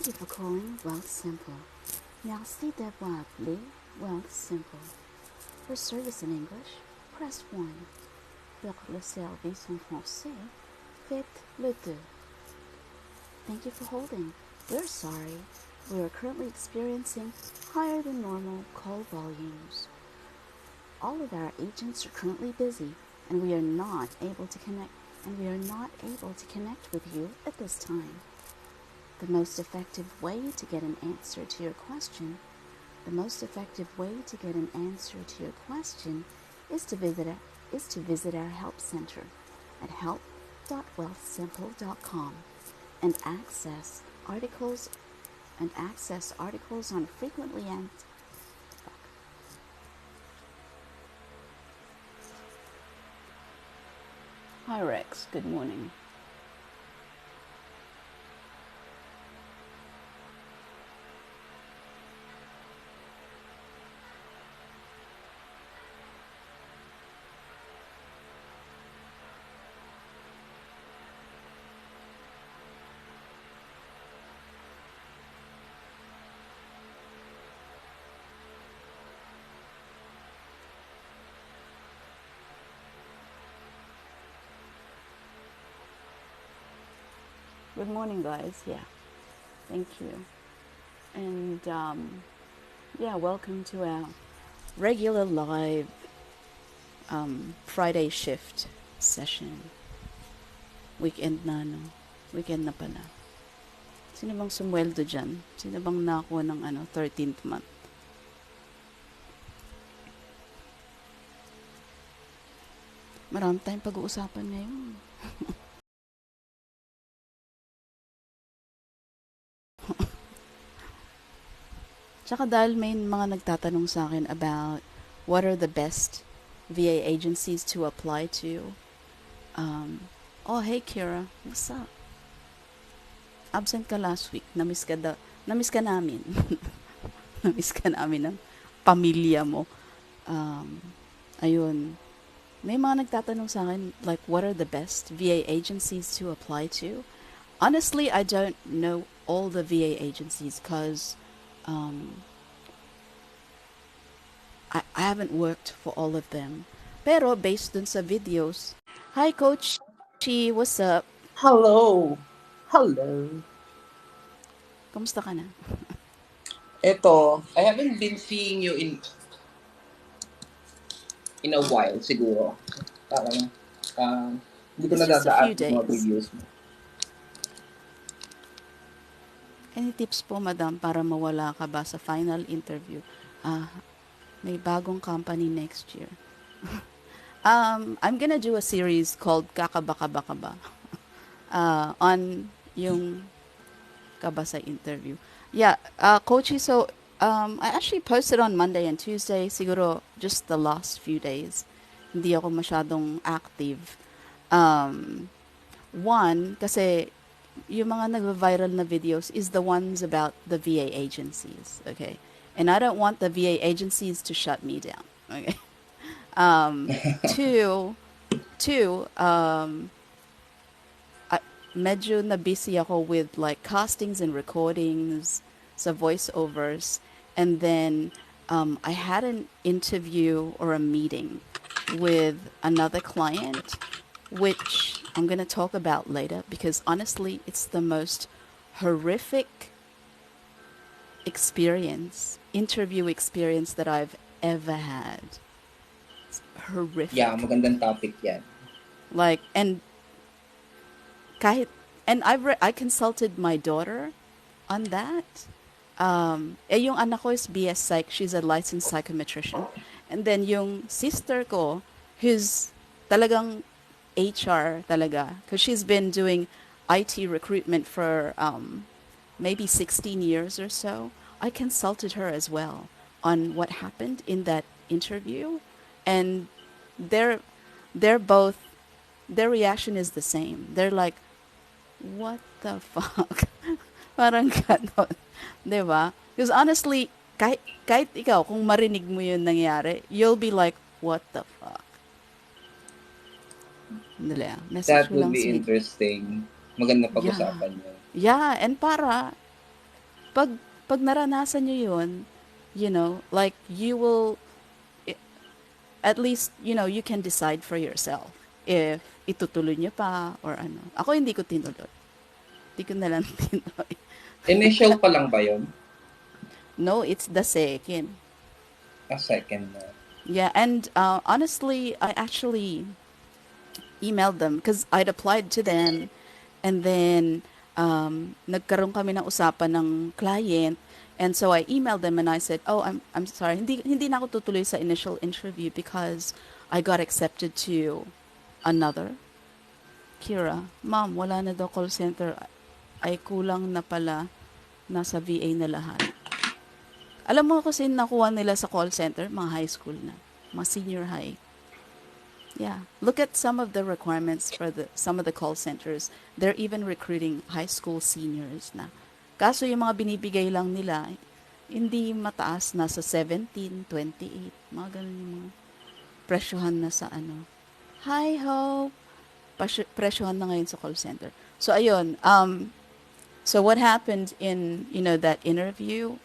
Thank you for calling Wealth Simple. Merci d'avoir appelé Wealth Simple. For service in English, press 1. Pour le service en français, faites le 2. Thank you for holding. We're sorry. We are currently experiencing higher than normal call volumes. All of our agents are currently busy, and we are not able to connect with you at this time. The most effective way to get an answer to your question is to visit our help center at help.wealthsimple.com and access articles on frequently asked. Hi Rex, good morning. Good morning, guys. Yeah, thank you. And welcome to our regular live Friday shift session. Weekend na, no? Weekend na pala. Sino bang sumweldo dyan? Sino bang nakakuha ng 13th month? Marami tayong pag-uusapan ngayon. Tsaka dahil may mga nagtatanong sa akin about what are the best VA agencies to apply to. Hey Kira, what's up? Absent ka last week. Namiss ka namin. Namiss ka namin ng pamilya mo. Ayun. May mga nagtatanong sa akin, like, what are the best VA agencies to apply to? Honestly, I don't know all the VA agencies because I haven't worked for all of them. Pero based dun sa videos, hi Coach Chi, what's up? Hello. Kamusta ka na? Ito, I haven't been seeing you in a while siguro. Parang hindi ko It's just a few nadadaan yung mga days. videos mo. Any tips po, madam, para mawala ka ba sa final interview? May bagong company next year. I'm gonna do a series called Kakaba on yung kaba sa interview. Yeah, Coachy, so I actually posted on Monday and Tuesday, siguro just the last few days. Hindi ako masyadong active. One, kasi yung mga nag-viral na videos is the ones about the VA agencies, okay? And I don't want the VA agencies to shut me down, okay? Two, medyo na busy ako with like castings and recordings, sa voiceovers, and then I had an interview or a meeting with another client, which I'm going to talk about later because honestly, it's the most horrific interview experience that I've ever had. It's horrific. Yeah, magandang topic yan. Like, and I consulted my daughter on that. Yung anak ko is BS Psych. She's a licensed psychometrician. And then yung sister ko, who's talagang HR talaga, because she's been doing IT recruitment for maybe 16 years or so. I consulted her as well on what happened in that interview, and their reaction is the same. They're like, what the fuck? Parang ganon. Diba? Because honestly, kahit ikaw, kung marinig mo yun nangyari, you'll be like, what the fuck? Dali, message That ko would lang be si... interesting. Maganda pag-usapan yun. Yeah, and para Pag, pag naranasan nyo yun, like you will, at least, you can decide for yourself if itutuloy nyo pa or ano. Ako hindi ko tinuloy. Hindi ko na lang tinuloy. Initial pa lang ba yun? No, it's the second. A second na. Yeah, and honestly, I actually emailed them because I'd applied to them, and then nagkaroon kami ng usapan ng client, and so I emailed them and I said, "Oh, I'm sorry, hindi na ako tutuloy sa initial interview because I got accepted to another." Kira, ma'am, wala na daw call center. Ay kulang na pala, nasa VA na lahat. Alam mo kasi nakuha nila sa call center, mga high school na, mga senior high. Yeah, look at some of the requirements for some of the call centers. They're even recruiting high school seniors na. Kaso yung mga binibigay lang nila, hindi mataas, nasa 17, 28, mga ganun yung mga presyohan na sa ano. Hi ho! Presyohan na ngayon sa call center. So ayun, so what happened in, that interview,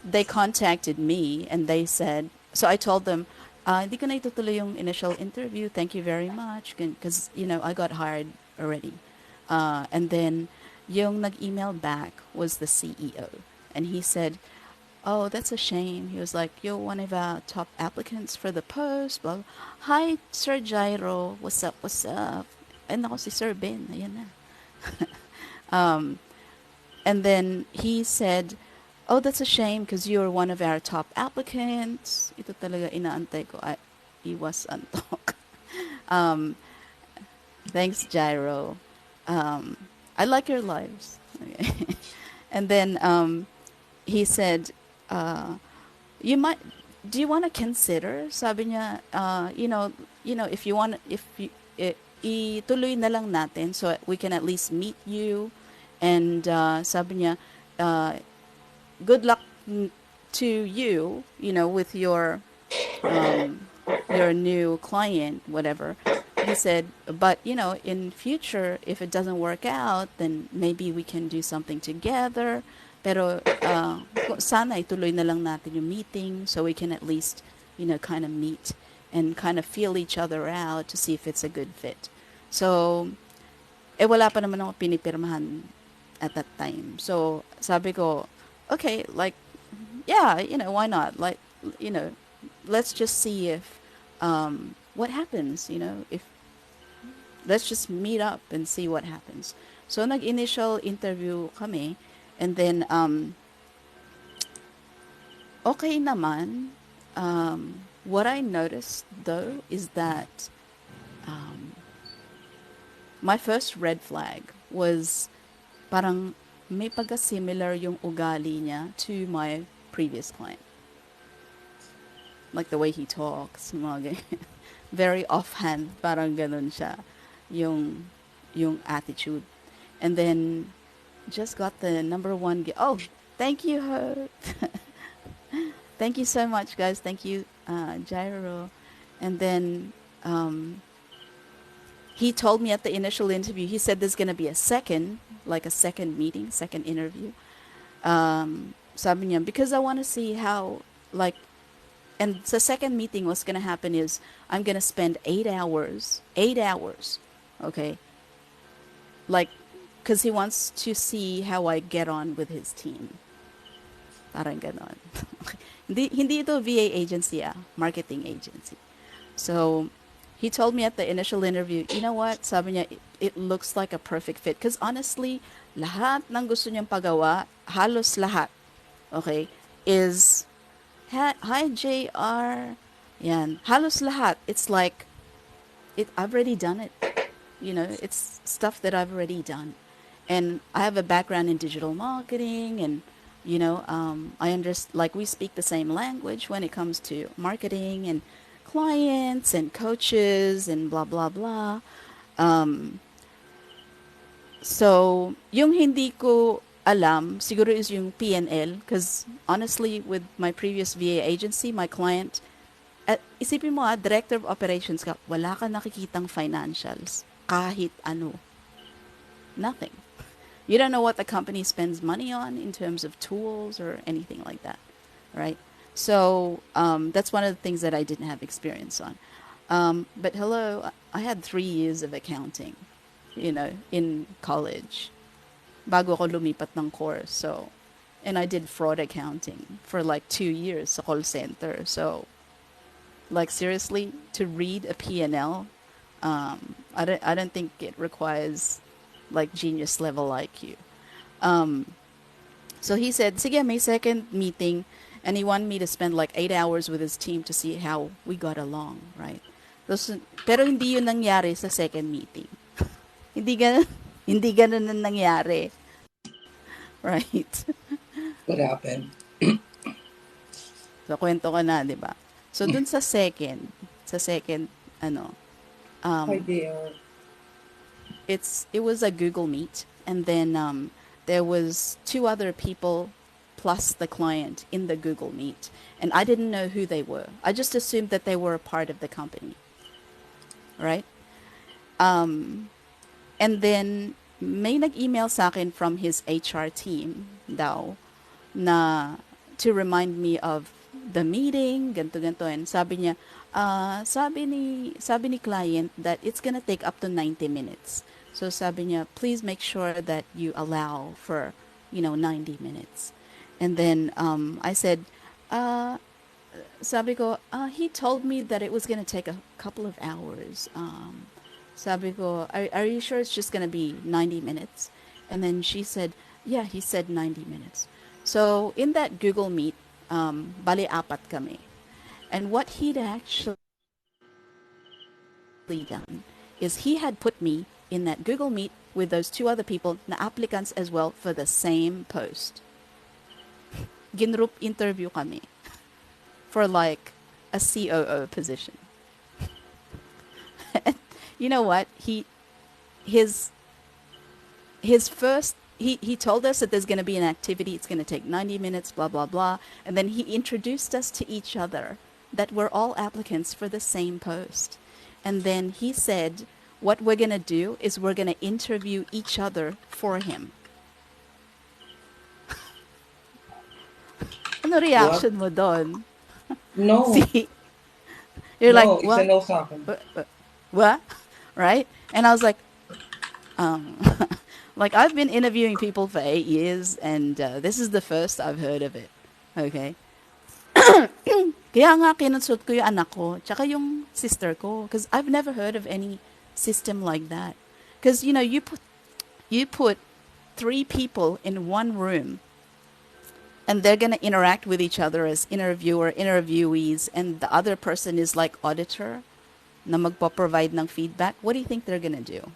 they contacted me and they said, so I told them, hindi ko na itutuloy yung initial interview. Thank you very much. Because, I got hired already. And then, yung nag-email back was the CEO. And he said, oh, that's a shame. He was like, you're one of our top applicants for the post. Blah, blah. Hi, Sir Gyro. What's up? What's up? And ako si Sir Ben. Ayan na. um, and then he said, oh, that's a shame because you're one of our top applicants. Ito talaga inaantay ko. Ay, iwas antok. um, thanks, Gyro. I like your lives. Okay. And then he said, you might, do you want to consider? Sabi niya, if you want, if you, ituloy na lang natin so we can at least meet you. And sabi niya, good luck to you, with your new client, whatever. He said, but, in future, if it doesn't work out, then maybe we can do something together. Pero sana ituloy na lang natin yung meeting so we can at least, kind of meet and kind of feel each other out to see if it's a good fit. So, wala pa naman ako pinipirmahan at that time. So, sabi ko, okay, like, yeah, why not? Like, let's just see if, what happens, if, let's just meet up and see what happens. So, nag-initial interview kami, and then, okay naman. What I noticed, though, is that my first red flag was parang may pagka-similar yung ugali niya to my previous client. Like the way he talks, mga ganyan. Very offhand, parang ganun siya, yung attitude. And then, just got the number one, oh, thank you, Ho. Thank you so much, guys. Thank you, Jairo. And then, he told me at the initial interview, he said there's going to be a second meeting, second interview. Sabi niya, because I want to see how, like, and the second meeting, what's going to happen is I'm going to spend 8 hours, okay? Like, because he wants to see how I get on with his team. Parang ganon. Hindi ito VA agency, marketing agency. So, he told me at the initial interview, you know what, sabi niya, it looks like a perfect fit. Because honestly, lahat ng gusto niyang pagawa, halos lahat, okay, is, hi JR, yan, halos lahat. It's like, I've already done it. It's stuff that I've already done. And I have a background in digital marketing, and I understand, like, we speak the same language when it comes to marketing and clients and coaches and blah blah blah. So yung hindi ko alam siguro is yung P&L, because honestly, with my previous VA agency, my client, isipin mo, director of operations ka, wala ka nakikitang financials kahit ano, nothing. You don't know what the company spends money on in terms of tools or anything like that, right? So that's one of the things that I didn't have experience on. But hello, I had 3 years of accounting, in college. Bago ako lumipat ng course. So, and I did fraud accounting for like 2 years sa call center. So, like seriously, to read a P&L, I don't think it requires like genius level IQ. Um, so he said, sige, may second meeting, and he wanted me to spend like 8 hours with his team to see how we got along, right? Tapos, pero hindi yun nangyari sa second meeting. Hindi ganun, hindi ganun na nangyari, right? What happened? So, kwento ka na, di ba? So, dun sa second, ano, Hi um, there. it was a Google Meet, and then there was two other people plus the client in the Google Meet, and I didn't know who they were. I just assumed that they were a part of the company, right? Um, and then may nag-email sa akin from his HR team daw na to remind me of the meeting, ganto ganto, and sabi niya, sabi ni client that it's gonna take up to 90 minutes. So sabi niya, please make sure that you allow for, 90 minutes. And then I said, uh, sabi ko, he told me that it was gonna take a couple of hours. Sabi ko, are you sure it's just gonna be 90 minutes? And then she said, yeah, he said 90 minutes. So in that Google Meet, bali apat kami. And what he'd actually done is he had put me in that Google Meet with those two other people, na applicants as well, for the same post. Ginroup interview kami for like a COO position. You know what? His his first he told us that there's going to be an activity, it's going to take 90 minutes, blah blah blah, and then he introduced us to each other, that we're all applicants for the same post. And then he said, what we're going to do is we're going to interview each other for him. Ano What? reaction mo doon? No. See, you're like, No, it's a what? no sa akin. What? Right? And I was like, um, like I've been interviewing people for 8 years, and this is the first I've heard of it. Okay. Kaya nga kinonsult ko yung anak ko, tsaka yung sister ko, because I've never heard of any system like that. Because you put three people in one room, and they're gonna interact with each other as interviewer, interviewees, and the other person is like auditor na magpo-provide ng feedback. What do you think they're gonna do?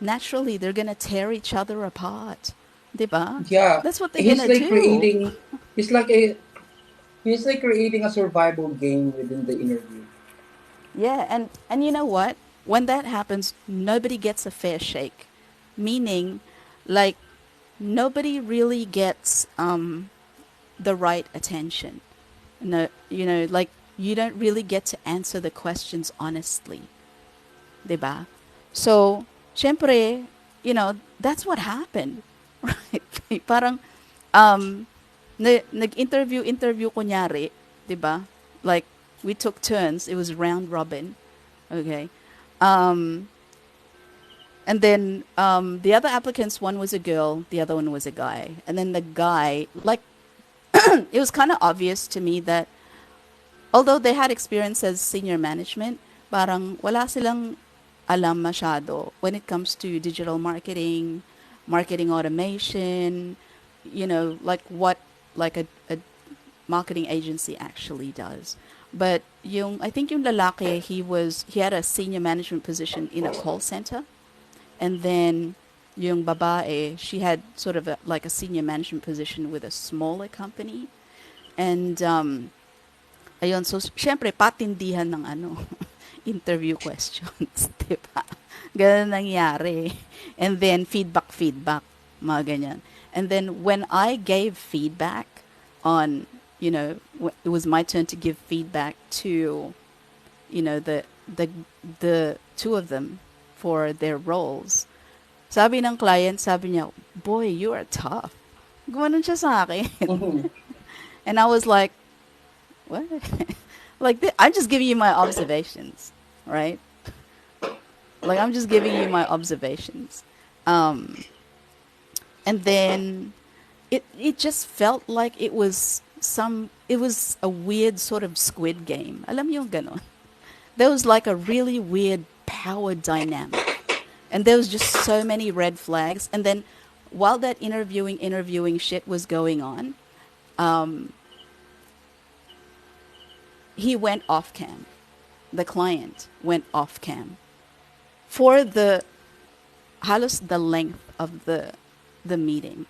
Naturally, they're gonna tear each other apart. 'Di ba? Yeah. That's what they're He's gonna like do. creating he's like a he's like creating a survival game within the interview. Yeah, and you know what? When that happens, nobody gets a fair shake. Meaning, like, nobody really gets the right attention. No, like, you don't really get to answer the questions honestly, 'di ba? So, syempre, that's what happened, right? Parang nag-interview kunyari, 'di ba? Like, we took turns. It was round robin. Okay. Um, and then the other applicants, one was a girl, the other one was a guy. And then the guy, like, it was kind of obvious to me that although they had experience as senior management, parang wala silang alam masyado when it comes to digital marketing, marketing automation, like what like a marketing agency actually does. But I think yung lalaki, he had a senior management position in a call center, and then yung babae, she had sort of like a senior management position with a smaller company. And ayun, so syempre patindihan ng interview questions, 'di ba? Ganun nangyari. And then feedback, mga ganyan. And then when I gave feedback on, it was my turn to give feedback to, the the two of them for their roles. Sabi ng client, sabi niya, boy, you are tough. Gumanon siya sa akin. Mhm. And I was like, what? Like, I'm just giving you my observations, right? Like, I'm just giving you my observations. Um, and then it just felt like it was a weird sort of Squid Game. Alam niyo yung ganon? There was like a really weird power dynamic. And there was just so many red flags. And then while that interviewing shit was going on, um, he went off cam. The client went off cam for the halos the length of the meeting.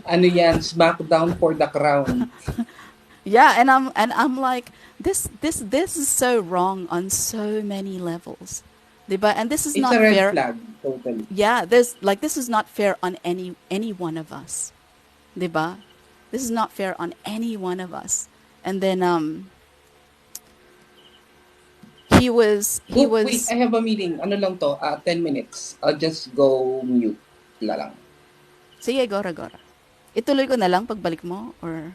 Ano yan? Smackdown for the crown. Yeah, and I'm like, this is so wrong on so many levels. Diba? And this is It's not a red fair. flag, totally. Yeah, this is not fair on any one of us. Diba? This is not fair on any one of us. And then he Oh, wait, was I have a meeting. Ano lang to? 10 minutes. I'll just go mute. La lang. sige, gora gora. Ituloy ko na lang pagbalik mo or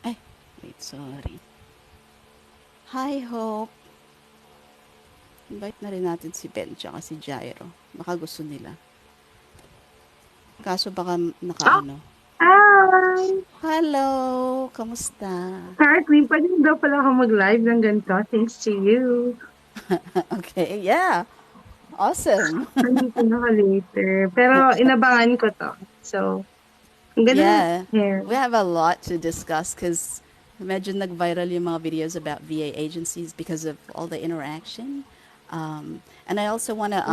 ay, wait, sorry. Hi, Hope. Invite na rin natin si Ben tsaka si Jairo. Baka gusto nila. Kaso baka Oh, nakaano. hi! Hello! Kamusta? Hi, Queen. Pwede mo daw pala ako mag-live ng ganito. Thanks to you. Okay, yeah. Awesome. Nandito na ka later. Pero inabangan ko to. So, I'm gonna Yeah. here. We have a lot to discuss because medyo nag-viral yung mga videos about VA agencies because of all the interaction. And I also want to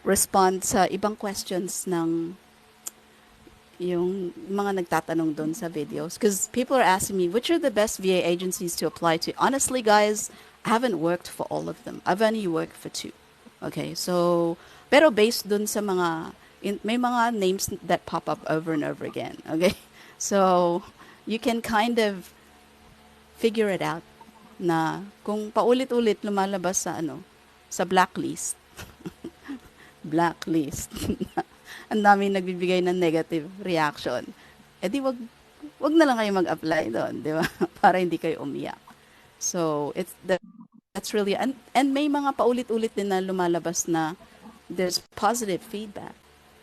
respond sa ibang questions ng yung mga nagtatanong doon sa videos. Because people are asking me, which are the best VA agencies to apply to? Honestly, guys, I haven't worked for all of them. I've only worked for two. Okay, so, pero based dun sa mga, may mga names that pop up over and over again. Okay, so, you can kind of figure it out na kung paulit-ulit lumalabas sa ano, sa blacklist, blacklist. Ang daming nagbibigay ng negative reaction. Eh di wag na lang kayo mag-apply doon, di ba? Para hindi kayo umiyak. So, that's really and may mga paulit-ulit din na lumalabas na there's positive feedback,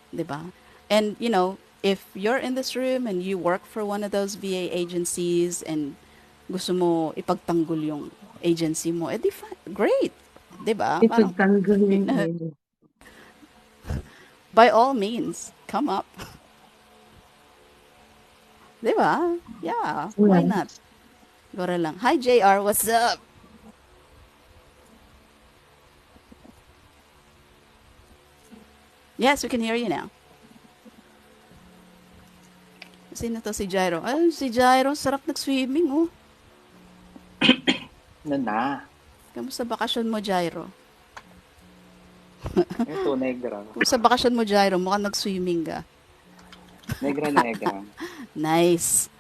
di ba? And you know, if you're in this room and you work for one of those VA agencies and gusto mo ipagtanggol yung agency mo, eh di great, di ba? Parang Ipagtanggol yung ilo. by all means, come up. Di ba? Yeah, why not? Yes. Gora lang. Hi, JR. What's up? Yes, we can hear you now. Sino to si Jairo? Ay, si Jairo, sarap nag-swimming, oh. Ano na? Kamusta bakasyon mo, Jairo? Ito, negra. Kamusta bakasyon mo, Jairo? Mukhang nag-swimming ka. Negra, negra. Nice.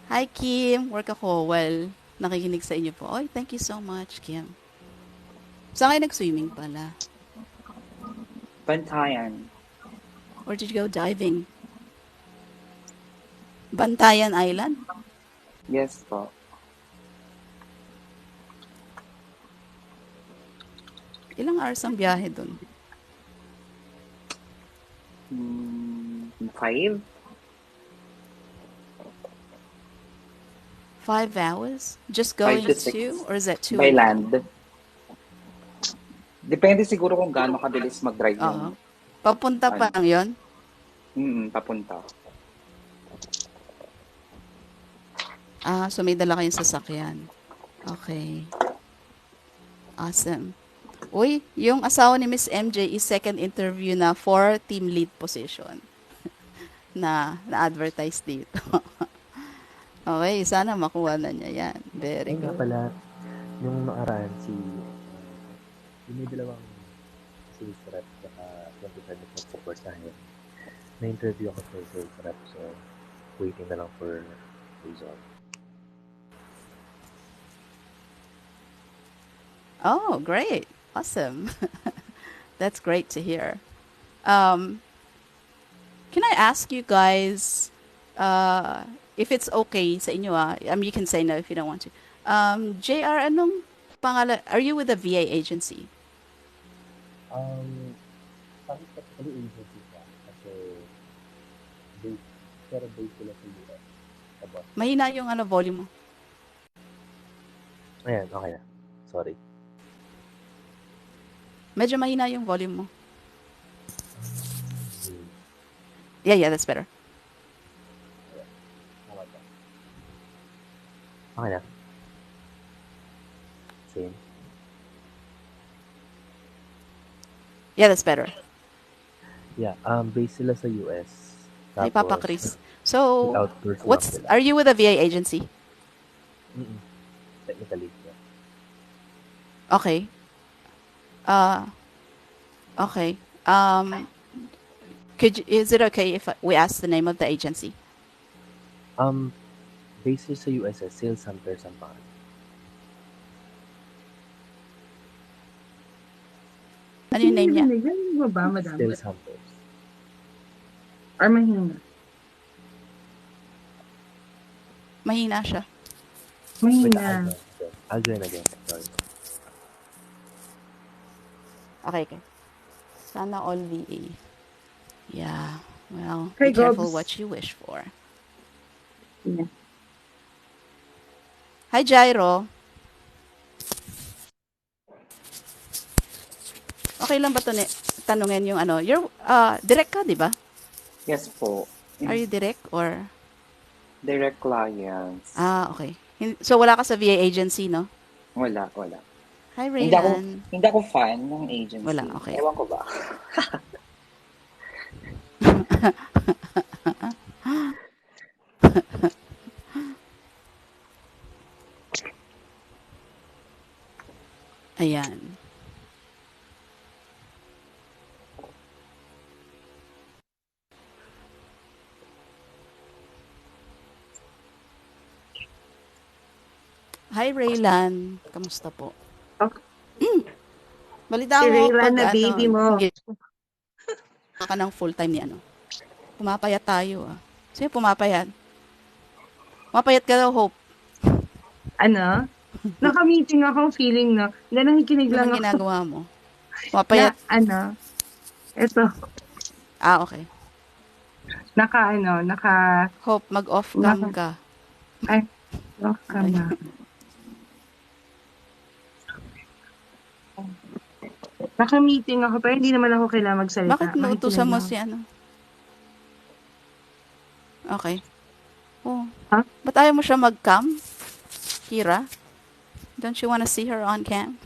Hi, Kim. Work ako while nakikinig sa inyo po. Oy, thank you so much, Kim. Saan kayo nag-swimming pala? Bantayan. Where did you go diving? Bantayan Island? Yes po. Ilang hours ang biyahe dun? 5? 5 hours? Just 5 going to to, 6 or is that to by and from? land. Depende siguro kung gaano kabilis mag-drive yung Oo. Papunta pa ano, lang yon. papunta. So may dala kayong sasakyan. Okay. Awesome. Uy, yung asawa ni Miss MJ is second interview na for team lead position na-advertise dito. Okay, sana makuha na niya yan. Very Ayun nga good. pala, yung nakaraan yung may dalawang sales rep saka 25 na support sa akin. Na-interview ako for sales rep, so waiting na lang for result. Oh, great. Awesome. That's great to hear. Um, can I ask you guys if it's okay sa inyo you can say no if you don't want to. JR, anong pangalan? Are you with a VA agency? Parang technically agency siya kasi base, pero base sila sa US, sa Boston. Mahina yung volume mo. Ayan, okay na. Sorry. Medyo mahina yung volume mo. Yeah, that's better. Okay na. Same. Yeah, that's better. Yeah, base sila sa US. Hi, Papa Chris. So, outsource lang what's sila. are you with a VA agency? Technically, yeah. Okay. Okay. Is it okay if we ask the name of the agency? Base sa US, Sales Hunters ang pangalan. Ano yung name niya? Ganun mo ba, madam? Sales Hunters. Or mahina? Mahina siya. Wait, Mahina. I'll join again. Sorry. Okay. Sana all VA. Yeah. Well, Hey, be careful Gobs. what you wish for. Yeah. Hi, Jairo. Okay lang ba tanungin yung you're direct ka, di ba? Yes po. Are you direct or? Direct clients. Okay. So wala ka sa VA agency, no? Wala. Hi, Hindi ako, Raylan. hindi ako fan ng agency. Wala, okay. Ewan ko ba? Ayan. Hi, Raylan. Kamusta po? Okay. Balita Si mo Raylan pag na baby mo. ka ng full-time ni Pumapayat tayo Sino pumapayat? Pumapayat ka daw, Hope. Ano? Naka-meeting ako, feeling na. Hindi, nakikinig Ano lang bang ako. ginagawa mo? Pumapayat? Ito, Okay. Hope, mag-off cam ka. off ka na. Naka-meeting ako, pero hindi naman ako kailangan magsalita. Bakit nautusan mo Makikinig si Okay. Oh. Ha? Ba't ayaw mo siya mag-cam? Kira? Don't you wanna see her on cam?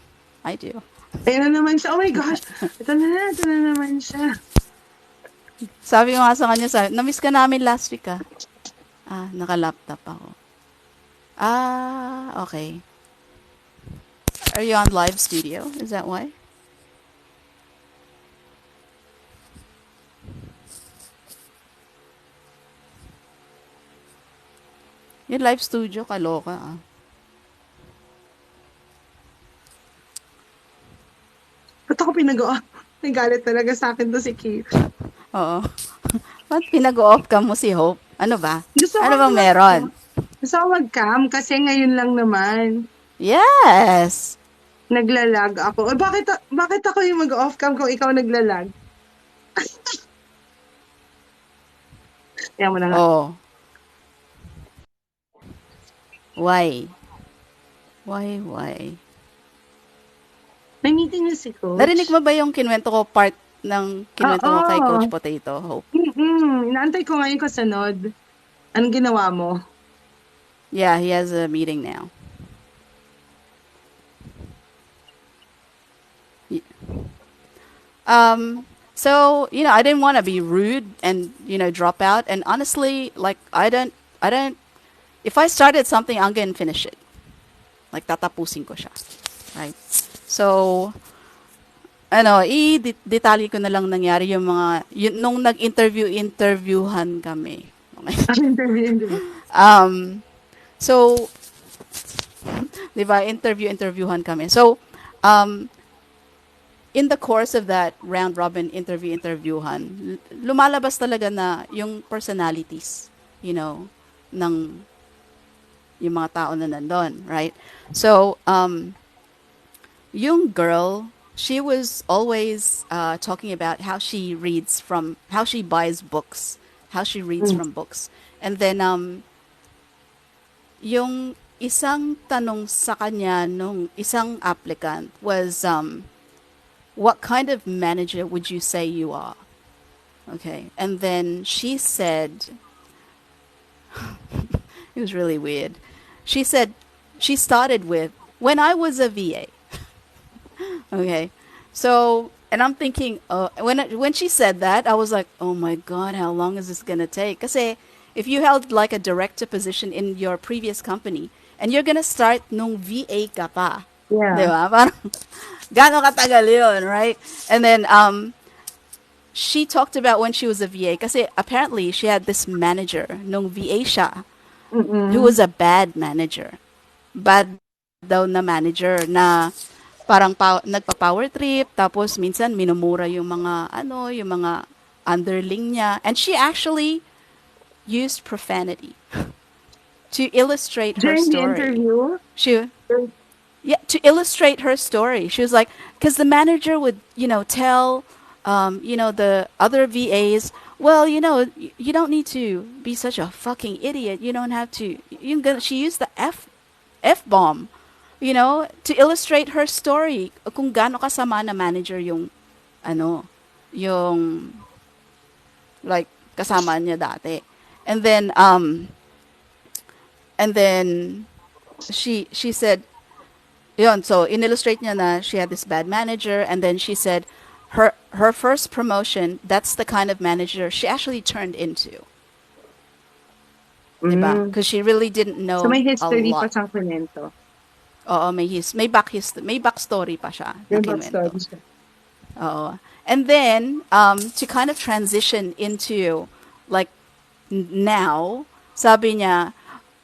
I do. Ayun na naman siya. Oh my gosh! Ito na naman siya. Sabi ko nga sa kanya, na-miss ka namin last week naka-laptop ako. Okay. Are you on live studio? Is that why? Yung live studio, kaloka Ba't ako pinag-off? Nagalit talaga sa akin to si Kate. Oo. Ba't pinag-off ka mo si Hope? Ano ba? Gusto Ano ko bang meron? Gusto ko mag-cam kasi ngayon lang naman. Yes! Naglalag ako. Bakit ako yung mag-off cam kung ikaw naglalag? Kaya mo na nga. Oh. Why? Why? May meeting na si Narinig Coach. mo ba yung kinwento ko part ng kinwento ko kay Coach Oo. Potato Hope? Inaantay ko ngayon kasunod. Anong ginawa mo? Yeah, he has a meeting now. Y- So, I didn't want to be rude and, drop out. And honestly, like, if I started something, I'm going to finish it. Like, tatapusin ko siya. Right? So, detalye ko na lang nangyari yung nung nag-interviewhan kami. Okay. Interview. So, di ba, interviewhan kami. So, um, in the course of that round robin interviewhan, lumalabas talaga na yung personalities, ng yung mga tao na nandun, right? So, yung girl, she was always talking about how she buys books, how she reads Mm. from books. And then, yung isang tanong sa kanya nung isang applicant was, what kind of manager would you say you are? Okay. And then she said, it was really weird. She said, she started with, when I was a VA. Okay. So, and I'm thinking, when she said that, I was like, oh my God, how long is this going to take? Kasi if you held like a director position in your previous company, and you're going to start nung VA ka pa, di Yeah. ba? Parang, gaano katagal yun, right? And then, she talked about when she was a VA, kasi apparently she had this manager nung VA siya, who Mm-mm. was a bad manager. Bad daw na manager na parang nagpa-power trip, tapos minsan minumura yung mga underling niya. And she actually used profanity to illustrate her During the story. interview, She, yeah, to illustrate her story. She was like, because the manager would, tell, the other VAs, well, you don't need to be such a fucking idiot. You don't have to. She used the F bomb, to illustrate her story. Kung gaano kasama na manager ano, yung, like, kasama niya dati. And then, and then she said, yun, so in-illustrate niya na she had this bad manager, and then she said her first promotion, that's the kind of manager she actually turned into. Diba? mm. Because she really didn't So know may a history pa lot. siyang kwento. Oo, may backstory pa siya na May kinuwento. backstory siya. Oo. And then, to kind of transition into, like, now, sabi niya,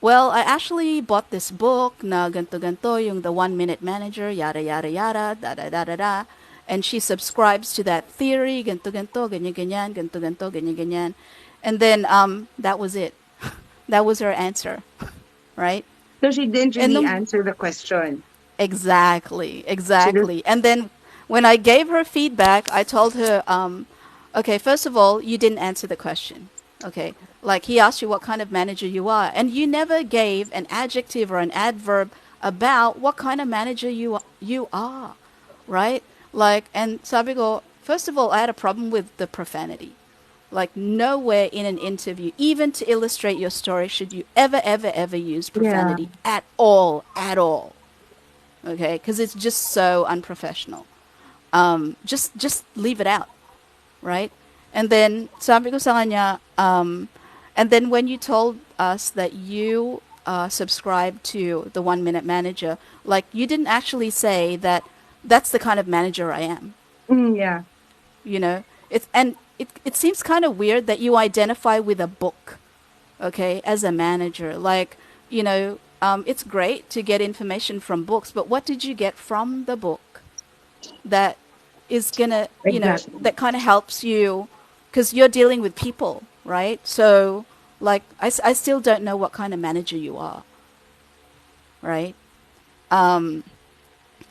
well, I actually bought this book na ganto-ganto, yung The 1 Minute Manager, yada, yada, yada, da, da, da, da, da. And she subscribes to that theory, ganto-ganto, ganyan-ganyan, ganto-ganto, ganyan-ganyan. And then, that was it. That was her answer, right? So she didn't And really nung, answer the question. exactly, She just, exactly. And then when I gave her feedback, I told her, okay, first of all, you didn't answer the question. Okay, like he asked you what kind of manager you are, and you never gave an adjective or an adverb about what kind of manager you are, right? Like, and sabi ko, first of all, I had a problem with the profanity. Like, nowhere in an interview, even to illustrate your story, should you ever, ever, ever use yeah. profanity at all, at all. Okay, because it's just so unprofessional. Just leave it out, right? And then sabi ko sa kanya, and then when you told us that you subscribe to the 1 Minute Manager, like, you didn't actually say that that's the kind of manager I am. Yeah. It seems kind of weird that you identify with a book, okay, as a manager. Like, it's great to get information from books, but what did you get from the book that is gonna, Exactly. that kind of helps you, because you're dealing with people, right? So, like, I still don't know what kind of manager you are, right?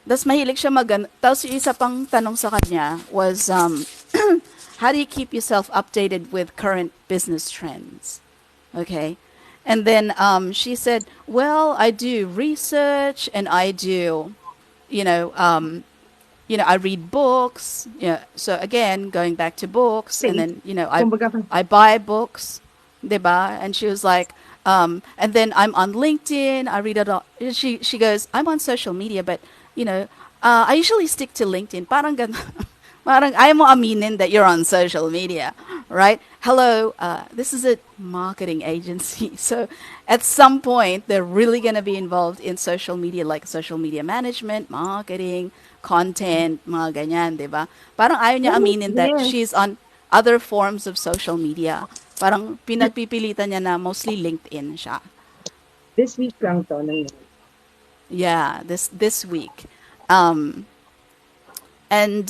Das mahilig siya tapos yung isa pang tanong sa kanya was, how do you keep yourself updated with current business trends? Okay. And then she said, "Well, I do research and I do, you know, I read books. So again, going back to books, and Faith. then I Kumbaga, I buy books, diba?" And she was like, and then I'm on LinkedIn. I read it all. She goes, "I'm on social media, but you know, I usually stick to LinkedIn." Parang parang ayaw mo aminin that you're on social media, right? Hello, this is a marketing agency. So at some point, they're really going to be involved in social media, like social media management, marketing, content, mga ganyan, di ba? Parang ayaw niya that makes aminin that sense. she's on other forms of social media. Parang pinagpipilitan niya na mostly LinkedIn siya. This week lang to nangyari. Yeah, this week. Um, and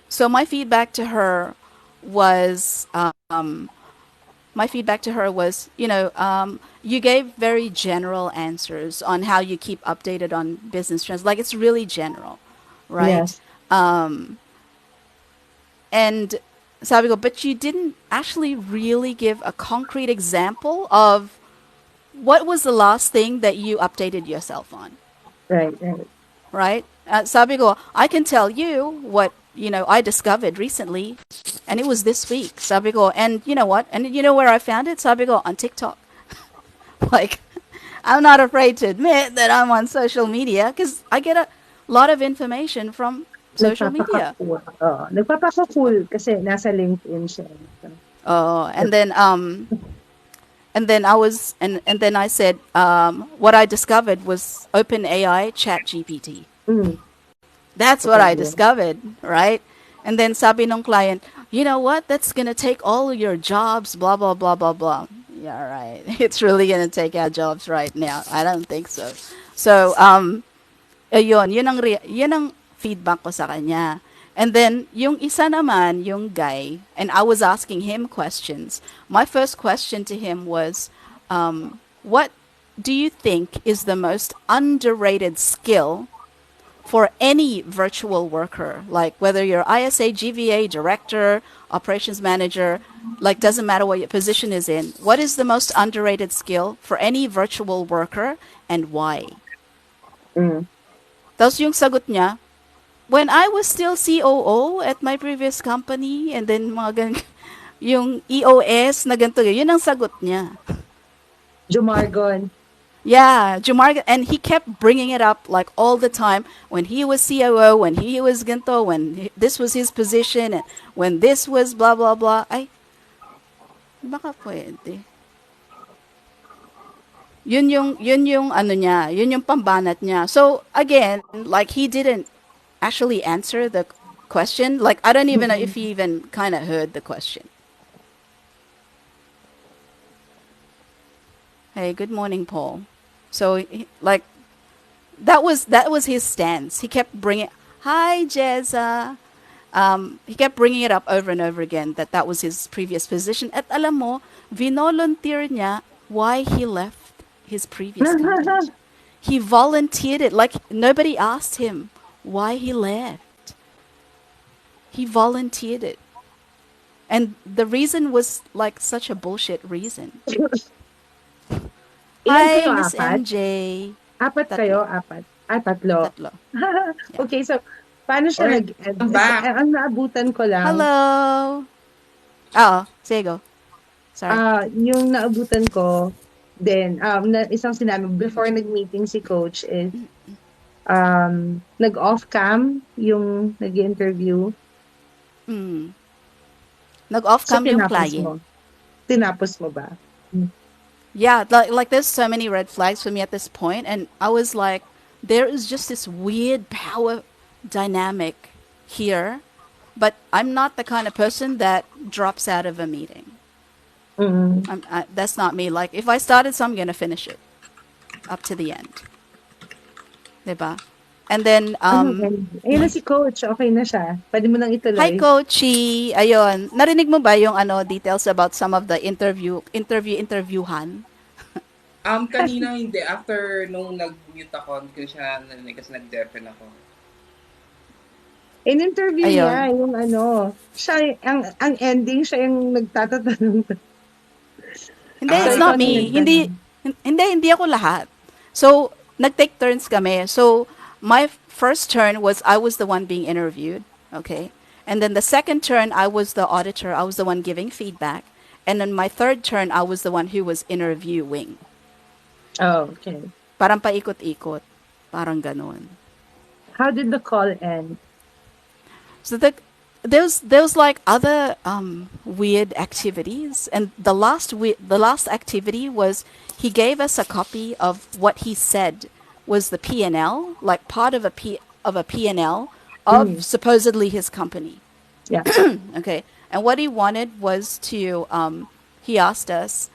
so my feedback to her was, you gave very general answers on how you keep updated on business trends. Like it's really general, right? Yes. Um, and sabi ko, but you didn't actually really give a concrete example of what was the last thing that you updated yourself on, Right, right. right? Sabi ko, I can tell you what, I discovered recently, and it was this week. Sabi ko, and you know what? And you know where I found it? Sabi ko, on TikTok. Like, I'm not afraid to admit that I'm on social media because I get a lot of information from social media. Nagpapaka-cool. Oo, nagpapaka-cool kasi nasa LinkedIn siya. So, Oh, yep. and then and then I said, what I discovered was OpenAI Chat GPT. Mm, That's what I totoo. discovered, right? And then sabi nung client, you know what? That's gonna take all your jobs, blah blah blah blah blah. Yeah, right. It's really gonna take our jobs right now. I don't think so. So, yun ang feedback ko sa kanya. And then, yung isa naman, yung guy, and I was asking him questions. My first question to him was, what do you think is the most underrated skill for any virtual worker, like whether you're ISA, GVA, director, operations manager, like doesn't matter what your position is in, what is the most underrated skill for any virtual worker and why? Mm. Tapos yung sagot niya, when I was still COO at my previous company, and then yung EOS na ganito, yun ang sagot niya. Jumargon. Yeah, Jamar, and he kept bringing it up like all the time when he was COO, when he was Ginto, when this was his position, and when this was blah blah blah. Ay, baka pwede. Yun yung ano niya, yun yung pambanat niya. So again, like he didn't actually answer the question. Like I don't even know if Mm-mm. he even kind of heard the question. Hey, good morning, Paul. So like that was his stance. He kept bringing, "Hi, Jezza." He kept bringing it up over and over again that was his previous position. At alam mo, vinolunteer niya why he left his previous company. He volunteered it like nobody asked him why he left. He volunteered it. And the reason was like such a bullshit reason. Ilan kayo, Hi, Miss apat? MJ. Apat kayo, Tatlo. apat. Tatlo. Tatlo. Yeah. Okay, so paano siya Or nag-end? I'm back. Ang naabutan ko lang, Hello. Oh, say go. Sorry. yung naabutan ko, then, isang sinabi, before nag-meeting si coach is, nag-off cam yung nag-interview. Mm. Nag-off So, cam yung client. Tinapos mo ba? Yeah, like there's so many red flags for me at this point, and I was like, there is just this weird power dynamic here, but I'm not the kind of person that drops out of a meeting. Mm. That's not me. Like if I started, so I'm gonna finish it up to the end, diba? And then Ayun na si coach, okay na siya. Pwede mo nang hi, ituloy. Coachy. Ayun. Narinig mo ba yung details about some of the interviewhan? Kanina hindi. After nung nag-mute ako, hindi ko siya narinig kasi nag-deafen ako. In-interview niya, Ayun. yung siya, ang ending, siya yung nagtatatanong. Hindi, So, it's ikaw not na me. nagtanong. Hindi ako lahat. So, nag-take turns kami. So, my first turn was I was the one being interviewed. Okay. And then the second turn, I was the auditor. I was the one giving feedback. And then my third turn, I was the one who was interviewing. Oh, okay. Parang paikot-ikot. Parang ganun. How did the call end? So there was like other weird activities, and the last activity was he gave us a copy of what he said was the P&L, like part of a P&L of Mm, supposedly his company. yeah. Okay, and what he wanted was to he asked us,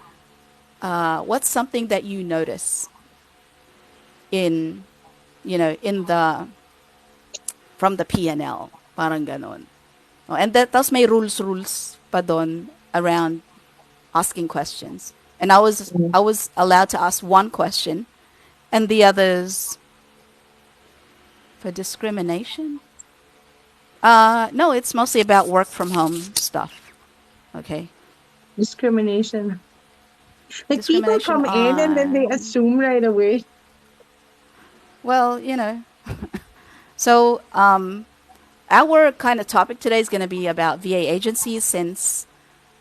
what's something that you notice in in the from the P&L, parang ganon. Oh, and that's may rules pa don around asking questions. And Mm. I was allowed to ask one question, and the others for discrimination. No, it's mostly about work from home stuff. Okay, Discrimination. Like people discrimination. come in and then they assume right away. Well, so our kind of topic today is going to be about VA agencies since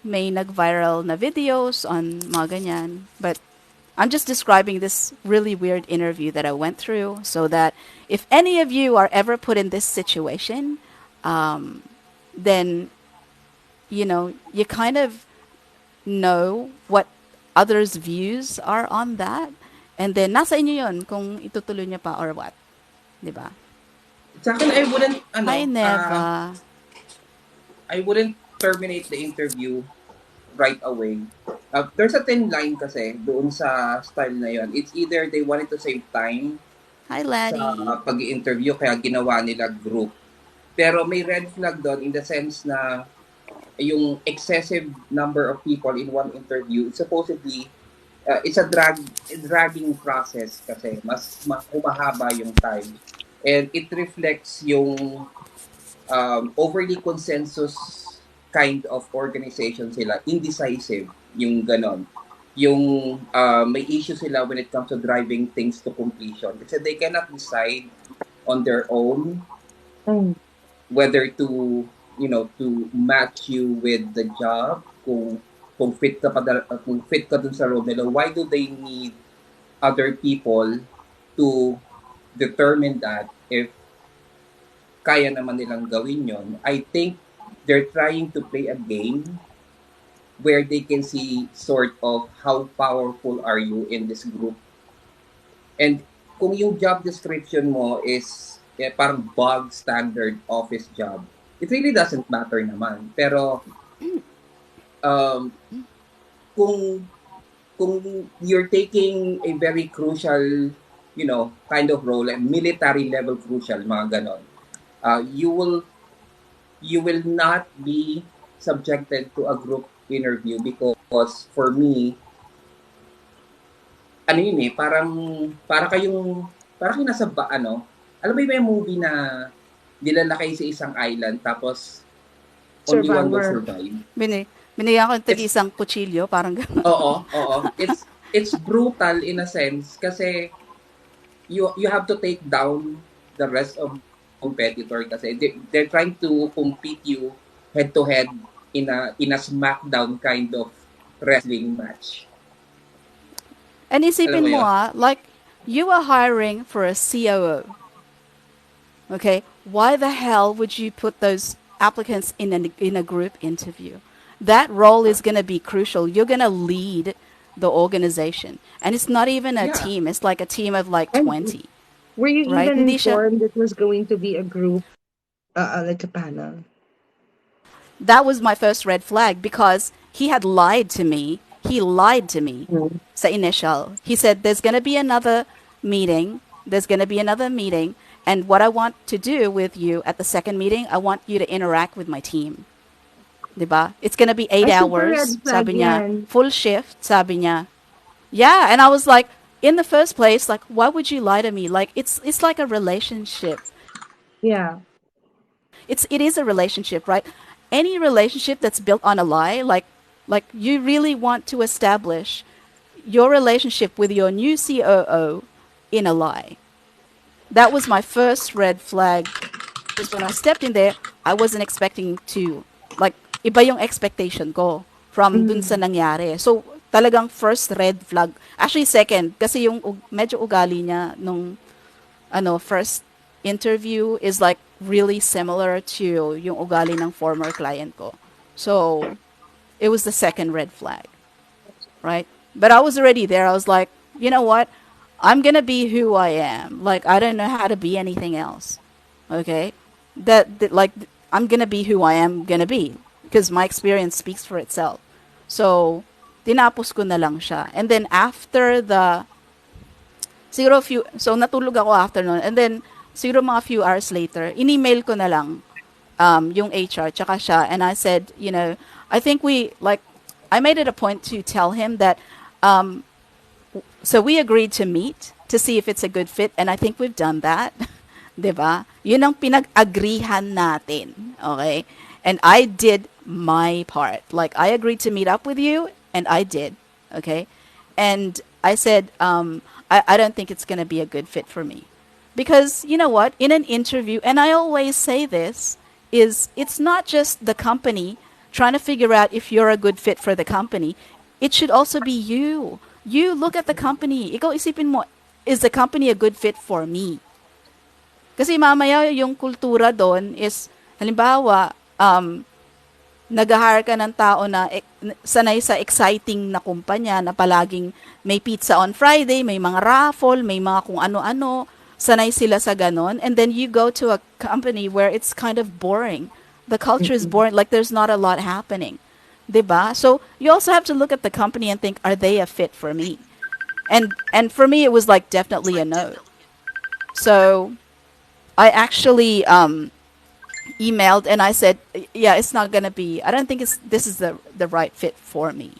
may nag-viral na videos on mga ganyan. But I'm just describing this really weird interview that I went through so that if any of you are ever put in this situation, then, you kind of know what others' views are on that. And then, nasa inyo yun kung itutuloy niya pa or what. Di ba? Sa akin, Hi, Neva. I wouldn't terminate the interview right away. There's a thin line kasi doon sa style na yon. It's either they wanted to save time Hi, sa Laddie. pag-interview kaya ginawa nila group. Pero may red flag doon in the sense na yung excessive number of people in one interview, supposedly, it's a dragging process kasi mas humahaba yung time. And it reflects yung overly consensus kind of organization sila, indecisive, yung ganon. Yung may issue sila when it comes to driving things to completion. Kasi they cannot decide on their own Mm. whether to match you with the job, kung fit ka kung fit ka dun sa role nila. Why do they need other people to determine that if kaya naman nilang gawin yon? I think they're trying to play a game where they can see sort of how powerful are you in this group. And kung yung job description mo is parang bog standard office job, it really doesn't matter naman. Pero um, kung you're taking a very crucial, kind of role, like military level crucial, mga ganon, you will not be subjected to a group interview because for me, ano yun parang nasa alam mo yung movie na nilalakay sa isang island tapos only one will Survivor. survive. Binigyan ko ng It's, isang kutsilyo, parang gano'n. oo. It's brutal in a sense kasi you have to take down the rest of competitor kasi they're trying to compete you head to head in a smackdown kind of wrestling match. And Alam mo isipin mo yun? like, you are hiring for a COO. Okay? Why the hell would you put those applicants in a group interview? That role is going to be crucial. You're going to lead the organization. And it's not even a Yeah. team. It's like a team of like And 20, were you right? even Hindi siya, informed it was going to be a group, like a panel? that was my first red flag because he had lied to me. He lied to me Mm. sa initial. He said, there's going to be another meeting. There's going to be another meeting. And what I want to do with you at the second meeting, I want you to interact with my team. Diba? It's going to be eight A super hours. red flag Sabi niya, yan. full shift. Sabi niya. Yeah. And I was like, in the first place, like, why would you lie to me? Like, it's like a relationship. Yeah. It is a relationship, right? Any relationship that's built on a lie, like you really want to establish your relationship with your new COO in a lie. That was my first red flag. Because when I stepped in there, I wasn't expecting to, like, iba yung expectation ko from dun sa Mm. nangyari. So, talagang first red flag. Actually, second, kasi yung medyo ugali niya nung, first interview is like really similar to yung ugali ng former client ko. So, it was the second red flag, right? But I was already there. I was like, you know what? I'm gonna be who I am. Like, I don't know how to be anything else. Okay, like I'm gonna be who I am gonna be because my experience speaks for itself. So, tinapos ko na lang siya. And then after siguro so natulog ako after nun. And then, siguro mga few hours later, in-email ko na lang yung HR, tsaka siya, and I said, I think I made it a point to tell him that, so we agreed to meet to see if it's a good fit, and I think we've done that. 'Di ba? Yun ang pinag-agreehan natin. Okay? And I did my part. Like, I agreed to meet up with you, and I did. Okay? And I said, I don't think it's going to be a good fit for me. Because, you know what? In an interview, and I always say this, it's not just the company trying to figure out if you're a good fit for the company. It should also be you. You look at the company. Ikaw isipin mo, is the company a good fit for me? Kasi mamaya yung kultura doon is, halimbawa, nag-hire ka ng tao na sanay sa exciting na kumpanya na palaging may pizza on Friday, may mga raffle, may mga kung ano-ano, sanay sila sa ganon. And then you go to a company where it's kind of boring. The culture is boring, like there's not a lot happening. 'Di ba? So you also have to look at the company and think, are they a fit for me? And for me, it was like definitely a no. So I actually emailed and I said, yeah, it's not gonna be. I don't think this is the right fit for me.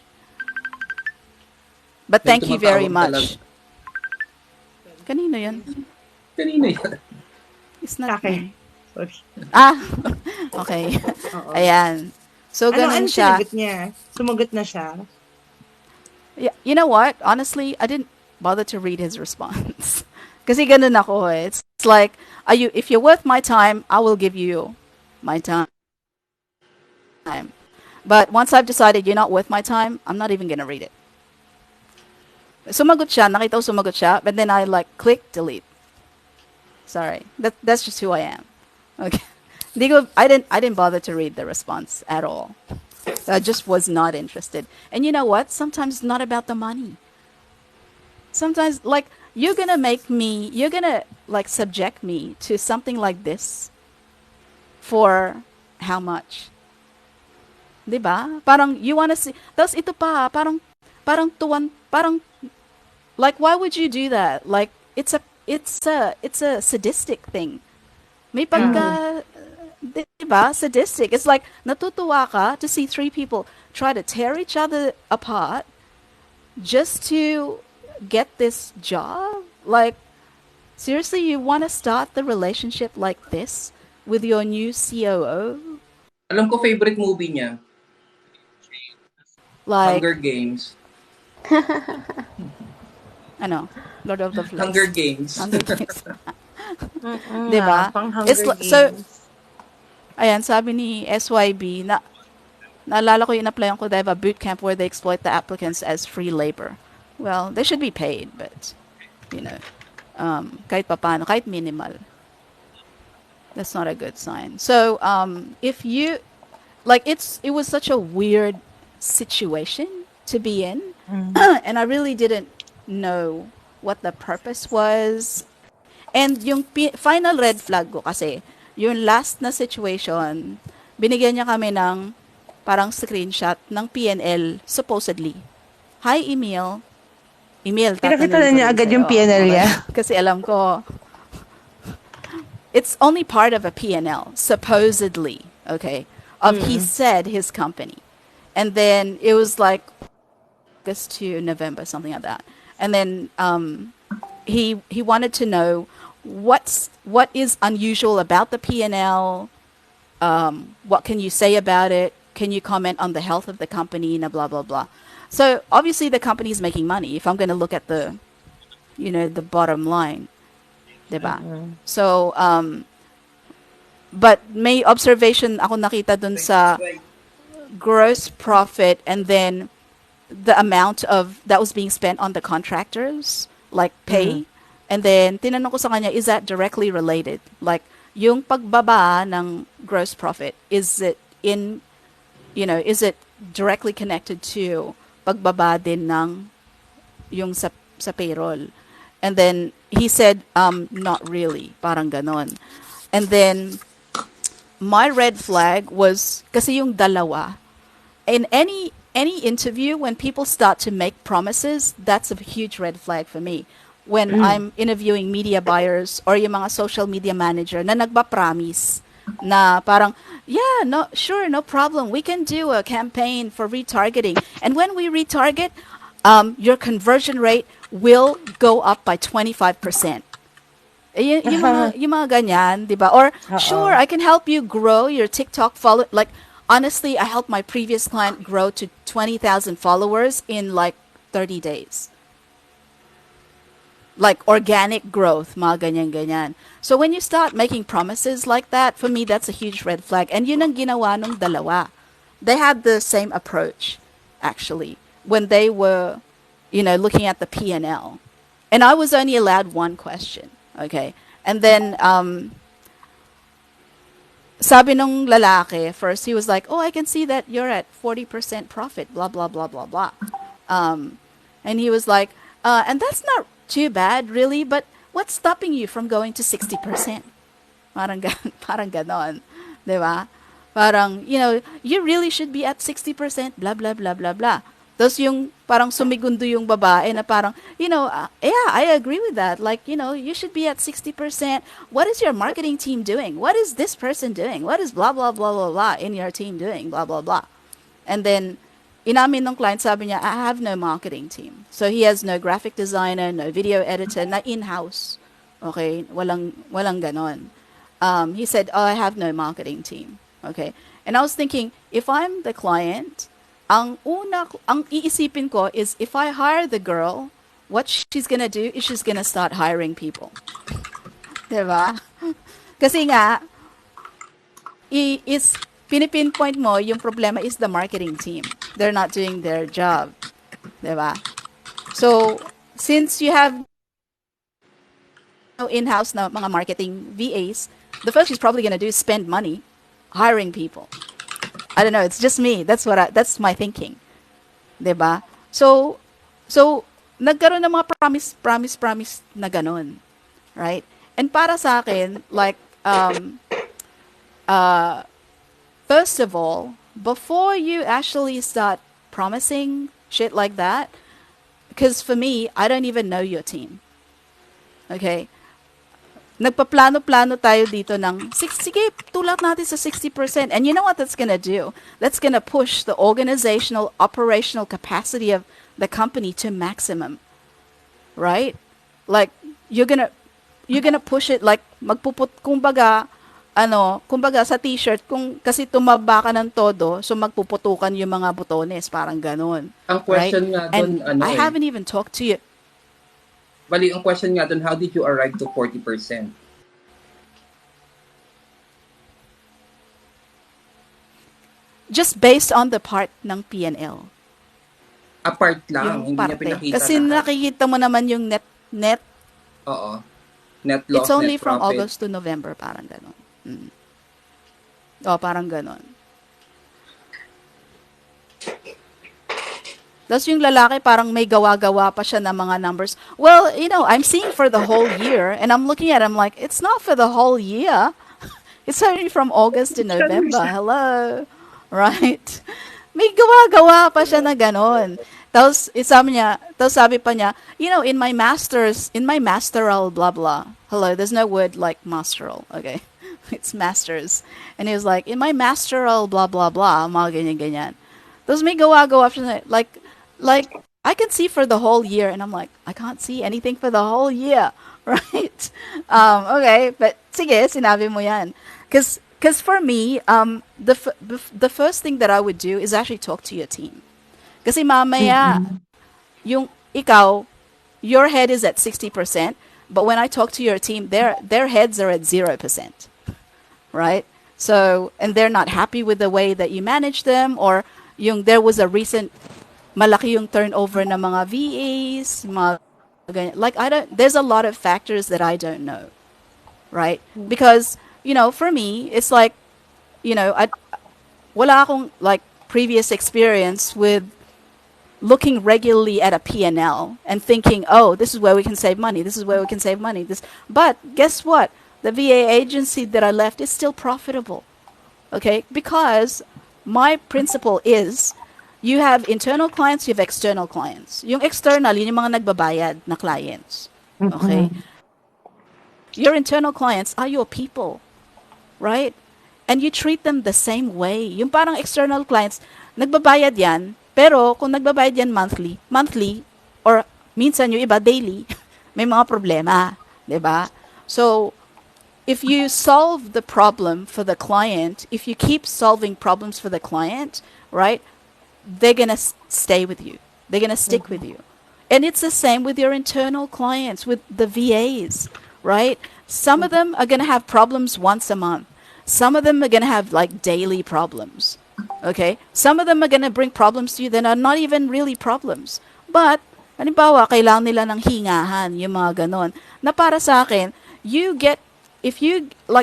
But May thank you very tumatawag much. talaga. Kanino yun? Kanina yan. It's not Akin. me. Sorry. Ah, okay. Oo. Ayan. So, Ano ganun siya. sinagot niya? Sumagot na siya? Yeah, you know what? Honestly, I didn't bother to read his response. Kasi ganun ako eh. It's like, if you're worth my time, I will give you my time. But once I've decided you're not worth my time, I'm not even gonna read it. Sumagot siya, nakita ko sumagot siya, but then I like click delete. Sorry, that's just who I am. Okay, I didn't bother to read the response at all. I just was not interested. And you know what? Sometimes it's not about the money. Sometimes like you're gonna like subject me to something like this for how much? 'Di ba? Parang you wanna see. Tapos ito pa, parang like why would you do that? Like it's a sadistic thing. May pagka 'di ba? Sadistic. It's like natutuwa ka to see three people try to tear each other apart just to get this job? Like seriously, you want to start the relationship like this with your new COO? Alam ko favorite movie niya, Hunger Like Games. ano, Lord of the Flies. Hunger Games. Hunger Games. Mm-mm, Diba? pang Hunger So, Games. ayan, sabi ni SYB, naalala ko yung applyan ko, they have a boot camp where they exploit the applicants as free labor. Well, they should be paid, but, kahit papano, kahit minimal. That's not a good sign. So, if you, like, it was such a weird situation to be in, and I really didn't know what the purpose was. And yung final red flag ko kasi, yung last na situation, binigyan niya kami ng parang screenshot ng PNL, supposedly. Hi, Emil. Emil, Pinakita tatanungin na ko niya rin agad sa'yo. yung PNL Okay? niya. Kasi alam ko, it's only part of a PNL, supposedly, okay, of he said his company. And then it was like August to November, something like that. And then he wanted to know what is unusual about the P&L. What can you say about it? Can you comment on the health of the company? Na blah blah blah. So obviously the company is making money if I'm going to look at the, the bottom line, diba? Mm. So, but may observation ako nakita dun sa gross profit and then the amount of that was being spent on the contractors, like Mm. pay. And then tinanong ko sa kanya, is that directly related? Like yung pagbaba ng gross profit, is it in, is it directly connected to pagbaba din ng yung sa payroll? And then he said, not really, parang ganon. And then my red flag was kasi yung dalawa in any interview when people start to make promises, that's a huge red flag for me. When Mm. I'm interviewing media buyers or yung mga social media manager na nagba-promise na parang, yeah, no, sure, no problem. We can do a campaign for retargeting. And when we retarget, your conversion rate will go up by 25%. Yung mga ganyan, di ba? Or, sure, Oo. I can help you grow your TikTok follow. Like, honestly, I helped my previous client grow to 20,000 followers in like 30 days. Like organic growth, mga ganyan-ganyan. So when you start making promises like that, for me, that's a huge red flag. And yun ang ginawa nung dalawa. They had the same approach, actually, when they were, looking at the P&L. And I was only allowed one question. Okay. And then, sabi nung lalaki, first he was like, oh, I can see that you're at 40% profit, blah, blah, blah, blah, blah. And he was like, and that's not too bad, really, but what's stopping you from going to 60%? Parang, parang ganon. Diba? Parang, you really should be at 60%, blah, blah, blah, blah, blah. Tapos yung parang sumigundo yung babae na parang, yeah, I agree with that. Like, you should be at 60%. What is your marketing team doing? What is this person doing? What is blah, blah, blah, blah, blah in your team doing? Blah, blah, blah. And then, inamin ng client, sabi niya, I have no marketing team. So he has no graphic designer, no video editor, na in-house. Okay? Walang ganon. He said, oh, I have no marketing team. Okay? And I was thinking, if I'm the client, ang iisipin ko is if I hire the girl, what she's gonna do is she's gonna start hiring people. Diba? Kasi nga, is pinipinpoint mo yung problema is the marketing team. They're not doing their job. Diba? So, since you have no in-house na mga marketing VAs, the first she's probably gonna do is spend money hiring people. I don't know, it's just me. That's my thinking. 'Di ba? So nagkaroon ng mga promise na ganun, right? And para sa akin, like first of all, before you actually start promising shit like that, because for me, I don't even know your team. Okay? Nagpaplano-plano tayo dito ng, sige, tulak natin sa 60%. And you know what that's gonna do? That's gonna push the organizational, operational capacity of the company to maximum. Right? Like, you're gonna push it like, kumbaga sa t-shirt, kung kasi tumaba ka ng todo, so magpuputukan yung mga butones, parang ganun. Ang Right? question nga And doon, I haven't even talked to you. Bali, ang question nga doon, how did you arrive to 40%? Just based on the part ng P&L. Apart lang, Yung hindi niya parte. pinakita Kasi lahat. nakikita mo naman yung net. Oo. Net loss, It's only net from profit. August to November, parang ganon. Parang ganon. Tapos yung lalaki parang may gawa-gawa pa siya ng mga numbers. Well, I'm seeing for the whole year and I'm looking at it, I'm like, it's not for the whole year. It's only from August to November. Hello. Right? May gawa-gawa pa siya na ganon. Tapos sabi pa niya, in my masteral blah blah. Hello, there's no word like masteral, okay? It's masters. And he was like, in my masteral blah blah blah, mga ganyan-ganyan. Tapos may gawa-gawa siya na, like I can see for the whole year, and I'm like, I can't see anything for the whole year, right? Okay, but sige, sinabi mo yan. Because for me, the first thing that I would do is actually talk to your team. Kasi mamaya, Mm. yung ikaw, your head is at 60%, but when I talk to your team, their heads are at 0%, right? So, and they're not happy with the way that you manage them, or yung there was a recent malaki yung turnover ng mga VAs, mga like I don't there's a lot of factors that I don't know, right? Because, for me, it's like, I wala akong like previous experience with looking regularly at a P&L and thinking, oh, this is where we can save money. This is where we can save money. But guess what? The VA agency that I left is still profitable. Okay? Because my principle is you have internal clients, you have external clients. Yung external, yun yung mga nagbabayad na clients. Okay? Mm. Your internal clients are your people, right? And you treat them the same way. Yung parang external clients, nagbabayad yan, pero kung nagbabayad yan monthly, or minsan yung iba daily, may mga problema, 'di ba? So, if you solve the problem for the client, if you keep solving problems for the client, right, they're going to stay with you. They're going to stick with you. And it's the same with your internal clients, with the VAs, right? Some of them are going to have problems once a month. Some of them are going to have like daily problems. Okay? Some of them are going to bring problems to you that are not even really problems. But, halimbawa, kailangan nila ng hingahan, yung mga ganon. Na para sa akin, I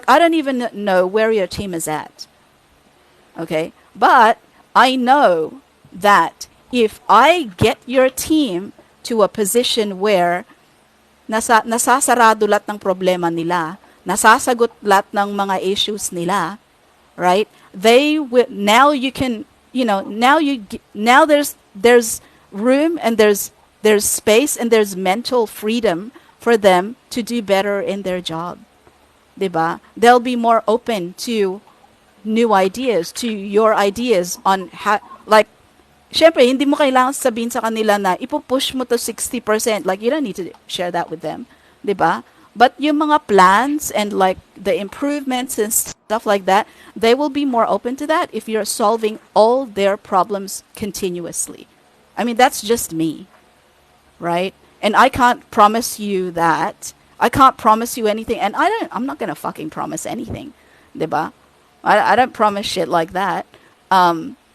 don't even know where your team is at. Okay? But, I know that if I get your team to a position where nasasarado lahat ng problema nila, nasasagot lahat ng mga issues nila, right? They will, now you can, now there's room, and there's space, and there's mental freedom for them to do better in their job. 'Di ba? They'll be more open to new ideas, to your ideas on how, like, syempre, hindi mo kailangan sabihin sa kanila na ipupush mo to 60%. Like, you don't need to share that with them. 'Di ba? But yung mga plans and like the improvements and stuff like that, they will be more open to that if you're solving all their problems continuously. I mean, that's just me, right? And I can't promise you that. I can't promise you anything. And I'm not going to fucking promise anything. 'Di ba? I don't promise shit like that.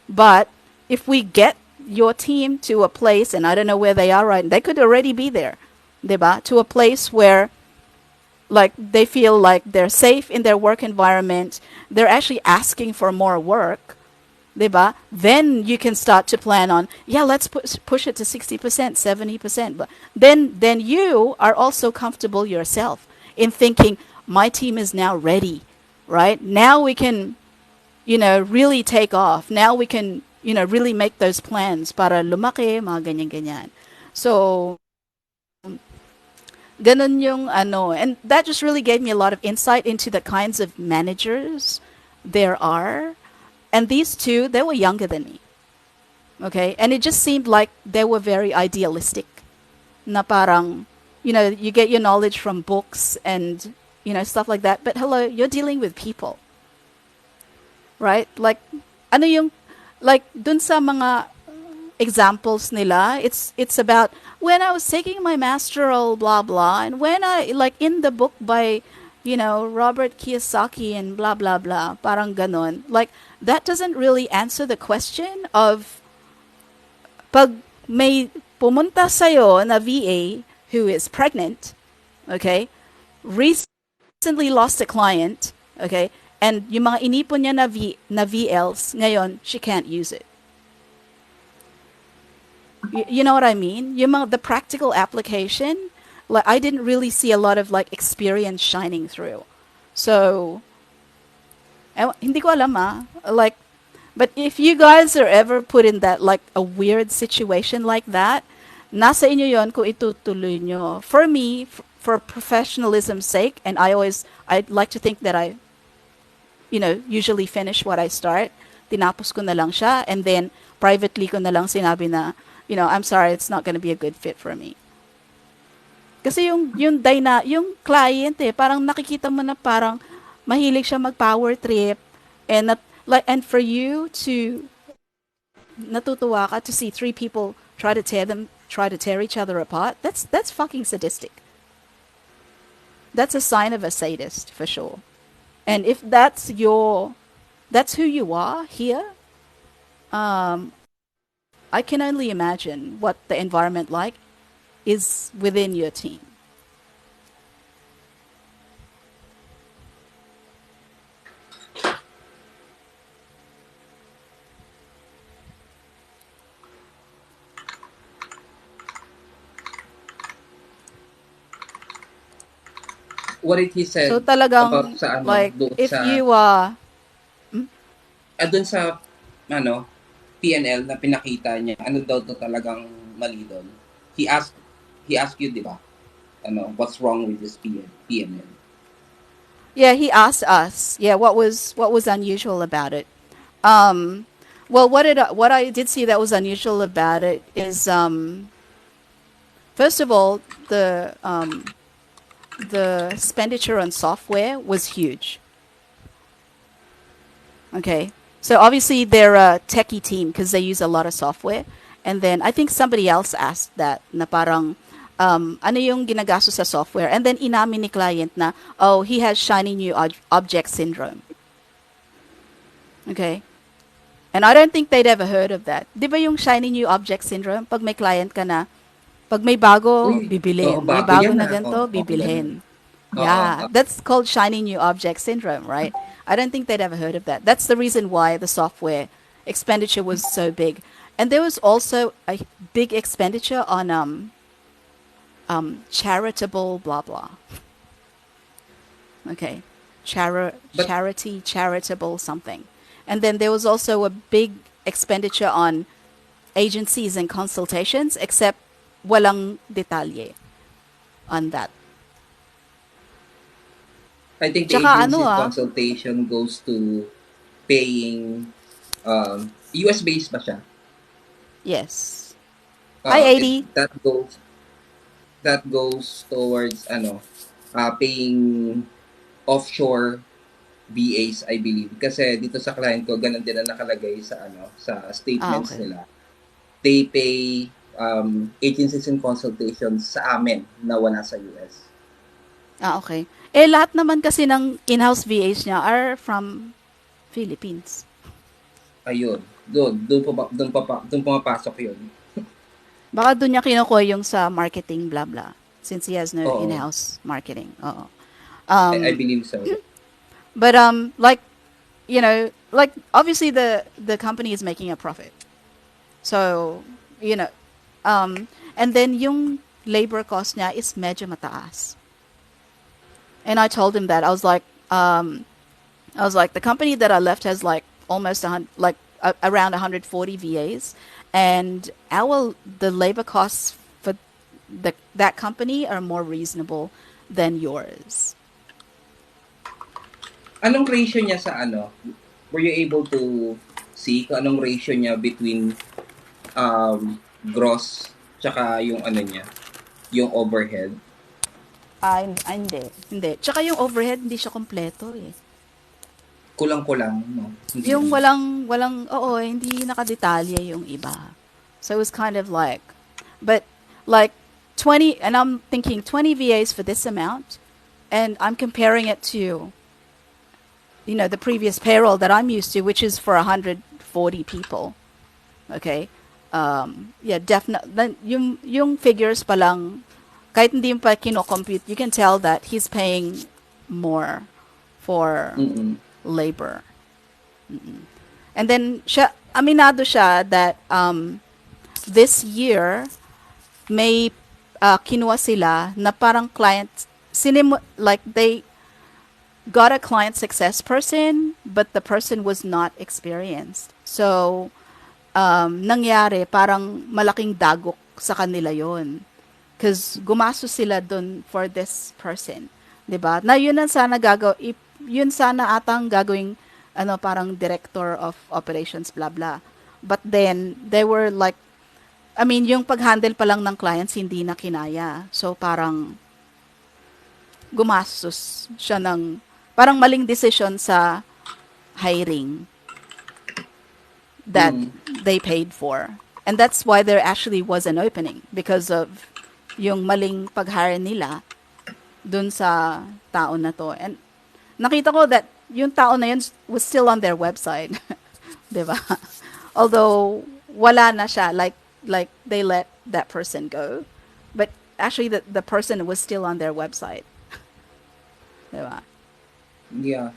But if we get your team to a place, and I don't know where they are right, they could already be there, 'di ba? To a place where like they feel like they're safe in their work environment, they're actually asking for more work, 'di ba? Then you can start to plan on, yeah, let's push it to 60%, 70%. But then you are also comfortable yourself in thinking, my team is now ready, right? Now we can, really take off. Now we can, really make those plans para lumaki, mga ganyan-ganyan. So, ganun yung and that just really gave me a lot of insight into the kinds of managers there are. And these two, they were younger than me. Okay? And it just seemed like they were very idealistic. Na parang, you get your knowledge from books and, stuff like that. But hello, you're dealing with people. Right? Like, dun sa mga examples nila, it's about when I was taking my masteral blah blah, and when I like in the book by Robert Kiyosaki and blah blah blah, parang ganon. Like, that doesn't really answer the question of pag may pumunta sa'yo na VA who is pregnant, okay, recently lost a client, okay, and yung mga inipon niya na VLs, ngayon, she can't use it. You know what I mean? The practical application, like, I didn't really see a lot of like experience shining through. So, hindi ko alam like, but if you guys are ever put in that like a weird situation like that, nasa inyo yon kung itutuloy nyo. For me, for professionalism's sake, and I'd like to think that I, usually finish what I start. Tinapos ko na lang siya, and then privately ko na lang sinabi na, I'm sorry, it's not going to be a good fit for me. Kasi yung client parang nakikita mo na parang mahilig siya mag-power trip, and for you to natutuwa ka to see three people try to tear each other apart. That's fucking sadistic. That's a sign of a sadist for sure. And if that's who you are here, um, I can only imagine what the environment like is within your team. What did he So said about talagang sa ano, like doon if sa, you doon sa, ano, PNL na pinakita niya, ano daw to talagang mali doon? He asked, he asked you, di ba? Ano, what's wrong with this PNL? yeah, he asked us, yeah, what was unusual about it. Um, well, what I did see that was unusual about it is first of all the expenditure on software was huge. Okay, so obviously they're a techie team because they use a lot of software. And then I think somebody else asked that na parang ano yung ginagasto sa software, and then inamin ni client na oh he has shiny new object syndrome. Okay. And I don't think they'd ever heard of that. Di ba yung shiny new object syndrome? Pag may client ka na, pag may bago, Uy, oo, bibilin. May bago bago yan na ah. Oo, ganito, oo, ganun. bibilhin. Oo, Yeah, oo. that's called shiny new object syndrome, right? I don't think they'd ever heard of that. That's the reason why the software expenditure was so big. And there was also a big expenditure on charitable blah blah. Okay. But Charitable something. And then there was also a big expenditure on agencies and consultations, except walang detalye on that. I think the Tsaka ano agency consultation goes to paying, US-based ba siya? yes. Hi, 80. That goes towards ano, paying offshore VAs, I believe. Kasi dito sa client ko, ganun din ang nakalagay sa ano, sa Ah, statements okay. nila. They pay agencies and consultations sa amin na wala sa US. Ah, okay. Eh, lahat naman kasi ng in-house VAs niya are from Philippines. Ayun. Doon pumapasok 'yun. Baka doon niya kinukuha yung sa marketing blah blah. Since he has no Oo. in-house marketing. Oo. I believe so. But like like obviously the company is making a profit. So, you know, and then yung labor cost niya is medyo mataas. And I told him that I was like the company that I left has like almost around 140 VAs, and the labor costs for that company are more reasonable than yours. Anong ratio niya sa ano? Were you able to see kung anong ratio niya between gross tsaka yung ano niya, yung overhead? Hindi. Tsaka yung overhead hindi siya kompleto eh. Kulang-kulang, no? Hindi Yung naman. oo, hindi nakadetalye yung iba. So it was kind of like, but like 20, and I'm thinking 20 VAs for this amount, and I'm comparing it to, the previous payroll that I'm used to, which is for 140 people. Okay? Yeah, definitely. Yung figures pa lang, kahit hindi pa kino-compute, you can tell that he's paying more for Mm-mm. labor. And then aminado siya that this year may kinuha sila na parang like they got a client success person, but the person was not experienced. So nangyari parang malaking dagok sa kanila yon. Because gumastos sila dun for this person. 'Di ba? Na yun ang sana yun sana atang gagawing parang director of operations blah blah. But then they were like, I mean, yung pag-handle pa lang ng clients hindi na kinaya. So parang gumastos siya ng parang maling decision sa hiring. that they paid for. And that's why there actually was an opening because of yung maling pag-hire nila dun sa tao na to. And nakita ko that yung tao na yun was still on their website. 'Di ba? Although wala na siya, like they let that person go. But actually the person was still on their website. 'Di ba? Yeah.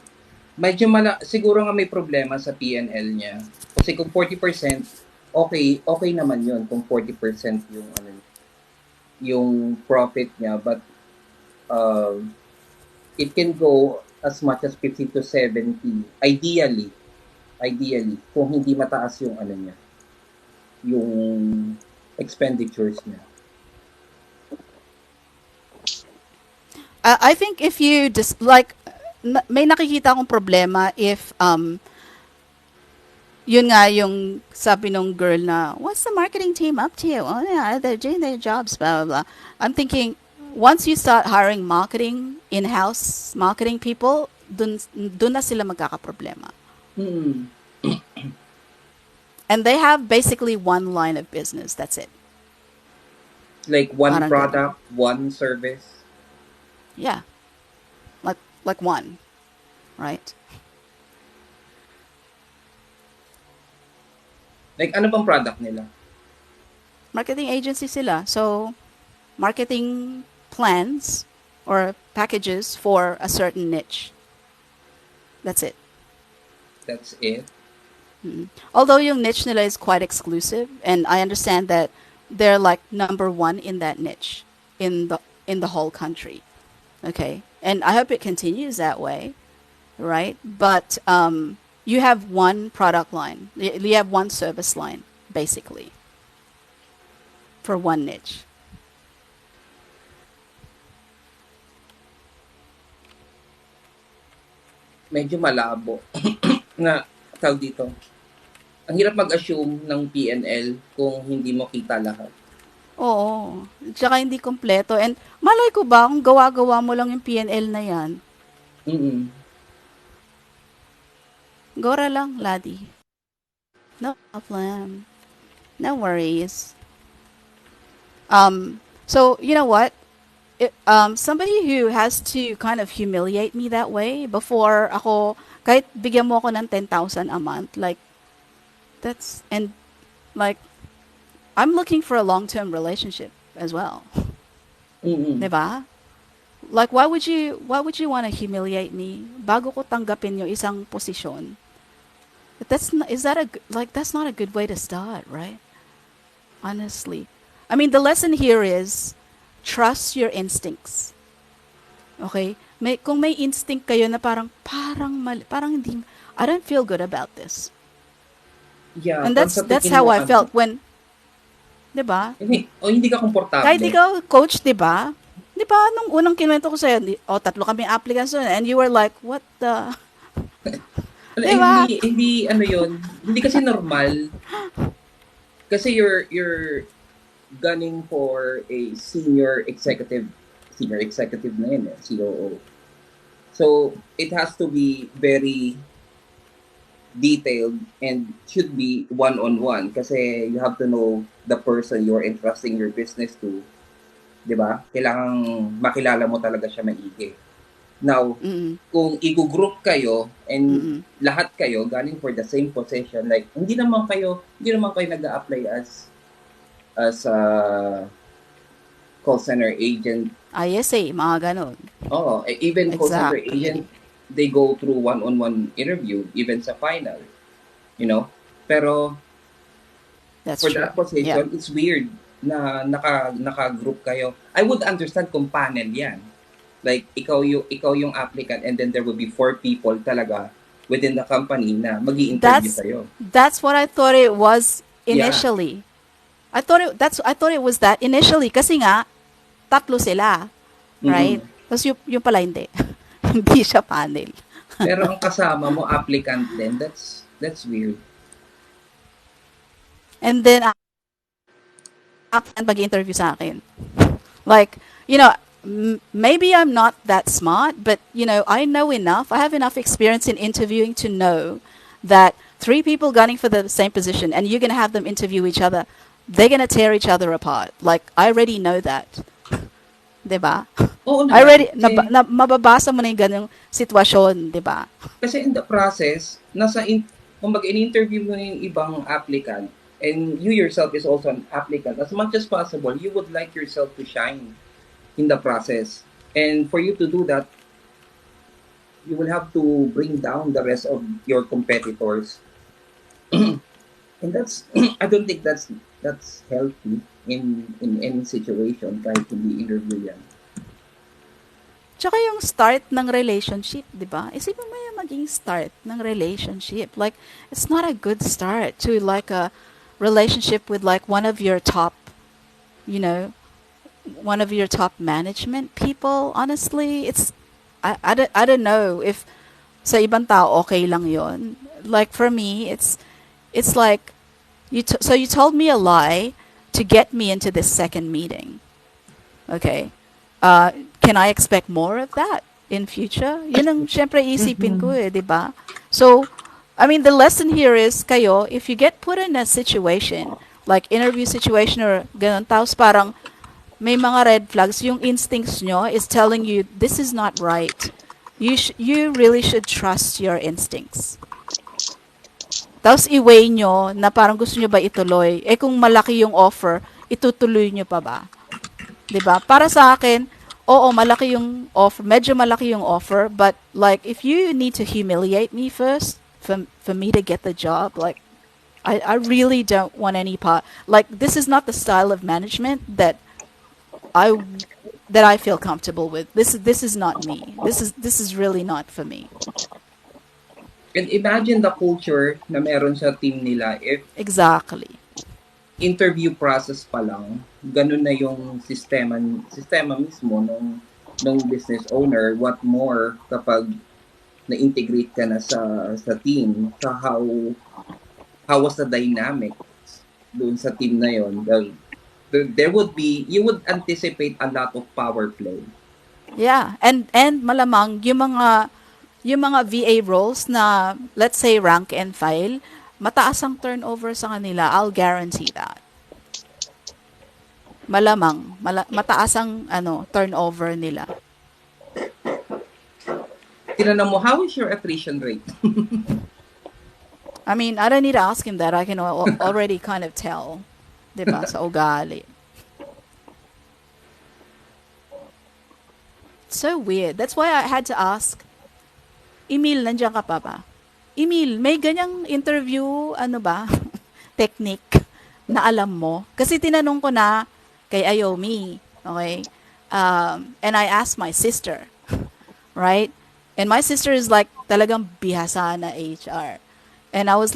Medyo siguro nga may problema sa PNL niya. Kasi kung 40%, okay naman 'yun kung 40% yung yung profit niya, but uh, it can go as much as 50 to 70 ideally kung hindi mataas yung niya, yung expenditures niya. I think if you just like may nakikita akong problema if yun nga yung sabi nung girl na what's the marketing team up to? Oh yeah, they're doing their jobs, blah blah blah. I'm thinking once you start hiring in-house marketing people, dun na sila magkakaproblema. And they have basically one line of business. That's it. Like one Parang product, one service. Yeah. Like one. Right? Like ano bang product nila? Marketing agency sila. So, marketing plans or packages for a certain niche. That's it. That's it. Although yung niche nila is quite exclusive, and I understand that they're like number one in that niche in the whole country. Okay, and I hope it continues that way, right? But you have one product line, you have one service line, basically, for one niche. Medyo malabo. Nga, tawag dito. Ang hirap mag-assume ng PNL kung hindi mo kita lahat. Oo. Tsaka hindi kompleto. And malay ko ba kung gawa-gawa mo lang yung PNL na yan? Gora lang, Ladi. No problem. No worries. So, you know what? Somebody who has to kind of humiliate me that way before ako, kahit bigyan mo ako ng 10,000 a month, like, and like, I'm looking for a long-term relationship as well. Diba? Like, why would you want to humiliate me bago ko tanggapin yung isang posisyon? That's not a good way to start, right? Honestly. I mean, the lesson here is trust your instincts. Okay? Kung may instinct kayo na parang hindi, I don't feel good about this. Yeah, and that's how I felt when, diba? Hindi ka komportable. Kahit ikaw, coach, diba? Diba, nung unang kinuwento ko sa'yo, tatlo kami applicants doon, and you were like, what the... diba? Hindi yun. Hindi kasi normal. Kasi you're gunning for a senior executive na yun, COO. So, it has to be very detailed and should be one-on-one kasi you have to know the person you're entrusting your business to. Diba? Kailangang makilala mo talaga siya maigi. Now, kung i-group kayo and lahat kayo galing for the same position, like hindi naman kayo nag-a-apply as a call center agent. ISA, mga ganon. Oo, even call center agent, they go through one-on-one interview, even sa final. You know? Pero, that's for true. that position, it's weird na naka-group kayo. I would understand kung panel yan. Like, ikaw yung applicant and then there will be 4 people talaga within the company na mag-i-interview sa'yo. That's what I thought it was initially. Yeah. I thought it was that initially kasi nga, tatlo sila. Right? Tapos yung pala hindi. Hindi siya panel. Pero ang kasama mo, applicant din, that's weird. And then, applicant mag-interview sa akin. Like, you know, maybe I'm not that smart, but, you know, I know enough. I have enough experience in interviewing to know that three people gunning for the same position, and you're gonna have them interview each other. They're gonna tear each other apart. Like, I already know that. 'Di ba? Oo I naman. already, mababasa mo na yung ganung sitwasyon, 'di ba? Kasi in the process, kumbaga in-interview mo yung ibang applicant and you yourself is also an applicant. As much as possible, you would like yourself to shine in the process. And for you to do that, you will have to bring down the rest of your competitors. And that's, I don't think that's healthy in any situation kahit hindi interview yan. Tsaka yung start ng relationship, di ba? Isipin mo yung maging start ng relationship. Like, it's not a good start to like a relationship with like one of your top, you know, one of your top management people. Honestly, I don't know if sa ibang tao okay lang yon. Like for me, it's like so you told me a lie to get me into this second meeting. Okay. Can I expect more of that in future? Yun ang syempre isipin ko eh, 'di ba? So, I mean, the lesson here is kayo, if you get put in a situation, like interview situation or ganun, tapos parang may mga red flags, yung instincts nyo is telling you this is not right. You really should trust your instincts. Tapos i-weigh nyo na parang gusto nyo ba ituloy. Eh kung malaki yung offer, itutuloy nyo pa ba? 'Di ba? Para sa akin, oo, malaki yung offer, medyo malaki yung offer, but like if you need to humiliate me first for me to get the job, like I really don't want any part. Like this is not the style of management I that I feel comfortable with. This is not me. This is really not for me. And imagine the culture na meron sa team nila if Exactly. interview process pa lang, ganun na yung sistema mismo ng business owner. What more kapag na-integrate ka na sa team, sa how was the dynamic doon sa team na yon. You would anticipate a lot of power play. Yeah, and malamang yung mga VA roles na let's say rank and file, mataas ang turnover sa kanila. I'll guarantee that. Malamang mataas ang turnover nila. Tinanong mo, how is your attrition rate? I mean, I don't need to ask him that. I can already kind of tell. 'Di ba? Sa ugali. So weird. That's why I had to ask, Emil, nandiyan ka pa ba? Emil, may ganyang interview, technique na alam mo? Kasi tinanong ko na kay Ayomi, okay? And I asked my sister, right? And my sister is like talagang bihasa na HR. And I was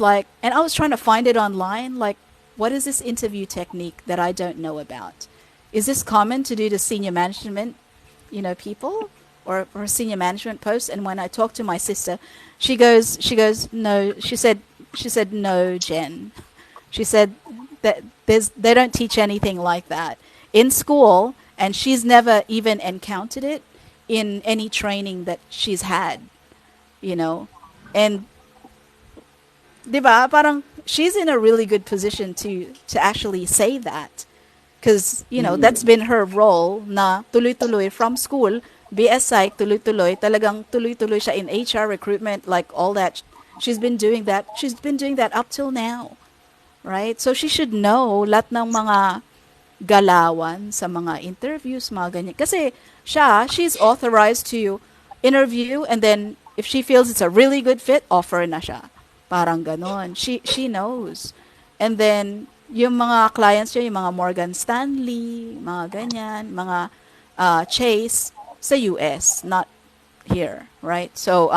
trying to find it online, like, what is this interview technique that I don't know about? Is this common to do to senior management, people or senior management posts? And when I talked to my sister, she goes, no. She said, no, Jen. She said that they don't teach anything like that in school, and she's never even encountered it in any training that she's had, and. Diba? Parang she's in a really good position to actually say that. Because, that's been her role na tuloy-tuloy from school, BS Psych, tuloy-tuloy, talagang tuloy-tuloy siya in HR recruitment, like all that. She's been doing that. She's been doing that up till now. Right? So she should know lahat ng mga galawan sa mga interviews, mga ganyan. Kasi she's authorized to interview, and then if she feels it's a really good fit, offer na siya. Parang ganon. She knows. And then, yung mga clients niya, yung mga Morgan Stanley, mga ganyan, mga Chase, sa US, not here, right? So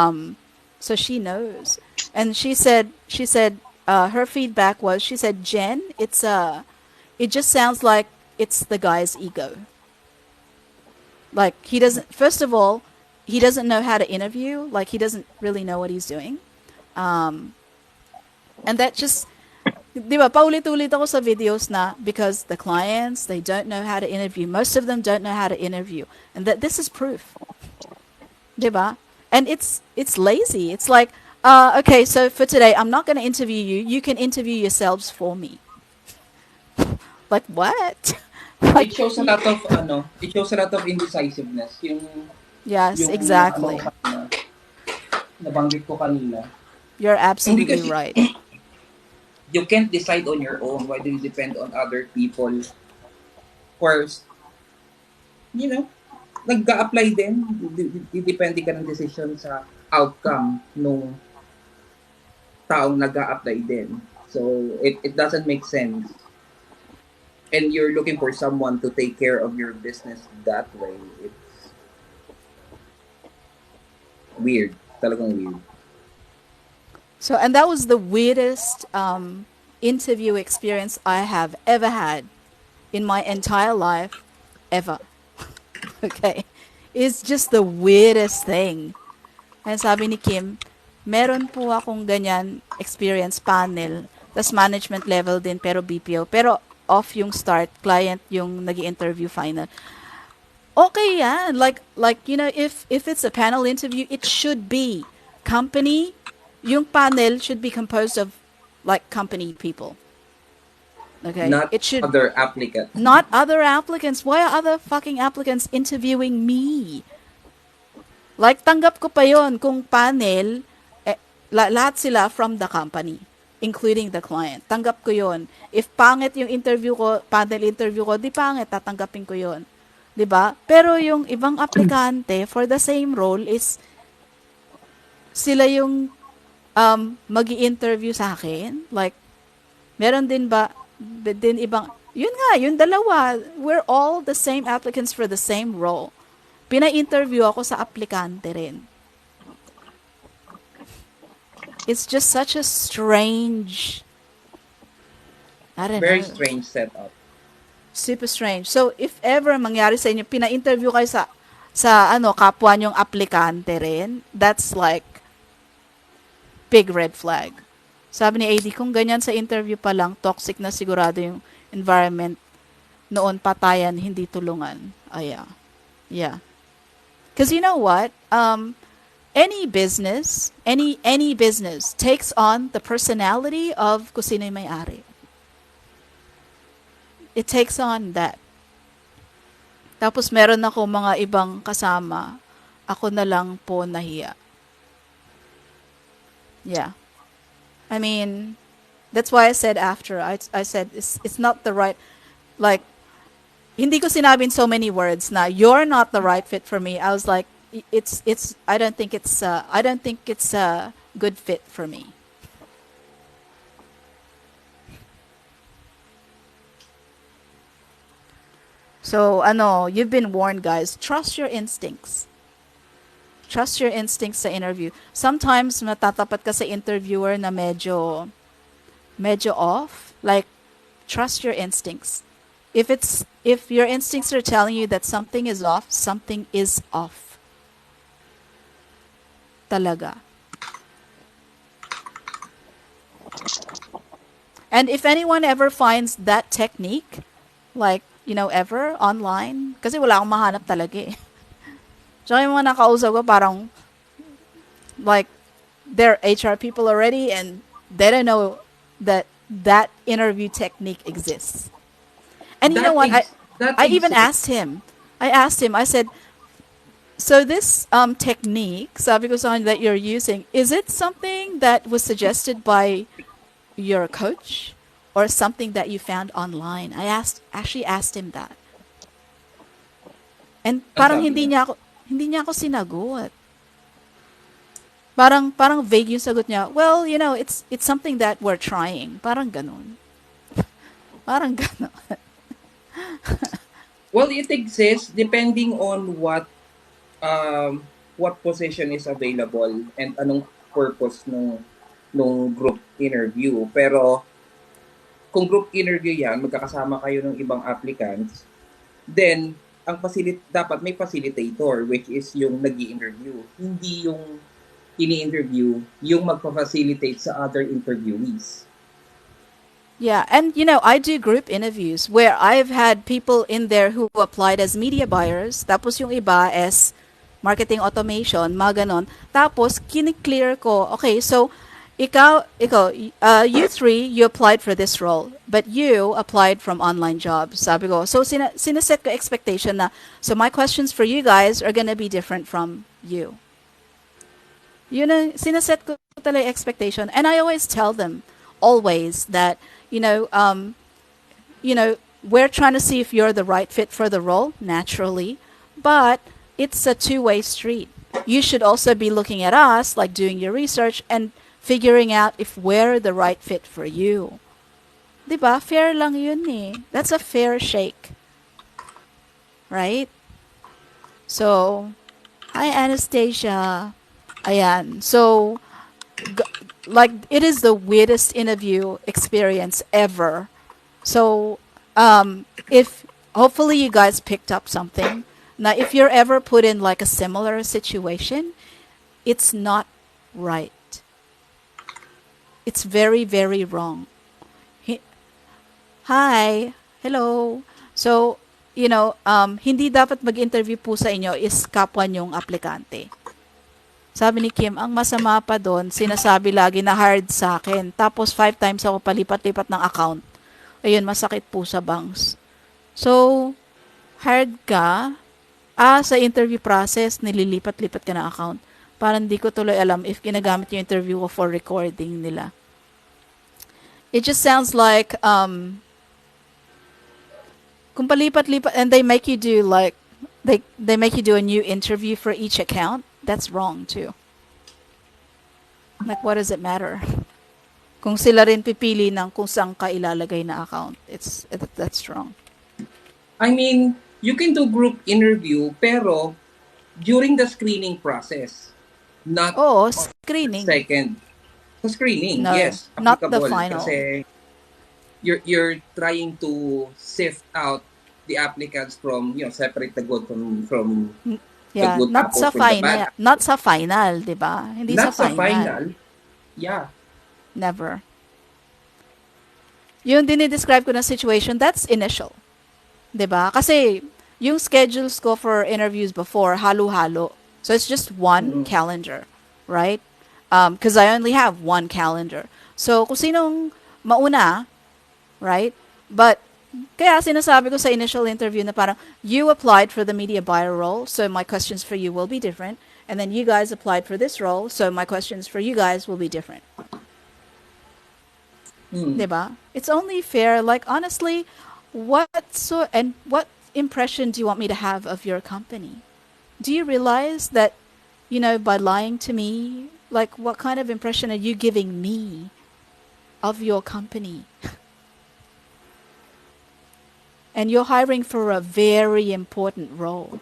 she knows. And she said, her feedback was, she said, Jen, it just sounds like it's the guy's ego. Like, first of all, he doesn't know how to interview. Like, he doesn't really know what he's doing. And that just, di ba, paulit-ulit ako sa videos na because the clients, they don't know how to interview. Most of them don't know how to interview. And that this is proof. Di ba? And it's lazy. It's like, Okay, so for today, I'm not going to interview you. You can interview yourselves for me. Like what? It Like, shows a lot of it shows a lot of indecisiveness. yes, Yung ano exactly. kanina, nabanggit ko kanina. You're Hindi absolutely kasi right. you can't decide on your own. Why do you depend on other people? First, you know, nag-a-apply din. Depende ka ng decision sa outcome nung taong nag-a-apply din. So, it doesn't make sense. And you're looking for someone to take care of your business that way. It's weird. Talagang weird. So, and that was the weirdest interview experience I have ever had in my entire life, ever. Okay. It's just the weirdest thing. And sabi ni Kim, meron po akong ganyan experience panel, tas management level din pero BPO. Pero off yung start, client yung nag-interview final. Okay yan. Like you know, if it's a panel interview, it should be company. Yung panel should be composed of like company people. Okay? Not It should other applicants. not other applicants. Why are other fucking applicants interviewing me? Like, tanggap ko pa yon kung panel, lahat sila from the company, including the client. Tanggap ko yon. If pangit yung interview ko, panel interview ko, di pangit, tatanggapin ko yon. Di ba? Pero yung ibang aplikante for the same role is sila yung magi-interview sa akin. Like, meron din ba, din ibang, yun nga, yung dalawa, we're all the same applicants for the same role. Pina-interview ako sa aplikante rin. It's just such a strange, I don't Very know, strange setup. super strange. So, if ever mangyari sa inyo, pina-interview kayo sa kapwa nyong aplikante rin, that's like, big red flag. Sabi ni AD, kung ganyan sa interview pa lang, toxic na sigurado yung environment noon, patayan, hindi tulungan. Yeah. Yeah. Because you know what? Any business takes on the personality of kung sino yung may-ari. It takes on that. Tapos meron ako mga ibang kasama, ako na lang po nahiya. Yeah. I mean, that's why I said after, I said it's not the right, like, hindi ko sinabi in so many words na you're not the right fit for me. I was like, I don't think it's a good fit for me. So, you've been warned, guys. Trust your instincts. Trust your instincts sa interview. Sometimes matatapat ka sa interviewer na medyo off. Like, trust your instincts. If your instincts are telling you that something is off, something is off. Talaga. And if anyone ever finds that technique, like, ever online, kasi wala akong mahanap talaga eh. Tsaka yung mga nakausap ko parang, like, they're HR people already and they don't know that interview technique exists. And you know what? That I even exists. asked him. I said, so this technique, sabi ko sa kanya, that you're using, is it something that was suggested by your coach or something that you found online? I actually asked him that. And parang Ang sabi niya? hindi niya ako sinagot. Parang vague yung sagot niya. Well, it's something that we're trying. Parang ganun. Parang ganun. Well, it exists depending on what position is available and anong purpose nung group interview. Pero kung group interview yan, magkakasama kayo ng ibang applicants, then dapat may facilitator, which is yung nag-i-interview. Hindi yung ini-interview yung magpa-facilitate sa other interviewees. Yeah, and I do group interviews where I've had people in there who applied as media buyers, tapos yung iba as marketing automation, mga ganon. Tapos, kiniklear ko, okay, so, you three, you applied for this role, but you applied from online jobs. Sabi ko, so sinaset ko expectation na, so my questions for you guys are gonna be different from you. Yun ang sinaset ko talaga expectation. And I always tell them, always, that, you know, we're trying to see if you're the right fit for the role, naturally, but it's a two-way street. You should also be looking at us, like doing your research and figuring out if we're the right fit for you. Diba? Fair lang yun eh. That's a fair shake. Right? So, hi Anastasia. Ayan. So, like, it is the weirdest interview experience ever. So, if hopefully you guys picked up something. Now, if you're ever put in like a similar situation, it's not right. It's very, very wrong. Hi. Hello. So, hindi dapat mag-interview po sa inyo is kapwa nyong aplikante. Sabi ni Kim, ang masama pa doon, sinasabi lagi na hard sa akin. Tapos 5 times ako palipat-lipat ng account. Ayun, masakit po sa bangs. So, hard ka. Sa interview process, nililipat-lipat ka ng account. Parang hindi ko tuloy alam if ginagamit yung interview ko for recording nila. It just sounds like, kung palipat-lipat, and they make you do like, they make you do a new interview for each account, that's wrong too. Like, what does it matter? Kung sila rin pipili ng kung saan ka ilalagay na account, that's wrong. I mean, you can do group interview, pero during the screening process, not screening. Second. Sa screening, No, yes. not the Applicable. final. Kasi you're trying to sift out the applicants from, separate the good from Yeah, the good not apples sa from the final. bad. Not sa final, di ba? Hindi Not sa final. Yeah. Never. Yung dinidescribe ko na situation, that's initial. Di ba? Kasi yung schedules ko for interviews before, halo-halo. So it's just one calendar, right? Because I only have one calendar. So kung sinong mauna, right? But kaya sinasabi ko sa initial interview na parang, you applied for the media buyer role, so my questions for you will be different. And then you guys applied for this role, so my questions for you guys will be different. Diba? It's only fair. Like, honestly, what impression do you want me to have of your company? Do you realize that, by lying to me, like, what kind of impression are you giving me of your company? And you're hiring for a very important role.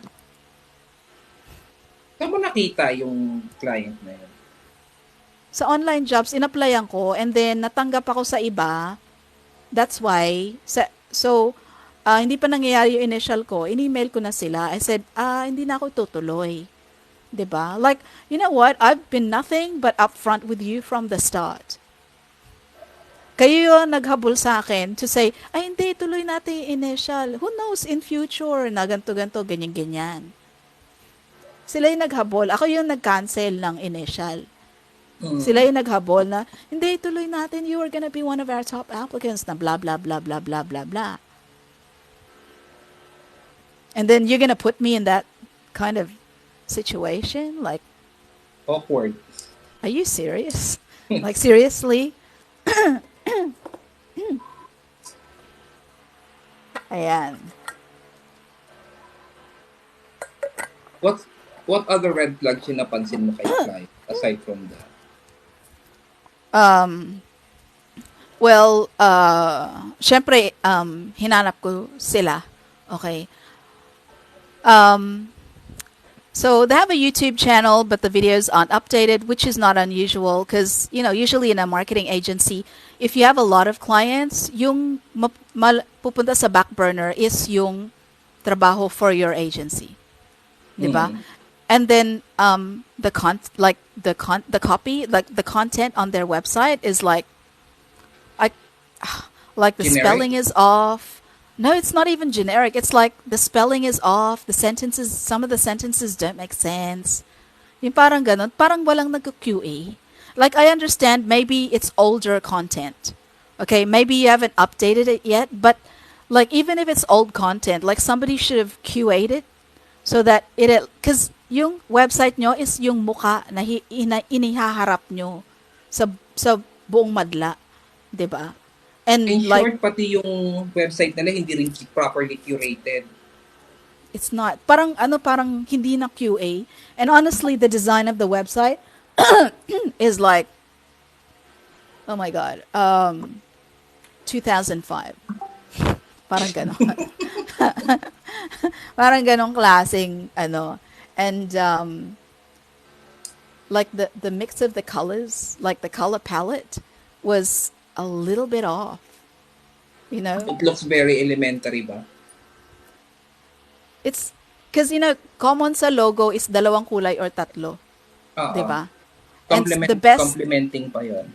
Saan mo nakita yung client na yun? Sa online jobs, in-applyan ko, and then natanggap ako sa iba. That's why, hindi pa nangyayari yung initial ko, in-email ko na sila. I said, hindi na ako tutuloy. Diba? Like, you know what? I've been nothing but upfront with you from the start. Kayo yung naghabol sa akin to say, hindi, tuloy natin yung initial. Who knows in future na ganto-ganto, ganyan-ganyan. Sila yung naghabol. Ako yung nag-cancel ng initial. Sila yung naghabol na, hindi, tuloy natin, you are gonna be one of our top applicants na blah, blah, blah, blah, blah, blah, blah. And then you're gonna put me in that kind of situation? Like, Awkward. are you serious? Like, seriously? Ayan. What other red flags yung napansin mo kay client aside from that? Well, syempre, hinanap ko sila. Okay. So they have a YouTube channel, but the videos aren't updated, which is not unusual because, usually in a marketing agency, if you have a lot of clients, yung pupunta sa back burner is yung trabaho for your agency. Diba? And then the copy, like the content on their website is like the Generic? spelling is off, No, it's not even generic. It's like the spelling is off, the sentences, some of the sentences don't make sense. Yung parang ganun, parang walang nag-QA. Like, I understand maybe it's older content. Okay, maybe you haven't updated it yet, but like, even if it's old content, like somebody should have QA'd it so that because yung website nyo is yung mukha na inihaharap nyo sa buong madla, 'di ba? In And like, short, pati yung website nila hindi rin properly curated. it's not. Parang hindi na QA. And honestly, the design of the website is like, oh my God, 2005. Parang ganon. Parang ganong klaseng, and, like the mix of the colors, like the color palette was a little bit off, you know? It looks very elementary ba? It's, because, common sa logo is dalawang kulay or tatlo. Oo. Diba? And the best, Complementing pa yon.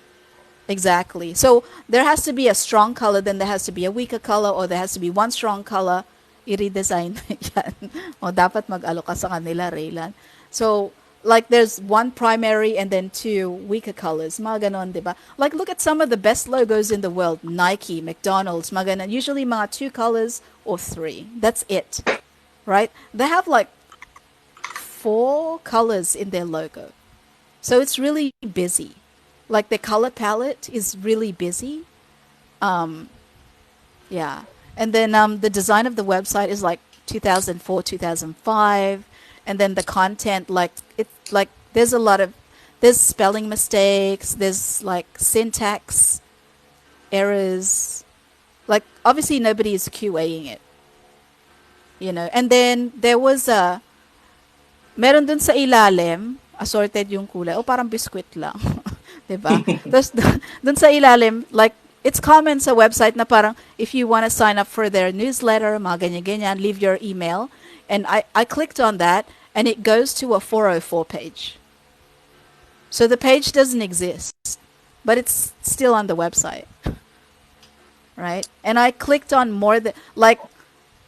exactly. So there has to be a strong color, then there has to be a weaker color, or there has to be one strong color. I-redesign yan. O dapat mag-alok ka sa kanila, Raylan. So, like, there's one primary and then two weaker colors. Mga ganon, diba? Like, look at some of the best logos in the world. Nike, McDonald's, mga ganon. Usually mga two colors or three. That's it. Right? They have like 4 colors in their logo. So it's really busy. Like, the color palette is really busy. Yeah. And then the design of the website is like 2004, 2005. And then the content, like, there's a lot of, there's spelling mistakes, there's like syntax errors. Like, obviously nobody is QAing it. And then there was meron dun sa ilalim, assorted yung kulay. O parang biskwit lang. Diba? Tapos dun sa ilalim, like, it's common sa website na parang if you want to sign up for their newsletter, mga ganyan-ganyan, leave your email. And I clicked on that, and it goes to a 404 page. So the page doesn't exist, but it's still on the website. Right? And I clicked on more than, like,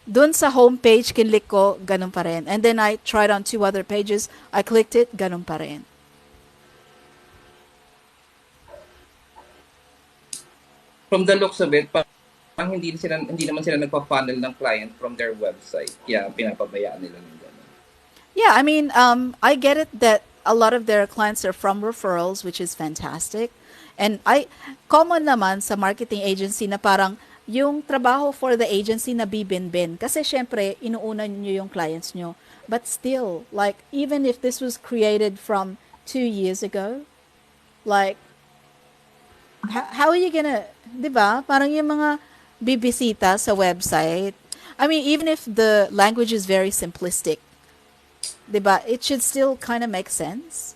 dun sa home page, kinlik ko, ganun pa rin. And then I tried on 2 other pages, I clicked it, ganun pa rin. From the looks of it, parang hindi naman sila nagpa-funnel ng client from their website. Kaya pinapabayaan nila ng ganun. Yeah, I mean, I get it that a lot of their clients are from referrals, which is fantastic. And common naman sa marketing agency na parang yung trabaho for the agency na bibinbin. Kasi syempre, inuuna nyo yung clients nyo. But still, like, even if this was created from 2 years ago, like, how are you gonna, di ba? Parang yung mga bibisita sa website. I mean, even if the language is very simplistic, di ba? It should still kind of make sense.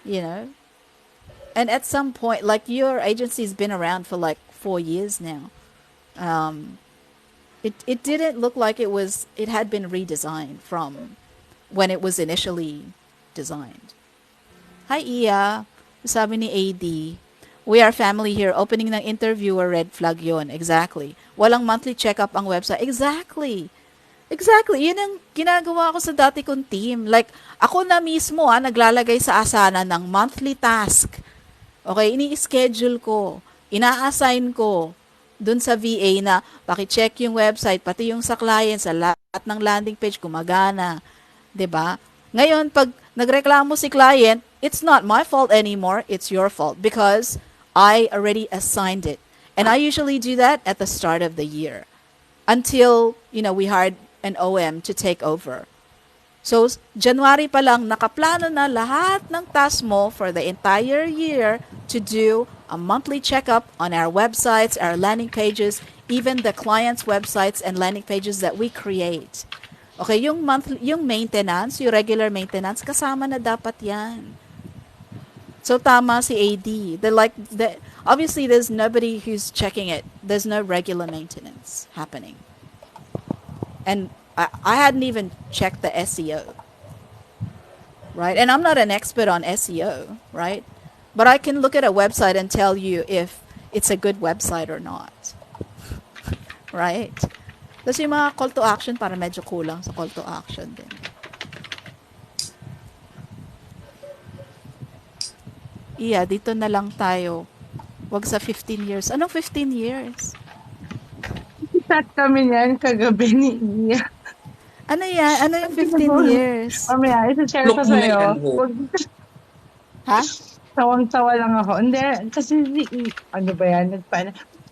And at some point, like, your agency's been around for like 4 years now. It didn't look like it had been redesigned from when it was initially designed. Hi, Iya. Sabi ni AD, we are family here. Opening ng interviewer, red flag yon. Exactly. Walang monthly check-up ang website. Exactly. Exactly. Yun ang ginagawa ko sa dati kong team. Like, ako na mismo naglalagay sa Asana ng monthly task. Okay, ini-schedule ko. Ina-assign ko dun sa VA na paki-check yung website, pati yung sa client, sa lahat ng landing page, gumagana. 'Di ba? Ngayon, pag nagreklamo si client, it's not my fault anymore, it's your fault because I already assigned it. And I usually do that at the start of the year until, we hired an OM to take over. So, January pa lang, nakaplano na lahat ng task mo for the entire year to do a monthly checkup on our websites, our landing pages, even the clients' websites and landing pages that we create. Okay, yung maintenance, yung regular maintenance, kasama na dapat yan. So, tama si AD. Obviously, there's nobody who's checking it. There's no regular maintenance happening. And I hadn't even checked the SEO, right? And I'm not an expert on SEO, right? But I can look at a website and tell you if it's a good website or not. Right? Tapos yung mga call to action, para medyo kulang sa call to action din. Iya, dito na lang tayo. Wag sa 15 years. Anong 15 years? Chat kami niyan kagabi ni Iya. Ano yan? Ano yung 15 years? Mamaya, isi-share ko Look mo na sa'yo. yan, Hope. Ha? Tawang-tawa lang ako. Hindi, kasi ano ba yan?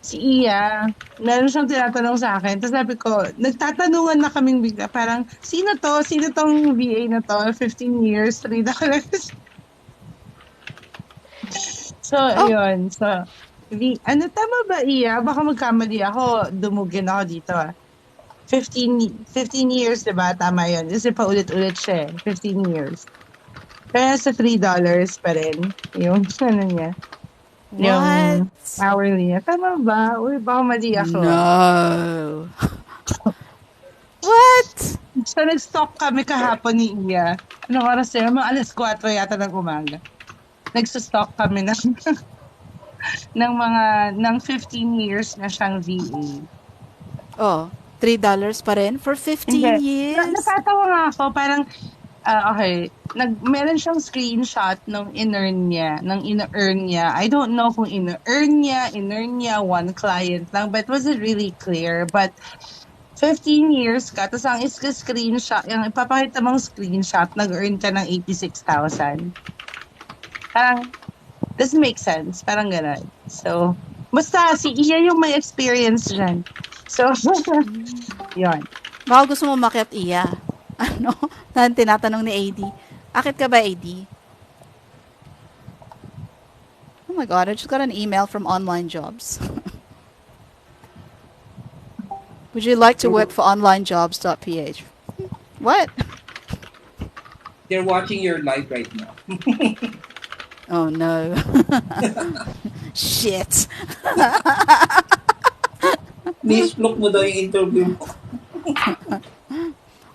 Si Iya, meron siyang tinatanong sa akin. Tapos sabi ko, nagtatanungan na kaming bigla. Parang, sino to? Sino tong VA na to? 15 years, $3. So, Oh, ayun. So, ano tama ba, Iya? Baka magkamali ako. Dumugin ako dito, 15 years, diba? Tama yun. Kasi paulit-ulit siya, 15 years. Kaya sa $3 pa rin yung ano niya, yung what? hourly niya. Tama ba? Uy, baka mali ako. No. What? So, nag-stock kami kahapon ni Iya. Anong oras yun? Mga alas 4 yata ng umaga. Nagsa-stock kami ng 15 years na siyang VA. Oh, $3 pa rin for 15 Hindi. years? Natatawa nga ako. Parang, okay. Meron siyang screenshot ng in-earn niya, I don't know kung in-earn niya, one client lang, but was it really clear? But 15 years ka, tapos ang screenshot, yung ipapakita mong screenshot, nag-earn ka ng 86,000. Parang, doesn't make sense. Parang gano'n. So, basta si Iya yung may experience dyan. So, yun. Baka gusto mo makiat iya. Ano? Tinatanong ni AD. Akit ka ba, AD? Oh my God, I just got an email from online jobs. Would you like to work for onlinejobs.ph? What? They're watching your live right now. Oh no. Shit. Miss-look mo daw yung interview mo.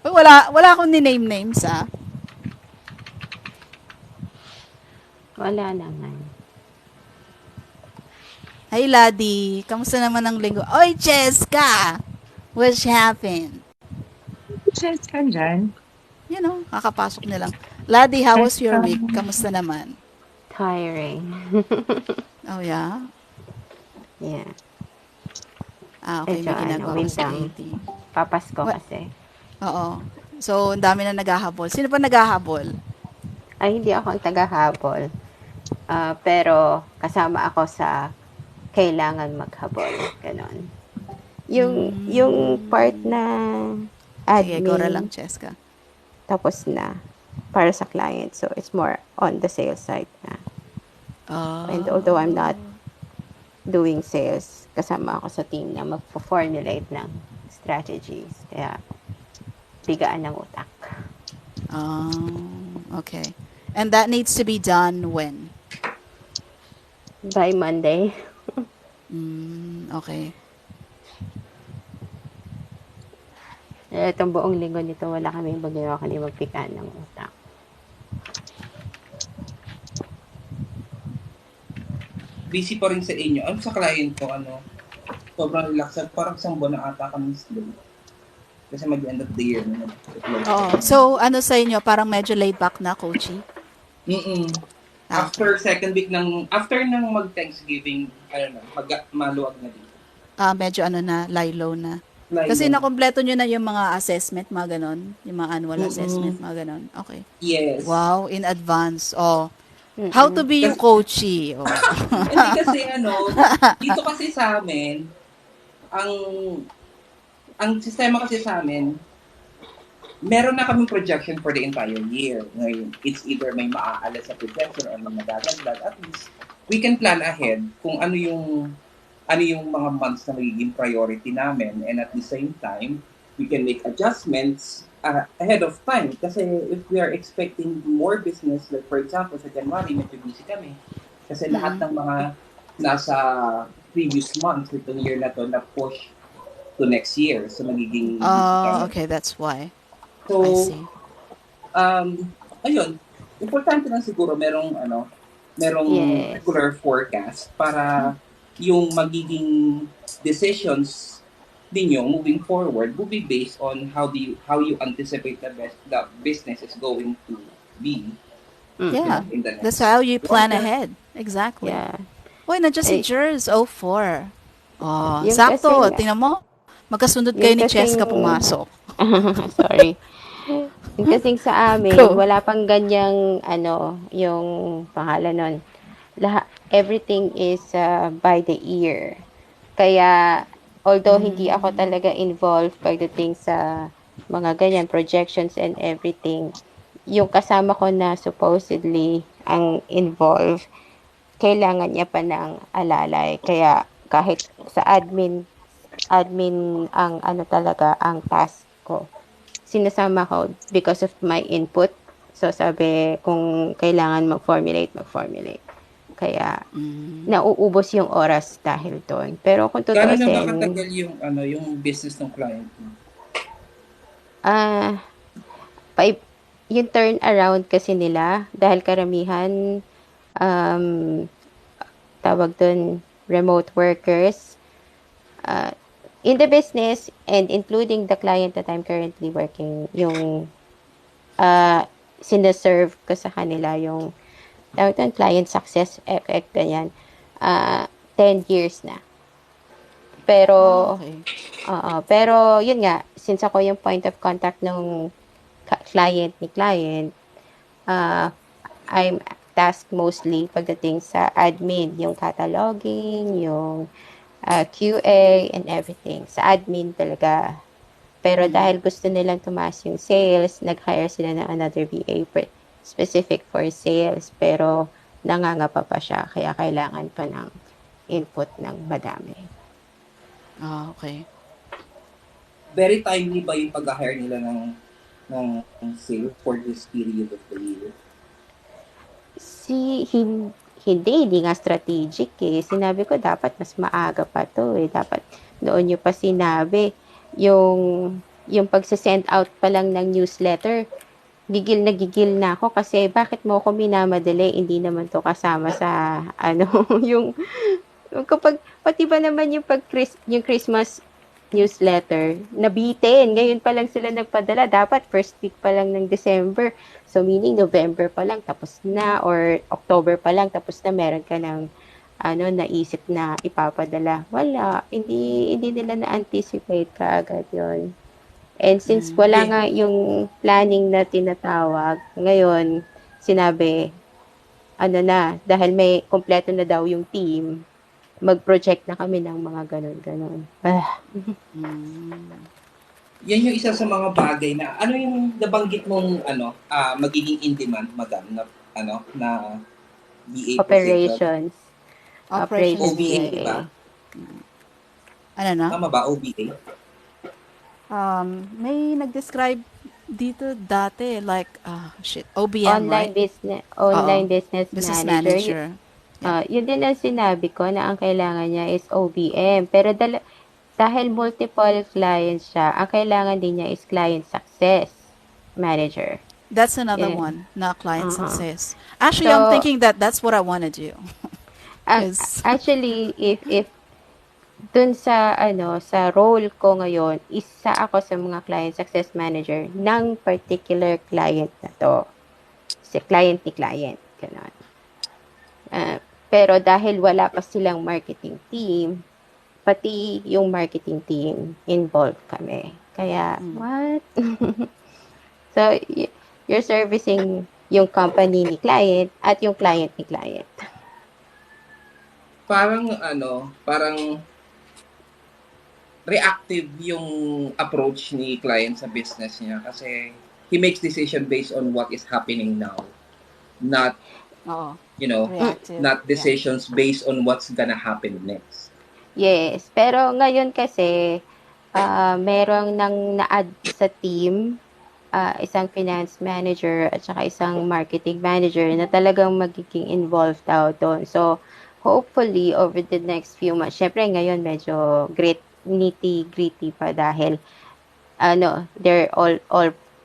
Uy, wala akong ni-name names, ah. Wala naman. Hey, Ladi. Kamusta naman ang linggo? Oy, Cheska! What's happened? Cheers ka dyan. You know, kakapasok nilang. Ladi, how was your week? Kamusta naman? Tiring. Oh, yeah? Yeah. Ah, okay. Medyo, May ginagawa ko wait sa lang. AT. Papasko What? kasi. Oo. So, ang dami na naghahabol. Sino pa naghahabol? Ay, hindi ako ang tagahabol. Pero, kasama ako sa kailangan maghabol. Ganon. Yung part na Sige, gora admin, lang, Cheska. tapos na para sa client. So, it's more on the sales side na. And although I'm not doing sales, kasama ako sa team na magpo-formulate ng strategies. Kaya, bigaan ng utak. Okay. And that needs to be done when? By Monday. Okay. Itong buong linggo nito, wala kami ginawa kundi magpikaan ng utak. Busy pa rin sa inyo. Ano sa client ko, sobrang relaxed. Parang isang buwan na ata kami slow. Kasi mag-end of the year. Oo. So, ano sa inyo? Parang medyo laid back na, Coachy? After second week after mag-Thanksgiving, maluwag na dito. Medyo na, lie low na. Like, Kasi nakompleto nyo na yung mga assessment, mga ganon. Yung mga annual assessment, mga ganon. Okay. Yes. Wow, in advance. Oh. How to be yung coachy. Oh. Hindi kasi dito kasi sa amin, ang sistema kasi sa amin, meron na kaming projection for the entire year. Ngayon, it's either may maaalas sa projection or may madadagdag. At least, we can plan ahead kung ano yung mga months na magiging priority namin, and at the same time, we can make adjustments ahead of time. Kasi if we are expecting more business, like for example, sa January, medyo busy kami. Kasi lahat ng mga nasa previous months, itong year na to, na-push to next year. So, magiging busy kami. Okay, that's why. So, I see. Ayun, importante lang siguro merong regular forecast para yung magiging decisions ninyo moving forward will be based on how you anticipate the business is going to be, Yeah. in the That's next how you plan quarter. ahead. Exactly. Yeah. Uy, nandiyan si Ay, Jers, 04. Oh, yung sakto. kasing, Tingnan mo. Magkasundot kayo yung ni kasing, Cheska pumasok. sorry. Yung kasing sa amin, Go. wala pang ganyang, ano, yung pangalan nun. Everything is by the ear. Kaya, although hindi ako talaga involved pagdating sa mga ganyan, projections and everything, yung kasama ko na supposedly ang involved, kailangan niya pa ng alalay. Kaya kahit sa admin ang ano talaga, ang task ko, sinasama ko because of my input. So sabi, kung kailangan mag-formulate. Kaya nauubos yung oras dahil doon. Pero kung Gaano na ba tutuusin, katagal yung business ng client mo? ah, pa yung turnaround kasi nila, dahil karamihan, um, tawag dun, remote workers, uh, in the business and including the client that I'm currently working, yung uh, sineserve ko sa kanila yung tawag dun, client success effect, ganyan. Uh, 10 years na. Pero, Ah, okay. pero yun nga, since ako yung point of contact ng client ni client, uh, I'm tasked mostly pagdating sa admin, yung cataloging, yung QA and everything. Sa admin talaga. Pero dahil gusto nilang tumaas yung sales, nag-hire sila ng another VA specific for sales. Pero nangangapa pa siya, kaya kailangan pa ng input ng madami. Ah, okay. Very timely ba yung pag-hire nila ng sales for this period of the year? Hindi nga strategic eh. Sinabi ko dapat mas maaga pa to eh. Dapat noon nyo pa sinabi. Yung, yung pagsa-send out pa lang ng newsletter, gigil na ako kasi bakit mo ako minamadali? Hindi naman to kasama sa ano, yung kapag pati ba naman yung yung Christmas newsletter, nabitin. Ngayon pa lang sila nagpadala. Dapat first week pa lang ng December. So meaning November pa lang tapos na, or October pa lang tapos na, meron ka ng ano naisip na ipapadala. Wala, hindi nila na-anticipate kaagad 'yon. And since wala Eh, nga yung planning na tinatawag, ngayon sinabi, ano na, dahil may kompleto na daw yung team, mag-project na kami ng mga ganon-ganon. yan yung isa sa mga bagay na ano yung nabanggit mong magiging in demand, madam, na na BA position. Operations. Operations Operations OBA, di VA. ba? VA. Ano na? Tama ba, OBA? May nag-describe dito dati, like, OBM, right? Oo. Online business Business manager. manager. Yeah. Yun din ang sinabi ko na ang kailangan niya is OBM. Pero dahil multiple clients siya, ang kailangan din niya is client success manager. That's another Yeah. one, not client Uh-huh. success. Actually, I'm So, thinking that that's what I want to do. Because, actually, if dun sa ano, sa role ko ngayon, isa ako sa mga client success manager ng particular client na 'to. Si client ni client, gano'n. Pero dahil wala pa silang marketing team, pati yung marketing team involved kami. Kaya, what? So, you're servicing yung company ni client at yung client ni client. Parang reactive yung approach ni client sa business niya kasi he makes decision based on what is happening now, not oo, you know reactive. not Yeah. decisions based on what's gonna happen next. Yes, pero ngayon kasi, merong nang na-add sa team, isang finance manager at saka isang marketing manager na talagang magiging involved daw doon. So, hopefully, over the next few months, syempre ngayon medyo nitty-gritty pa dahil they're all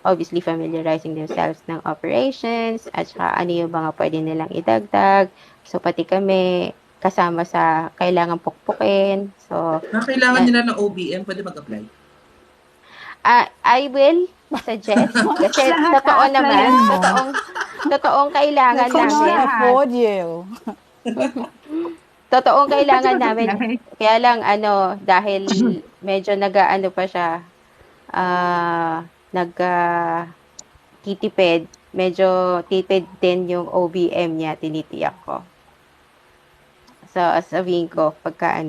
obviously familiarizing themselves ng operations at saka ano yung mga pwede nilang idagdag. So, pati kami, kasama sa kailangang pukpukin. So, Kailangan na, nila ng OBM, pwede mag-apply? I will suggest kasi Lahat totoo a-applyan naman, mo. totoong kailangan Let's Coach know can namin. lahat. afford you. Totoong Pwede kailangan namin. mag-apply. Kaya lang dahil medyo nag-aano pa siya, nag titipid, medyo tipid din yung OBM niya, tinitiyak ko. So, sabihin ko, pagka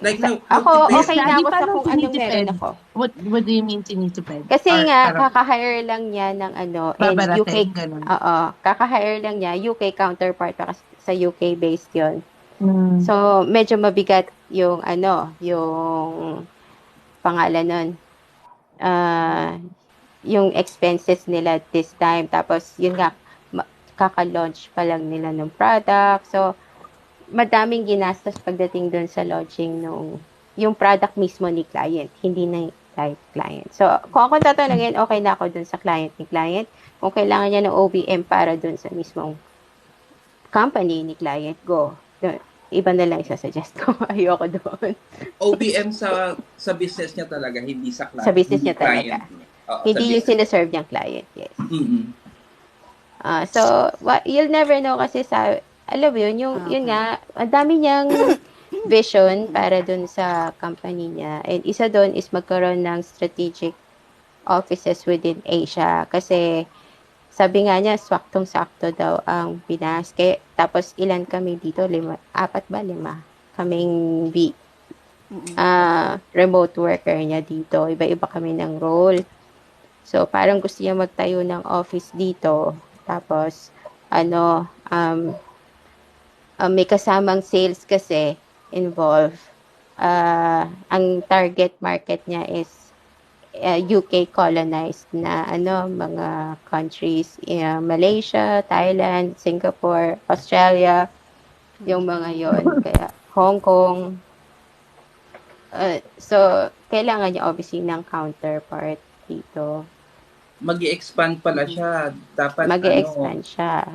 Like how ako, tipid? okay na Daddy, ako sa paano kung anong meron tinitipid? ako. What do you mean tinitipid? Kasi Or nga, parang kaka-hire lang niya ng and UK, babarating, ganun. kaka-hire lang niya, UK counterpart pa kasi sa UK based yon. Mm. So, medyo mabigat yung yung pangalan nun. Yung expenses nila this time. Tapos, yun nga, kaka-launch pa lang nila ng product. So, madaming ginastos pagdating dun sa launching yung product mismo ni client, hindi na client. So, kung ako tatanungin, okay na ako dun sa client ni client. Kung kailangan niya ng OBM para dun sa mismong company ni client, go. Iba na lang isasuggest ko. Ayoko doon. OBM sa business niya talaga, hindi sa Sa client, business hindi niya talaga. client niya. Oo, sa Hindi yung business. sinaserve niyang client, yes. Mm-mm. So, you'll never know kasi alam mo yun Okay. nga, ang dami niyang vision para dun sa company niya. And isa dun is magkaroon ng strategic offices within Asia. Kasi, sabi nga niya, swaktong-sakto daw ang Pinas. Kaya, tapos ilan kami dito? 5, 4 ba? 5. Kaming remote worker niya dito. Iba-iba kami ng role. So, parang gusto niya magtayo ng office dito. Tapos, may kasamang sales kasi involved. Ang target market niya is UK colonized na mga countries, Malaysia, Thailand, Singapore, Australia, yung mga yon. Kaya Hong Kong. So, kailangan niya obviously ng counterpart dito. Mag-i-expand pala siya. Dapat Mag-e-expand siya.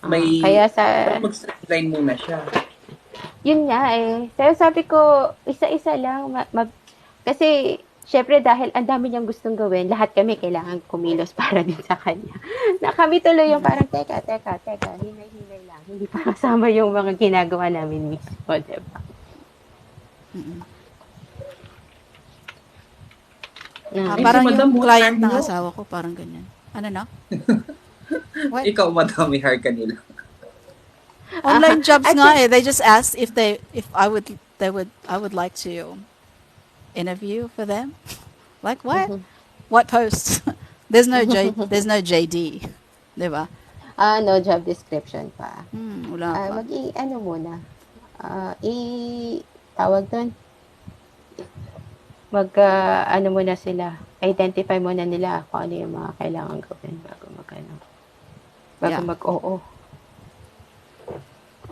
may Kaya dapat mag-streamline muna siya. yun nga Pero sabi ko, isa-isa lang. Kasi, syempre dahil ang dami niyang gustong gawin, lahat kami kailangan kumilos para din sa kanya. Na kami tuloy yung parang, teka, hinay-hinay lang. Hindi pa kasama yung mga ginagawa namin mismo, diba? Parang Madam, yung what client time ng mo? asawa ko, parang ganyan. Ano na? What? Ikaw, madam, i-hire ka nila. Online jobs At nga They just asked if I would like to interview for them. Like what? What posts? There's no JD. Diba? no job description pa. Wala pa. Muna. Tawag doon. Muna sila. Identify muna nila kung ano yung mga kailangan gawin bago mag-oo.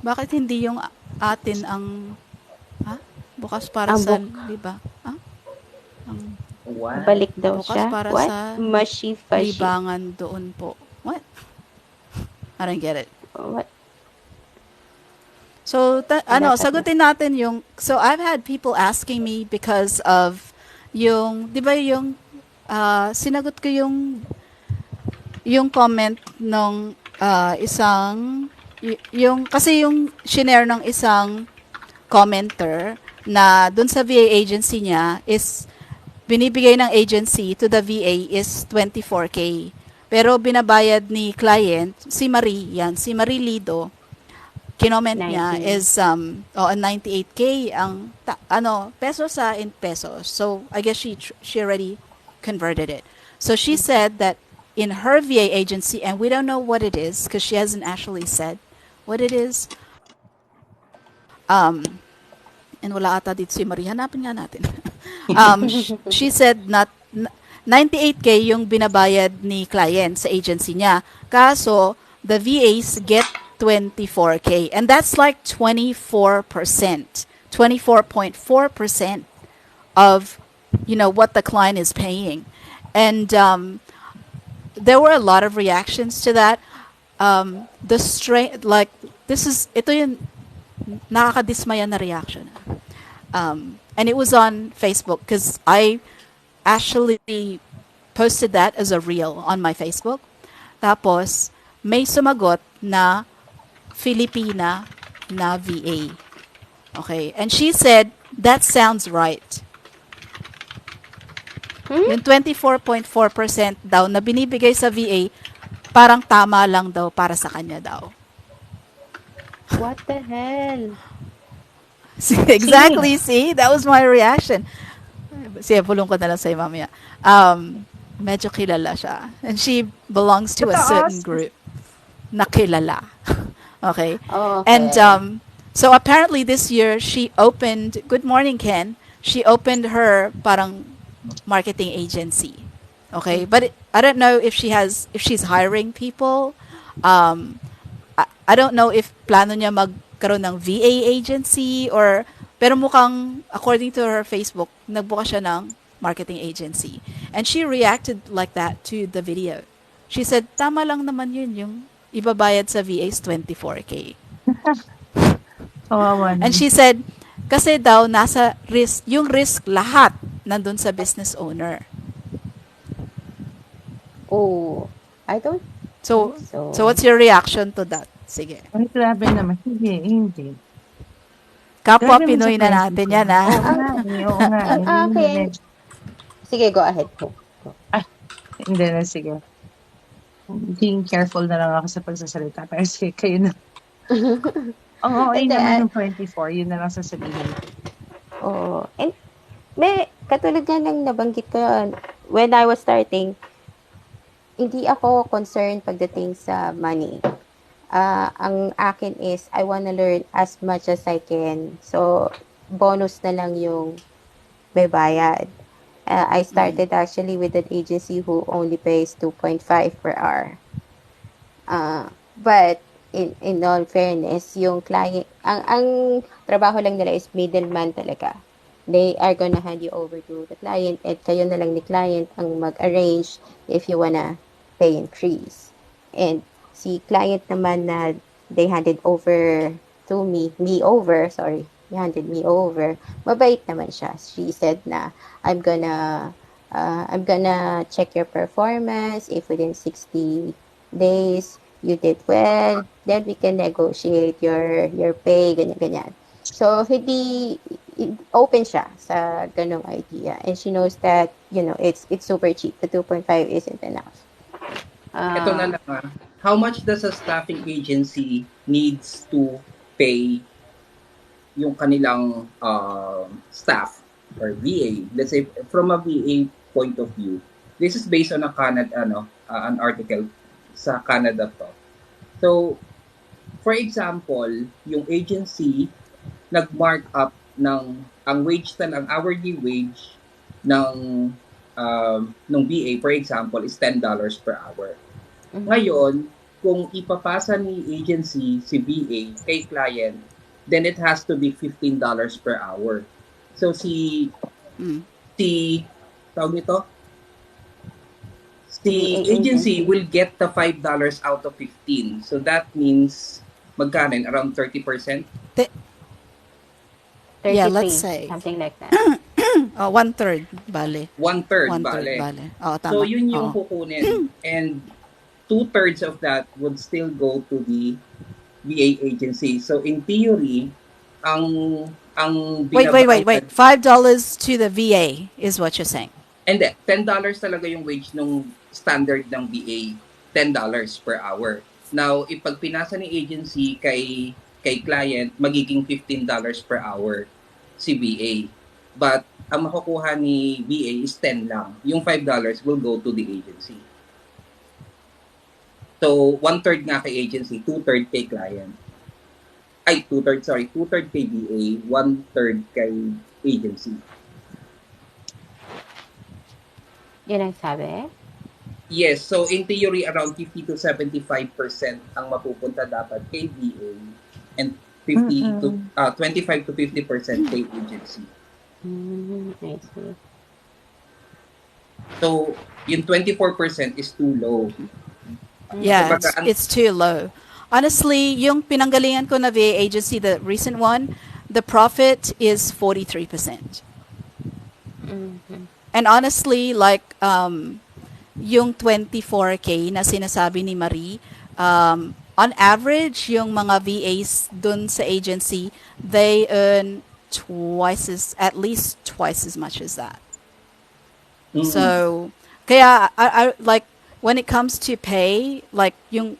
Bakit hindi yung atin ang bukas para Ang sa, di ba? What? Balik daw Bukas siya. para What? sa Mashi-fashi. libangan doon po. What? I don't get it. What? So, sagutin natin yung, so I've had people asking me because of yung, di ba yung, sinagot ko yung comment nung isang, kasi yung shinare ng isang commenter na dun sa VA agency niya is binibigay ng agency to the VA is 24K. Pero binabayad ni client, si Marie Lido, kinoment niya is 98K ang pesos in pesos. So I guess she already converted it. So she said that in her VA agency, and we don't know what it is because she hasn't actually said what it is. And wala ata dito si Marie. Hanapin nga natin. She said 98K yung binabayad ni client sa agency niya. Kaso, the VAs get 24K. And that's like 24%. 24.4% of, what the client is paying. And there were a lot of reactions to that. Ito yun, nakakadismaya na reaction. And it was on Facebook because I actually posted that as a reel on my Facebook. Tapos, may sumagot na Filipina na VA. Okay. And she said, that sounds right. Hmm? Yung 24.4% daw na binibigay sa VA, parang tama lang daw para sa kanya daw. What the hell? Exactly, see? That was my reaction. Sige, bulong ko na lang sa'yo mamaya. Medyo kilala siya. And she belongs to a certain Mataas. group na kilala. Okay? And Okay. so apparently this year, she opened, good morning, Ken, she opened her parang marketing agency. Okay? But I don't know if if she's hiring people. Um, I don't know if plano niya magkaroon ng VA agency or pero mukhang according to her Facebook, nagbuka siya ng marketing agency. And she reacted like that to the video. She said, tama lang naman yun yung ibabayad sa VA is 24K. Kawawa And naman. she said, kasi daw nasa risk, yung risk lahat nandun sa business owner. Oh, I don't think So, so so. what's your reaction to that? Sige. Ay, grabe naman. Hindi. Kapwa Grabe naman sa Pinoy na natin 24. yan, ha? Oo Ang, nga eh, oo nga eh. ang Yun yung akin, medyo, sige, go ahead. Go. ay, hindi na, sige. Being careful na lang ako sa pagsasalita. Pero sige, kayo na. Oo, ay Hindi, naman yung 24. Yun na lang sasabihin ko. oh, and may, katulad nga ng nabanggit ko, when I was starting, hindi ako concerned pagdating sa money. Ang akin is, I wanna learn as much as I can. So, bonus na lang yung may bayad. I started actually with an agency who only pays 2.5 per hour. But in all fairness, yung client, ang trabaho lang nila is middleman talaga. They are gonna hand you over to the client at kayo na lang ni client ang mag-arrange if you wanna pay increase. And si client naman na they handed over to he handed me over, mabait naman siya. She said na, I'm gonna check your performance. If within 60 days you did well, then we can negotiate your pay, ganyan. So, hindi, open siya sa ganong idea. And she knows that, it's super cheap. The 2.5 isn't enough. Ito na lang How much does a staffing agency needs to pay yung kanilang staff or VA? Let's say from a VA point of view, this is based on an article sa Canada to. So, for example, yung agency nag-mark up ang wage ang hourly wage ng VA, for example, is $10 per hour. Ngayon, kung ipapasa ni agency si VA kay client, then it has to be $15 per hour. So si tawag nito, si agency will get the $5 out of 15. So that means magkano? Around 30%? Yeah, 33, let's say. something like that. 1/3, bale. One-third, 1/3, bale. bale. Oo, tama. So yun yung Oo. kukunin. And 2/3 of that would still go to the VA agency. So in theory, ang Wait. binabayad, $5 to the VA is what you're saying. and $10 talaga yung wage nung standard ng VA, $10 per hour. Now, ipag pinasa ni agency kay client, magiging $15 per hour si VA. But ang makukuha ni VA is 10 lang. Yung $5 will go to the agency. So, 1/3 nga kay agency, 2/3 kay client. Ay, 2/3 kay VA, 1/3 kay agency. Yun ang sabi? Yes, so in theory, around 50 to 75% ang mapupunta dapat kay VA and 25 to 50% kay agency. I see. So, yung 24% is too low. Yeah, Kumbaga, it's too low. Honestly, yung pinanggalingan ko na VA agency, the recent one, the profit is 43%. Mhm. And honestly, like, yung 24K na sinasabi ni Marie, on average, yung mga VAs dun sa agency, they earn at least twice as much as that. Mm-mm. So, kaya, like, when it comes to pay, like, yung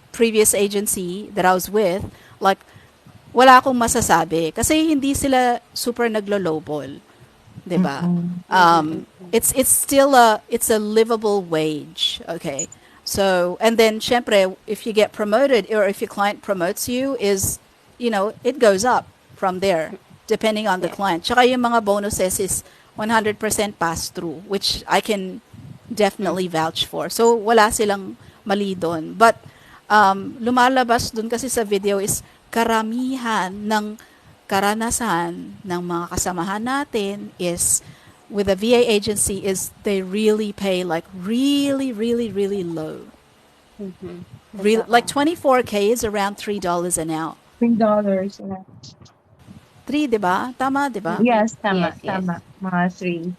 previous agency that I was with, like, wala akong masasabi. Kasi hindi sila super naglo-lowball. 'Di ba? Mm-mm. It's still it's a livable wage, okay? So, and then syempre if you get promoted or if your client promotes you is, it goes up from there depending on the Yes. client. Tsaka yung mga bonuses is 100% pass through, which I can Mm. definitely vouch for. So wala silang mali doon. But lumalabas dun kasi sa video is karamihan ng karanasan ng mga kasamahan natin is with a VA agency is they really pay like really, really, really low. Mhm. Like Totoo. 24K is around $3 an hour. $3. Yeah. 3, 'di ba? Tama, 'di ba? Mhm. Yes, tama, Yes, yes. tama. Mga 3.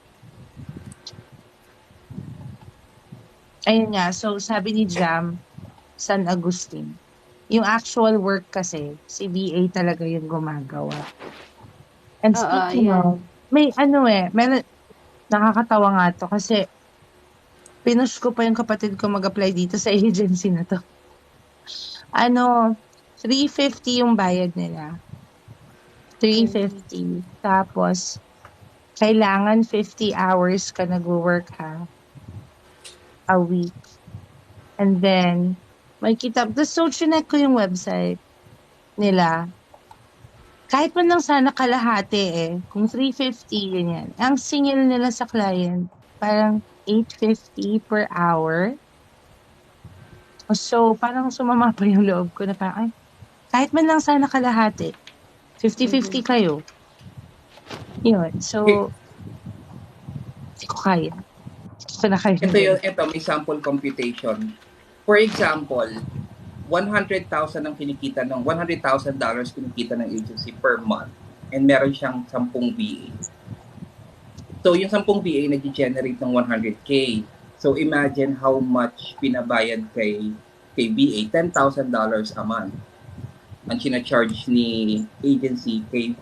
Ayun nga, so sabi ni Jam, San Agustin, yung actual work kasi, si VA talaga yung gumagawa. And Oo, speaking yan. of, may meron, nakakatawa nga 'to kasi pinush ko pa yung kapatid ko mag-apply dito sa agency na 'to. Ano, 350 yung bayad nila, Mhm. 350. Tapos kailangan 50 hours ka nagwo-work ha, a week. And then makikita ta's so chineck ko yung website nila, kahit man lang sana kalahati, kung 350 ganyan, ang singil nila sa client parang 850 per hour. So, parang sumama pa yung loob ko na parang, "Ay, kahit man lang sana kalahati, 50-50 Mhm. kayo." Yun, Here- so di ko kaya, hindi ko na kayang gawin. ito may sample computation. For example, 100,000 ang kinikita ng $100,000 kinikita ng agency per month and meron siyang 10 VA. So yung 10 VA nag-generate ng 100K. So imagine how much pinabayad kay VA, $10,000 a month. Ang charge ni agency kay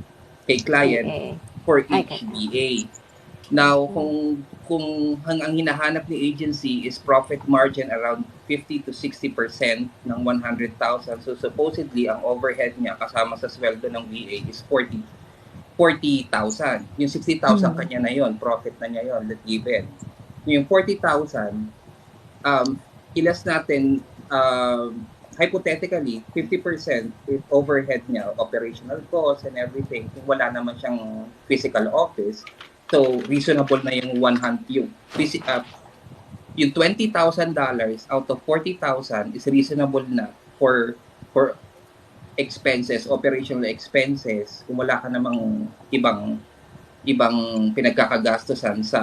client VA. for Ay, each kaya. VA. Now, Mhm. kung ang hinahanap ni agency is profit margin around 50 to 60% ng 100,000. So supposedly ang overhead niya kasama sa sweldo ng VA is 40,000. Yung 60,000 Mhm, kanya na yon, profit na niya yon, let given. Yung 40,000, um, ilas natin, hypothetically, 50% is overhead niya, operational costs and everything, kung wala naman siyang physical office. So, reasonable na yung 100, yung $20,000 out of 40,000 is reasonable na for expenses, operational expenses, kung wala ka namang ibang pinagkakagastusan sa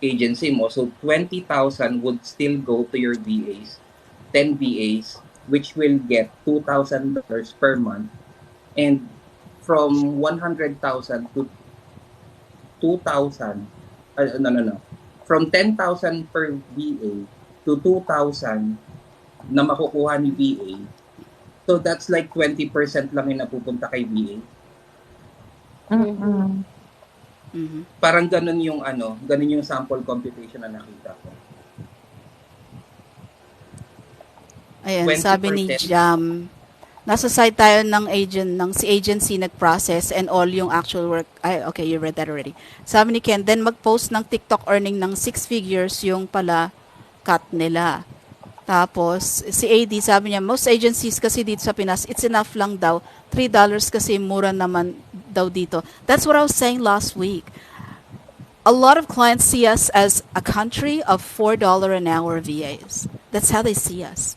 agency mo. So 20,000 would still go to your VAs, 10 VAs, which will get $2,000 per month. And from 100,000 to 2,000, no. From 10,000 per VA to 2,000 na makukuha ni VA. So that's like 20% lang yung napupunta kay VA. Mhm. mm. Mhm. Parang ganun yung sample computation na nakita ko. Ayan, sabi ni 20%. Jam, nasa side tayo ng si agency nag-process and all yung actual work. Ay, okay, you read that already. Sabi ni Ken, then mag-post ng TikTok earning ng 6 figures yung pala cut nila. Tapos, si AD, sabi niya, most agencies kasi dito sa Pinas, it's enough lang daw. $3 kasi mura naman daw dito. That's what I was saying last week. A lot of clients see us as a country of $4 an hour VAs. That's how they see us.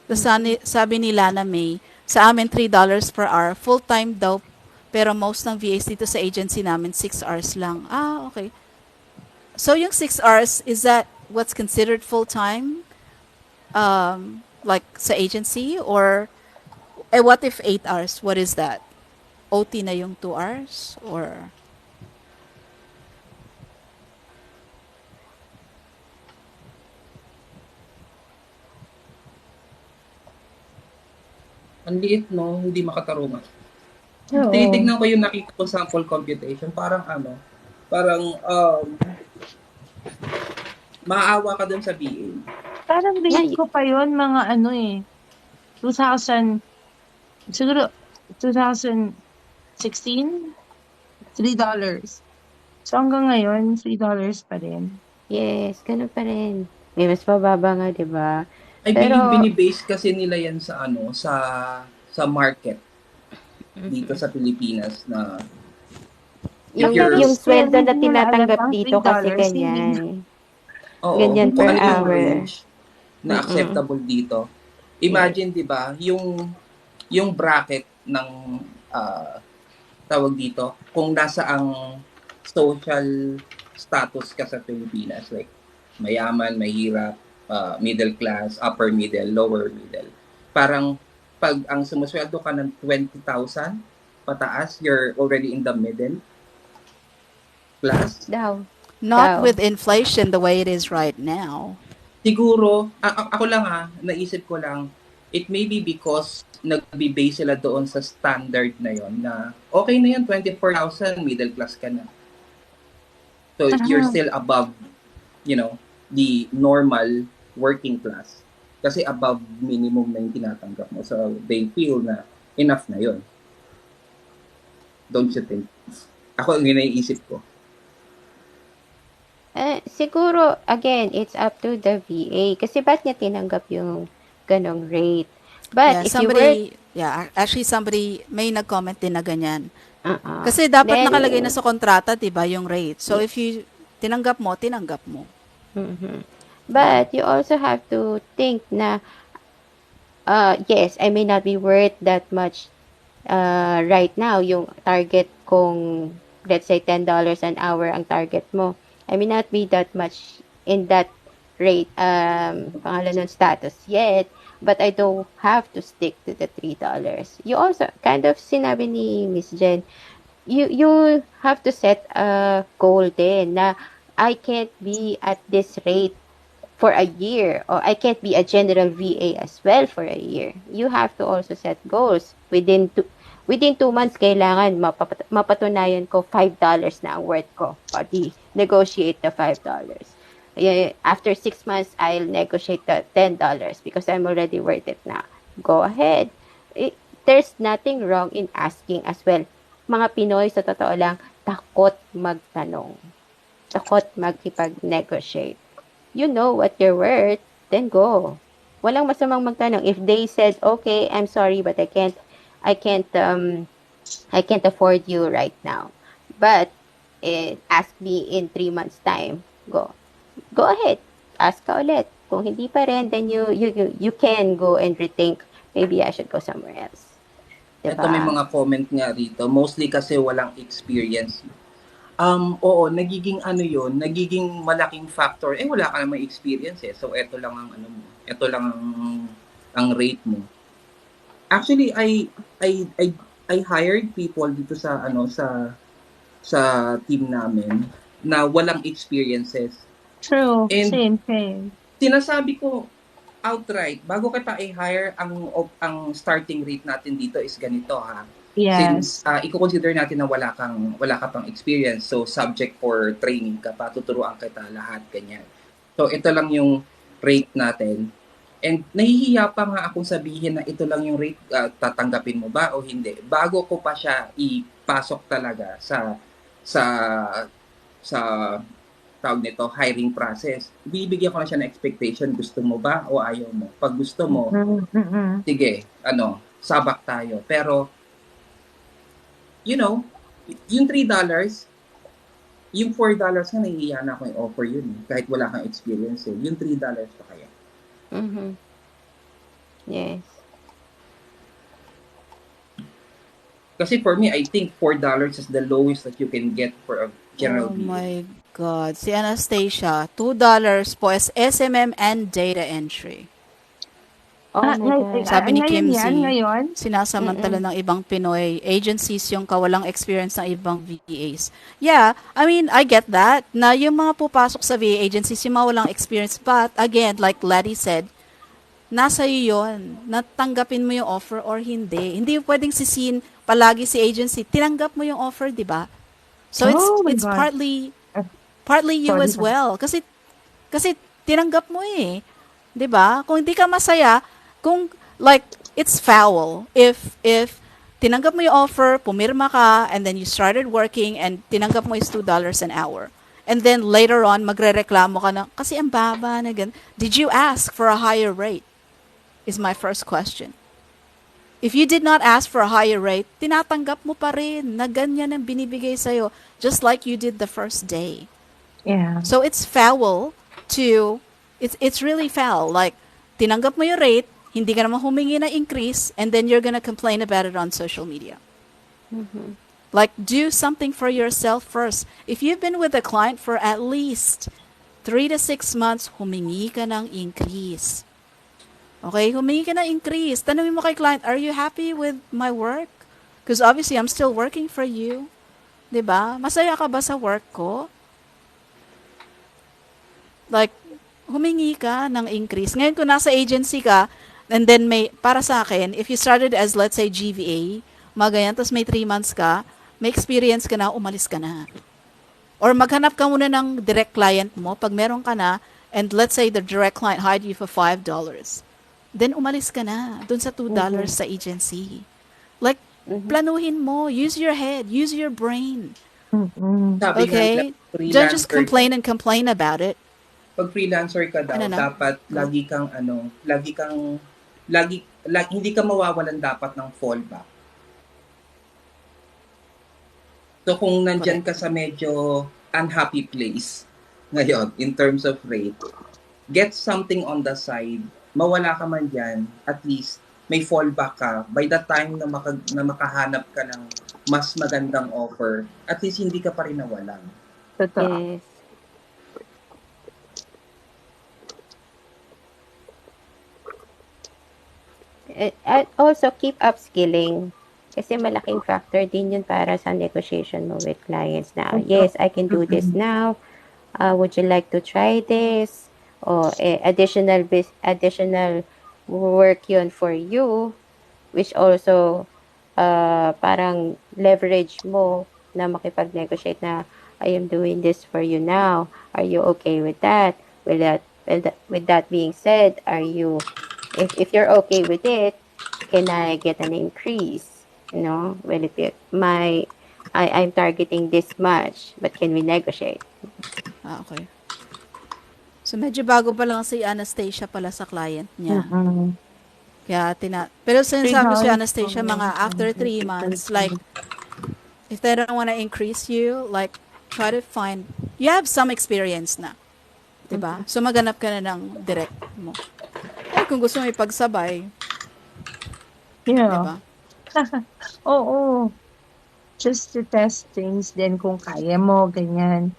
Sabi ni Lana May, sa amin $3 per hour, full-time daw, pero most ng VAs dito sa agency namin 6 hours lang. Ah, okay. So yung 6 hours, is that what's considered full-time? like sa agency? Or, what if 8 hours? What is that? OT na yung 2 hours? Or, Ang liit, no? Hindi makatarungan. Oo. Tinitignan ko yung nakita ko sample computation. Parang parang maawa ka dun sa BA. Parang Yeah, rate ko pa yon mga 2000, siguro 2016, $3. So hanggang ngayon, $3 pa rin. yes, ganun pa rin. May mas mababa nga, 'di ba? I Pero believe binibase kasi nila yan sa sa market dito sa Pilipinas na if Pero you're yung still, sweldo hindi na nila alam tinatanggap ang dito kasi $3 hindi na, ganyan. oo, Ganyan kung per ano yung hour. range na Mm. acceptable dito. Yes. Imagine, 'di ba, yung bracket ng ah, tawag dito, kung nasa ang social status ka sa Pilipinas, like mayaman, mahirap, middle class, upper middle, lower middle. Parang pag ang sumusweldo ka ng 20,000 pataas, you're already in the middle class. Daw. not Daw. with inflation the way it is right now. Siguro, ako lang naisip ko lang, it may be because nagbe-base sila doon sa standard na yon na okay na yan, 24,000, middle class ka na. So you're ah, still above, the normal working class. Kasi above minimum na yung tinatanggap mo. So they feel na enough na yon. Don't you think? Ako ang iniisip ko. Siguro, again, it's up to the VA. Kasi ba't niya tinanggap yung ganong rate? But Yeah, if you were, actually somebody may nag-comment din na ganyan. uh-uh, Kasi dapat then, nakalagay na sa kontrata, 'di ba, yung rate. So if yes. you tinanggap mo, tinanggap mo. Mhm. Yeah. But you also have to think na, yes, I may not be worth that much right now. Yung target kung, let's say, $10 an hour ang target mo. I may not be that much in that rate, pangalan ng status yet, but I don't have to stick to the $3. You also, kind of sinabi ni Miss Jen, you have to set a goal din na I can't be at this rate for a year, or I can't be a general VA as well for a year. You have to also set goals within 2 months. Kailangan mapatunayan ko $5 na ang worth ko. O di negotiate the $5. After 6 months, I'll negotiate the $10 because I'm already worth it na. Go ahead. There's nothing wrong in asking as well. Mga Pinoy, sa totoo lang, takot magtanong. Takot makipag-negotiate. You know what you're worth, then go. Walang masamang magtanong. If they said, okay, I'm sorry, but I can't, I can't afford you right now. But, ask me in 3 months time. Go. Go ahead. Ask ka ulit. Kung hindi pa rin, then you can go and rethink. Maybe I should go somewhere else. Ito may Diba? mga comment nga rito. Mostly kasi walang experience. Oo, nagiging nagiging malaking factor. Wala ka namang experience eh. So, eto lang ang mo. Eto lang ang rate mo. Actually, I, I, I hired people dito sa, sa team namin na walang experiences. true. And Same. sinasabi ko outright, bago kita i-hire, ang starting rate natin dito is ganito ha. Since Yes. i-consider natin na wala ka pang experience, so subject for training ka pa, tuturuan kita lahat, ganyan. So ito lang yung rate natin. And nahihiya pa nga akong sabihin na ito lang yung rate, tatanggapin mo ba o hindi. Bago ko pa siya ipasok talaga sa sa tawag nito, hiring process. Bibigyan ko na siya ng expectation, gusto mo ba o ayaw mo. Pag gusto mo, Mm-mm. sige, sabak tayo. Pero, yung $3, yung $4 nga, nahihiya na ako i-offer yun. Kahit wala kang experience eh. Yung $3 pa kaya. Mm-hmm. Yes. Kasi for me, I think $4 is the lowest that you can get for a general Oh BA. my God. Si Anastasia, $2 po as SMM and data entry. Oh my God. Sabi ni Ngayon Kim yan, Z, ngayon? sinasamantala Mm. ng ibang Pinoy agencies yung kawalang experience ng ibang VAs. Yeah, I mean, I get that, na yung mga pupasok sa VA agencies, yung mga walang experience. But, again, like Laddie said, nasa iyo yun. Natanggapin mo yung offer or hindi. Hindi pwedeng sisihin palagi si agency. Tinanggap mo yung offer, di ba? So, it's, Oh my it's God. Uh, partly you sorry. as well. Kasi tinanggap mo eh. 'Di ba? Kung hindi ka masaya, kung like it's foul if tinanggap mo yung offer, pumirma ka, and then you started working and tinanggap mo is $2 an hour. And then later on, magrereklamo ka na, kasi ang baba na gan. Did you ask for a higher rate? Is my first question. If you did not ask for a higher rate, tinatanggap mo pa rin na ganyan ang binibigay sa'yo, just like you did the first day. Yeah. So it's foul to it's really foul. Like tinanggap mo yung rate, hindi ka naman humingi na increase, and then you're gonna complain about it on social media. Like do something for yourself first. If you've been with a client for at least 3 to 6 months, humingi ka ng increase. Okay, humingi ka ng increase. Tanungin mo kay client, are you happy with my work? Because obviously I'm still working for you. 'Di ba? Masaya ka ba sa work ko? Like, humingi ka ng increase. Ngayon, kung nasa agency ka, and then may, para sa akin, if you started as, let's say, GVA, mga ganyan, tapos may 3 months ka, may experience ka na, umalis ka na. Or maghanap ka muna ng direct client mo, pag meron ka na, and let's say the direct client hired you for $5, then umalis ka na, dun sa $2 sa agency. Like, planuhin mo, use your head, use your brain. Mm-mm. Sabi nga nila, Okay? Don't just freelancer complain and complain about it. pag freelancer ka daw, Ano na? dapat Go. hindi ka mawawalan dapat ng fallback. So kung nandyan Correct. ka sa medyo unhappy place ngayon in terms of rate, get something on the side. Mawala ka man dyan, at least may fallback ka. By the time na makahanap ka ng mas magandang offer, at least hindi ka pa rin nawalan. Totoo. Yes. At also keep upskilling. Kasi malaking factor din yun para sa negotiation mo with clients na, yes, I can do this Mm-mm. now. Would you like to try this? O additional work yun for you, which also parang leverage mo na makipag-negotiate na, I am doing this for you now. Are you okay with that? With that being said, if you're okay with it, can I get an increase? Well, I'm targeting this much, but can we negotiate? Okay. So, medyo bago pa lang si Anastasia pala sa client niya. Mm-mm. Kaya, pero sinasabi ko si $3 Anastasia, mga after 3 months, like, if they don't want to increase you, like, try to find, you have some experience na. Diba? So, maganap ka na ng direct mo. Eh, kung gusto mo ipagsabay, Yeah. diba? Oo. Just to test things din kung kaya mo, ganyan.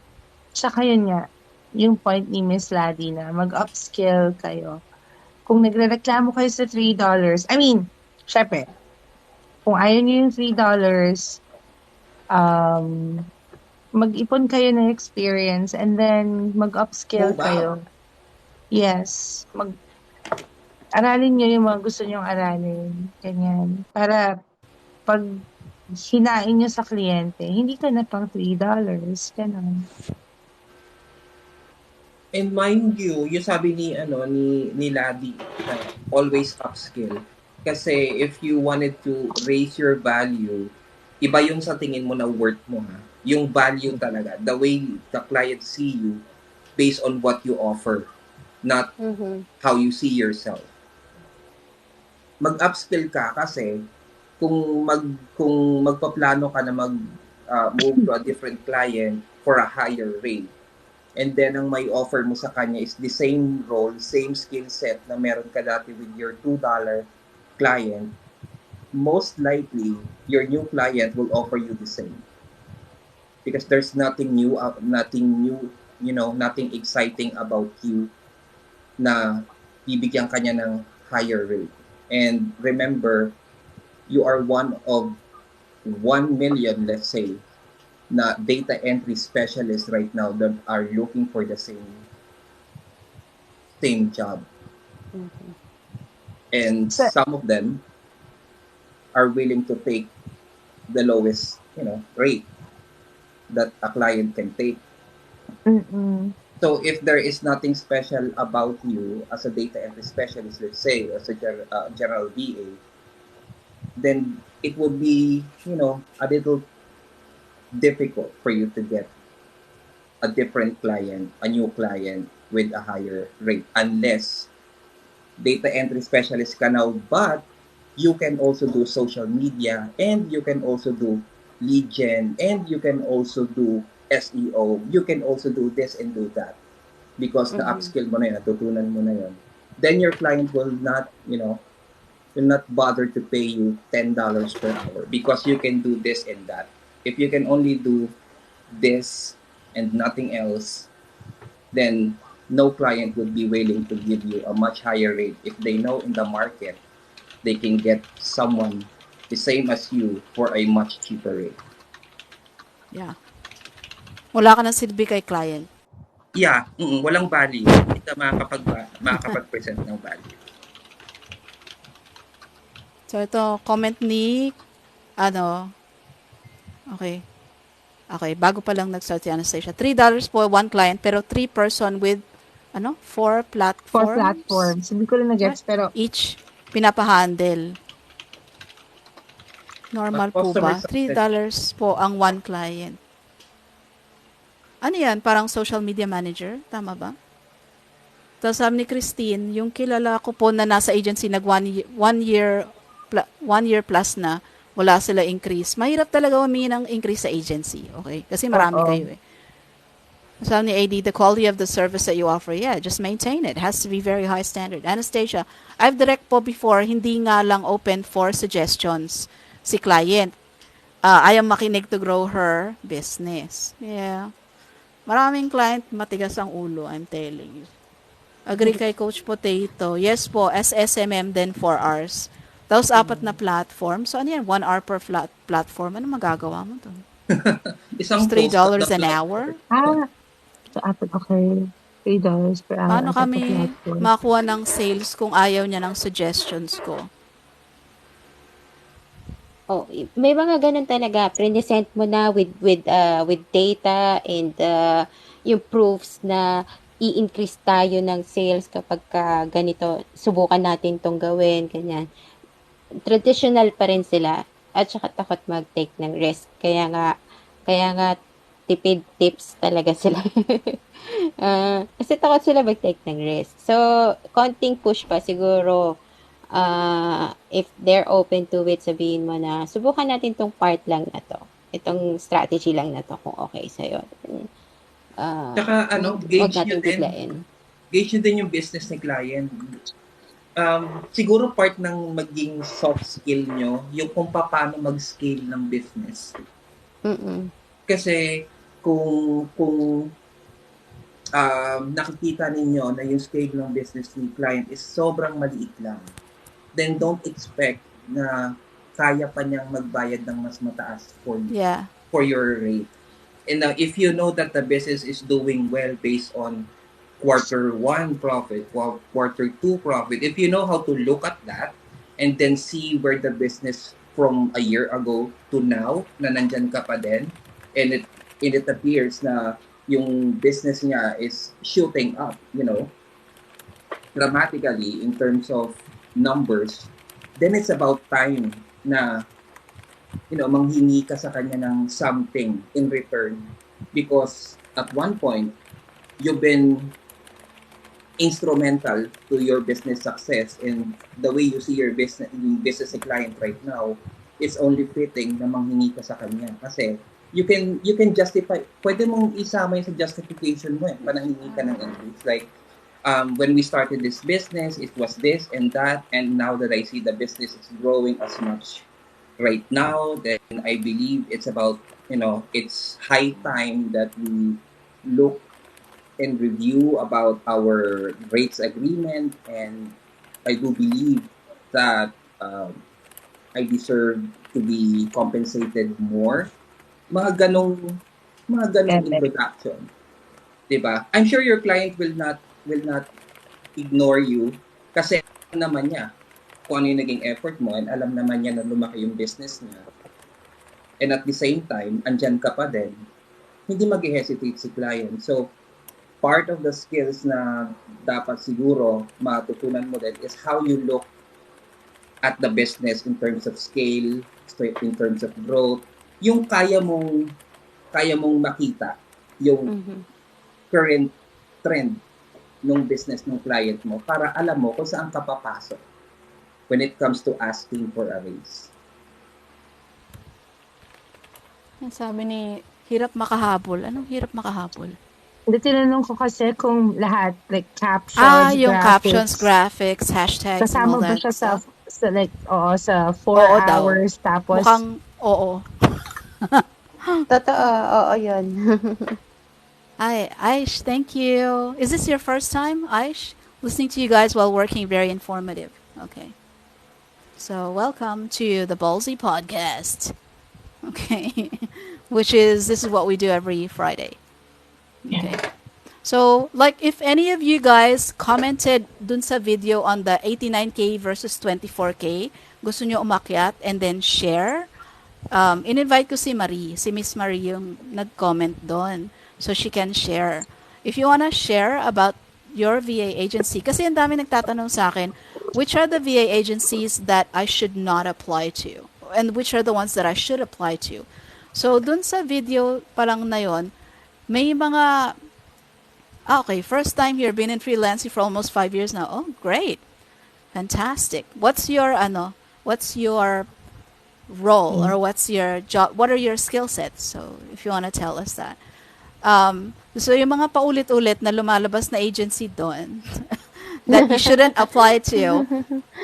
Tsaka yun nga, yung point ni Miss Laddie na mag-upskill kayo. Kung nagrereklamo kayo sa $3, I mean, syempre, kung ayaw niyo yung $3, mag-ipon kayo ng experience and then mag-upskill Move kayo. out. Yes. Aralin niyo yung mga gusto niyong aralin. Ganyan. Para pag hinain niyo sa kliyente, hindi ka na pang $3. Ganun. And mind you, yung sabi ni Ladi, always upskill. Kasi if you wanted to raise your value, iba yung sa tingin mo na worth mo ha. Yung value talaga, the way the client see you based on what you offer, not how you see yourself. Mag-upskill ka kasi kung magpaplano ka na move to a different client for a higher rate, and then ang may offer mo sa kanya is the same role, same skill set na meron ka dati with your $2 client, most likely your new client will offer you the same. Because there's nothing new, nothing exciting about you na bibigyan kanya ng higher rate. And remember, you are one of 1 million, let's say, na data entry specialists right now that are looking for the same job. Mhm. And But, some of them are willing to take the lowest, rate that a client can take. mm-mm. So if there is nothing special about you as a data entry specialist, let's say, as a general BA, then it would be, a little difficult for you to get a different client, a new client with a higher rate, unless data entry specialist ka now, but you can also do social media, and you can also do lead gen, and you can also do SEO. You can also do this and do that because Mhm. na-upskill mo na yun, natutunan mo na yun. Then your client will not bother to pay you $10 per hour because you can do this and that. If you can only do this and nothing else, then no client would be willing to give you a much higher rate if they know in the market they can get someone the same as you for a much cheaper rate. Yeah. Wala ka ng silbi kay client. Yeah, walang value. Hindi ka makakapag-present ng value. So, ito, comment ni, ano, okay. Okay, bago pa lang nag-start si Anastasia. $3 po one client, pero 3 person with, 4 For platforms. platforms. Hindi ko rin Right? na-gets, pero Each pinapahandle. Normal po Customer ba? success. $3 po ang one client. Ano yan? Parang social media manager? Tama ba? Tapos sabi ni Christine, yung kilala ko po na nasa agency nag 1 year plus na, wala sila increase. Mahirap talaga humingi ng increase sa agency. Okay? Kasi marami oo. kayo eh. Sabi ni AD, the quality of the service that you offer, yeah, just maintain it. It has to be very high standard. Anastasia, I've direct po before, hindi nga lang open for suggestions si client. Ayaw makinig to grow her business. Yeah. Maraming client, matigas ang ulo, I'm telling you. Agree kay Coach Potato. Yes po, SSMM din 4 hours. Tapos apat na Mm. platform. So ano yan, 1 hour per platform. Ano magagawa mo to? Just Isang $3 post on the an platform. hour? So, apat, okay. $3 per hour Paano apat na kami platform. makuha ng sales kung ayaw niya ng suggestions ko? Oh, may mga gano'n talaga, present mo na with data and yung proofs na i-increase tayo ng sales kapagka ganito, subukan natin 'tong gawin, ganyan. Traditional pa rin sila at saka takot mag-take ng risk. Kaya nga tipid tips talaga sila. Kasi takot sila mag-take ng risk. So, konting push pa siguro, if they're open to it, sabihin mo na, subukan natin 'tong part lang na 'to. Itong strategy lang na 'to kung okay sa'yo. Tsaka Wag nating biglain. gauge nyo din yung business ni client. Siguro part ng maging soft skill nyo, yung kung paano mag-scale ng business. Mm. Kasi kung nakikita ninyo na yung scale ng business ni client is sobrang maliit lang, then don't expect na kaya pa niyang magbayad ng mas mataas Yeah. for your rate. And if you know that the business is doing well based on quarter one profit, quarter two profit, if you know how to look at that and then see where the business from a year ago to now na nandyan ka pa din, and it appears na yung business niya is shooting up, dramatically in terms of numbers, then it's about time na manghingi ka sa kanya ng something in return because at one point you've been instrumental to your business success, and the way you see your business client right now, it's only fitting na manghingi ka sa kanya kasi you can justify, pwede mong isama yun sa justification mo pananghingi ka ng increase, like when we started this business it was this and that, and now that I see the business is growing as much right now, then I believe it's high time that we look and review about our rates agreement, and I do believe that I deserve to be compensated more. Mga ganong Correct. introduction, 'di ba? I'm sure your client will not ignore you kasi alam naman niya kung ano yung naging effort mo and alam naman niya na lumaki yung business niya. And at the same time, andyan ka pa din, hindi mag-hesitate si client. So, part of the skills na dapat siguro matutunan mo din is how you look at the business in terms of scale, in terms of growth, yung kaya mong makita yung Mhm. current trend ng business ng client mo para alam mo kung saan ka papasok when it comes to asking for a raise. Ang sabi ni, hirap makahabol. Anong hirap makahabol? Hindi, tinanong ko kasi kung lahat, like Ah, captions, yung captions, graphics, graphics, hashtags, and all kasama ba that siya stuff. sa 4 Oo daw. hours, tapos Mukhang oo. Totoo, oo yun. Hi, Aish, thank you. Is this your first time, Aish? Listening to you guys while working, very informative. Okay. So, welcome to the Ballsy podcast. Okay. This is what we do every Friday. Okay. So, like, if any of you guys commented dun sa video on the 89K versus 24K, gusto nyo umakyat and then share, in-invite ko si Miss Marie yung nag-comment doon. So, she can share. If you wanna share about your VA agency, kasi ang dami nagtatanong sa akin, which are the VA agencies that I should not apply to? And which are the ones that I should apply to? So, dun sa video pa lang na yon, may mga, okay, first time here, been in freelancing for almost 5 years now. Oh, great. Fantastic. What's your role or what's your job? What are your skill sets? So, if you want to tell us that. So, yung mga paulit-ulit na lumalabas na agency doon that you shouldn't apply to,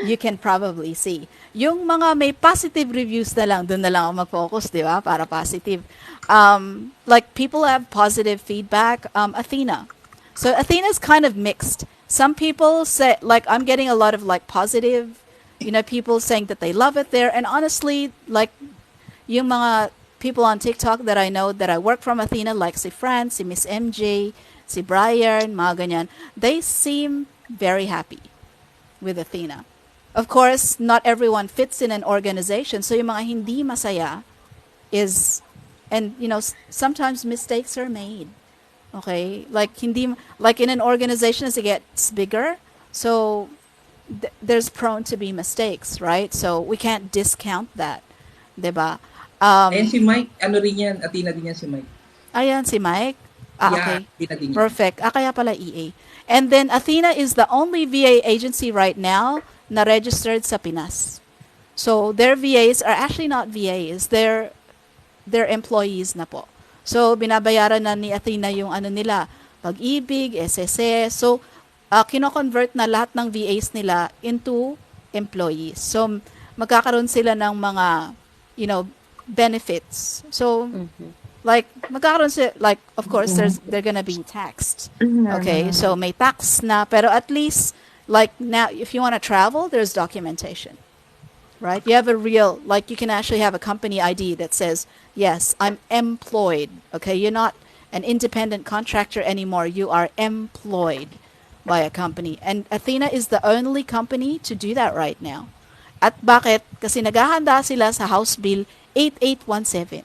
you can probably see. Yung mga may positive reviews na lang, doon na lang ako mag-focus, di ba? Para positive. Like, people have positive feedback. Athena. So, Athena's kind of mixed. Some people say, like, I'm getting a lot of, like, positive, people saying that they love it there. And honestly, like, yung mga people on TikTok that I know that I work from Athena, like si Fran, si Miss MJ, si Brian, mga ganyan, they seem very happy with Athena. Of course, not everyone fits in an organization. So yung mga hindi masaya is, and sometimes mistakes are made. Okay? Like in an organization as it gets bigger, so there's prone to be mistakes, right? So we can't discount that. 'Di ba? And si Mike, ano rin yan, Athena din yan si Mike. Ayan, si Mike. Yeah, Okay. Athena din yan. Perfect. Kaya pala EA. And then Athena is the only VA agency right now na registered sa Pinas. So their VAs are actually not VAs. They're employees na po. So binabayaran na ni Athena yung nila, Pag-ibig, SSS. So kino-convert na lahat ng VAs nila into employees. So magkakaroon sila ng mga, benefits. So like magkakaroon sila, like of course they're gonna be taxed. Okay, so may tax na, pero at least like now if you want to travel, there's documentation. Right? You have a real, like you can actually have a company ID that says, yes, I'm employed. Okay, you're not an independent contractor anymore. You are employed by a company. And Athena is the only company to do that right now. At bakit? Kasi naghahanda sila sa House Bill 8817.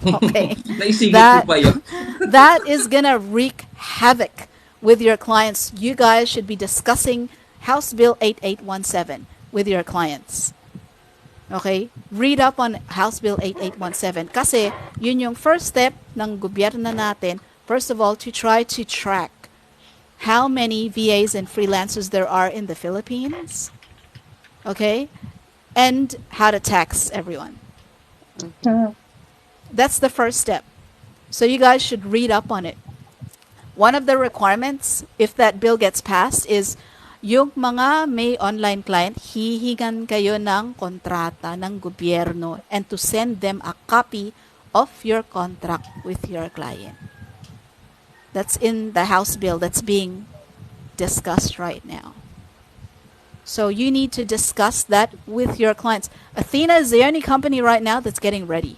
Okay. Naisingit ko pa yun. That is gonna wreak havoc with your clients. You guys should be discussing House Bill 8817 with your clients. Okay? Read up on House Bill 8817 kasi yun yung first step ng gobyerno natin, first of all, to try to track how many VAs and freelancers there are in the Philippines. Okay? And how to tax everyone. That's the first step. So you guys should read up on it. One of the requirements, if that bill gets passed, is yung mga may online client, hihigan kayo ng kontrata ng gobyerno and to send them a copy of your contract with your client. That's in the House bill that's being discussed right now. So you need to discuss that with your clients. Athena is the only company right now that's getting ready.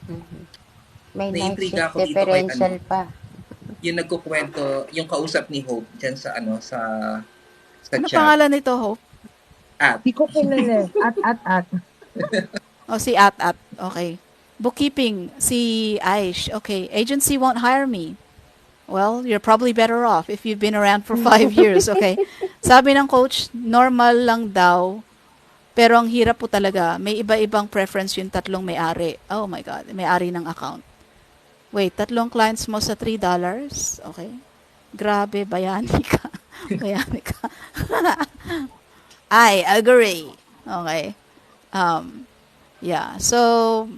Mhm. May night Naiintriga shift ako dito kay differential pa. yung nagkukwento, yung kausap ni Hope diyan sa sa Ano chat. pangalan nito, Hope? At Di ko kilala. At. Oh, si At. Okay. Bookkeeping, si Aish. Okay, agency won't hire me. Well, you're probably better off if you've been around for 5 years, okay? Sabi ng coach, normal lang daw. Pero ang hirap po talaga. May iba-ibang preference yung tatlong may-ari. Oh my God, may-ari ng account. Wait, tatlong clients mo sa $3? Okay. Grabe, bayani ka. Bayani ka. I agree. Okay. Um, yeah. So,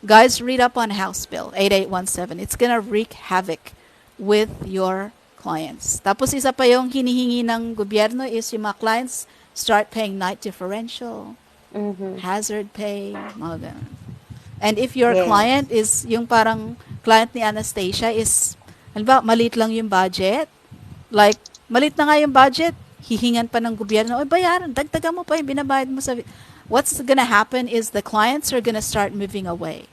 guys, read up on House Bill 8817. It's gonna wreak havoc with your clients. Tapos isa pa yung hinihingi ng gobyerno is yung mga clients start paying night differential, Mhm. hazard pay, mga ganun. And if your client Yes. is, yung parang client ni Anastasia is, halimbawa, maliit lang yung budget, like, maliit na nga yung budget, hihingan pa ng gobyerno, oy, bayaran, dagdagan mo pa yung binabayad mo sa... What's gonna happen is the clients are gonna start moving away.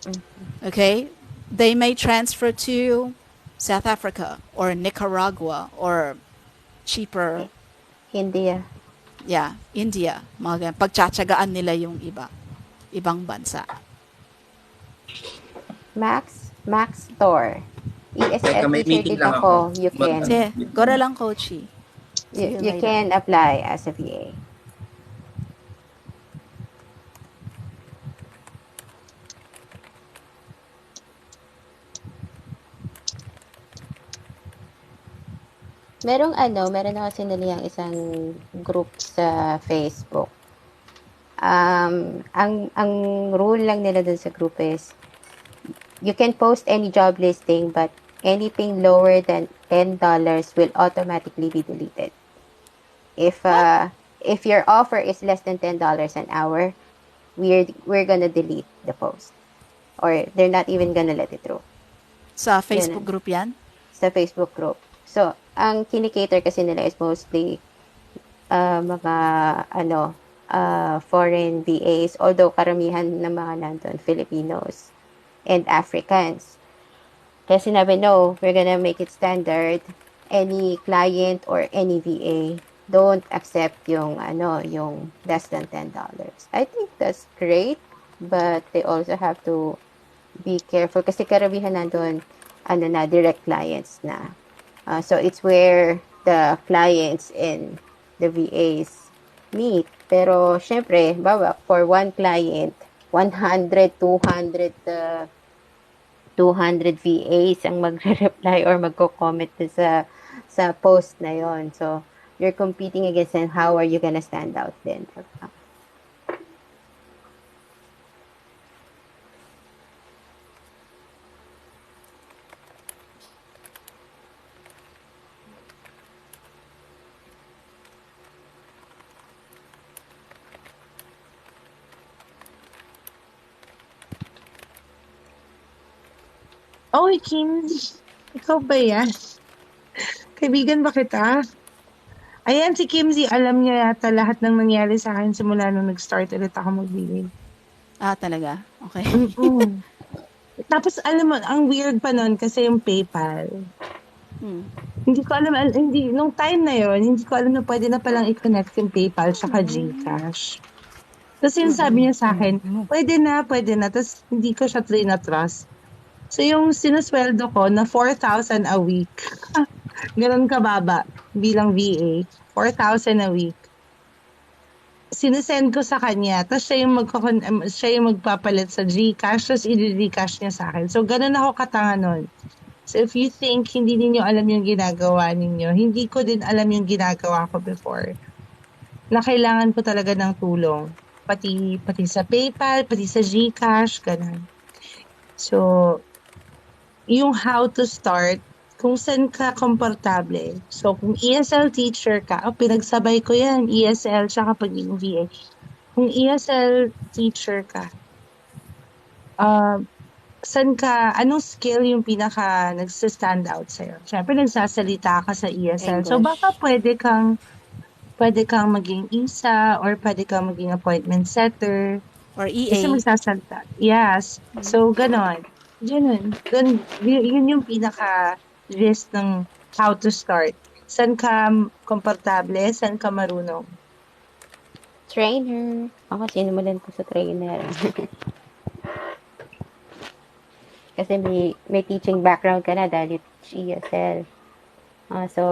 Mhm. Okay? They may transfer to South Africa or Nicaragua or cheaper, India. yeah, India. Mga ganyan. Pagtsatsagaan nila yung ibang bansa. Max Store. teka, ESL may teacher meeting din lang ako. ako. You can. Sige, go na lang, Coachy. See you You later. can apply as a VA. Meron ako sinalihang isang group sa Facebook. Ang rule lang nila dun sa group is, you can post any job listing, but anything lower than $10 will automatically be deleted. What? If your offer is less than $10 an hour, we're gonna delete the post, or they're not even gonna let it through. Sa Facebook Yun group yan? sa Facebook group. So, ang kinikater kasi nila is mostly mga foreign VAs, although karamihan ng mga nandun Filipinos and Africans. Kaya sinabi, no, we're gonna make it standard. Any client or any VA, don't accept yung less than $10. I think that's great, but they also have to be careful kasi karamihan nandun, direct clients na. So it's where the clients and the VAs meet. Pero syempre, bawa, for one client, 100, 200 VAs ang magre-reply or magko-comment sa post na yon. So, you're competing against them. How are you gonna stand out then? Oy, Kim, ikaw ba yan? Kaibigan ba kita? Ayan, si Kimsey, alam niya yata lahat ng nangyari sa akin simula nung nag-start ulit ako mag-VA. Ah, talaga? Okay. Mm. Tapos, alam mo, ang weird pa nun kasi yung PayPal. Hindi ko alam, nung time na yon hindi ko alam na pwede na palang i-connect yung PayPal sa GCash. Tapos yung sabi niya sa akin, pwede na. Tapos hindi ko siya trust. So yung sinusweldo ko na 4,000 a week. Ganun kababa bilang VA. 4,000 a week. Sinesend ko sa kanya. Tapos siya yung magpapalit sa GCash. Tapos i-Gcash niya sa akin. So ganun ako katanga nun. So if you think hindi ninyo alam yung ginagawa ninyo, hindi ko din alam yung ginagawa ko before. Na kailangan ko talaga ng tulong. Pati sa PayPal, pati sa GCash, ganun. So, yung how to start, kung saan ka komportable. So, kung ESL teacher ka, pinagsabay ko yan, ESL tsaka pagiging VA. Kung ESL teacher ka, anong skill yung pinaka nagsistand out sa'yo? Siyempre, nagsasalita ka sa ESL. So, English. baka pwede kang pwede kang maging isa or pwede kang maging appointment setter. Or Basta EA. magsasalita. Yes. So, ganon. Ganun. Yun yung pinaka-gist ng how to start. San ka komportable, san ka marunong. Trainer. Ako sinimulan ko sa trainer. Kasi may teaching background ka na dahil you teach ESL. So,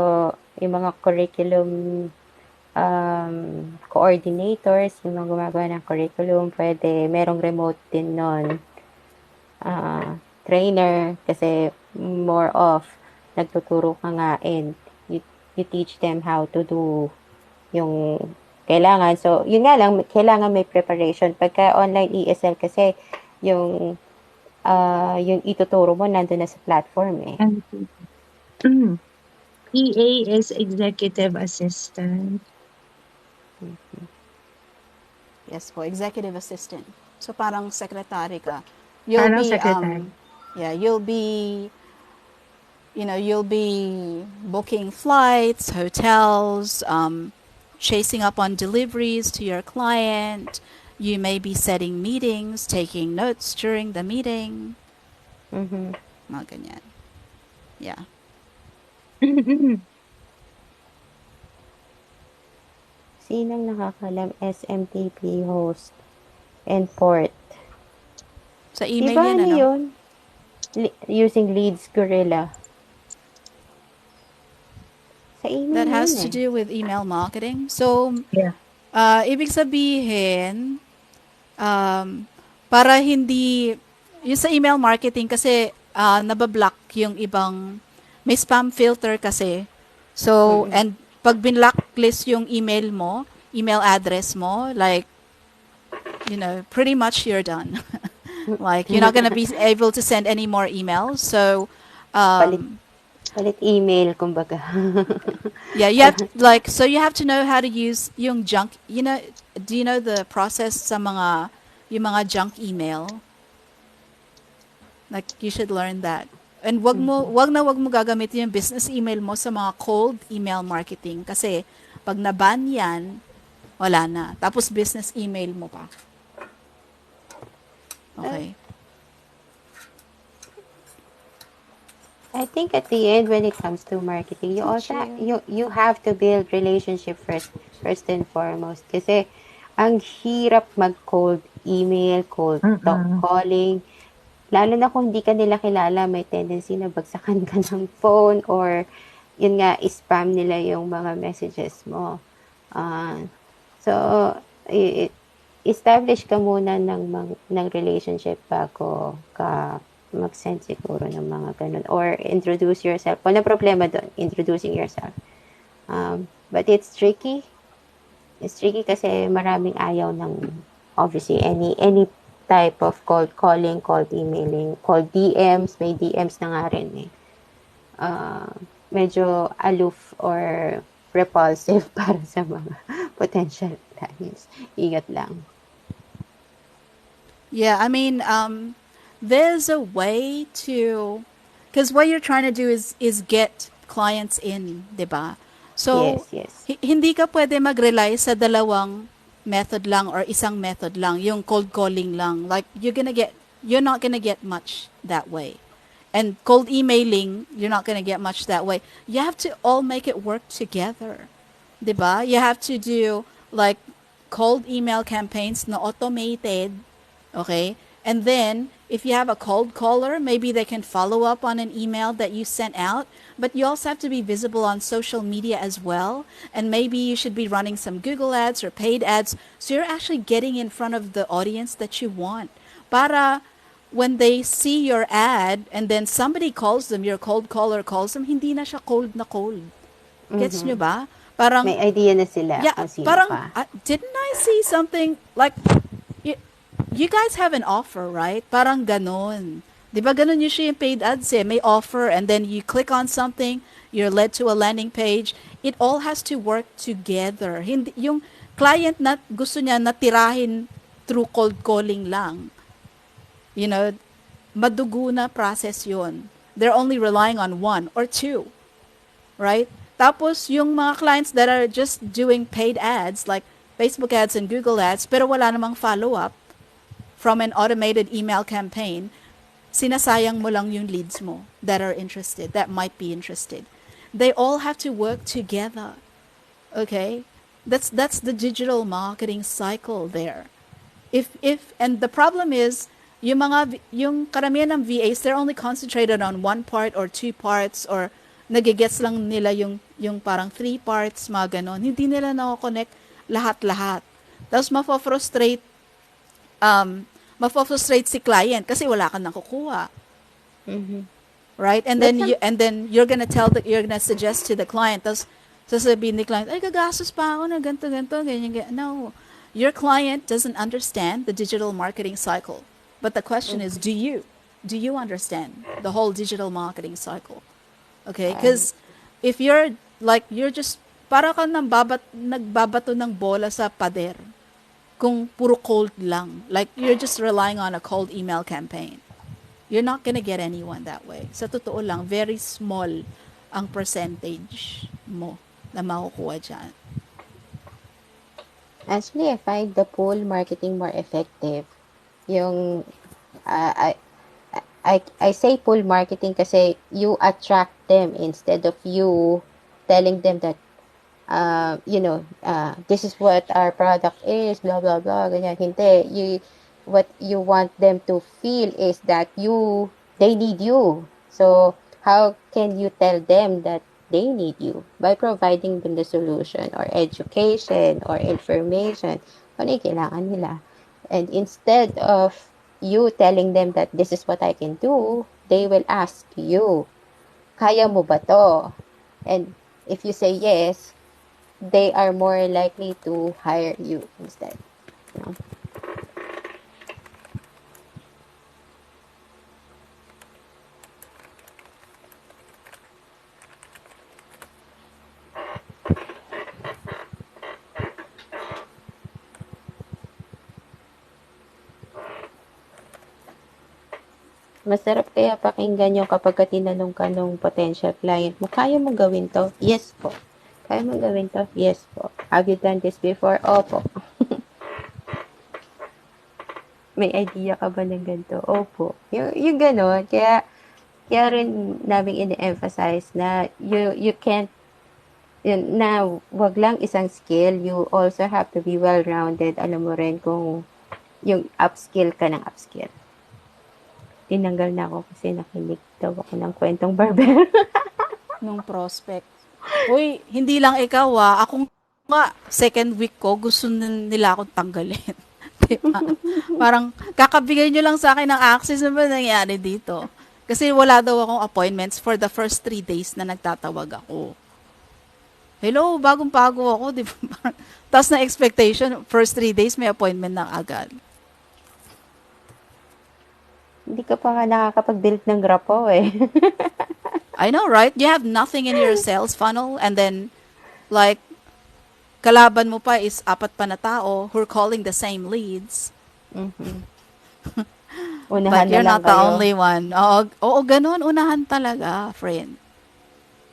yung mga curriculum coordinators, yung mga gumagawa ng curriculum, pwede, merong remote din nun. Trainer, kasi more of, nagtuturo ka nga and you teach them how to do yung kailangan. So, yun nga lang, kailangan may preparation. Pagka online ESL kasi, yung ituturo mo nandun na sa platform eh. And EA is executive assistant. Yes po, executive assistant. So parang secretary ka. You'll Parang be secretary. you'll be booking flights, hotels, chasing up on deliveries to your client. You may be setting meetings, taking notes during the meeting. Mga ganyan. Yeah. Sinong nakakalam SMTP host and port? Sa email Diba yan, ano ano? yun? Using Leads Gorilla. Sa email That has yun to eh. do with email marketing. So, Yeah. ibig sabihin, para hindi, yung sa email marketing kasi nabablock yung ibang, may spam filter kasi. So, and pag binlocklist yung email mo, email address mo, like, pretty much you're done. Like, you're not gonna be able to send any more emails. So, Palit email, kumbaga. yeah, you have, like, so you have to know how to use yung junk, do you know the process sa yung mga junk email? Like, you should learn that. And wag mo gagamitin yung business email mo sa mga cold email marketing kasi pag na-ban yan, wala na. Tapos business email mo pa. Okay. I think at the end, when it comes to marketing, you have to build relationship first and foremost. Kasi ang hirap mag-cold email, cold calling. Lalo na kung hindi ka nila kilala, may tendency na bagsakan ka ng phone or yun nga, spam nila yung mga messages mo. So, establish ka muna ng relationship bago ka mag-send siguro ng mga ganun. Or introduce yourself. Wala problema doon, introducing yourself. But it's tricky. It's tricky kasi maraming ayaw ng, obviously, any type of cold calling, cold emailing, cold DMs, may DMs na nga rin eh. Medyo aloof or repulsive para sa mga potential clients. Ingat lang. Yeah, I mean, there's a way to, because what you're trying to do is get clients in, diba? So, Yes. hindi ka pwede mag-rely sa dalawang method lang or isang method lang, yung cold calling lang. Like, you're not gonna get much that way. And cold emailing, you're not gonna get much that way. You have to all make it work together. Diba? You have to do, like, cold email campaigns na automated. Okay? And then, if you have a cold caller, maybe they can follow up on an email that you sent out. But you also have to be visible on social media as well. And maybe you should be running some Google ads or paid ads. So you're actually getting in front of the audience that you want. Para when they see your ad and then somebody calls them, your cold caller calls them, hindi na siya cold na cold. Gets nyo ba? Parang, May idea na sila yeah, kung sino parang, ka. didn't I see something, like, you guys have an offer, right? Parang ganon. Di ba ganon usually yung paid ads eh? May offer and then you click on something, you're led to a landing page. It all has to work together. Hindi, yung client na gusto niya natirahin through cold calling lang. Madugo na process yun. They're only relying on one or two. Right? Tapos, yung mga clients that are just doing paid ads, like Facebook ads and Google ads, pero wala namang follow-up from an automated email campaign, sinasayang mo lang yung leads mo that are interested, that might be interested. They all have to work together. Okay? That's the digital marketing cycle there. If and the problem is yung karamihan ng VAs, they're only concentrated on one part or two parts, or nagigets lang nila yung parang three parts, mga ganon. Hindi nila na-connect lahat-lahat. Tapos mafo-frustrate si client kasi wala kang nakukuha. Mhm. Right? And But then some you're gonna you're gonna suggest to the client, tapos sasabihin ni client, ay, gagastos pa ako na ganito, ganito, ganyan, ganyan. No. Your client doesn't understand the digital marketing cycle. But the question is, mhm. do you? Do you understand the whole digital marketing cycle? Okay? Um, Because if you're like, you're just, para ka nagbabato ng bola sa pader kung puro cold lang. Like, you're just relying on a cold email campaign. You're not gonna get anyone that way. Sa totoo lang, very small ang percentage mo na makukuha dyan. Actually, I find the pull marketing more effective. Yung uh, I I say pull marketing kasi you attract them instead of you telling them that this is what our product is, blah, blah, blah, ganyan. Hindi. What you want them to feel is that they need you. So, how can you tell them that they need you? By providing them the solution or education or information. Ano yung kailangan nila. And instead of you telling them that this is what I can do, they will ask you, kaya mo ba to? And if you say yes, they are more likely to hire you instead. No? Masarap kaya pakinggan yung kapag tinanong ka nung potential client mo, kaya mo gawin to? Yes po. Kaya mo gawin to? Yes po. Have you done this before? Opo. May idea ka ba ng ganito? Opo. Yung gano'n. Kaya rin namin ini-emphasize na you can't yun, na wag lang isang skill, you also have to be well-rounded. Alam mo rin kung yung upskill ka ng upskill. Tinanggal na ako kasi nakinig daw ako ng kwentong barber. Nung prospect. Uy, hindi lang ikaw Ako nga, second week ko, gusto nila akong tanggalin. Diba? Parang, kakabigay nyo lang sa akin ng access na ba nangyari dito? Kasi wala daw akong appointments for the first 3 days na nagtatawag ako. Hello, bagong-bago ako, di ba? Tapos na expectation, first 3 days may appointment na agad. Hindi ka pa nga nakakapag-build ng grapo eh. I know, right? You have nothing in your sales funnel, and then, like, kalaban mo pa is 4 pa na tao who are calling the same leads. Mhm. But Unahan na you're lang not the kayo. only one. Oo, ganun. Unahan talaga, friend.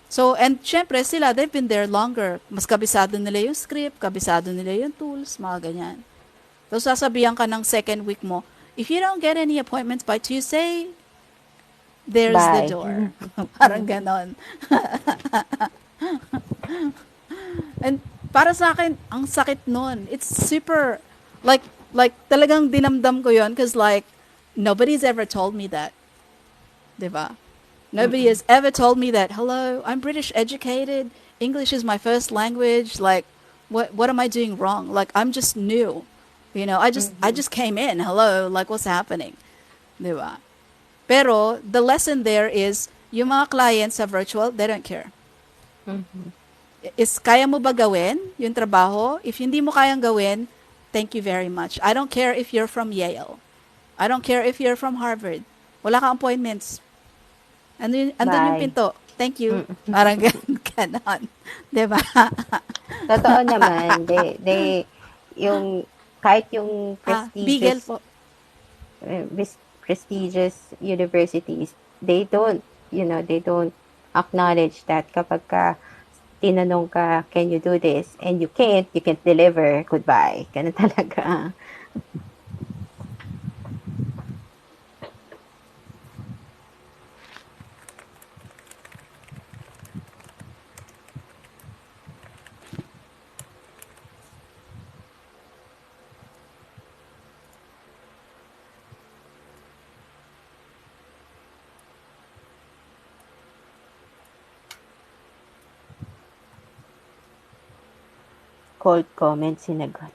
So, and syempre sila, they've been there longer. Mas kabisado nila yung script, kabisado nila yung tools, mga ganyan. So, sasabihan ka ng second week mo, if you don't get any appointments by Tuesday, there's the Bye. door. Parang ganon. And para sa akin, ang sakit nun. It's super, like talagang dinamdam ko yon, because like, nobody's ever told me that. Diba? Nobody Mm-mm. has ever told me that, hello, I'm British educated, English is my first language, like, what am I doing wrong? Like, I'm just new. I Mhm. just came in, hello, like, what's happening? Diba? Pero, the lesson there is, yung mga clients sa virtual, they don't care. Mhm. Kaya mo ba gawin yung trabaho? If hindi mo kayang gawin, thank you very much. I don't care if you're from Yale. I don't care if you're from Harvard. Wala kang appointments. Andun yung Bye. pinto. Thank you. Mm. Parang ganon. Diba? Totoo naman, yung kahit yung Bigel prestigious po. prestigious universities, they don't acknowledge that kapag ka tinanong ka, can you do this? And you can't deliver, goodbye. Ganun talaga. Cold comment, sinagot.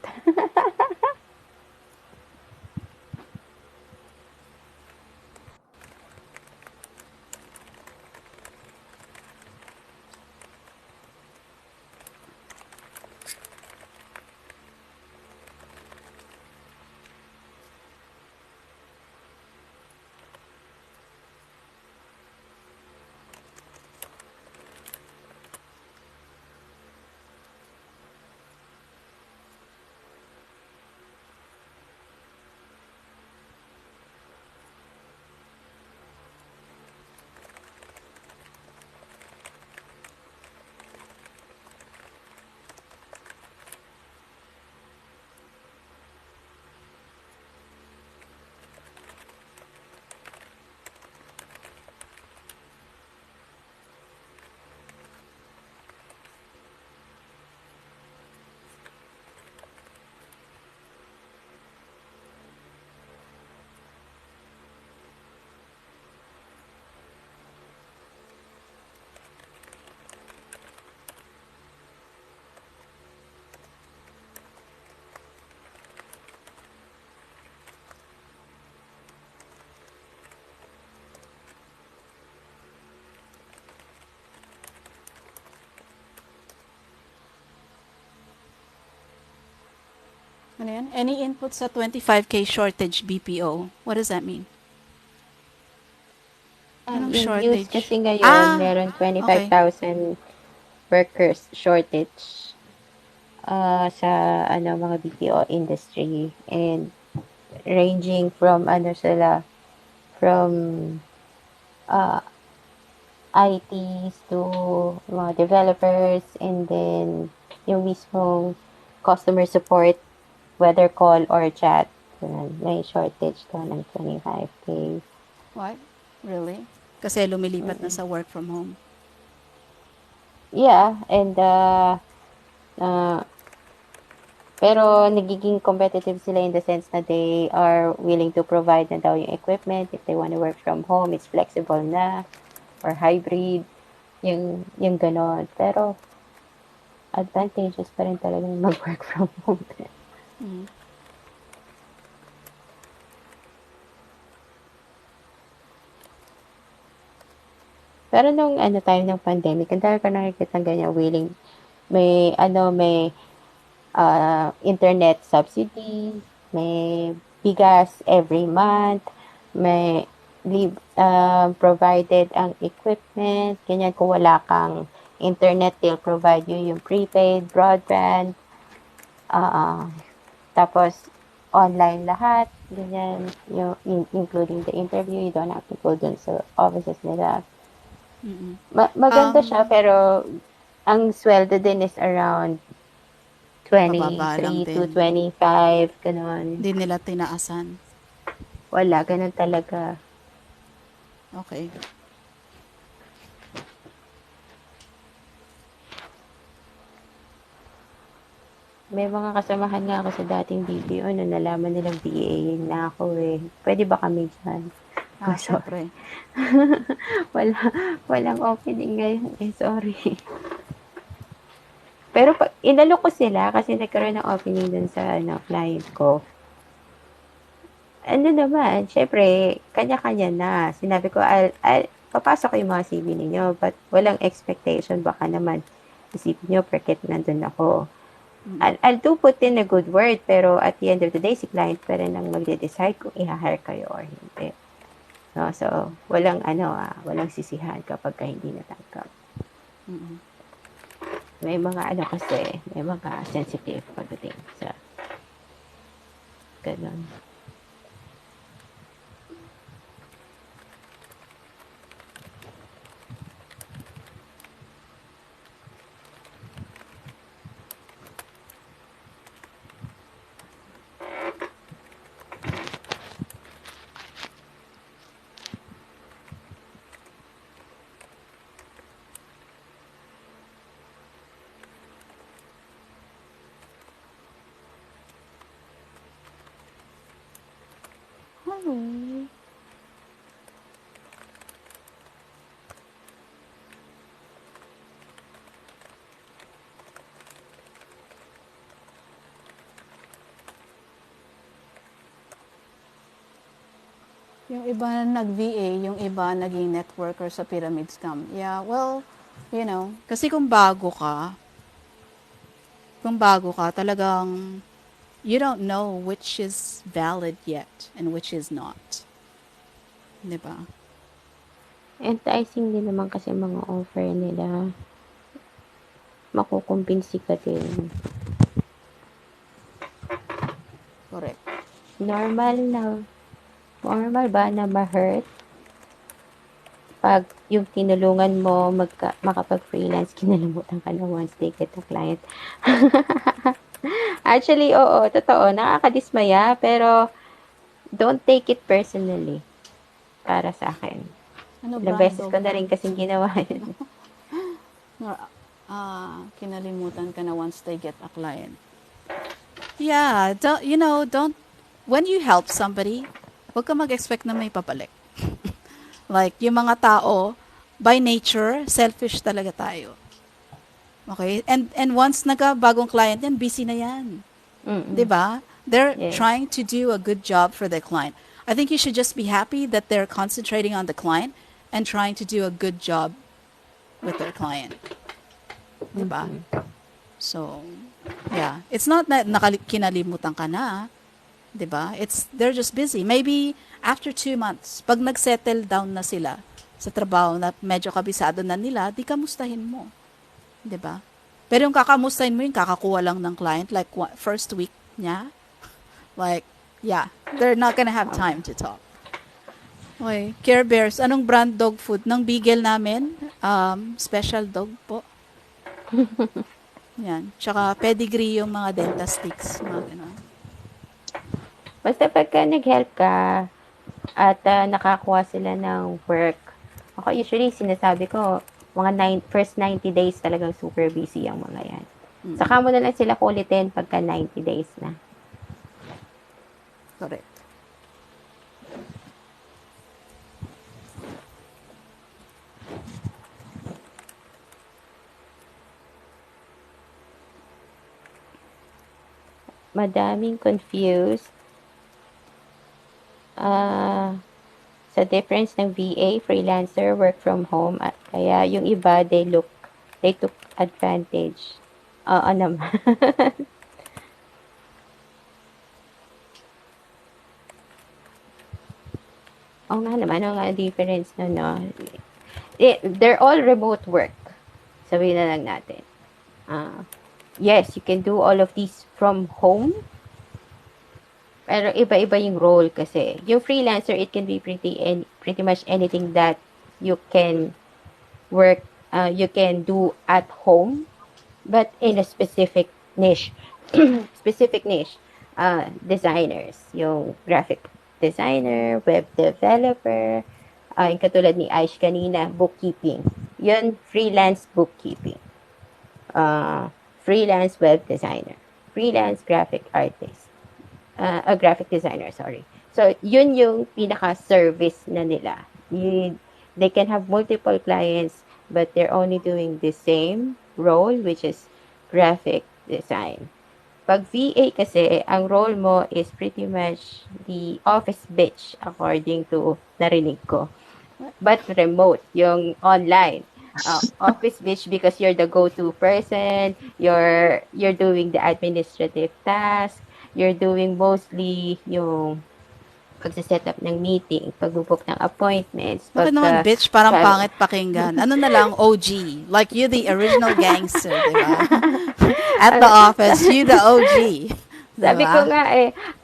Ano yan? Any input sa 25K shortage BPO? What does that mean? Anong Yung news shortage? kasi ngayon, Ah, meron okay. 25,000 workers shortage sa mga BPO industry, and ranging from from uh, ITs to mga developers, and then yung mismong customer support, whether call or chat. Ganun. May shortage to ng 25K. What? Really? Kasi lumilipat na Mm. sa work from home. Yeah, and uh, pero nagiging competitive sila in the sense na they are willing to provide na daw yung equipment if they want to work from home, it's flexible na, or hybrid, yung ganon. Pero advantageous pa rin talaga yung mag-work from home. Mm. Pero nung time ng pandemic, ang dami ko nakikita ganyan, willing, may internet subsidy, may bigas every month, may provided ang equipment, ganyan. Kung wala kang internet, they'll provide you yung prepaid broadband, uh, tapos online lahat, ganyan, including the interview, you don't have to go dun sa offices nila. Mm-mm. Maganda siya, pero ang sweldo din is around Pababa lang 23 to din. 25, gano'n. Hindi nila tinaasan. Wala, gano'n talaga. Okay. May mga kasamahan nga ako sa dating BPO na nalaman nilang BA na ako eh. Pwede ba kami dyan? Oh, sorry. Syempre. Walang opening ngayon eh, sorry. Pero inalok ko sila kasi nagkaroon ng opening dun sa client ko. Ano naman, syempre, kanya-kanya na. Sinabi ko, papasok ko yung mga CV ninyo, but walang expectation. Baka naman, isipin nyo, perket nandun ako. Mm-mm. I'll do put in a good word, pero at the end of the day, si client pa rin ang magde-decide kung i-hire kayo or hindi. No, so, walang sisihan kapag hindi natanggap. Mm-mm. May mga kasi, may mga sensitive pagdating sa ganun. Hmm. Yung iba nag-VA, yung iba naging networker sa pyramid scam. Yeah, well, kasi kung bago ka, talagang you don't know which is valid yet and which is not. 'Di ba? Enticing din naman kasi mga offer nila. Makukumbinsi ka din. Correct. Normal na normal ba na ma-hurt 'pag yung tinulungan mo makapag-freelance, kinalimutan ka na once they get a client? Actually, oo, totoo, nakakadismaya, pero don't take it personally para sa akin. Ano Ilang brand beses dog ko na rin food? kasing ginawa yun. Kinalimutan ka na once they get a client. Yeah, don't when you help somebody, huwag ka mag-expect na may papalik. Like, yung mga tao, by nature, selfish talaga tayo. Okay? And once bagong client yan, busy na yan. Mm. 'Di ba? They're Yes. trying to do a good job for their client. I think you should just be happy that they're concentrating on the client and trying to do a good job with their client. 'Di ba? Mm. So, yeah. It's not that kinalimutan ka na, 'di ba? They're just busy. Maybe after 2 months, pag nagsettle down na sila sa trabaho na medyo kabisado na nila, di kamustahin mo, 'di ba? Pero yung kakamustahin mo yung kakakuha lang ng client like first week niya, like yeah, they're not gonna have time to talk. Okay, Care Bears, anong brand dog food ng bigel namin? Special dog po. Yan. Tsaka pedigree yung mga dentasticks, mga ganun. Basta pagka nag-help ka at nakakuha sila ng work, ako usually sinasabi ko, first 90 days talagang super busy ang mga yan. Saka mo na lang sila kulitin pagka 90 days na. Correct. Madaming confused sa difference ng VA, freelancer, work from home. At kaya yung iba, they took advantage. Oo naman. Oo nga naman, ano nga difference no, no? They're all remote work. Sabihin na lang natin. Yes, you can do all of these from home. Pero iba-iba yung role kasi. Yung freelancer, it can be pretty much anything that you can you can do at home, but in a specific niche. Specific niche. Designers, yung graphic designer, web developer, yung katulad ni Aish kanina, bookkeeping. Yun, freelance bookkeeping. Freelance web designer. Freelance graphic artist. A graphic designer, sorry. So, yun yung pinaka-service na nila. They can have multiple clients, but they're only doing the same role, which is graphic design. Pag VA kasi, ang role mo is pretty much the office bitch, according to narinig ko. But remote, yung online. Office bitch because you're the go-to person, you're doing the administrative task, you're doing mostly yung pagse-set up ng meeting, pag-book ng appointments, Bakit naman, bitch? Parang travel. pangit pakinggan. Ano na lang, OG. Like, you the original gangster, di ba? At the office, you the OG. Di Sabi ko ba? nga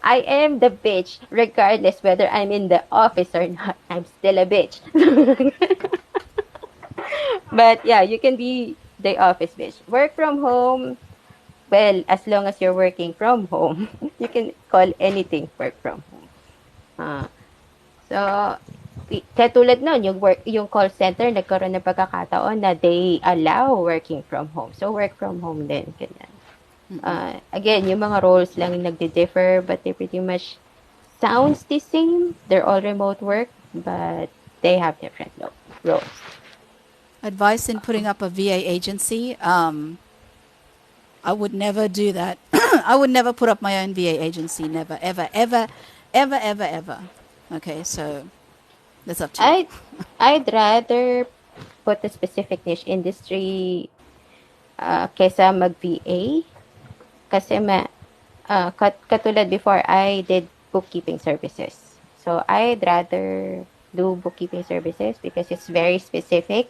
I am the bitch regardless whether I'm in the office or not. I'm still a bitch. But yeah, you can be the office bitch. Work from home, well, as long as you're working from home, you can call anything work from home. So, katulad nun, yung call center, nagkaroon ng pagkakataon na they allow working from home. So, work from home din. Ganyan. Again, yung mga roles lang yung nagdi-differ, but they pretty much sounds the same. They're all remote work, but they have different roles. Advice in putting up a VA agency. I would never do that. I would never put up my own VA agency. Never, ever, ever, ever, ever, ever. Okay, so that's up to you. I'd rather put a specific niche industry kesa mag-VA. Kasi katulad before, I did bookkeeping services. So I'd rather do bookkeeping services because it's very specific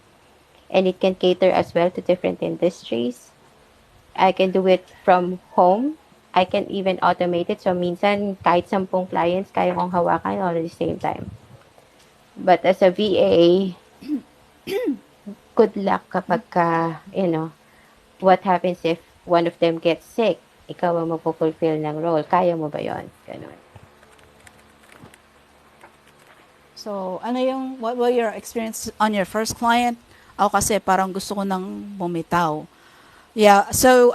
and it can cater as well to different industries. I can do it from home. I can even automate it. So minsan kahit 10 clients kaya kong hawakan all at the same time. But as a VA, good luck kapag what happens if one of them gets sick? Ikaw ang magpo-fulfill ng role. Kaya mo ba yon? Ganun. So, what were your experience on your first client? Ako kasi parang gusto ko nang bumitaw. Yeah, so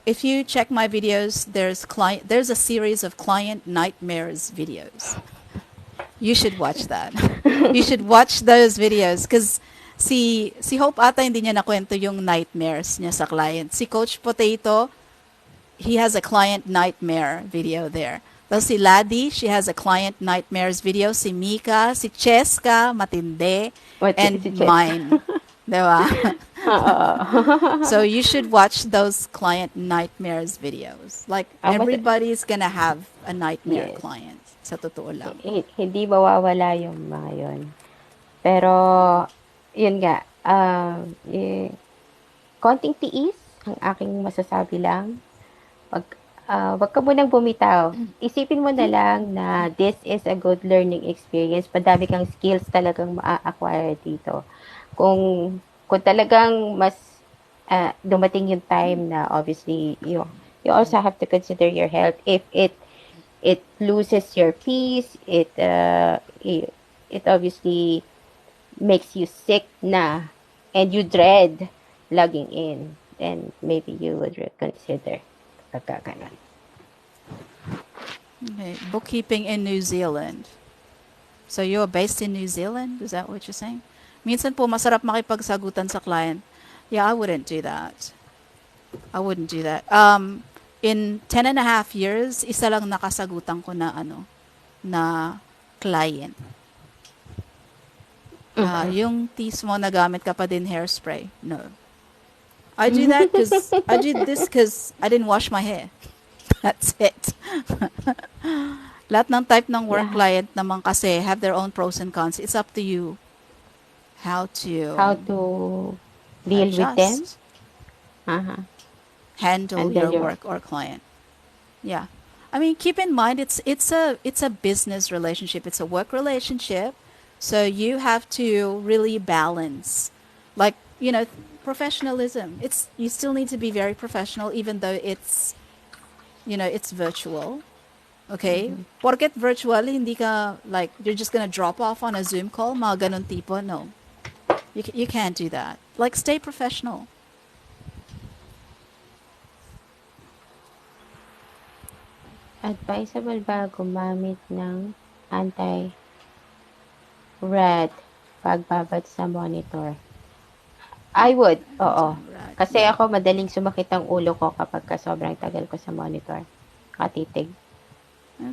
if you check my videos, there's a series of client nightmares videos. You should watch that. You should watch those videos because si Hope ata hindi niya nakwento yung nightmares niya sa client. Si Coach Potato, he has a client nightmare video there. Tapos si Laddie, she has a client nightmares video. Si Mika, si Cheska, matindi, and Si Cheska. mine. Diba? So you should watch those client nightmares videos. Like everybody's gonna have a nightmare Yes. client. Sa totoo lang. Hindi mawawala yung mga yon. Pero, yun nga, konting tiis ang aking masasabi lang. Wag ka munang bumitaw. Isipin mo na lang na this is a good learning experience. Madami kang skills talagang ma-acquire dito. Kung talagang mas dumating yung time na obviously you also have to consider your health. If it loses your peace, it obviously makes you sick na and you dread logging in, then maybe you would reconsider pagkakaroon. Okay. Bookkeeping in New Zealand. So you're based in New Zealand? Is that what you're saying? Minsan po masarap makipagsagutan sa client. Yeah, I wouldn't do that. I wouldn't do that. In 10.5 years, isa lang nakasagutan ko na na client. Yung tease mo nagamit ka pa din hairspray. No. I do this because I didn't wash my hair. That's it. Lahat ng type ng work client naman kasi have their own pros and cons. It's up to you how to deal with them. adjust, handle Handle your work or client. Yeah. I mean, keep in mind it's a business relationship. It's a work relationship. So you have to really balance, like, professionalism. You still need to be very professional, even though it's virtual. Okay? Porket virtual, hindi ka, like, you're just gonna drop off on a Zoom call, mga ganun tipo. No. You can't do that. Like, stay professional. Advisable ba gumamit ng anti-red pagbabad sa monitor? I would, oo. Kasi ako madaling sumakit ang ulo ko kapag sobrang tagal ko sa monitor. Katitig.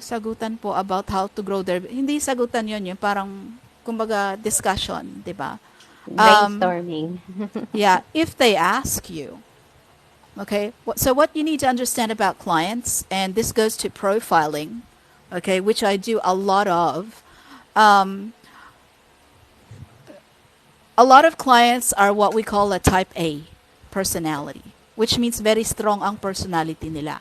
Sagutan po about how to grow their... Hindi sagutan yun parang, kumbaga, discussion, di ba? Brainstorming. Yeah, if they ask you. Okay, so what you need to understand about clients, and this goes to profiling, okay, which I do a lot of. A lot of clients are what we call a type A personality, which means very strong ang personality nila.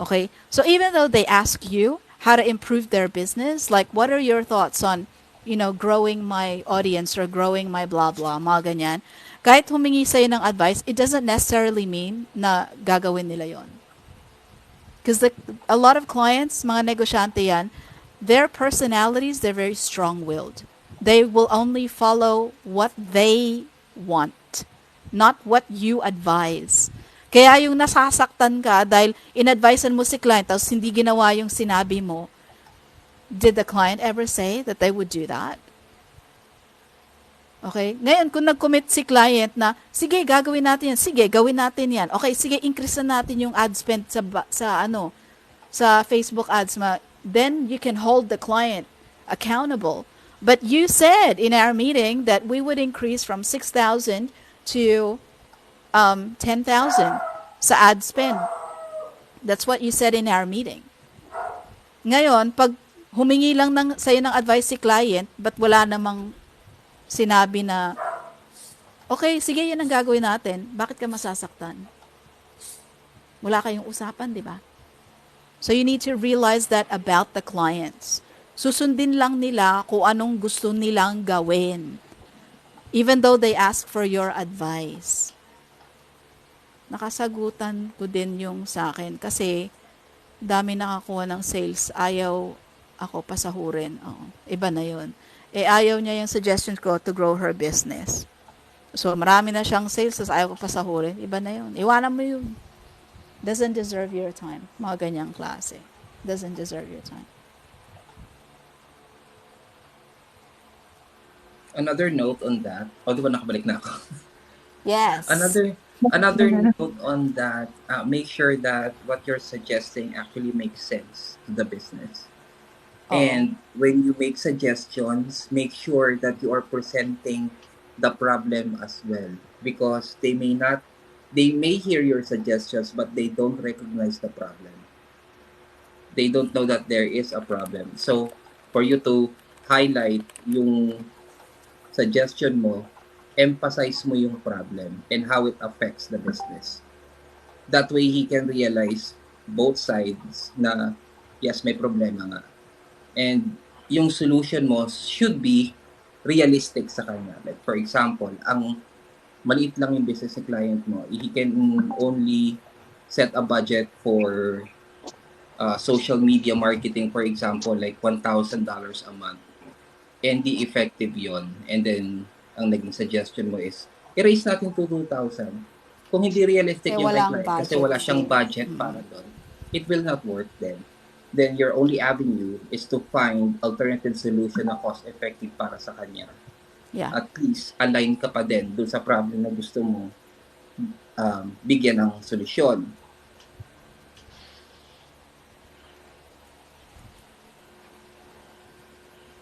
Okay, so even though they ask you how to improve their business, like what are your thoughts on, growing my audience or growing my blah blah, mga ganyan, kahit humingi sa'yo ng advice, it doesn't necessarily mean na gagawin nila yon. Because a lot of clients, mga negosyante yan, their personalities, they're very strong-willed. They will only follow what they want, not what you advise. Kaya yung nasasaktan ka dahil in-advisean mo si client tapos hindi ginawa yung sinabi mo, Did the client ever say that they would do that? Okay? Ngayon, kung nag-commit si client na, sige, gagawin natin yan. Sige, gawin natin yan. Okay, sige, increase na natin yung ad spend sa Facebook ads. Then you can hold the client accountable. But you said in our meeting that we would increase from 6,000 to 10,000 sa ad spend. That's what you said in our meeting. Ngayon, pag humingi lang sa'yo ng advice si client, but wala namang sinabi na, okay, sige, yan ang gagawin natin. Bakit ka masasaktan? Wala kayong usapan, di ba? So you need to realize that about the clients. Susundin lang nila kung anong gusto nilang gawin. Even though they ask for your advice. Nakasagutan ko din yung sa akin kasi dami nakakuha ng sales. Ayaw ako pasahurin. Iba na yun. Ayaw niya yung suggestions ko to grow her business. So, marami na siyang sales, tapos ayaw ko pasahurin. Iba na yun. Iwanan mo yun. Doesn't deserve your time. Mga ganyang klase. Doesn't deserve your time. Another note on that. Di ba nakabalik na ako? Yes. Another note on that, make sure that what you're suggesting actually makes sense to the business. And when you make suggestions, make sure that you are presenting the problem as well. Because they may hear your suggestions, but they don't recognize the problem. They don't know that there is a problem. So, for you to highlight yung suggestion mo, emphasize mo yung problem and how it affects the business. That way, he can realize both sides na, yes, may problema nga. And yung solution mo should be realistic sa kanya. Like, for example, ang maliit lang yung business ni client mo, he can only set a budget for social media marketing, for example, like $1,000 a month. And di effective yon. And then, ang naging suggestion mo is, i-raise natin to 2,000. Kung hindi realistic yung kay client, kasi wala siyang budget para doon, it will not work then your only avenue is to find alternative solution na cost-effective para sa kanya. Yeah. At least, align ka pa din dun sa problem na gusto mo bigyan ng solusyon.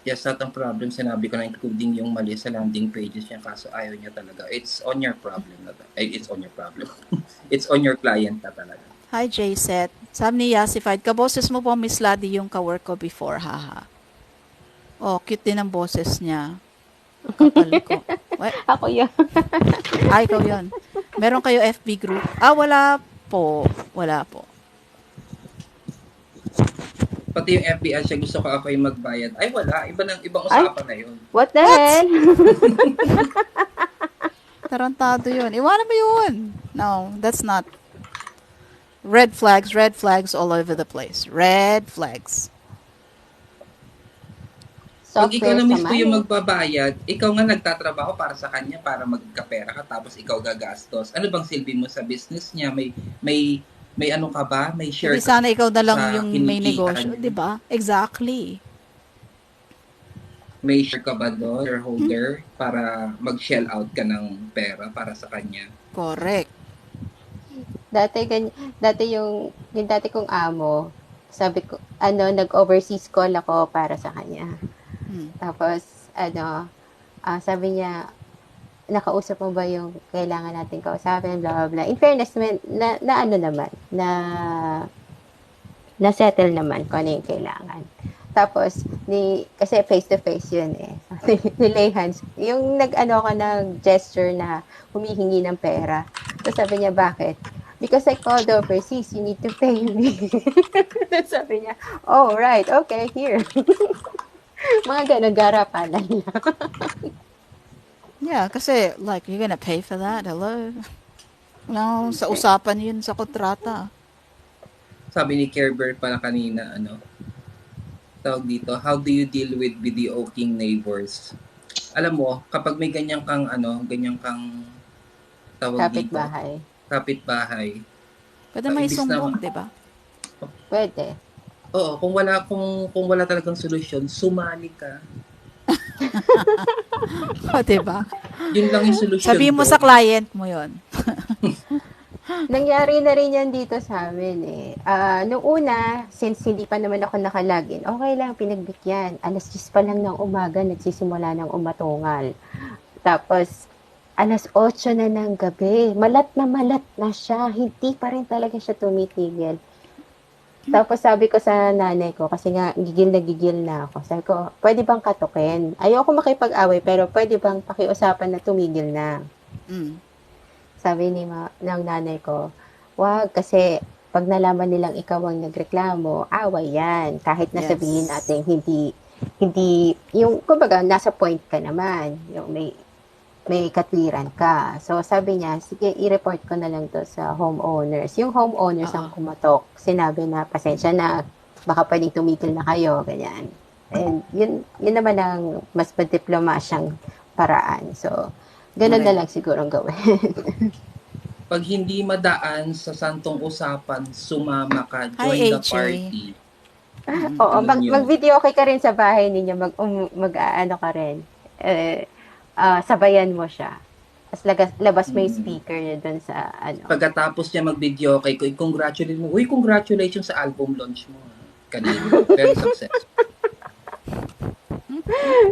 Yes, not ang problem. Sinabi ko na including yung mali sa landing pages niya kaso ayaw niya talaga. It's on your problem. It's on your problem. It's on your client na talaga. Hi, J-Set. Sabi ni Yasified, kaboses mo po, Miss Ladi, yung kawork ko before, haha. Cute din ang boses niya. Kapal ko. Ako yun. Ikaw yun. Meron kayo FB group? Wala po. Wala po. Pati yung FBI siya gusto ko ako yung magbayad. Wala. Ibang usapan na yun. What the hell? Tarantado yun. Iwanan mo yun. No, that's not. Red flags all over the place. Red flags. Pag ikaw na mismo yung magbabayad, ikaw nga nagtatrabaho para sa kanya para magkapera ka tapos ikaw gagastos. Ano bang silbi mo sa business niya? May ano ka ba? May share Hindi sana ikaw na lang yung may kinikita negosyo, niya. di ba? Exactly. May share ka ba doon, shareholder, para mag-shell out ka ng pera para sa kanya? Correct. Dati yung dati kong amo, sabi ko, nag-overseas call ako para sa kanya. Tapos, sabi niya, nakausap mo ba yung kailangan natin kausapin, blah, blah, blah. In fairness, na-settle naman kung ano yung kailangan. Tapos, kasi face-to-face yun eh. Nilay hands. Yung nag-gesture na humihingi ng pera. So, sabi niya, bakit? Because I called overseas, you need to pay me. Sabi niya, oh, right, okay, here. Mga ganun, garapalan lang. Yeah, kasi, like, you're gonna pay for that? Hello? No, sa usapan yun sa kontrata. Sabi ni Kerber pala kanina, tawag dito, how do you deal with video king neighbors? Alam mo, kapag may ganyan kang tawag dito, Kapitbahay. kapitbahay. Pwede may sumbong, di ba? Pwede. Oo, kung wala talagang solusyon, sumali ka. O, diba? Yun lang yung solusyon Sabihin mo sa doon. client mo yon. Nangyari na rin yan dito sa amin eh. Nung una, since hindi pa naman ako nakalagin, okay lang, pinagbigyan. 10:00 pa lang ng umaga, nagsisimula ng umatungal. Tapos, 8:00 na ng gabi, malat na siya. Hindi pa rin talaga siya tumitigil. Tapos sabi ko sa nanay ko, kasi nga gigil na ako. Sabi ko, pwede bang katukin? Ayoko makipag-away, pero pwede bang pakiusapan na tumigil na? Mm. Sabi ng nanay ko, wag kasi pag nalaman nilang ikaw ang nagreklamo, away yan. Kahit na sabihin Yes. natin hindi, yung, kumbaga, nasa point ka naman. Yung may katwiran ka. So, sabi niya, sige, i-report ko na lang to sa homeowners. Yung homeowners ang Oo. kumatok. Sinabi na, pasensya na, baka pwedeng tumigil na kayo, ganyan. And yun naman ang mas madiplomasyang paraan. So, ganun na Correct. lang siguro ang gawin. Pag hindi madaan sa santong usapan, sumama ka, Hi, join the AJ. party. Mm. Oo, Ganun yun. mag-video okay ka rin sa bahay ninyo, mag-aano ka rin. Eh, sabayan mo siya. Tapos labas mo yung Mm. speaker niya dun sa ano. Pagkatapos niya mag-video kay ko, congratulate mo. Uy, congratulations sa album launch mo. Kanina. Very successful.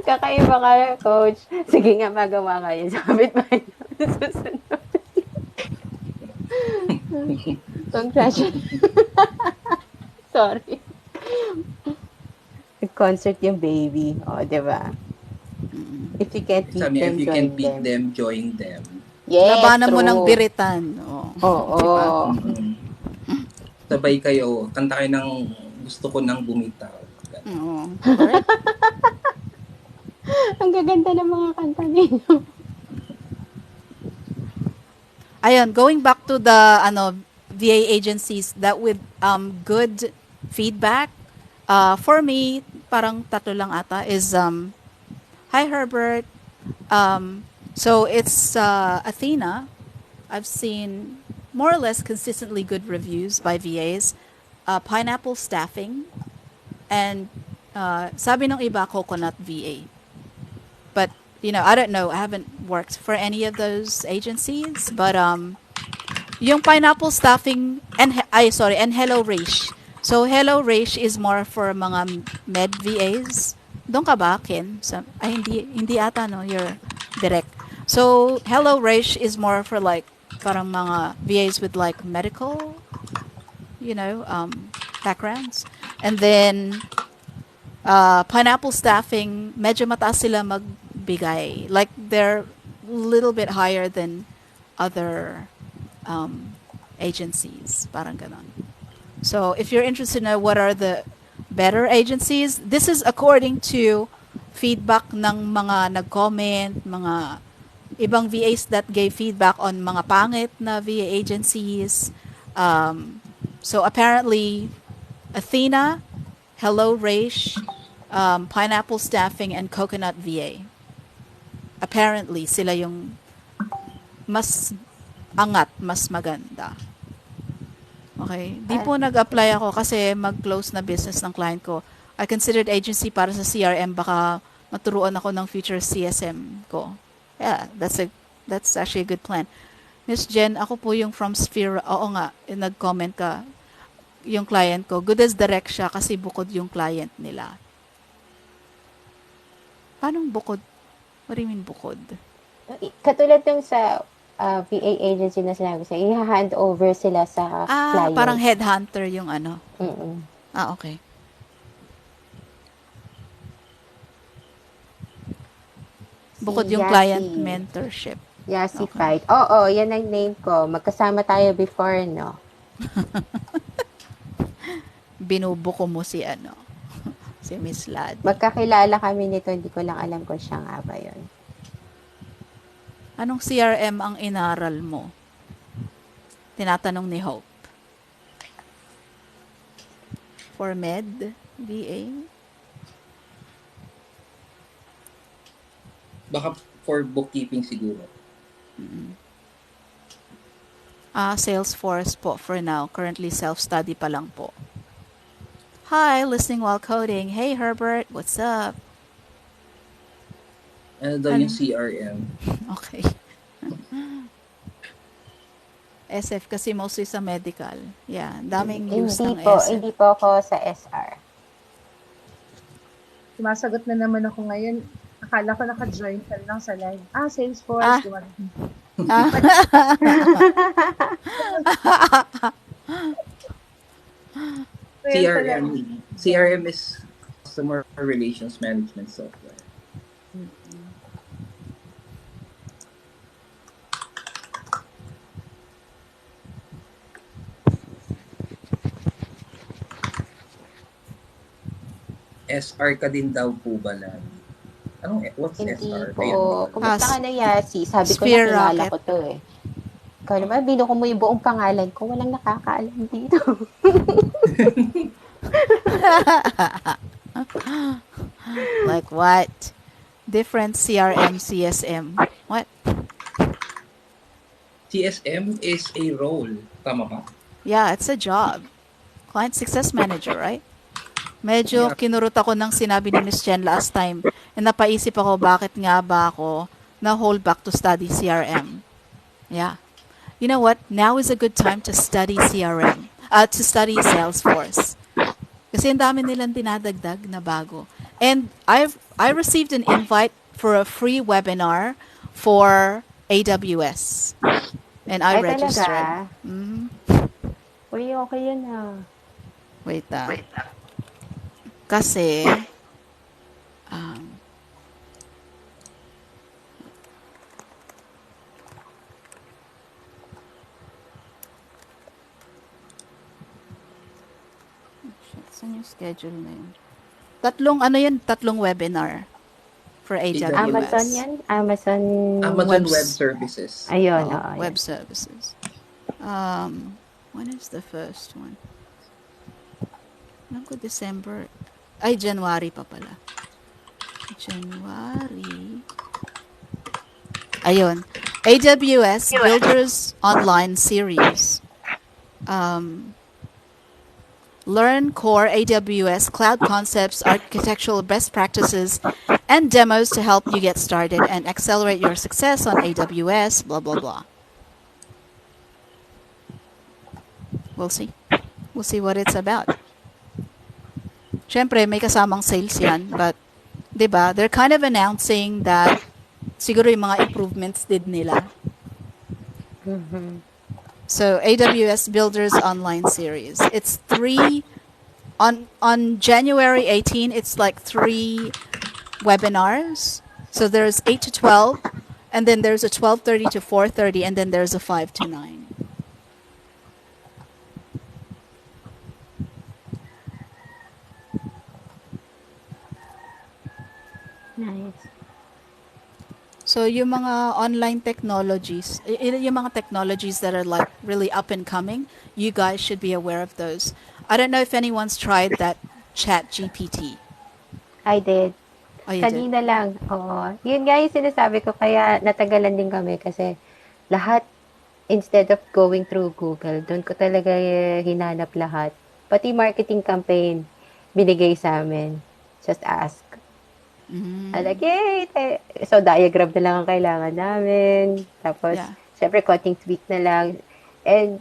Kakaiba ka, coach. Sige nga, magawa ka yun. Sabit ba yun? Susunod. Congratulations. Sorry. Concert yung baby. O, di ba? If you can't beat Sabi niya, if them, you can join beat them. them, join them. Yes, Labanan mo ng true. biritan. Oh. Diba? Oo. Mm-mm. Sabay kayo, kanta kayo ng gusto ko nang bumitaw. Ganun. Oo. Correct. Ang gaganda ng mga kanta ninyo. Ayun, going back to the VA agencies that with good feedback. For me, parang tatlo lang ata is hi Herbert. So it's Athena. I've seen more or less consistently good reviews by VAs. Pineapple Staffing and sabi ng iba Coconut VA. But I don't know. I haven't worked for any of those agencies, but yung Pineapple Staffing and Hello Raish. So Hello Raish is more for mga med VAs. Doon ka ba, Ken? Hindi ata, no? You're direct. So Hello Raish is more for like parang mga VAs with like medical, backgrounds. And then Pineapple Staffing, medyo mataas sila magbigay. Like they're a little bit higher than other agencies. Parang ganon. So if you're interested to know what are the better agencies, this is according to feedback ng mga nag-comment, mga ibang VAs that gave feedback on mga pangit na VA agencies. So apparently, Athena, Hello Raish, Pineapple Staffing, and Coconut VA. Apparently, sila yung mas angat, mas maganda. Okay? Di po nag-apply ako kasi mag-close na business ng client ko. I considered agency para sa CRM, baka maturuan ako ng future CSM ko. Yeah, that's actually a good plan. Miss Jen, ako po yung from Sphere. Oo nga, nag-comment ka. Yung client ko, good as direct siya kasi bukod yung client nila. Paano bukod? What do you mean bukod? Katulad ng sa VA agency na sinabi sa i-hand over sila sa client. Parang headhunter yung ano. Mm-mm. Okay. Bukod yung client mentorship. Yasi Fight. Oo, yan ang name ko. Magkasama tayo before, no? Binubuko mo si si Miss Lad. Magkakilala kami nito, hindi ko lang alam kung siya nga ba yun. Anong CRM ang inaral mo? Tinatanong ni Hope. For Med, VA? Baka for bookkeeping siguro. Salesforce po for now. Currently self-study pa lang po. hi, listening while coding. Hey, Herbert, what's up? Ano daw yung Ano? CRM? Okay. SF kasi mostly sa medical. Yeah, daming use Hindi ng po, SF. hindi po ako sa SR. Sumasagot na naman ako ngayon. Akala ko naka-join ka lang sa live. Salesforce. Ah, Gumano. ah. Ayan pala. CRM is customer relations management software. SR ka din daw po ba lang? What's Hindi SR? po. Ayun, hindi ko alam. Kumusta ka na, Yasi? Sabi ko na Sphere kilala rocket. ko to eh. Ikaw naman, binuko mo yung buong pangalan ko. Walang nakakaalam dito. Like what? Different CRM, CSM. What? CSM is a role. Tama ba? Yeah, it's a job. Client Success Manager, right? Medyo Yeah. kinurot ako ng sinabi ni Miss Jen last time. And napaisip ako, bakit nga ba ako na hold back to study CRM? Yeah. You know what? Now is a good time to study CRM. To study Salesforce. Kasi ang dami nilang dinadagdag na bago. And I received an invite for a free webinar for AWS. And I Ay, registered. talaga? Mhm. Uy, okay yun ah. Wait. Kasi um, shit, saan yung schedule na yun? Tatlong webinar for AWS. Amazon yan? Amazon Web Services. Ayun, Oh, oo. web services. When is the first one? Alam ko December. Ay, January pa pala. January. Ayun. AWS Builders Online Series. Learn core AWS cloud concepts, architectural best practices, and demos to help you get started and accelerate your success on AWS, blah, blah, blah. We'll see. We'll see what it's about. Siyempre, may kasamang sales yan, but, diba, they're kind of announcing that siguro yung mga improvements din nila. So, AWS Builders Online Series. It's on January 18, it's like 3 webinars. So, there's 8 to 12, and then there's a 12:30 to 4:30, and then there's a 5 to 9. Nice. So, yung mga online technologies, yung mga technologies that are like really up and coming, you guys should be aware of those. I don't know if anyone's tried that Chat GPT. I did. Oh, you did? Kanina lang. Oo. Yun nga yung sinasabi ko. Kaya natagalan din kami kasi lahat, instead of going through Google, doon ko talaga hinanap lahat. Pati marketing campaign, binigay sa amin. Just ask. Like, yay! So, diagram na lang ang kailangan namin. Tapos, Yeah. syempre, konting tweak na lang. And,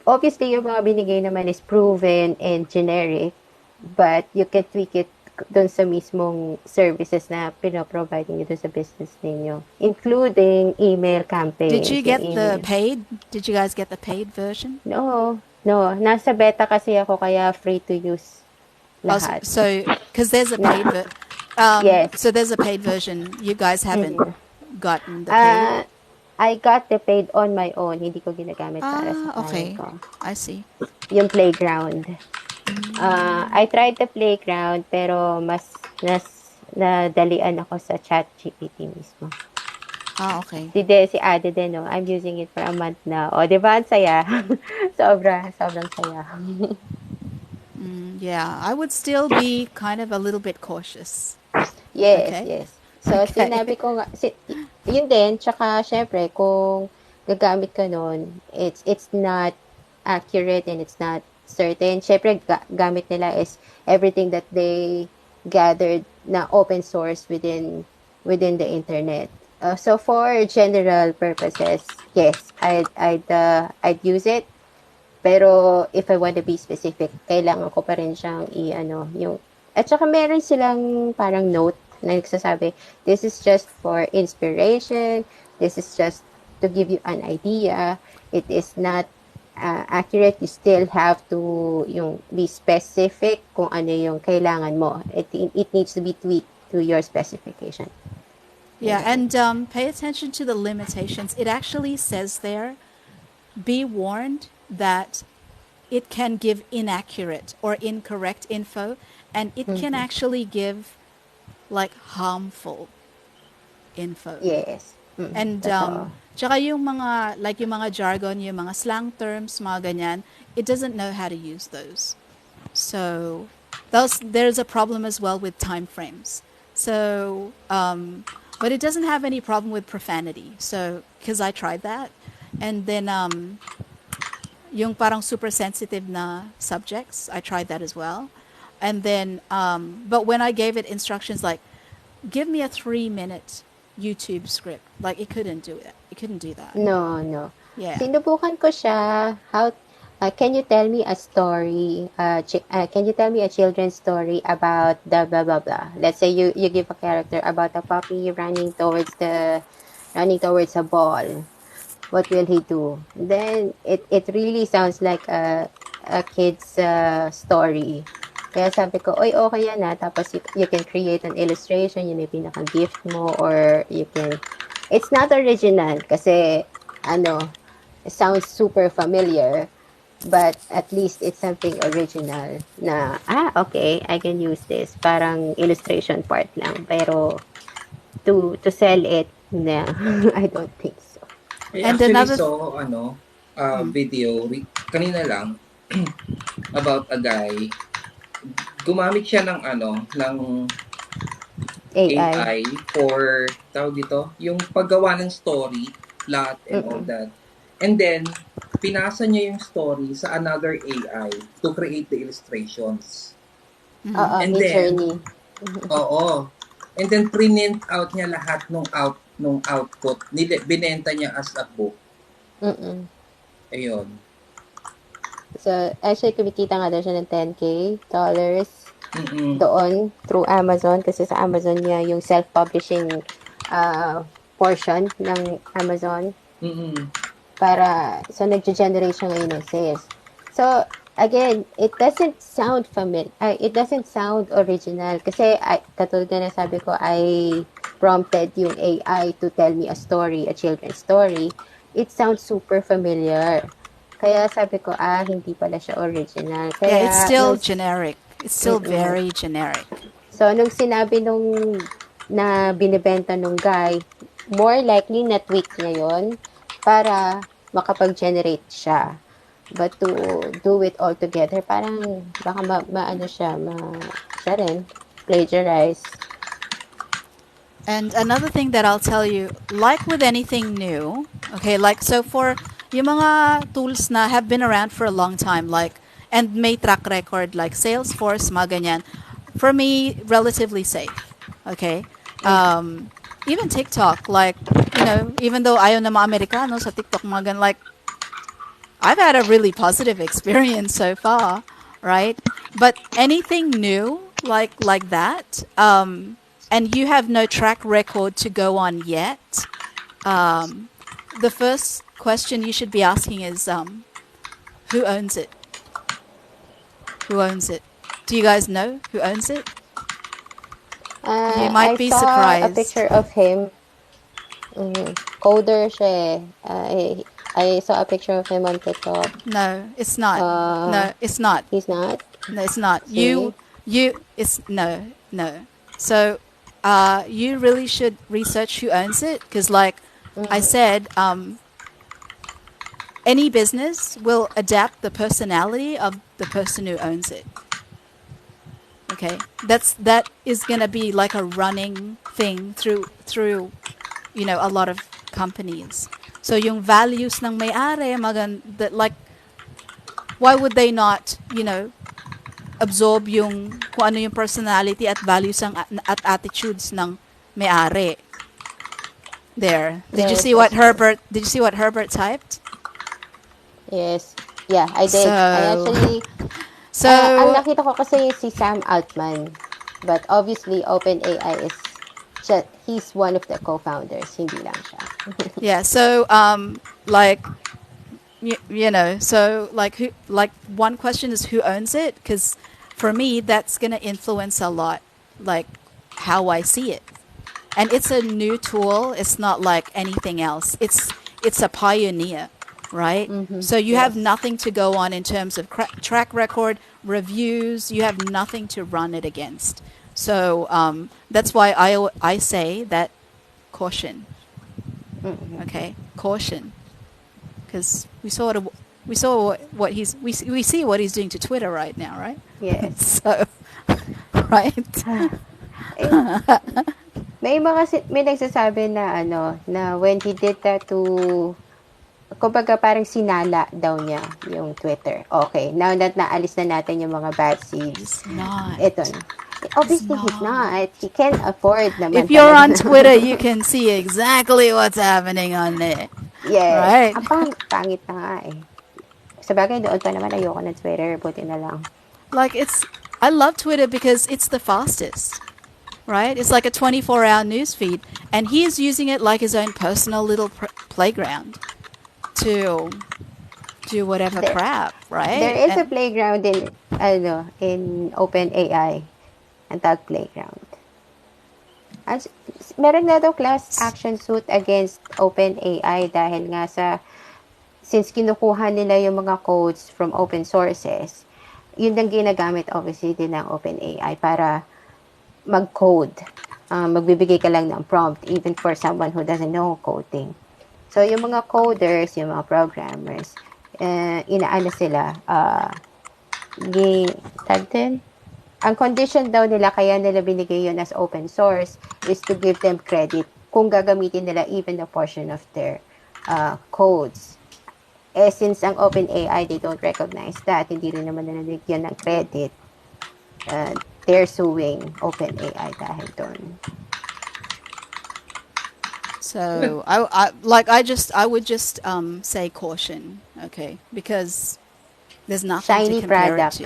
obviously, yung mga binigay naman is proven and generic. But, you can tweak it dun sa mismong services na pinoprovide niyo dun sa business ninyo. Including email campaigns. Did you get the email. paid? Did you guys get the paid version? No. Nasa beta kasi ako, kaya free to use lahat. So, because there's a paid Yes. So there's a paid version. You guys haven't gotten the paid? I got the paid on my own. Hindi ko ginagamit para sa Okay. client ko. I see. Yung playground. I tried the playground, pero mas nadalian ako sa ChatGPT mismo. Okay. Si Ade din, no? I'm using it for a month now. O, di ba? Ang saya. sobrang saya. Yeah, I would still be kind of a little bit cautious. Yes, Okay. yes. So, Okay. sinabi ko nga, yun din, tsaka, syempre, kung gagamit ka nun, it's not accurate and it's not certain. Syempre, gamit nila is everything that they gathered na open source within the internet. So for general purposes, yes, I'd use it. Pero if I want to be specific, kailangan ko pa rin siyang i-ano, yung at saka meron silang parang note na nagsasabi, this is just for inspiration, this is just to give you an idea, it is not accurate, you still have to yung be specific kung ano yung kailangan mo. It needs to be tweaked to your specification. Yeah, and pay attention to the limitations. It actually says there, be warned that it can give inaccurate or incorrect info, and it can actually give like harmful info. Yes. And Totoo. tsaka yung mga like yung mga jargon, yung mga slang terms, mga ganyan, it doesn't know how to use those. So there's a problem as well with time frames. So but it doesn't have any problem with profanity. So because I tried that, and then yung parang super sensitive na subjects, I tried that as well. And then but when I gave it instructions like give me a 3-minute YouTube script, like it couldn't do that. It couldn't do that. No. Yeah. Sinubukan ko siya. Can you tell me a story? Can you tell me a children's story about the blah blah blah? Let's say you give a character about a puppy running towards a ball. What will he do? Then it really sounds like a kid's story. Kaya sabi ko, oy, okay yan na. Tapos you can create an illustration, yun yung pinaka-gift mo, or you can, it's not original kasi, it sounds super familiar, but at least it's something original na, okay, I can use this. Parang illustration part lang. Pero to sell it, na, I don't think so. I And actually another saw video kanina lang about a guy. Gumamit siya ng AI. AI for tawag dito, yung paggawa ng story, plot and all that. And then pinasa niya yung story sa another AI to create the illustrations. Oo, And then Midjourney. oo. And then print out niya lahat nung output. Binenta niya as a book. Mm-mm. Ayun. So, actually, kumikita nga daw siya ng $10K Mm-mm. doon through Amazon kasi sa Amazon niya yung self-publishing portion ng Amazon Mm-mm. so nag-generate siya ngayon ng sales. So, again, it doesn't sound familiar. It doesn't sound original kasi katulad na sabi ko, I prompted yung AI to tell me a story, a children's story. It sounds super familiar. Kaya sabi ko, hindi pala siya original. Kaya, yeah, it's still generic. It's still very generic. So, nung sinabi na binibenta nung guy, more likely na tweak niya yun para makapag-generate siya. But to do it all together, parang baka siya rin, plagiarize. And another thing that I'll tell you, like with anything new, okay, like so for yung mga tools na have been around for a long time, like, and may track record, like Salesforce, mga ganyan, for me, relatively safe, okay? Even TikTok, like, even though ayaw na mga Amerikano sa TikTok, mga ganyan, like, I've had a really positive experience so far, right? But anything new, like that, and you have no track record to go on yet, the first question you should be asking is, who owns it? Who owns it? Do you guys know who owns it? You might be surprised. I saw a picture of him. Coder siya I saw a picture of him on TikTok. No, it's not. No, it's not. He's not? No, it's not. See? It's no. So, you really should research who owns it, because like I said, any business will adapt the personality of the person who owns it. Okay, that is gonna be like a running thing through a lot of companies. So yung values ng may-ari, like why would they not, absorb yung kung ano yung personality at values at attitudes ng may-ari there. Yes, that's true. Did you see what Herbert typed? Yes. Yeah, I did. I So, actually, ang so nakita ko kasi si Sam Altman. But obviously, OpenAI is just, he's one of the co-founders. Hindi lang siya. yeah, so like so like one question is who owns it, because for me that's going to influence a lot, like how I see it. And it's a new tool. It's not like anything else. It's a pioneer, right? Mm-hmm. So you have Yes. nothing to go on in terms of track record, reviews. You have nothing to run it against. So that's why I say that caution. Mm-hmm. Okay, caution, because we saw what we see what he's doing to Twitter right now, right? Yes. So right. And may nagsasabi na na when he did that to, kumbaga parang sinala daw niya yung Twitter. Okay, now that naalis na natin yung mga bad seeds, He's not. ito na. He's Obviously, he's not. not. He can afford If naman you're talaga on na. Twitter, you can see exactly what's happening on there, Yes. right? Ang pangit na nga eh. Sa bagay, doon pa naman ayoko ng Twitter. Buti na lang. Like I love Twitter because it's the fastest, right? It's like a 24-hour news feed, and he's using it like his own personal little playground to do whatever There, crap, there right? is a And playground in OpenAI. Ang tag playground. As, meron na daw class action suit against OpenAI dahil nga since kinukuha nila yung mga codes from open sources, yun ang ginagamit obviously din ng OpenAI para mag-code. Magbibigay ka lang ng prompt even for someone who doesn't know coding. So, yung mga coders, yung mga programmers, inaano sila, tag din, ang condition daw nila, kaya nila binigay yun as open source, is to give them credit kung gagamitin nila even a portion of their codes. Since ang OpenAI, they don't recognize that, hindi rin naman nila bigyan ng credit, they're suing OpenAI dahil doon. so I would just say caution, okay, because there's nothing to Shiny compare it product. to.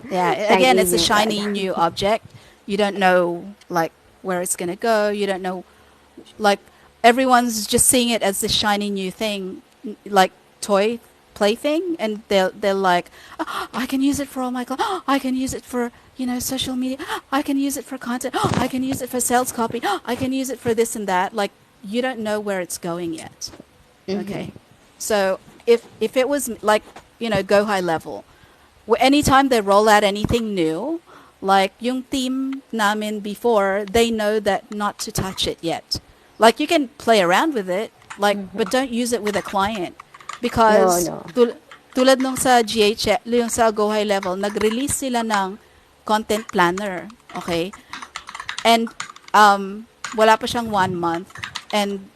Yeah, again, Shiny it's a new shiny product. new object. You don't know like where it's gonna go. You don't know, like everyone's just seeing it as this shiny new thing, like toy plaything, and they're like, oh, I can use it for all my I can use it for social media. I can use it for content. I can use it for sales copy. I can use it for this and that. Like you don't know where it's going yet. Okay, so if it was like go high level, anytime they roll out anything new, like yung team namin before, they know that not to touch it yet. Like you can play around with it, like but don't use it with a client No, because no. tulad nung sa GH, yung sa go high level, nag-release sila ng content planner, okay? And wala pa siyang 1 month, and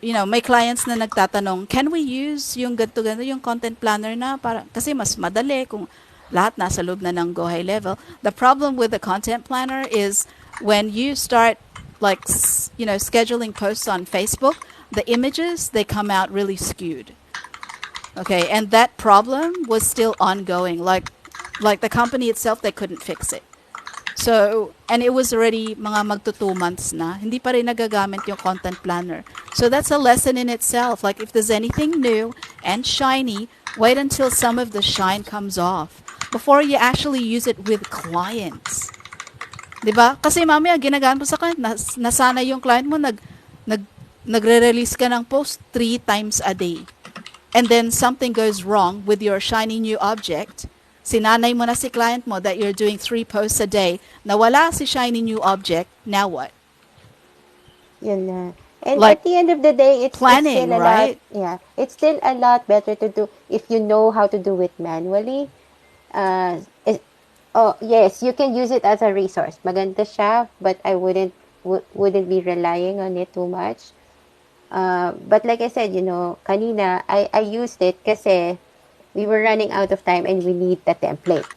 may clients na nagtatanong, can we use yung ganito yung content planner na para kasi mas madali kung lahat nasa loob na ng go high level. The problem with the content planner is when you start like scheduling posts on Facebook, the images they come out really skewed. Okay, and that problem was still ongoing. Like the company itself, they couldn't fix it. So, and it was already mga magto 2 months na. Hindi pa rin nagagamit yung content planner. So that's a lesson in itself. Like if there's anything new and shiny, wait until some of the shine comes off before you actually use it with clients. 'Di ba? Kasi mamaya ginagamit mo sa client, nasana yung client mo nagre-release ka ng post 3 times a day. And then something goes wrong with your shiny new object. Sinanay mo na si client mo that you're doing 3 posts a day. Nawala si shiny new object. Now what? Yun na. And Like at the end of the day, it's planning, still a lot, right? yeah, it's still a lot better to do if you know how to do it manually. Oh, yes, you can use it as a resource. Maganda siya, but I wouldn't be relying on it too much. But like I said, kanina, I used it kasi we were running out of time and we need the template.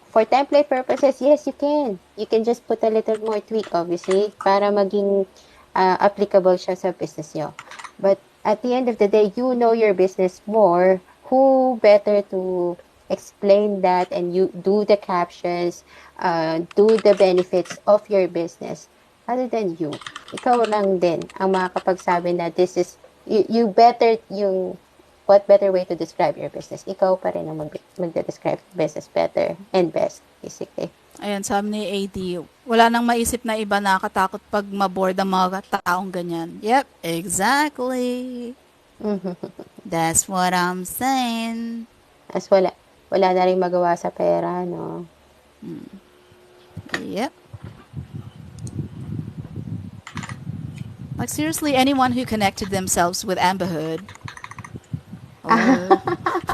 For template purposes, yes, you can. You can just put a little more tweak, obviously, para maging applicable siya sa business nyo. But at the end of the day, you know your business more. Who better to explain that and you do the captions, do the benefits of your business other than you. Ikaw lang din ang makakapagsabi na this is, you better yung what better way to describe your business? Ikaw pa rin ang magde-describe business better and best, basically. Ayan, sabi ni AD, wala nang maisip na iba, nakakatakot pag maboard ang mga taong ganyan. Yep, exactly. That's what I'm saying. As wala na rin magawa sa pera, no? Yep. Like seriously, anyone who connected themselves with Amberhood,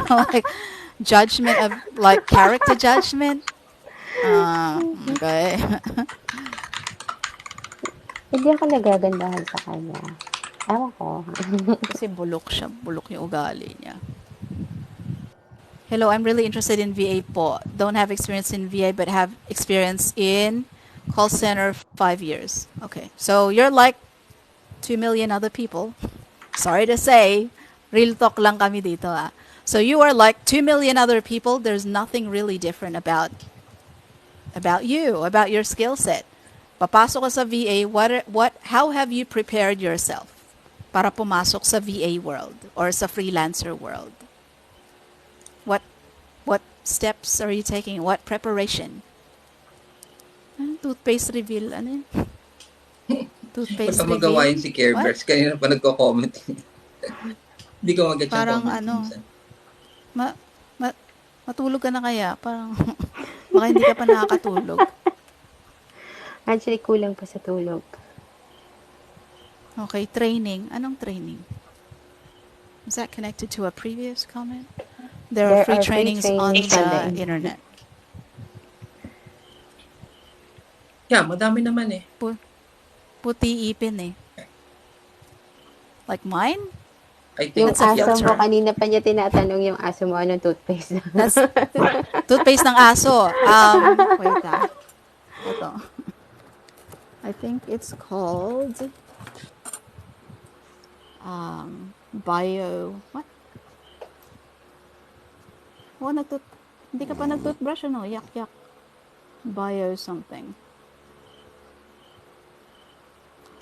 like judgment of like character judgment. Okay. Hindi ako nagagandahan sa kanya. Ewan ko. Kasi bulok siya. Bulok yung ugali niya. Hello, I'm really interested in VA po. Don't have experience in VA but have experience in call center 5 years. Okay. So you're like 2 million other people. Sorry to say. Real talk lang kami dito ah. So you are like 2 million other people. There's nothing really different about you, about your skill set. Papasok ka sa VA, how have you prepared yourself para pumasok sa VA world or sa freelancer world? What steps are you taking? What preparation? Toothpaste reveal, ano yun? Toothpaste Basta reveal? magawa yun si Care Bears. Kanina pa nagko-comment. Hindi ko mag-get yung Parang comment ano, minsan. matulog ka na kaya? Parang, baka hindi ka pa nakakatulog. Actually, kulang pa sa tulog. Okay, training. Anong training? Is that connected to a previous comment? There are free trainings on the internet. Yeah, madami naman eh. Puti ipin eh. Like mine? I think Yung aso mo, kanina pa niya tinatanong yung aso mo anong toothpaste. That's toothpaste ng aso. Wait ah. Ito. I think it's called bio... What? Hindi ka pa nag-toothbrush, ano? Yak. Bio something.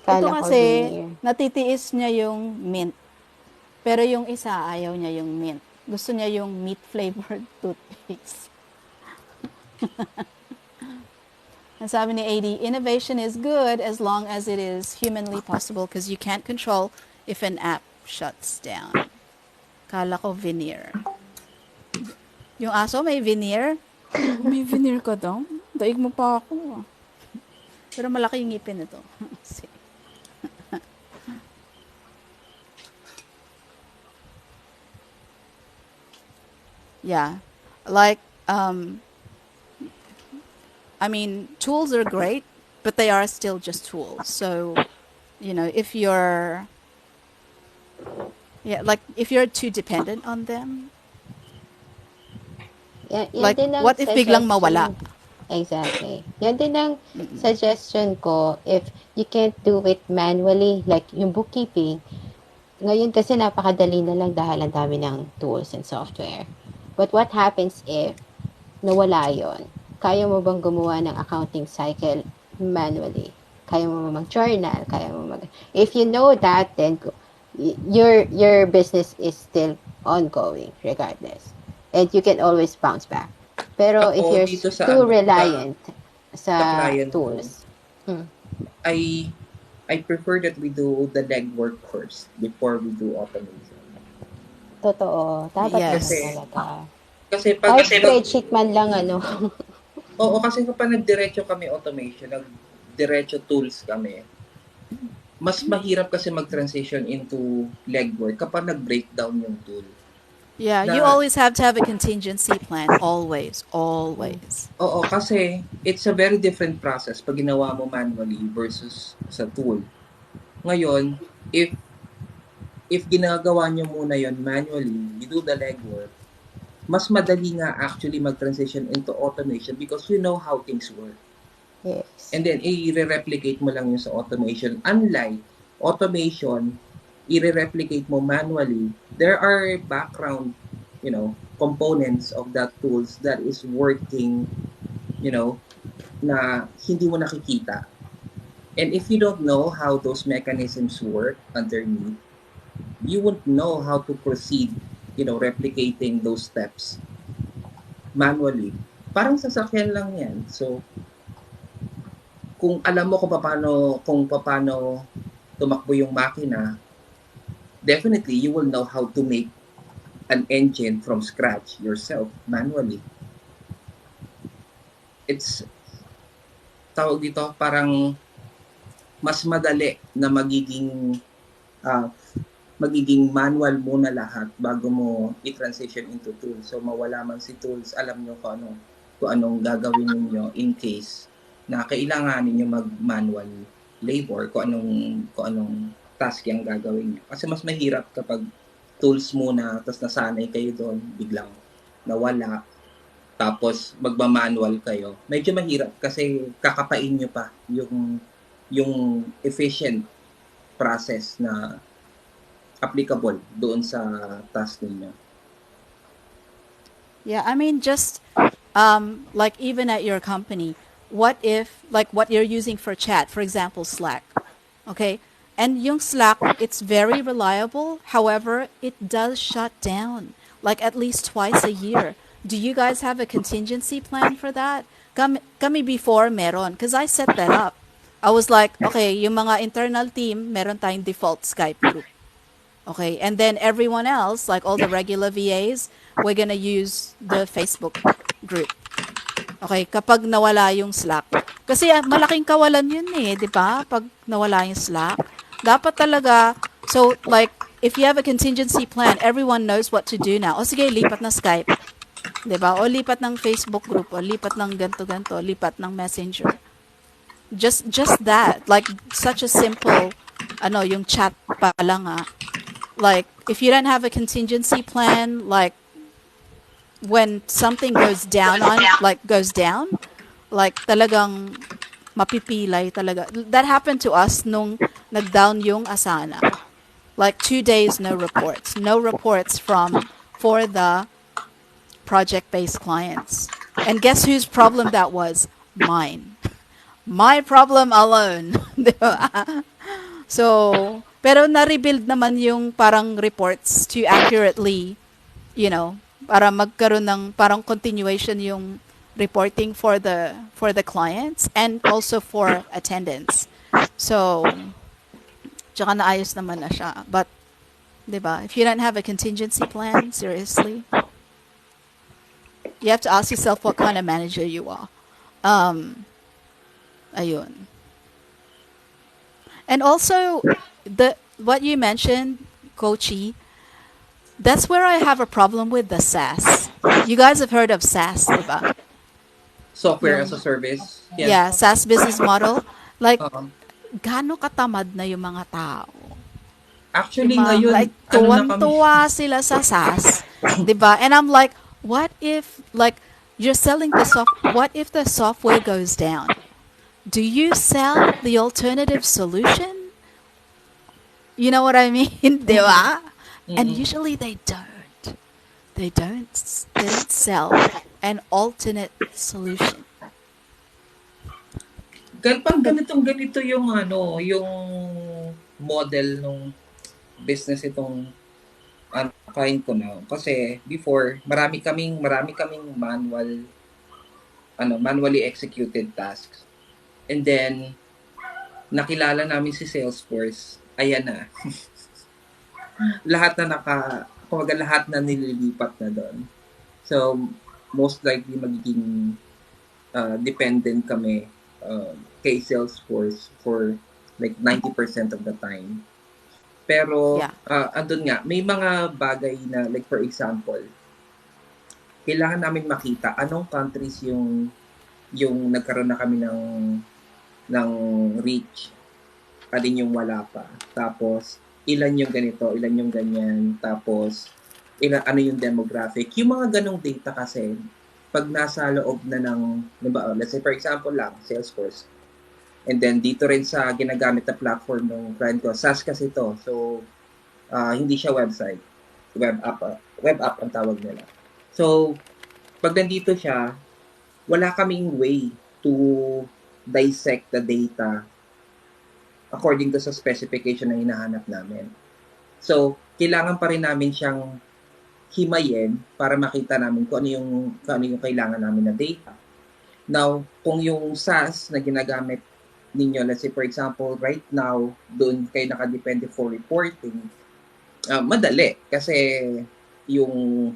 Ito kasi, natitiis niya yung mint. Pero yung isa, ayaw niya yung mint. Gusto niya yung meat-flavored toothpaste. And sabi ni AD, innovation is good as long as it is humanly possible because you can't control if an app shuts down. Kala ko veneer. Yung aso may veneer? May veneer ka daw? Daig mo pa ako. Pero malaki yung ngipin nito. Yeah. Like, I mean, tools are great, but they are still just tools. So, if you're too dependent on them, like, what if biglang mawala? Exactly. Yan din ang suggestion ko. If you can't do it manually, like yung bookkeeping, ngayon kasi napakadali na lang dahil ang dami ng tools and software. But what happens if nawala yon? Kaya mo bang gumawa ng accounting cycle manually? Kaya mo mag-journal? If you know that, then your business is still ongoing regardless. And you can always bounce back. Pero if you're too reliant sa tools, I prefer that we do the legwork first before we do automation. Totoo. Dapat yes. talaga. Kasi pag spreadsheet man lang, ano. Oo, kasi kapag nagdiretso kami automation, nagdiretso tools kami, mas mahirap kasi mag-transition into legwork kapag nag-breakdown yung tool. Yeah, you always have to have a contingency plan. Always. Oo, kasi it's a very different process pag ginawa mo manually versus sa tool. Ngayon, if ginagawa nyo muna yon manually, you do the legwork, mas madali nga actually mag-transition into automation because you know how things work. Yes. And then, i-replicate mo lang yun sa automation. Unlike automation, i-replicate mo manually, there are background, components of that tools that is working, na hindi mo nakikita. And if you don't know how those mechanisms work underneath, you won't know how to proceed, replicating those steps manually. Parang sasakyan lang yan. So, kung alam mo kung paano tumakbo yung makina, definitely you will know how to make an engine from scratch yourself manually. It's tawag dito parang mas madali na ah, magiging manual muna lahat bago mo i-transition into tools. So mawala man si tools, alam nyo kung anong gagawin niyo in case na kailangan niyo mag-manual labor, kung anong task yung gagawin niyo. Kasi mas mahirap kapag tools muna, tapos nasanay kayo doon, biglang nawala, tapos magma-manual kayo. Medyo mahirap kasi kakapain nyo pa yung efficient process na applicable doon sa task ninyo. Yeah, I mean, just like even at your company, what if, like what you're using for chat, for example, Slack, okay? And yung Slack, it's very reliable. However, it does shut down like at least twice a year. Do you guys have a contingency plan for that? Kami before meron, because I set that up. I was like, okay, yung mga internal team, meron tayong default Skype group. Okay, and then everyone else, like all the regular VAs, we're gonna use the Facebook group. Okay, kapag nawala yung Slack. Kasi malaking kawalan yun eh, di ba? Pag nawala yung Slack. Dapat talaga, so like, if you have a contingency plan, everyone knows what to do now. O sige, lipat na Skype. Di ba? O lipat ng Facebook group, o lipat ng ganto-ganto, lipat ng Messenger. Just that, like, such a simple, yung chat pa lang like, if you don't have a contingency plan, like, when something goes down, like, talagang mapipilay talaga. That happened to us nung nag-down yung Asana. Like 2 days, no reports. No reports for the project-based clients. And guess whose problem that was? Mine. My problem alone. So, pero na-rebuild naman yung parang reports to accurately, para magkaroon ng parang continuation yung reporting for the clients and also for attendance. So, tsaka naayos naman na siya. But, diba, if you don't have a contingency plan, seriously, you have to ask yourself what kind of manager you are. Ayun. And also, what you mentioned, Kochi, that's where I have a problem with the SaaS. You guys have heard of SaaS, diba? Software as a service. Yes. Yeah, SaaS business model. Like, Uh-huh. gaano katamad na yung mga tao. Actually, Diba? ngayon, Like, ano na kami, tuwan-tuwa sila sa SaaS. Diba? And I'm like, what if, like, you're selling the what if the software goes down? Do you sell the alternative solution? You know what I mean? Diba? And usually they don't. They don't sell an alternate solution. ganito yung yung model ng business itong client ko na. Kasi before, marami kaming manually executed tasks. And then nakilala namin si Salesforce. Ayan na. lahat na nililipat na doon. So most likely magiging dependent kami kay Salesforce for like 90% of the time. Pero, Yeah. andun nga, may mga bagay na, like for example, kailangan namin makita anong countries yung nagkaroon na kami ng reach, alin yung wala pa. Tapos, ilan yung ganito, ilan yung ganyan. Tapos, ano yung demographic. Yung mga ganong data kasi, pag nasa loob na ng, diba, let's say for example lang, Salesforce, and then dito rin sa ginagamit na platform ng client ko, SaaS kasi to. So, hindi siya website. Web app ang tawag nila. So, pag nandito siya, wala kaming way to dissect the data according to sa specification na hinahanap namin. So, kailangan pa rin namin siyang himayin para makita namin kung ano yung kailangan namin na data. Now, kung yung SaaS na ginagamit ninyo, let's say for example, right now, doon kayo nakadepende for reporting, madali kasi yung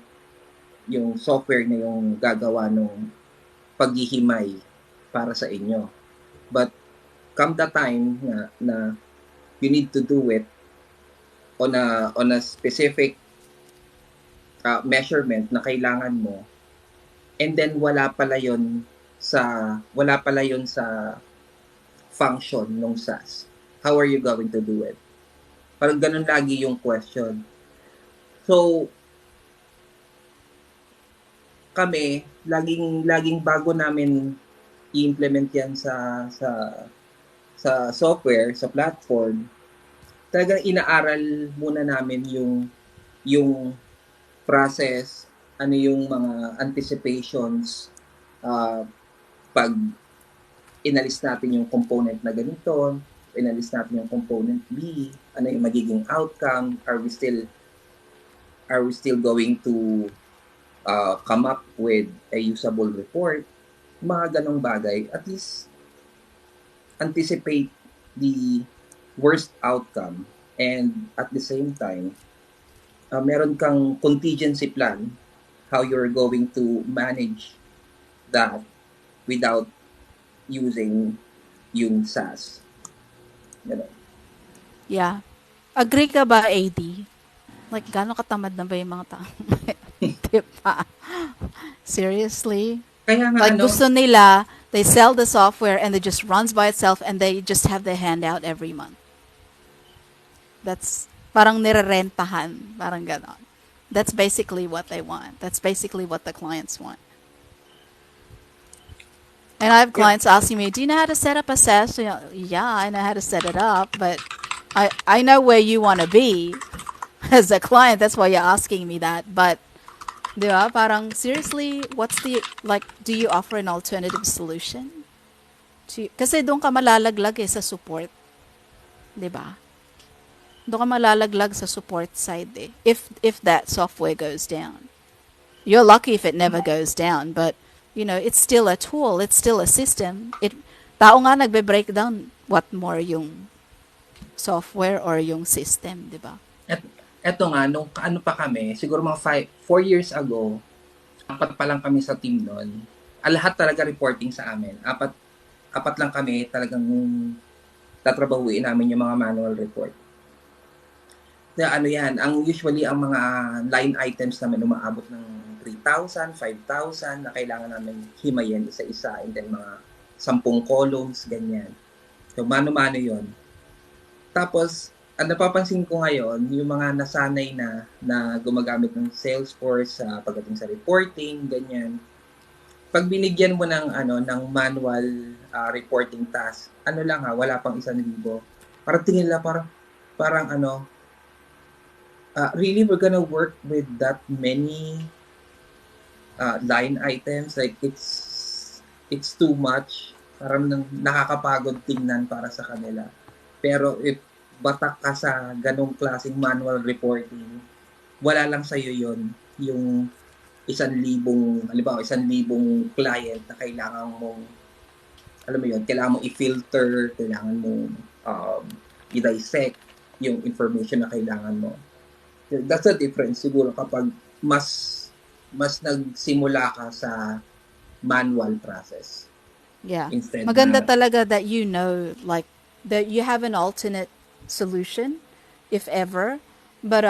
yung software na yung gagawa ng paghihimay para sa inyo. But come the time na you need to do it on a specific measurement na kailangan mo, and then wala pala yon sa function ng SaaS. How are you going to do it? Parang ganun lagi yung question. So, kami, laging bago namin i-implement yan sa software, sa platform, talagang inaaral muna namin yung process, ano yung mga anticipations, pag inalis natin yung component na ganito, inalis natin yung component B, ano yung magiging outcome, are we still going to come up with a usable report, mga ganong bagay, at least anticipate the worst outcome, and at the same time, meron kang contingency plan how you're going to manage that without using yung SaaS. Ganun. Yeah. Agree ka ba, AD? Like, gano'ng katamad na ba yung mga tao? Diba? Seriously? Kaya nga Like, gusto nila, they sell the software and it just runs by itself and they just have the handout every month. That's parang nirerentahan. Parang ganon. That's basically what they want. That's basically what the clients want. And I have clients asking me, do you know how to set up a SaaS? Yeah, I know how to set it up, but I know where you want to be as a client. That's why you're asking me that. But, di ba, parang seriously, what's the, like, do you offer an alternative solution? Kasi doon ka malalaglag sa support. Di ba? Doon ka malalaglag sa support side eh. If that software goes down. You're lucky if it never goes down, but you know, it's still a tool, it's still a system. Tao nga nagbe-breakdown, what more yung software or yung system, di ba? Eto nga, nung ano pa kami, siguro mga 4 years ago, 4 pa lang kami sa team noon. Lahat talaga reporting sa amin. Apat lang kami talagang tatrabahuin namin yung mga manual report. Na ano yan, usually ang mga line items namin umaabot ng 3,000, 5,000 na kailangan namin himayin isa-isa, and then mga 10 columns, ganyan. So, mano-mano yon. Tapos, ang napapansin ko ngayon, yung mga nasanay na gumagamit ng Salesforce pagdating sa reporting, ganyan. Pag binigyan mo ng manual reporting task, wala pang 1,000. Parang tingin nila parang really we're gonna work with that many line items, like it's too much, parang nakakapagod tingnan para sa kanila. Pero if batak ka sa ganong klaseng manual reporting, wala lang sa'yo yon, yung 1,000, halimbawa 1,000 client na kailangan mong, alam mo yun, kailangan mong i-filter, kailangan mong i-dissect yung information na kailangan mo. That's the difference siguro kapag mas nagsimula ka sa manual process. Yeah. Instead Maganda talaga that you know, like, that you have an alternate solution, if ever. But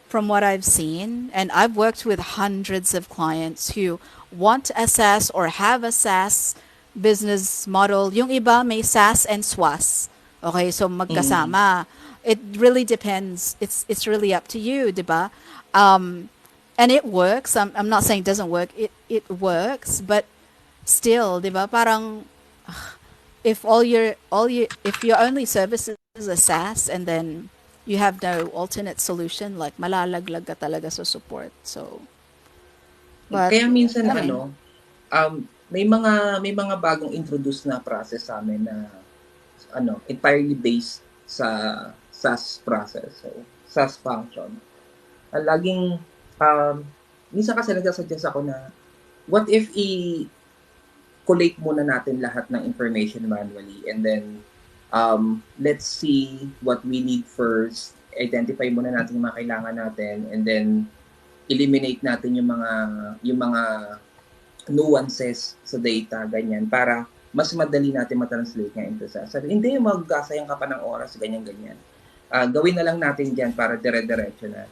from what I've seen, and I've worked with hundreds of clients who want a SaaS or have a SaaS business model. Yung iba may SaaS and SWAS. Okay, so magkasama. it really depends. It's really up to you, diba? Um, and it works. I'm not saying it doesn't work. It works, but still, diba? Parang if if your only service is a SaaS and then you have no alternate solution, like malalaglag ka talaga sa support. So, but Kaya minsan I mean, may mga bagong introduce na process sa amin na entirely based sa SAS process. So, SAS function. Laging minsan kasi nagsusuggest ako na what if collate muna natin lahat ng information manually and then let's see what we need first, identify muna natin yung mga kailangan natin, and then eliminate natin yung mga nuances sa data, ganyan, para mas madali natin matranslate nga into sa. Sabi, hindi, magkasayang ka pa ng oras, ganyan-ganyan. Gawin na lang natin dyan para dire-diretso na.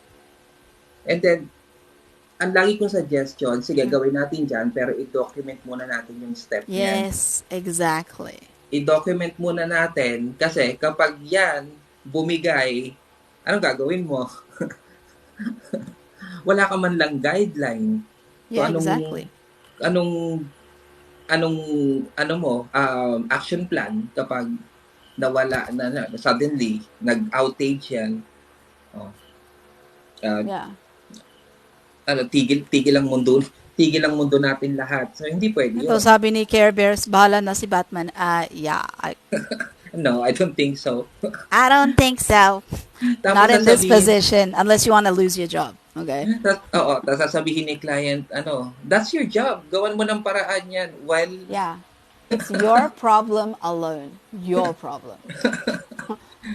And then, ang lagi kong suggestion, sige, gawin natin dyan, pero i-document muna natin yung step niyan. yes, exactly. I-document muna natin, kasi kapag yan, bumigay, anong gagawin mo? Wala ka man lang guideline. Yeah, exactly. Anong action plan kapag nawala na suddenly nag-outage yan. Oh. Yeah. Tigil ang mundo natin lahat. So hindi pwede Ito, yun. sabi ni Care Bears, bahala na si Batman. Yeah. No, I don't think so. I don't think so. Not in this position, unless you want to lose your job. Okay? Tapos sasabihin ni client, that's your job. Gawan mo ng paraan yan. While, yeah. It's your problem alone. Your problem.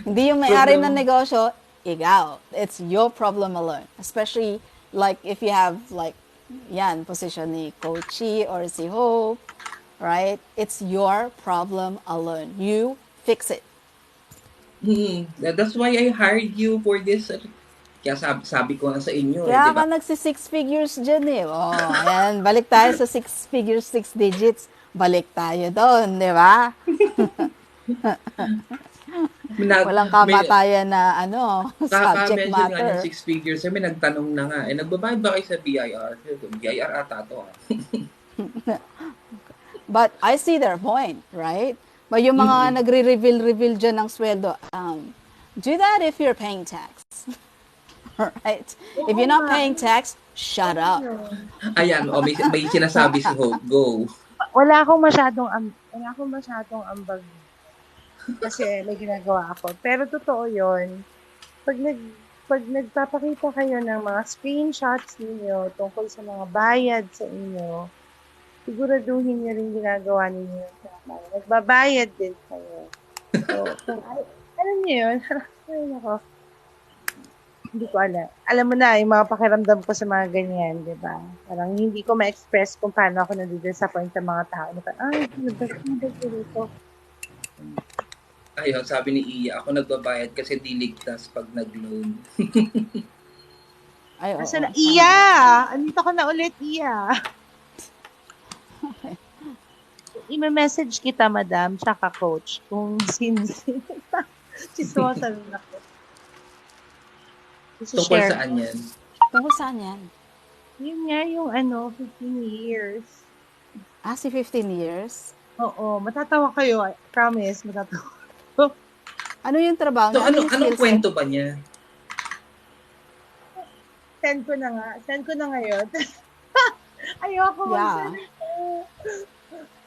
Hindi yung may-ari ng negosyo, ikaw. It's your problem alone. Especially, like, if you have, like, yan, position ni Coachy or si Hope, right? It's your problem alone. You fix it. That's why I hired you for this. Kaya sabi ko na sa inyo. Kaya ka nagsi-6 figures dyan eh. Oh, ayan. Balik tayo sa 6 figures, 6 digits. Balik tayo doon, di ba? Walang kamatayan na subject matter. Nga 6 figures, may nagtanong na nga, nagbabayad ba kayo sa BIR? BIR ata to. But I see their point, right? But yung mga nagre-reveal dyan ng sweldo, do that if you're paying tax. Right? If you're not paying tax, shut up. Ayan, may sinasabi si Hope. Go. Wala akong masyadong ambag kasi may ginagawa ako. Pero totoo yun. Pag nagpapakita kayo ng mga screenshots ninyo tungkol sa mga bayad sa inyo, siguraduhin nyo rin ginagawa ninyo. Nagbabayad din kayo. So, alam nyo yun? Ayun ako. Hindi ko alam. Alam mo na, yung mga pakiramdam ko sa mga ganyan, di ba? Parang hindi ko ma-express kung paano ako nadi-disappoint sa mga tao. Ay, nagbabayad. Ayun, sabi ni Iya, ako nagbabayad kasi di ligtas pag nag-loan. Ay, na, Iya! Andito ko na ulit, Iya. I-message kita, madam, tsaka coach, kung chismosa rin ako. Tungkol saan yan? Tungkol saan yan? Yun nga yung 15 years. Si 15 years? Oo, matatawa kayo. I promise, matatawa. Ano yung trabaho? So, anong kwento ba niya? Send ko na ngayon. Ayoko mag-send.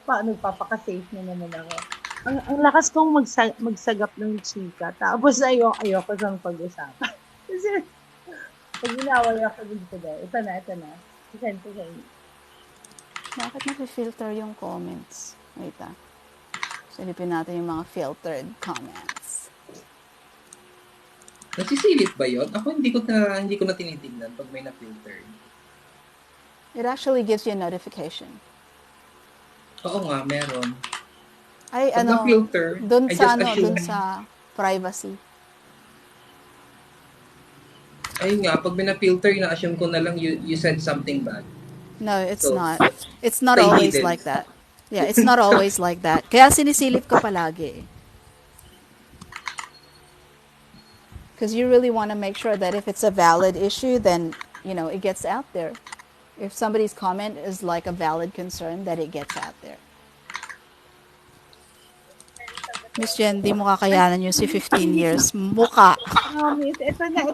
Paano, papaka-safe na naman ako. Ang lakas kong magsagap ng chika. Tapos ayoko sa pag-usapan. Kasi, pag inawal ako dito dahil, ito na. Send ko sa inyo. Bakit na-filter yung comments? Wait Silipin natin yung mga filtered comments. Nasisilip ba yun? Ako hindi ko na tinitingnan pag may na-filter. It actually gives you a notification. Oo nga, meron. Ay, pag na-filter, dun sa privacy. Ayun nga, pag may na-filter, na-assume ko na lang you said something bad. No, it's not. It's not always like that. Yeah, it's not always like that. Kaya sinisilip ko palagi. Because you really want to make sure that if it's a valid issue, then, it gets out there. If somebody's comment is like a valid concern, that it gets out there. Miss Jen, di mo kakayanan yung si 15 years. Muka. Promise. Ito na.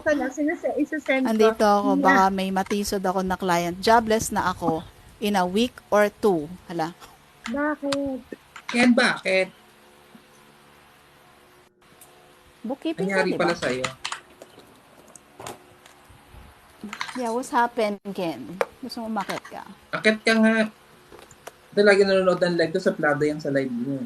Isa-send ko. Andito ako, baka may matisod ako na client. Jobless na ako in a week or 2. Hala. Bakit? Ken, bakit? Bookkeeping ka, Nangyari di ba? pala sa'yo. Yeah, what's happened, Ken? Gusto mo umakit ka? Akit ka nga. Ito lagi nanonood ng live. Ito sa plado yan sa live niyo.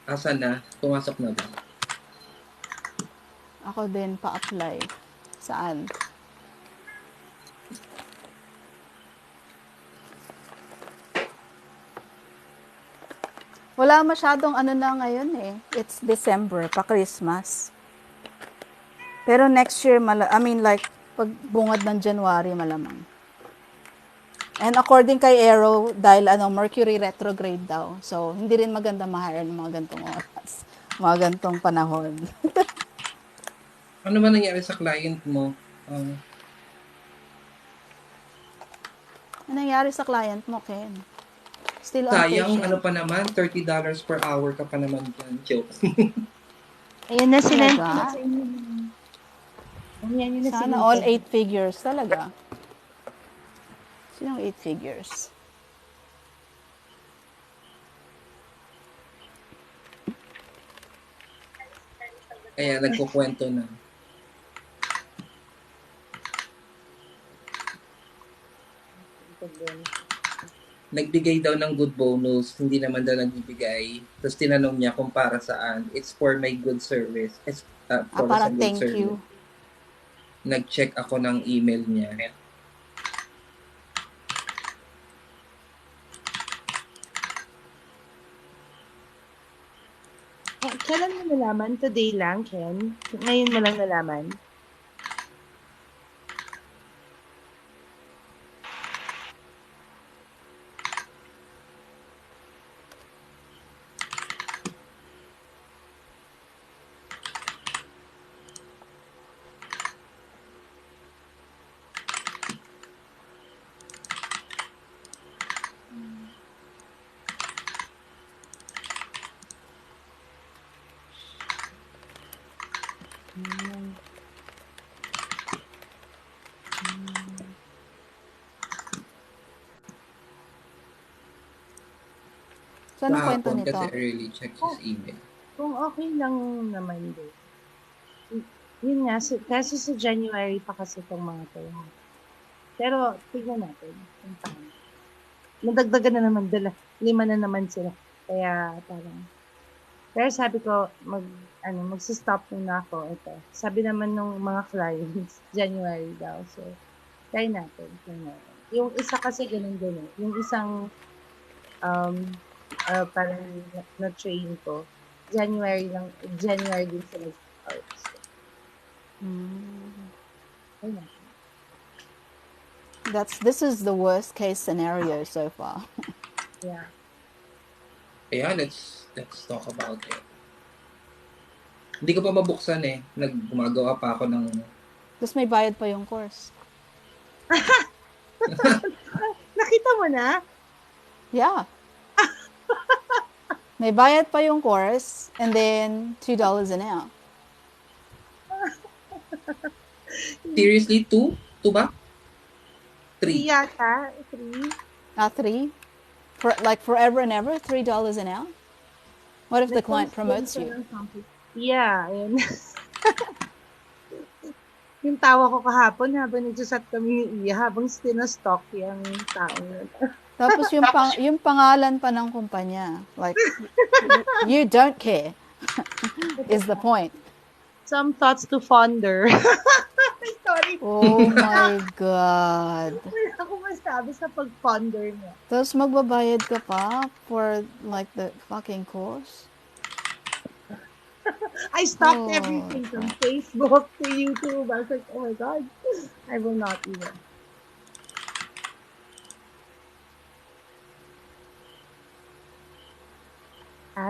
Asan na? Pumasok na ba? Ako din pa-apply. Saan? Wala masyadong ano na ngayon eh. It's December, pa-Christmas. Pero next year, pag bungad ng January, malamang. And according kay Aero, dahil Mercury retrograde daw. So, hindi rin maganda ma-hire ng mga gantong oras. Mga gantong panahon. Ano ba nangyari sa client mo? Ano nangyari sa client mo, Ken? Still on Sayang, patient. ano pa naman, $30 per hour ka pa naman dyan. Joke. Ayan na sila. Talaga? Ayan na Sana all 8 figures talaga. Sinong 8 figures? Kaya nagkukwento na. Nagbigay daw ng good bonus, hindi naman daw nagbibigay. Tapos tinanong niya kung para saan. It's for my good service. It's for Parang sa good thank service. you. Nag-check ako ng email niya. Kailan mo nalaman? Today lang, Ken? Ngayon mo lang nalaman? So, anong kwento Kahapon nito? kasi early check his email. Kung okay lang naman din. Yun nga, kasi sa January pa kasi itong mga to. Pero, tignan natin. Kung paano. Nadagdagan na naman, 5 na naman sila. Kaya, parang, pero sabi ko, magsa-stop muna ako. Ito. Sabi naman ng mga clients, January daw. So, try natin. Yung isa kasi ganun din eh. Yung isang, parang na-train ko, January din sila start. So, try natin. This is the worst case scenario so far. Yeah. Kaya let's talk about it. Hindi ko pa mabuksan eh. Gumagawa pa ako ng... Tapos may bayad pa yung course. Nakita mo na? Yeah. May bayad pa yung course and then $2 an hour. Seriously? 2? 2 ba? 3. 3 yata. 3. 3? Forever and ever, $3 an hour? What if the client promotes you? Yeah, ayun. Yung tawa ko kahapon habang nagsasat kami ni Iya, habang stina-stalk yung tao. Tapos yung pangalan pa ng kumpanya. Like, you don't care. Is the point. Some thoughts to ponder. Sorry. Oh my God. Wala akong masabi sa pag-ponder mo. Tapos magbabayad ka pa for like the fucking course? I stopped Holy everything from crap. Facebook to YouTube. I was like, oh my God, I will not even.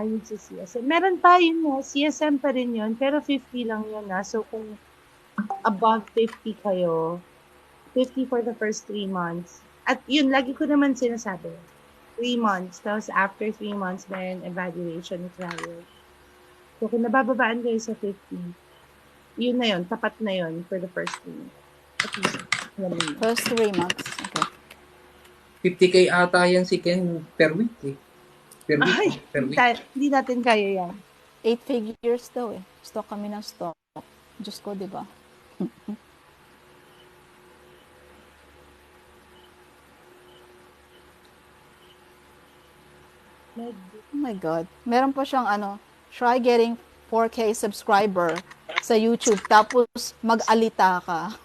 Yun sa CSM. Meron pa yun nga, CSM pa rin yun, pero 50 lang yun na. So kung above 50 kayo, 50 for the first 3 months. At yun, lagi ko naman sinasabi. 3 months. Tapos after 3 months, then evaluation trial. So kung nabababaan kayo sa 50, yun na yun, tapat na yun for the first 3 months. At least, alam niyo. First 3 months. Okay. 50K ata yan si Ken per week eh. Per week, Ay, per week. hindi natin kaya yan. 8 figures daw eh. Stock kami ng stock. Diyos ko, di ba? Oh my God. Meron pa siyang try getting 4K subscriber sa YouTube tapos mag-alita ka.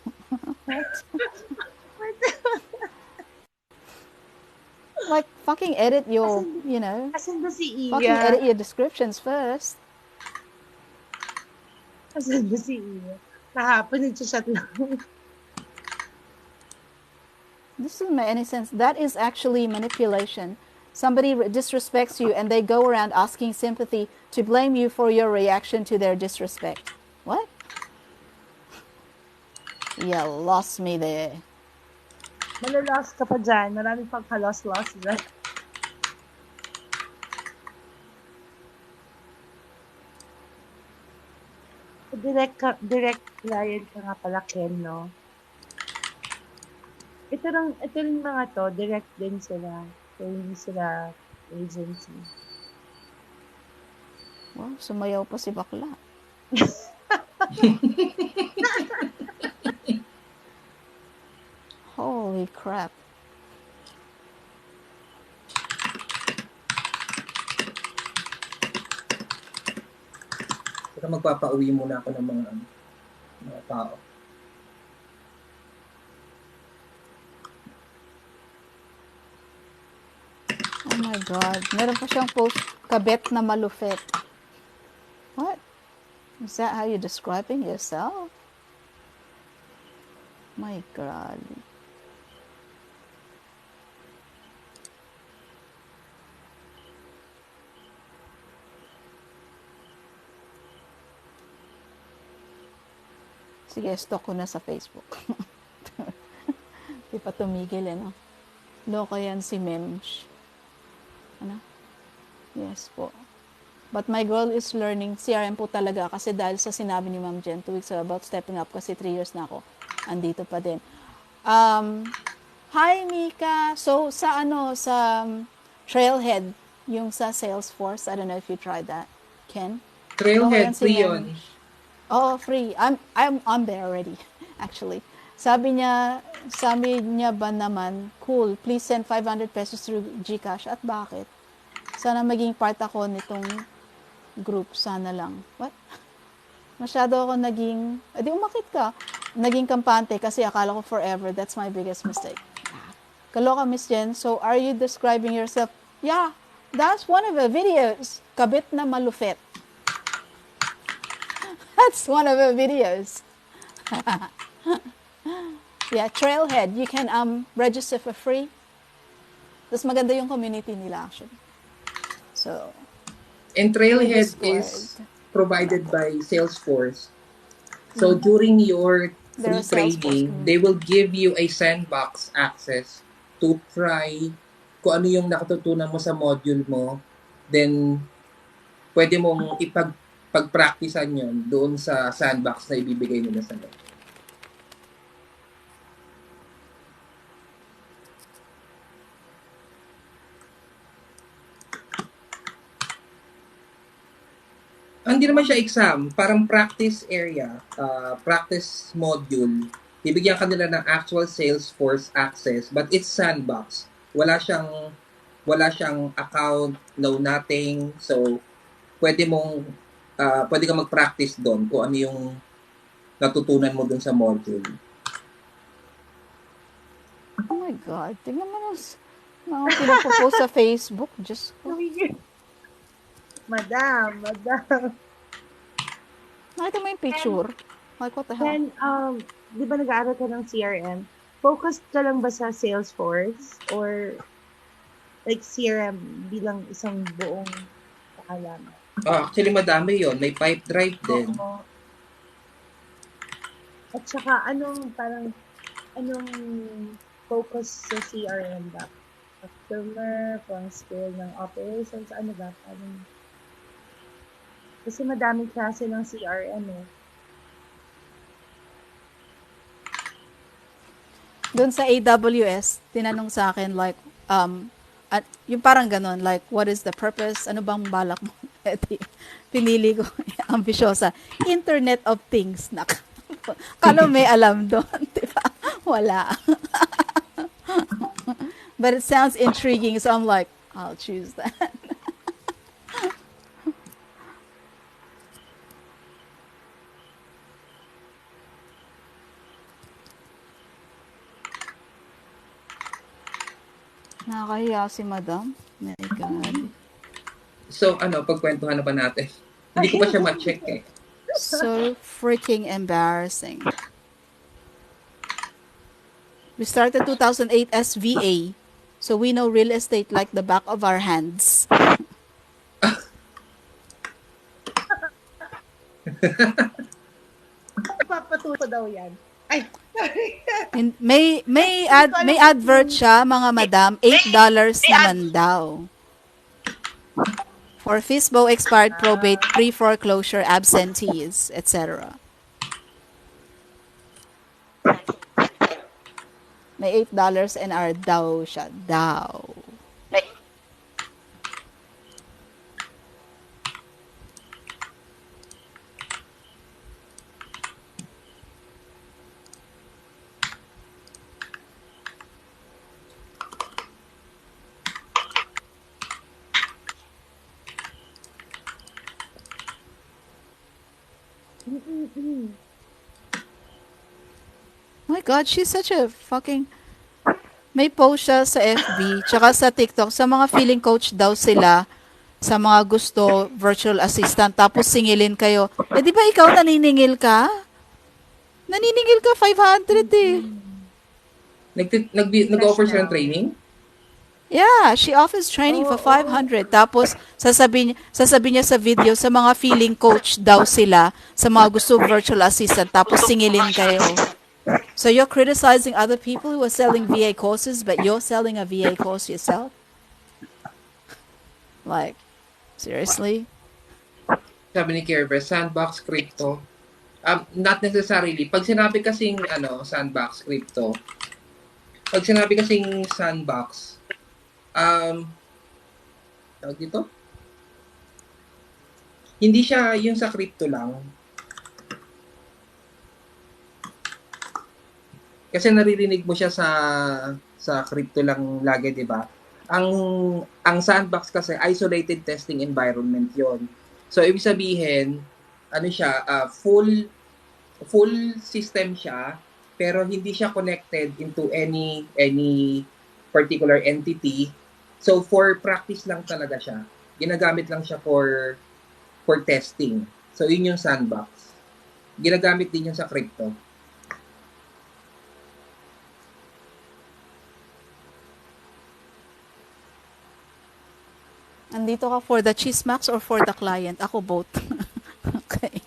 Like, fucking edit your, Asan ba si fucking Iya? edit your descriptions first. Asan ba si Iya? Kahapon, nag-chat lang. This doesn't make any sense. That is actually manipulation. Somebody disrespects you and they go around asking sympathy to blame you for your reaction to their disrespect. What? You lost me there. Malalos ka pa dyan. Marami pang kalos-los dyan. Direct client ka nga pala, Ken, no? Ito rin mga to, direct din sila. So, hindi sila agency. Wow, sumayaw pa si bakla. Holy crap. Saka magpapauwi muna ako ng mga tao. Oh my God. Meron pa siyang post, kabet na malupit. What? Is that how you're describing yourself? My God. Sige, stalk ko na sa Facebook. Di pa tumigil no? Loko yan si Memsh. Yes po. But my girl is learning CRM po talaga kasi dahil sa sinabi ni Ma'am Jen 2 weeks about stepping up kasi 3 years na ako. Andito pa din. Hi Mika. So sa Trailhead, yung sa Salesforce, I don't know if you tried that. Ken? Trailhead, free yun. Oh, free. I'm on there already, actually. Sabi niya ba naman, cool, please send 500 pesos through GCash. At bakit? Sana maging part ako nitong group. Sana lang. What? Masyado ako di umakit ka. Naging kampante kasi akala ko forever. That's my biggest mistake. Kaloka, Miss Jen. So, are you describing yourself? Yeah, that's one of the videos. Kabit na malupit. That's one of the videos. Yeah, Trailhead. You can register for free. Tapos maganda yung community nila actually. So, and Trailhead is provided by Salesforce. So during your free training, they will give you a sandbox access to try kung ano yung nakatutunan mo sa module mo. Then, pwede mong pag-practicean yun doon sa sandbox na ibibigay nila sa loob. Hindi naman siya exam, parang practice area, practice module. Bibigyan ka nila ng actual Salesforce access, but it's sandbox. Wala siyang account, no nothing. So, pwede ka mag-practice doon kung ano yung natutunan mo doon sa module. Oh my God. Tingnan mo mga pinapopost sa Facebook. Just Madam. Nakita mo yung picture? Like, what the hell? Then, di ba nag-aaral ka ng CRM? Focused ka lang ba sa Salesforce or like CRM bilang isang buong kaalaman? Actually, madami yon. May pipe drive din. Oo. At saka, anong focus sa CRM ba? Customer, pang skill ng operations, ano ba? Kasi madaming klase ng CRM eh. Doon sa AWS, tinanong sa akin like, yung parang ganun, like, what is the purpose? Ano bang balak mo? Pinili ko, ambisyosa. Internet of Things. Kala may alam doon, di ba? Wala. But it sounds intriguing, so I'm like, I'll choose that. Nakakahiya si Madam. My God. So, pagkwentuhan na ba natin? Hindi ko pa siya ma-check eh. So freaking embarrassing. We started 2008 as VA, so we know real estate like the back of our hands. Papatuto daw yan. Ay, sorry. May advert siya, mga madam, $8 naman daw. For FISBO expired probate, pre-foreclosure absentees, etc. May $8 and are daw siya. Daw. Oh my God, she's such a fucking... May post siya sa FB, tsaka sa TikTok, sa mga feeling coach daw sila, sa mga gusto virtual assistant, tapos singilin kayo. Eh, di ba ikaw naniningil ka? Naniningil ka, 500 eh. Nag-offer siya ng training? Yeah, she offers training for 500. Tapos, sasabihin niya sa video, sa mga feeling coach daw sila, sa mga gusto virtual assistant, tapos singilin kayo. So you're criticizing other people who are selling VA courses, but you're selling a VA course yourself? Like, seriously? Sabi ni Kerber, sandbox crypto. Not necessarily. Pag sinabi kasing sandbox crypto, pag sinabi kasing sandbox, tawag dito? Hindi siya yung sa crypto lang. Kasi naririnig mo siya sa crypto lang lagi, 'di ba? Ang sandbox kasi isolated testing environment 'yon. So ibig sabihin, siya, full system siya, pero hindi siya connected into any particular entity. So for practice lang talaga siya. Ginagamit lang siya for testing. So yun yung sandbox. Ginagamit din yun sa crypto. Andito ka for the chismax or for the client? Ako both. Okay.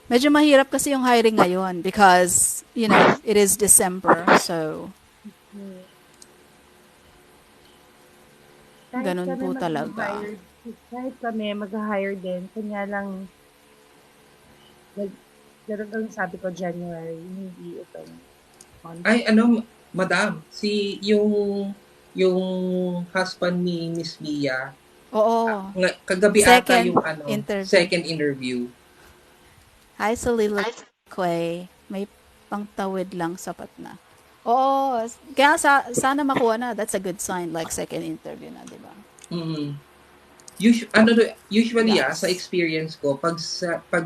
Medyo mahirap kasi yung hiring ngayon because, it is December. So, ganun po talaga. Kahit kami mag-hire din, kanya lang, ganun lang sabi ko, January, hindi itong month. Ay, madam, yung husband ni Miss Mia. Oo. Kagabi ata yung second interview. Hi, Soliloquy. May pangtawid lang, sapat na. Oo. Kaya sana makuha na. That's a good sign, like second interview na, di ba? Mm-hmm. Usually, yes. sa experience ko, pag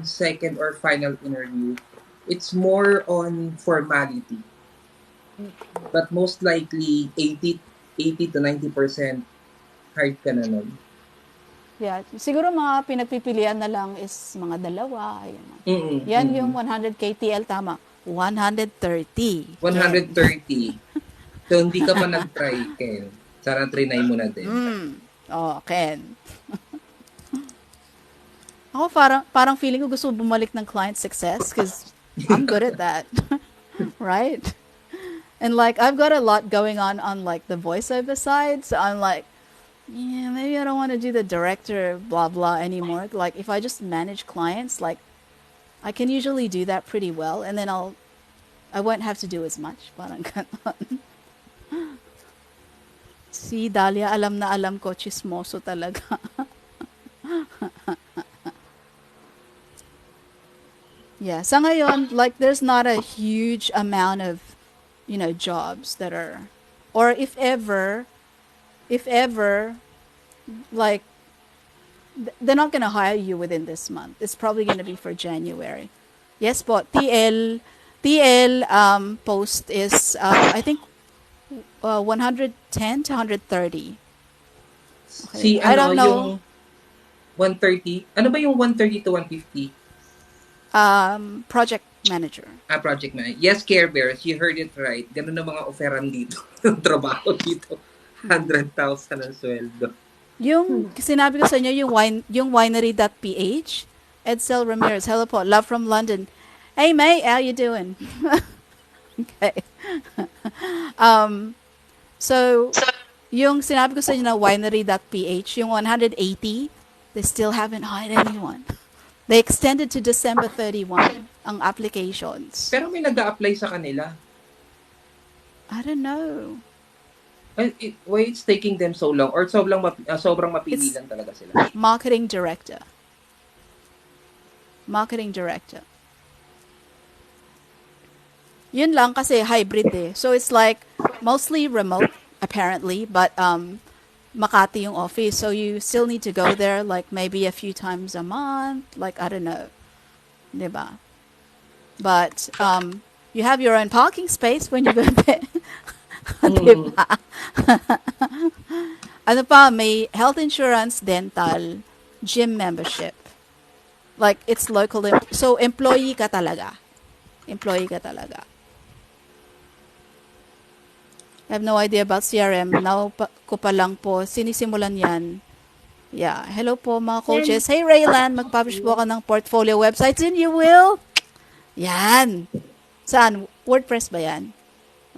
second or final interview, it's more on formality. But most likely, 80 to 90% hired ka na nun. Yeah, siguro mga pinagpipilian na lang is mga dalawa. Ayan. Mm-mm, Yan mm-mm. yung 100K TL, tama. 130, Ken. 130. So, hindi ka pa nag-try, Ken. Sana trinay mo na din. Oh, Ken. Ako parang feeling ko gusto bumalik ng client success because I'm good at that. Right? And like I've got a lot going on like the voiceover side, so I'm like, yeah, maybe I don't want to do the director blah blah anymore. Like if I just manage clients, like I can usually do that pretty well, and then I won't have to do as much. Parang ganon. Si Dalia, alam na alam ko, chismoso talaga. Yeah, sa ngayon, like there's not a huge amount of, jobs that are, or if ever, like they're not gonna hire you within this month. It's probably gonna be for January. Yes, but TL post is I think 110 to 130. Okay, Si I ano, don't know. yung 130, ano ba yung 130 to 150? Project manager. Project manager. Yes, Care Bears, you heard it right. Ganun na mga offeran dito. Ng trabaho dito. 100,000 ang sweldo. Yung sinabi ko sa inyo, yung winery.ph, Edsel Ramirez, hello po, love from London. Hey mate, how you doing? Okay. So, yung sinabi ko sa inyo na winery.ph, yung 180, they still haven't hired anyone. They extended to December 31 ang applications. Pero may nag-a-apply sa kanila. I don't know. Why it's taking them so long? Or sobrang mapili lang talaga sila? Marketing director. Marketing director. Yun lang kasi hybrid eh. So it's like mostly remote apparently, but Makati yung office. So you still need to go there like maybe a few times a month, like I don't know. 'Di ba? But you have your own parking space when you go there. Diba? Ano pa, may health insurance, dental, gym membership. Like, it's local. So, employee ka talaga. Employee ka talaga. I have no idea about CRM. Now ko pa lang po sinisimulan yan. Yeah. Hello po mga coaches. Hey Raylan, mag-publish po ka ng portfolio websites and you will? Yan. Saan? WordPress ba yan?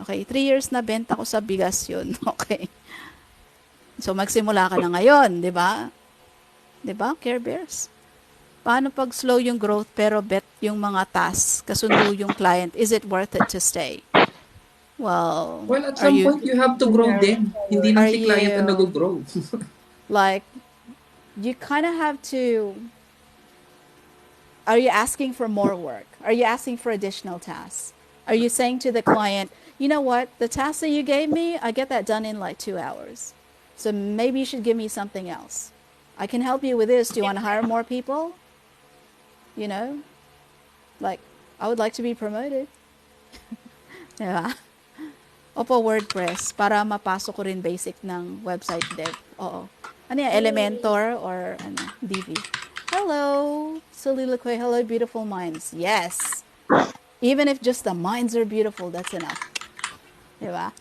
Okay. 3 years na benta ko sa bigas yun. Okay. So, magsimula ka na ngayon, di ba? Di ba, Care Bears? Paano pag slow yung growth pero bet yung mga tasks, kasundo yung client, is it worth it to stay? Well, at some point, you have to grow din. Hindi lang si client ang nag-grow. Like, you kind of have to, are you asking for more work? Are you asking for additional tasks? Are you saying to the client, you know what, the task that you gave me, I get that done in like 2 hours. So maybe you should give me something else. I can help you with this. Do you want to hire more people? You know? Like, I would like to be promoted. Diba? Opo, WordPress. Para mapasok ko rin basic ng website dev. Oo. Ano yan? Elementor or Divi? Hello, Soliloquy. Hello, beautiful minds. Yes. Even if just the minds are beautiful, that's enough. Diba?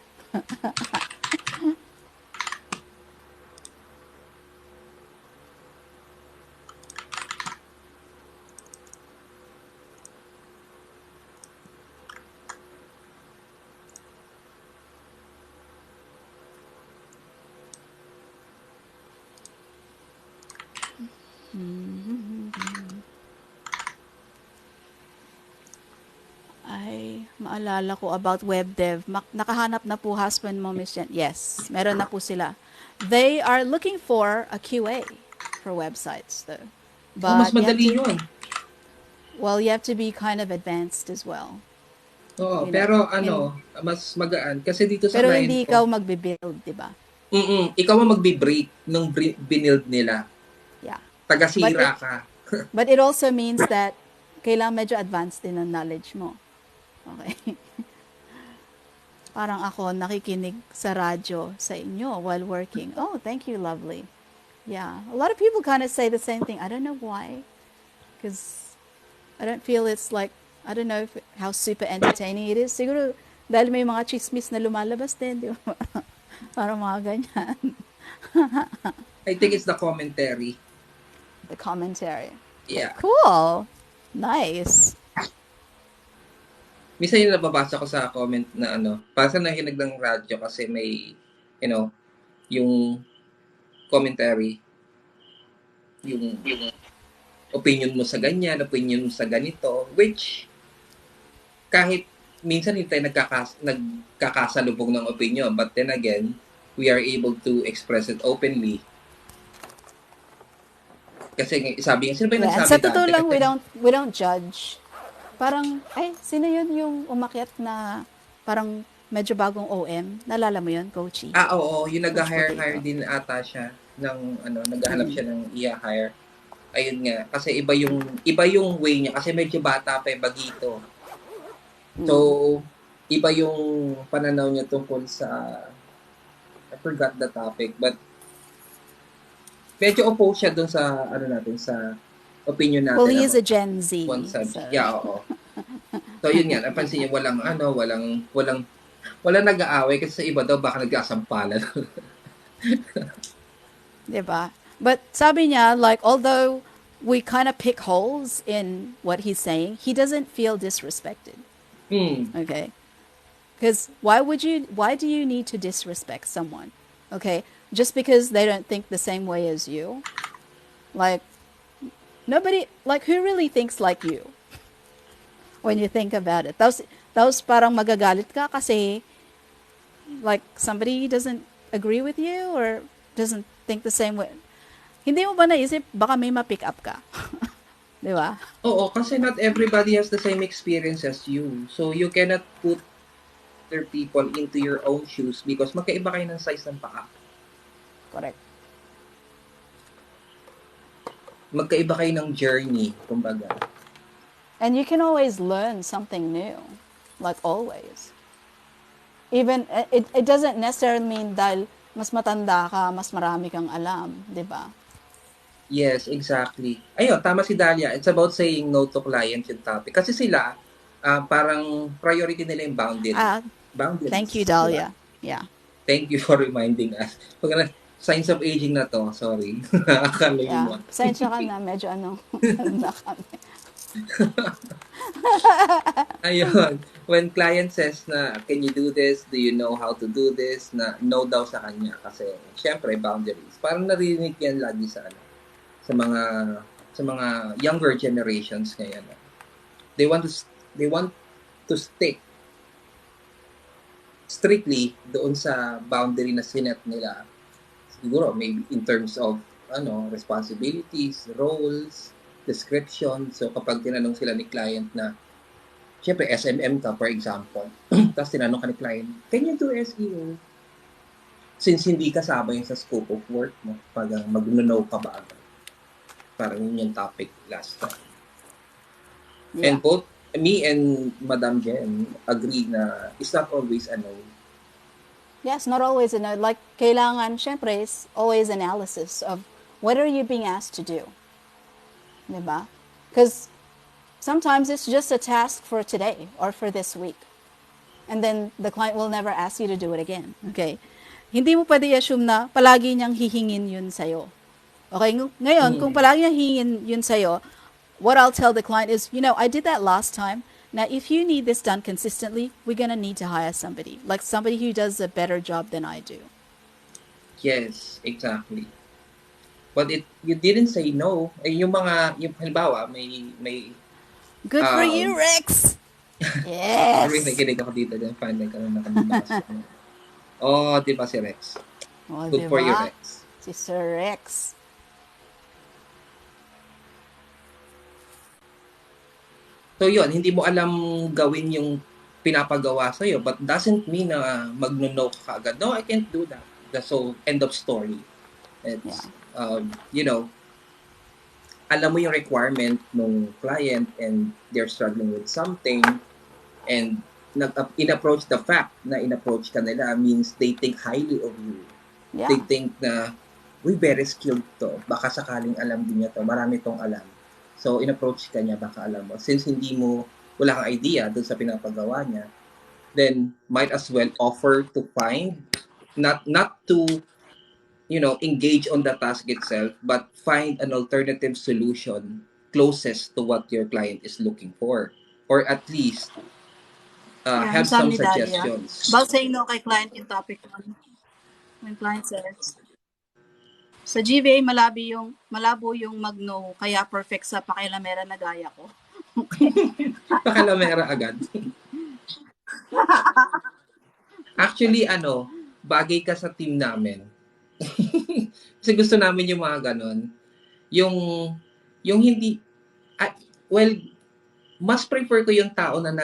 Ay, maalala ko about web dev. Nakahanap na po husband mo, Miss Jen. Yes, meron na po sila. They are looking for a QA for websites, though. Mas madali yun. Well, you have to be kind of advanced as well. Oo, pero mas magaan. Kasi dito sa pero client hindi ikaw magbe-build, di ba? Ikaw ang magbe-break nung binild nila. Yeah. Taga-sira ka. But it also means that kailangan medyo advanced din ang knowledge mo. Okay. Parang ako nakikinig sa radyo sa inyo while working. Oh, thank you, lovely. Yeah, a lot of people kind of say the same thing. I don't know why, because I don't feel it's like, I don't know how super entertaining it is. Siguro dahil may mga chismis na lumalabas din, di ba? Parang mga ganyan. I think it's the commentary. The commentary. Okay, Yeah. cool. Nice. Minsan yung nababasa ko sa comment na parang nakikinig ng radyo kasi may, yung commentary, yung opinion mo sa ganyan, opinion mo sa ganito, which kahit minsan hindi tayo nagkakasalubong ng opinion, but then again, we are able to express it openly. Kasi sabi nga, sino ba yung Yeah, and nagsabi sa totoo dati? lang, we don't judge. Parang, sino yun yung umakyat na parang medyo bagong OM? Nalala mo yun, Coachy? Oo, yung Coach nag-hire Potato. din ata siya ng naghahanap siya ng i-hire. Ayun nga, kasi iba yung way niya kasi medyo bata pa bagito. So, iba yung pananaw niya tungkol sa I forgot the topic, but medyo opposed siya doon sa sa opinion natin. Well, he is a Gen Z. So. Yeah, oo. So, yun nga, napansin niya walang nag-aaway kasi sa iba daw baka nagkasampalan. Diba? But sabi niya, like, although we kind of pick holes in what he's saying, he doesn't feel disrespected. Okay? Because why do you need to disrespect someone? Okay? Just because they don't think the same way as you? Like, nobody, like, who really thinks like you? When you think about it. Tapos parang magagalit ka kasi, like, somebody doesn't agree with you or doesn't think the same way. Hindi mo ba naisip, baka may ma-pick up ka? Di ba? Oo, kasi not everybody has the same experience as you. So, you cannot put other people into your own shoes because magkaiba kayo ng size ng paa. Correct. Magkaiba kayo ng journey, kumbaga. And you can always learn something new. Like always. Even, it doesn't necessarily mean dahil mas matanda ka, mas marami kang alam. Di ba? Yes, exactly. Ayun, tama si Dalia. It's about saying no to client yung topic. Kasi sila, parang priority nila yung boundaries. Thank you, Dalia. Diba? Yeah. Thank you for reminding us. Signs of aging na to, sorry. Nakakalayo mo. Pasensya ka na, medyo na kami. Ayun. When client says na, can you do this? Do you know how to do this? Na no daw sa kanya. Kasi, syempre, boundaries. Parang narinig yan lagi sa mga younger generations ngayon. They want to stick strictly doon sa boundary na sinet nila. Siguro, maybe in terms of responsibilities, roles, description. So, kapag tinanong sila ni client na, syempre, SMM ka, for example, tapos tinanong ka ni client, can you do SEO? Since hindi kasama yun sa scope of work mo, pag mag-know ka ba agad? Parang yun yung topic last time. Yeah. And both me and Madam Jen agree na it's not always a no. Yes, not always a no. Like, kailangan, syempre, is always analysis of what are you being asked to do? Diba? Because sometimes it's just a task for today or for this week. And then the client will never ask you to do it again. Okay? Hindi mo pwede assume na palagi niyang hihingin yun sa'yo. Okay? Ngayon, kung palagi niyang hihingin yun sa'yo, what I'll tell the client is, I did that last time. Now, if you need this done consistently, we're going to need to hire somebody. Like somebody who does a better job than I do. Yes, exactly. But you didn't say no. Yung halimbawa, may good for you, Rex! Yes! Sorry, nakikinig ako dito. Then finally ka na nakalimutan. Oh, di ba si Rex? Oh, good for you, Rex. Si Sir Rex. So yun, hindi mo alam gawin yung pinapagawa sa'yo, but doesn't mean na mag-no ka agad. No, I can't do that. So, end of story. It's, alam mo yung requirement ng client and they're struggling with something and in-approach the fact na in-approach ka nila means they think highly of you. Yeah. They think na uy, very skilled to. Baka sakaling alam din niya to. Marami tong alam. So, in-approach ka niya, baka alam mo. Since wala kang idea dun sa pinapagawa niya, then might as well offer to find, not to, engage on the task itself, but find an alternative solution closest to what your client is looking for. Or at least, Yan, have sabi some ni Dalia. suggestions. About saying no kay client yung topic nun. When client says, sa GVA, malabo yung mag-no, kaya perfect sa pakilamera na gaya ko. Okay. Pakalamera agad. Actually, bagay ka sa team namin. Kasi gusto namin yung mga ganon. Yung hindi, well, mas prefer ko yung tao na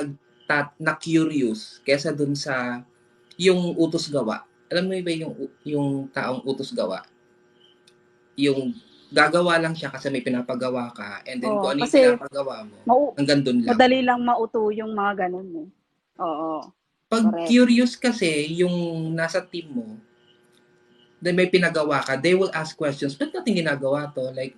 na curious kesa dun sa yung utos gawa. Alam mo ba yung taong utos gawa? Yung gagawa lang siya kasi may pinapagawa ka, and then kung ano yung pinapagawa mo, hanggang dun lang. Madali lang mauto yung mga ganun eh. Oo. Pag Correct. curious kasi yung nasa team mo, then may pinagawa ka, they will ask questions, ba't natin ginagawa to? Like,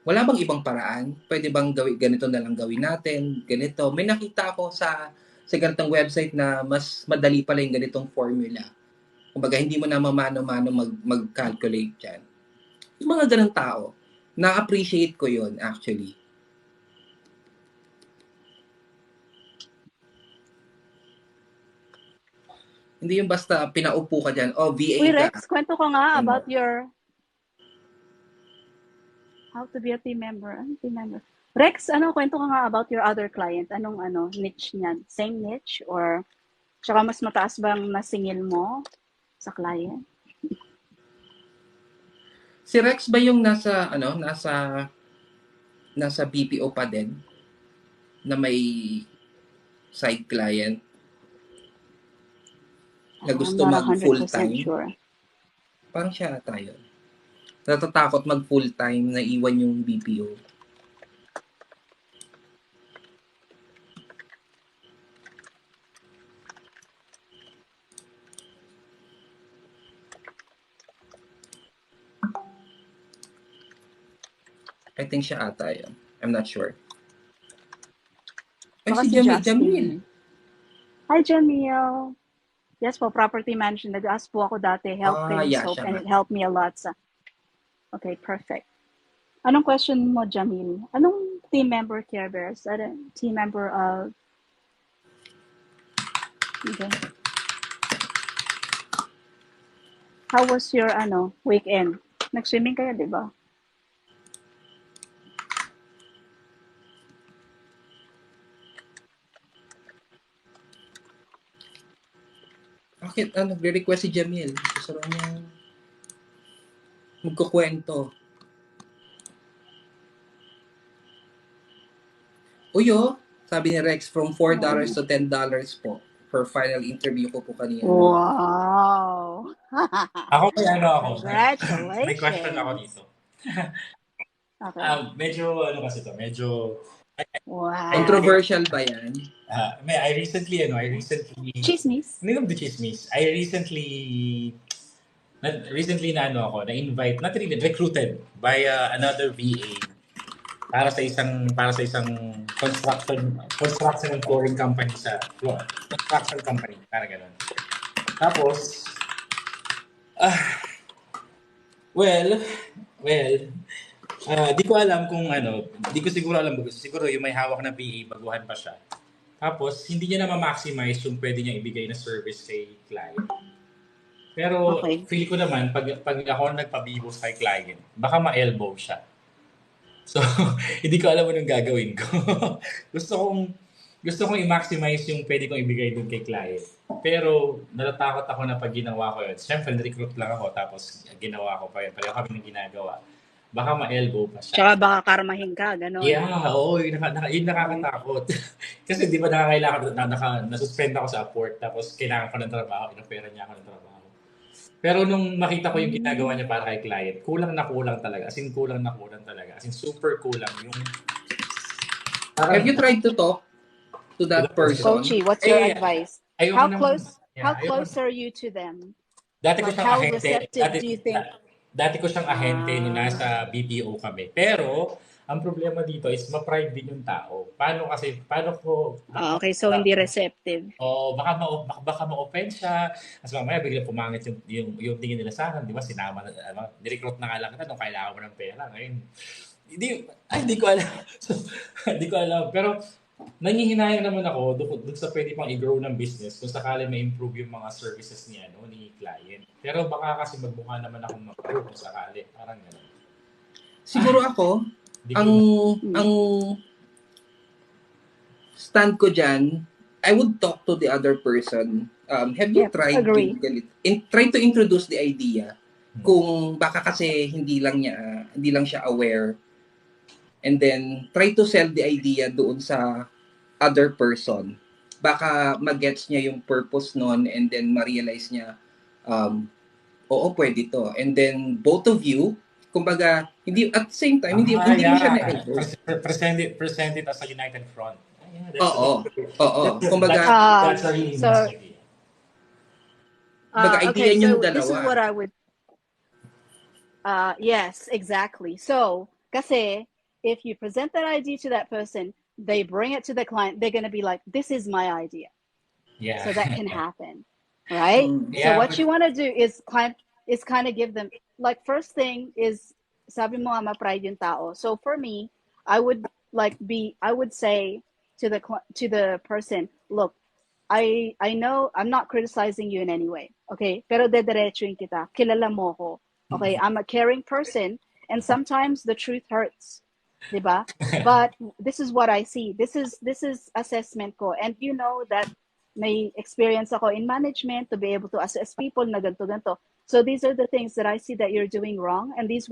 wala bang ibang paraan? Pwede bang ganito na lang gawin natin? Ganito. May nakita ako sa ganitong website na mas madali pala yung ganitong formula. Kumbaga, hindi mo na mamano-mano mag-calculate dyan. Yung mga ganang tao, na-appreciate ko yun actually. Hindi yung basta pinaupo ka dyan, VA Uy, ka. Rex, kwento ko nga about your how to be a team member. Team member. Rex, kwento ka nga about your other client? Anong niche niyan? Same niche or tsaka mas mataas bang nasingil mo sa client? Si Rex ba yung nasa BPO pa din na may side client na gusto mag full time? Sure. Parang siya ata yun. Natatakot mag full time na iwan yung BPO. I think siya ata yun. I'm not sure. Ay, si Jamil. Hi, Jamil. Yes po, property management. Nag-ask po ako dati, helping soap, and it helped me a lot. Okay, perfect. Anong question mo, Jamil? Anong team member, Care Bears? Team member of... Okay. How was your weekend? Nag-swimming kayo, di ba? Bakit nagre-request si Jamil? Gusto rin niya magkukwento. Uyo, sabi ni Rex, from $4 to $10 po per final interview ko po kanina. Wow! Ako may Congratulations! May question ako dito. Okay. Medyo wow. Controversial ba yan? I recently Chismis. Hindi naman chismis. I recently na-invite, not really, recruited by another VA para sa isang construction and flooring company construction company, parang gano'n. Tapos di ko alam kung di ko siguro alam, siguro yung may hawak na VA, baguhan pa siya. Tapos, hindi niya na ma-maximize yung pwede niya ibigay na service kay client. Pero, feel ko naman, pag ako nagpabibos kay client, baka ma-elbow siya. So, hindi ko alam anong gagawin ko. gusto kong i-maximize yung pwede kong ibigay dun kay client. Pero, natatakot ako na pag ginawa ko yun. Siyempre, na-recruit lang ako, tapos ginawa ko pa yun. Pareho kami ng ginagawa. Baka ma-elbow pa siya. Tsaka baka karmahin ka, gano'n. Yeah, oo. Yun nakakatakot. Kasi di ba nasuspend ako sa Upwork, tapos kailangan ko ng trabaho, inopera niya ako ng trabaho. Pero nung makita ko yung ginagawa niya para kay client, kulang na kulang talaga. As in, kulang na kulang talaga. As in, super kulang. Have you tried to talk to that person? Coachy, what's your advice? How close are you to them? Dati ko how receptive do you think? Dati ko siyang ahente nung nasa BPO kami. Pero, ang problema dito is ma-pride din yung tao. Paano ko, Okay, so hindi receptive. baka ma-offend siya. Kasi mamaya bigla pumangit yung tingin nila sa akin. Di ba, sinama na, nirecruit na nga lang kita nung kailangan mo ng pera. Ngayon, hindi ko alam. So, hindi ko alam. Pero, nangihinayang naman ako doon sa pwede pang i-grow ng business kung sakali ma-improve yung mga services ni client. Pero baka kasi magmukha naman akong mag-grow kung sakali. Parang gano'n. Siguro ako, ang stand ko dyan, I would talk to the other person. Have you tried agree. try to introduce the idea kung baka kasi hindi lang siya aware, and then try to sell the idea doon sa other person. Baka magets niya yung purpose nun, and then ma-realize niya, oo, pwede to. And then both of you, kumbaga, hindi at the same time, hindi mo siya na-ego. Present it as a united front. Oo. Kumbaga, that's a really nice idea. Kumbaga, idea niyong dalawa. This is what I would... yes, exactly. So, kasi if you present that idea to that person, they bring it to the client, they're going to be like, this is my idea. Yeah. So that can happen, right? So what you want to do is kind of give them, like, first thing is, sabi mo ma-pride yung tao. So for me, I would say to the person, look, I know I'm not criticizing you in any way, okay? Pero dediretsuin kita, kilala mo ko, okay? I'm a caring person, and sometimes the truth hurts, diba? But this is what I see. This is assessment ko, and you know that may experience ako in management to be able to assess people na ganito. So these are the things that I see that you're doing wrong, and this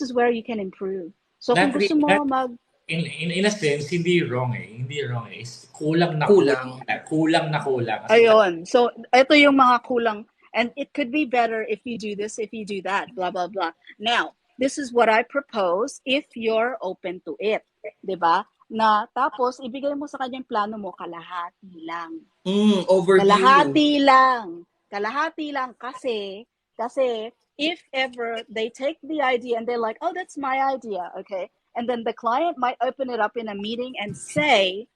is where you can improve. So kung gusto mo in a sense, hindi wrong eh. Kulang na kulang. Ayun. So, ito yung mga kulang. And it could be better if you do this, if you do that, blah, blah, blah. Now, this is what I propose if you're open to it. Diba? Na tapos, ibigay mo sa kanya yung plano mo, kalahati lang. Overview. Kalahati lang kasi if ever they take the idea and they're like, oh, that's my idea, okay? And then the client might open it up in a meeting and say,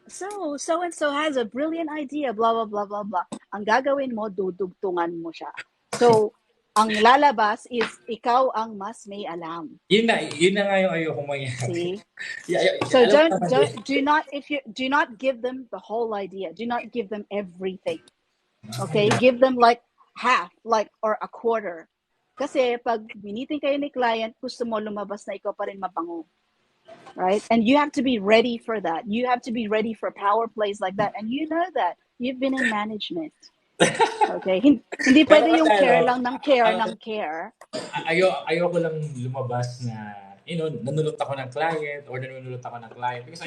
so-and-so has a brilliant idea, blah, blah, blah, blah, blah. Ang gagawin mo, dudugtungan mo siya. So, ang lalabas is, ikaw ang mas may alam. Yun na nga yung ayoko mangyari. See? So, do not give them the whole idea. Do not give them everything. Okay? Give them like half, or a quarter. Kasi pag miniting kayo ni client, gusto mo lumabas na ikaw pa rin mabango. Right? And you have to be ready for that. You have to be ready for power plays like that. And you know that. You've been in management. Okay? Hindi pwede yung care lang ng care. Ayoko lang lumabas na, nanulot ako ng client or nanunulot ako ng client. Because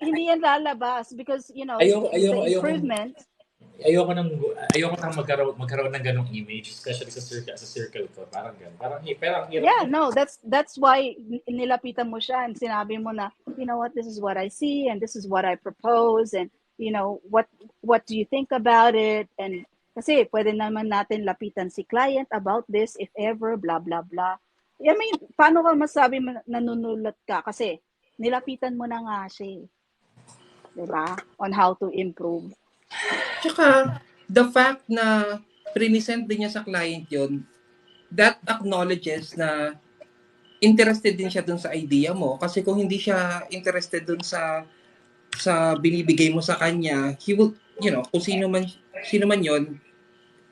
hindi yan lalabas because, the improvement... Ayoko nang magkaroon ng ganong image, especially sa circle ko. Parang ganun. Parang yeah, no, that's why nilapitan mo siya and sinabi mo na, you know what, this is what I see and this is what I propose, and what do you think about it? And kasi pwede naman natin lapitan si client about this if ever, blah blah blah. I mean, paano ka masabi nanunulot ka kasi nilapitan mo na nga siya, diba? On how to improve. Tsaka, the fact na present din niya sa client yon, that acknowledges na interested din siya dun sa idea mo. Kasi kung hindi siya interested dun sa binibigay mo sa kanya, he will, kung sino man yon,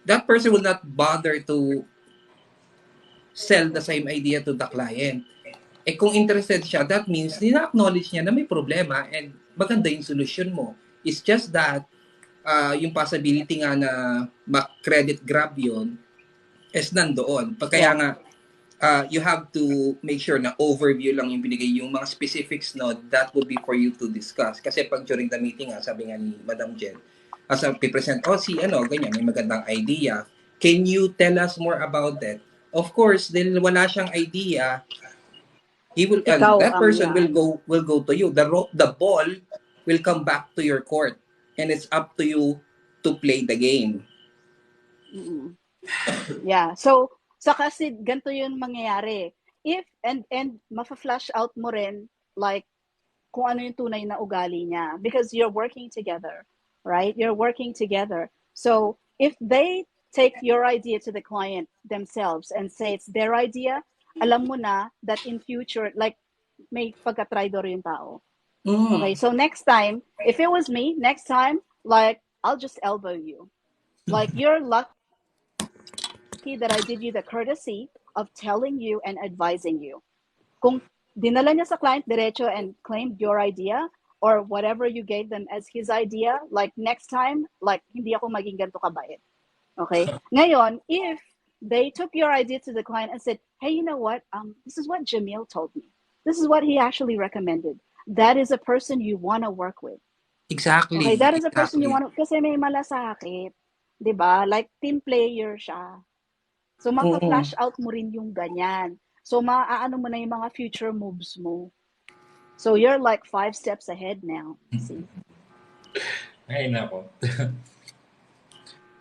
that person will not bother to sell the same idea to the client. Kung interested siya, that means nina-acknowledge niya na may problema and maganda yung solution mo. It's just that yung possibility nga na ma-credit grab yun is nandoon. Kaya nga, you have to make sure na overview lang yung binigay, yung mga specifics, no, that would be for you to discuss. Kasi pag during the meeting, sabi nga ni Madam Jen, as a present, ganyan, may magandang idea. Can you tell us more about that? Of course, dahil wala siyang idea, he will, that person will go to you. The ball will come back to your court. And it's up to you to play the game. Yeah. So So kasi ganito yun mangyayari. If, and mafa-flash out mo rin, like, kung ano yung tunay na ugali niya. Because you're working together, right? You're working together. So if they take your idea to the client themselves and say it's their idea, alam mo na that in future, like, may pagka-traidor yung tao. Okay, so next time, if it was me, next time, like, I'll just elbow you. Like, you're lucky that I did you the courtesy of telling you and advising you. Kung dinala niya sa client diretso and claimed your idea or whatever you gave them as his idea, like next time, like hindi ako maging ganito kabait. Okay? Ngayon, if they took your idea to the client and said, hey, you know what? This is what Jamil told me. This is what he actually recommended. That is a person you want to work with. Exactly. Okay, that is a person you want to, kasi may malasakit. 'Di ba? Like team player siya. So mapa-flash out mo rin yung ganyan. So maaano mo na yung mga future moves mo. So you're like 5 steps ahead now. See? Ay, nako.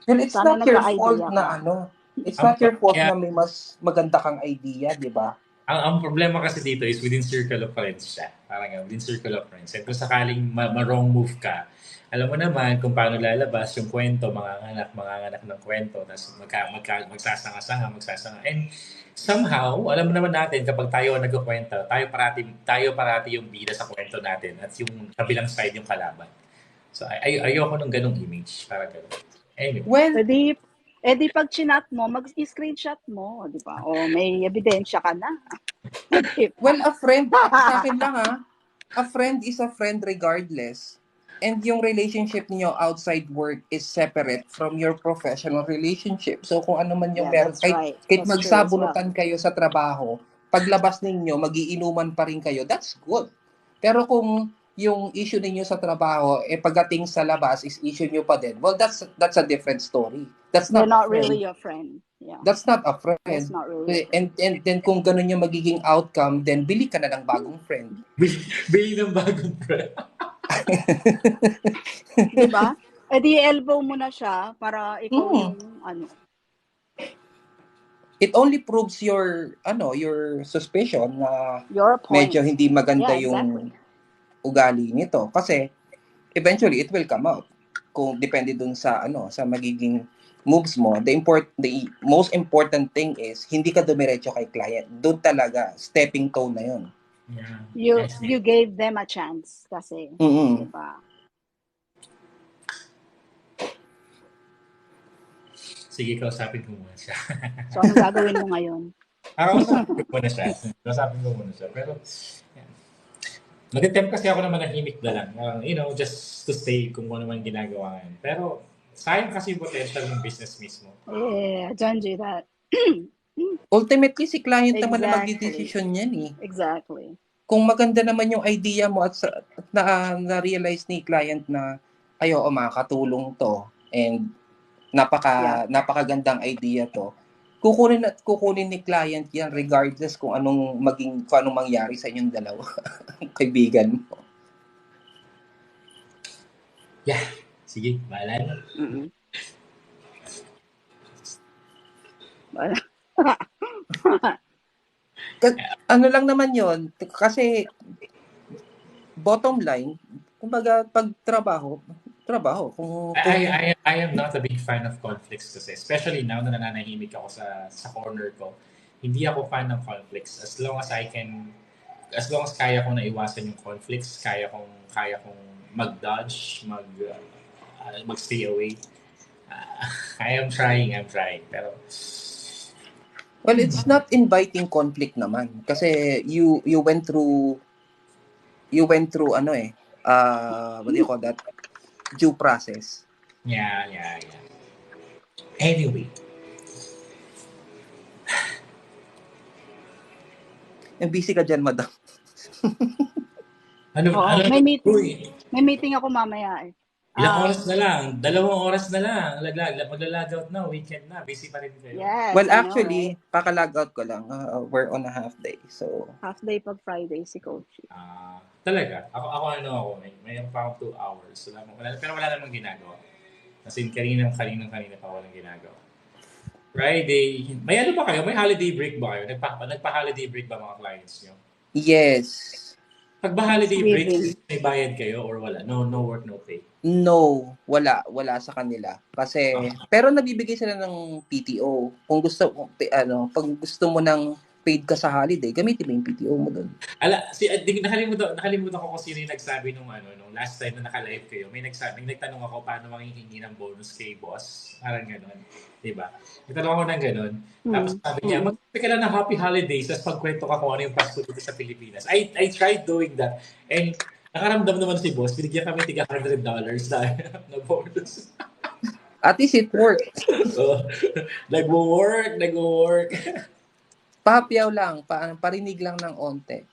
Well, it's Sana not your fault nagka-idea na ka. it's not your fault Yeah. na may mas maganda kang idea, di ba? Ang problema kasi dito is within circle of friends siya. Parang within circle of friends. And kung sakaling ma-wrong move ka, alam mo naman kung paano lalabas yung kwento, mga anak ng kwento, tapos magsasanga. And somehow, alam mo naman natin, kapag tayo nagkukwento, tayo parati yung bida sa kwento natin at yung kabilang side yung kalaban. So, ayoko nung ganong image. Parang gano'n. Anyway. Well, di pag chinat mo, mag-screenshot mo, di ba? O may ebidensya ka na. well, a friend, sa akin lang a friend is a friend regardless. And yung relationship niyo outside work is separate from your professional relationship. So kung ano man yung Yeah, meron, that's right. kahit That's true as well. magsabunutan kayo sa trabaho, paglabas ninyo, magiinuman pa rin kayo, that's good. Pero kung yung issue ninyo sa trabaho, pagdating sa labas is issue nyo pa din, well, that's a different story. That's They're not a not friend. really your friend. Yeah. That's not a friend. That's not really a friend. And then kung ganun yung magiging outcome, then bili ka na ng bagong friend. Bili ng bagong friend. Di ba? Di elbow mo na siya para ikaw yung It only proves your suspicion na your point. medyo hindi maganda Yeah, exactly. yung ugali nito. Kasi eventually it will come out. Kung depende dun sa sa magiging moves mo, the most important thing is hindi ka dumiretso kay client. Doon talaga stepping stone na 'yon. Yeah. You gave them a chance kasi, di ba? Sige, kausapin ko muna siya. So anong gagawin mo ngayon? Kausapin ko muna siya. Pero nag-attempt kasi ako na manahimik na lang. Just to stay kung ano man ginagawa ngayon. Pero sayang kasi yung potential ng business mismo. Yeah, don't do that. Ultimately, si client naman na magdidesisyon yan eh. Exactly. Kung maganda naman yung idea mo at na-realize ni client na makakatulong to and napakagandang idea to, kukunin ni client yan regardless kung anong mangyari sa inyong dalawa kaibigan mo. Yeah. Sige, bahala na. Ano lang naman yon kasi bottom line, kumbaga pag trabaho. Kung I am not a big fan of conflicts kasi, especially now na nananahimik ako sa corner ko. Hindi ako fan ng conflicts. As long as kaya kong naiwasan yung conflicts, kaya kong mag-dodge, mag-stay away. I'm trying. Pero well, it's not inviting conflict naman kasi you went through what do you call that? Due process. Yeah. Anyway. Busy ka dyan, madam. May meeting ako mamaya eh. Ilang oras na lang? 2 oras na lang. Magla-logout na, weekend na. Busy pa rin kayo. Yes, well, actually, kaka-logout ko lang. We're on a half day. So half day pag Friday si Coach. Talaga? Ako may pa 2 hours. Pero wala namang ginagawa. As in, kanina pa walang ginagawa. Friday. May ano ba kayo? May holiday break ba kayo? Nagpa-holiday break ba mga clients nyo? Yes. Pag ba holiday break, Thanksgiving. may bayad kayo or wala? No, no work, no pay. No, wala sa kanila. Kasi Ah. pero nagbibigay sila ng PTO. Kung gusto pag gusto mo ng paid ka sa holiday, gamitin mo yung PTO mo doon. Nakalimutan ko kung sino yung nagsabi nung last time na naka-live kayo. May nagtanong ako paano manghihingi ng bonus kay boss. Parang gano'n. Diba? Nagtanong ako ng gano'n. Tapos sabi niya, magsabi ka lang ng happy holidays, tapos pagkwento ka kung ano yung Pasko dito sa Pilipinas. I tried doing that. And nakaramdam naman si boss, binigyan kami tiga $100 na bonus. At least it worked. So, nagwo-work. Pahapiyaw lang, parinig lang ng onte.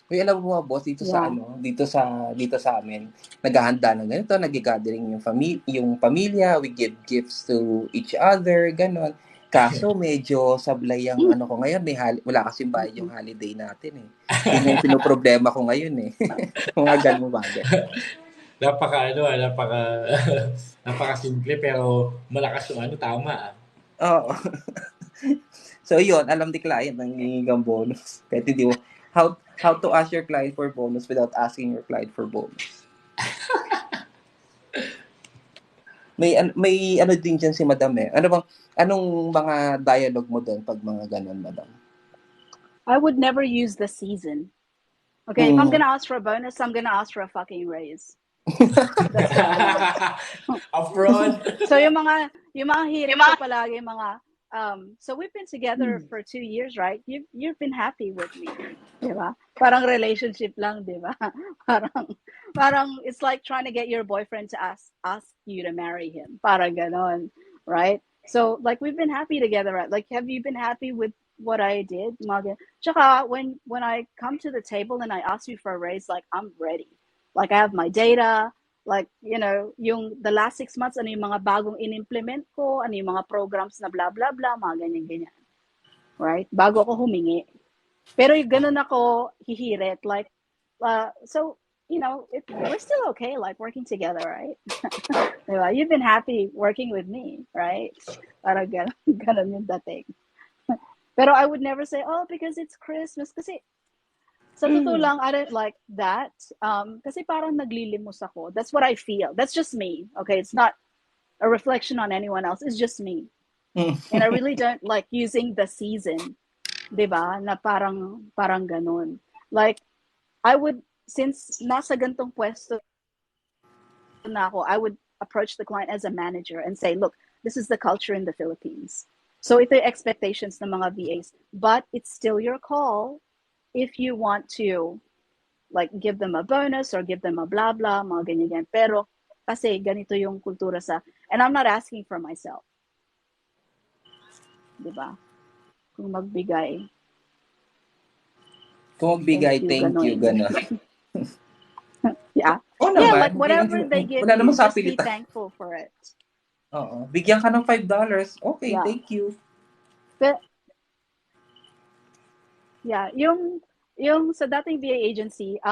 Uy, alam mo mga boss, Yeah. dito sa amin, naghahanda ng ganito, nag-gathering yung pamilya, we give gifts to each other, ganon. Kaso medyo sablay ang ano ko ngayon, wala kasing bayad yung holiday natin eh. Yun yung pinoproblema ko ngayon eh. Mga ganun bagay. Napaka simple pero malakas yung tama. Oo. So yun, alam ni client nang ngingigang bonus. Kahit hindi mo, how to ask your client for bonus without asking your client for bonus. May ano din dyan si Madam eh. Anong mga dialogue mo doon pag mga ganun, Madam? I would never use the season. Okay, if I'm gonna ask for a bonus, I'm gonna ask for a fucking raise. That's what I want. Upfront. So yung mga hirit ko palagi so we've been together for 2 years, right? You've been happy with me, diba? Parang relationship lang, diba? Parang it's like trying to get your boyfriend to ask you to marry him. Parang ganon, right? So like we've been happy together, right? Like have you been happy with what I did? Tsaka when I come to the table and I ask you for a raise, like I'm ready. Like I have my data, like, yung the last 6 months, ano yung mga bagong in-implement ko, ano yung mga programs na blah, blah, blah, mga ganyan-ganyan. Right? Bago ako humingi. Pero yung ganun ako hihirit, like, so, we're still okay, like, working together, right? Diba? You've been happy working with me, right? Parang ganun yung dating. Pero I would never say, oh, because it's Christmas. Kasi, sa totoo lang, I don't like that. Kasi parang naglilimos ako. That's what I feel. That's just me. Okay, it's not a reflection on anyone else. It's just me. And I really don't like using the season. Diba? Na parang ganun. Like, I would, since nasa gantong pwesto na ako, I would approach the client as a manager and say, look, this is the culture in the Philippines. So ito yung expectations ng mga VAs. But it's still your call if you want to like give them a bonus or give them a blah blah, mga ganyan. Pero kasi ganito yung kultura and I'm not asking for myself. Diba? Kung magbigay. Thank you, gano'n. Yeah. Oh, yeah, naman. like whatever they give Wala you, naman sa just be pilitan. thankful for it. Oo. Bigyan ka ng $5. Okay, Yeah. thank you. But, yeah, yung sa dating VA agency,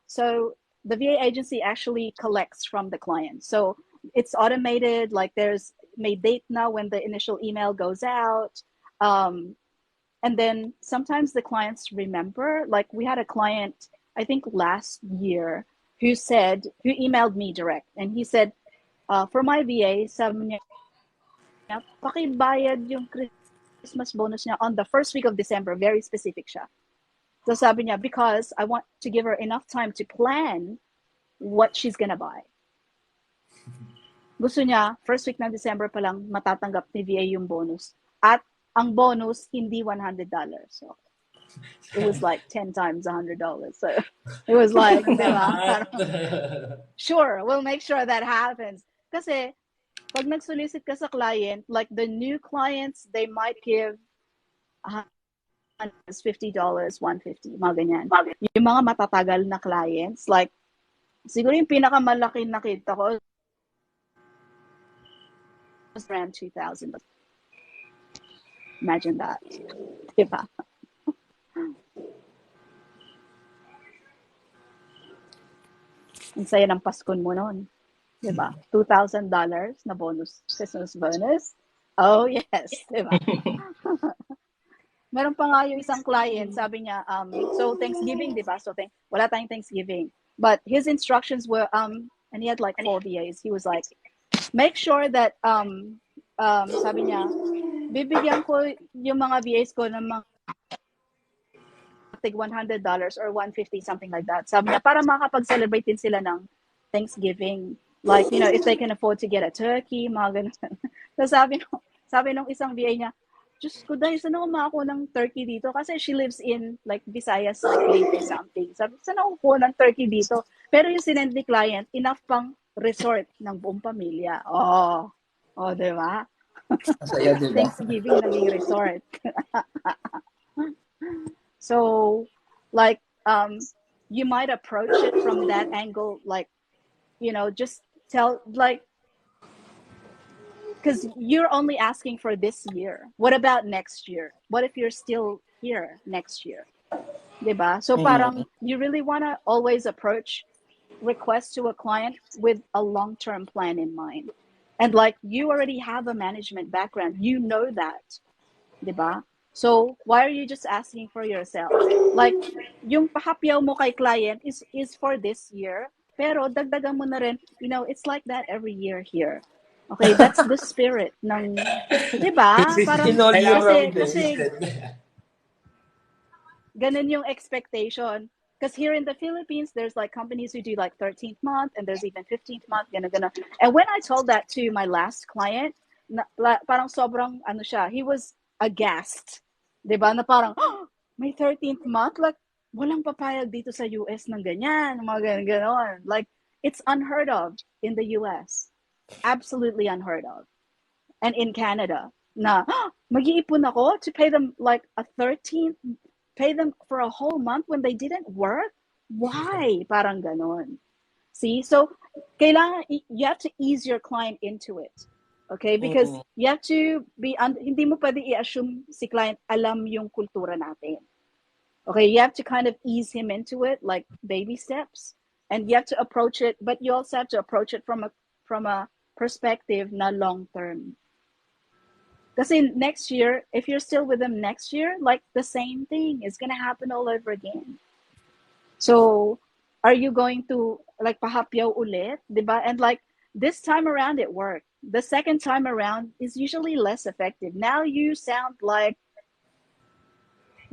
so the VA agency actually collects from the client. So it's automated, like there's may date now when the initial email goes out. And then sometimes the clients remember, like we had a client, I think last year, who emailed me direct, and he said, for my VA, sabi niya, pakibayad yung Christmas bonus niya on the first week of December, very specific siya. So sabi niya, because I want to give her enough time to plan what she's gonna buy. Gusto niya, first week ng December pa lang, matatanggap ni VA yung bonus. At ang bonus, hindi $100. So, it was like 10 times $100. So, it was like, diba? Sure, we'll make sure that happens. Kasi, pag nag-solicit ka sa client, like the new clients, they might give $50, $150, mga ganyan. Yung mga matatagal na clients, like, siguro yung pinakamalaki nakita ko was around 2,000. Imagine that. Diba? Ang saya ng Paskon mo noon. Diba? $2,000 na bonus, Christmas bonus. Oh, yes. Diba? Meron pa nga yung isang client, sabi niya, so Thanksgiving, di ba? So wala tayong Thanksgiving. But his instructions were, and he had like 4 VAs. He was like, make sure that, sabi niya, bibigyan ko yung mga VAs ko ng mga tig $100 or 150, something like that. Sabi niya, para makapag-celebrate din sila ng Thanksgiving. Like, you know, if they can afford to get a turkey, mga ganun. So sabi nung isang VA niya, Diyos ko, dahil saan ako makakuha ng turkey dito? Kasi she lives in like Visayas, like Leyte something. Sabi, saan ako kuha ng turkey dito? Pero yung sinend ni client, enough pang resort ng buong pamilya. Oh, di ba? Masaya, di ba? Thanksgiving naging resort. So, like, you might approach it from that angle, like, you know, just tell, like, because you're only asking for this year. What about next year? What if you're still here next year? Diba? So parang you really want to always approach requests to a client with a long-term plan in mind. And like you already have a management background, you know that. Diba? So why are you just asking for yourself? Like yung pahapyaw mo kay client is for this year, pero dagdagan mo na rin, you know, it's like that every year here. Okay, that's the spirit ng, 'di ba? Parang In all your Kailangan kasi maging rounded. kasi consistent. ganun yung expectation. Because here in the Philippines, there's like companies who do like 13th month and there's even 15th month, gana. And when I told that to my last client, parang sobrang ano siya, he was aghast. 'Di ba? Na parang, oh, may 13th month? Like, walang papayag dito sa US ng ganyan, mga ganon. Like, it's unheard of in the US. Absolutely unheard of. And in Canada, na, oh, mag-iipon ako to pay them like a 13th, pay them for a whole month when they didn't work? Why? Parang ganon. See? So, kailangan, you have to ease your client into it. Okay? Because you have to be, hindi mo pwede i-assume si client alam yung kultura natin. Okay? You have to kind of ease him into it, like baby steps. And you have to approach it, but you also have to approach it from a perspective na long term. Kasi next year, if you're still with them next year, like the same thing is gonna happen all over again. So, are you going to like pahapyaw ulit, diba? And like this time around, it worked. The second time around is usually less effective. Now you sound like,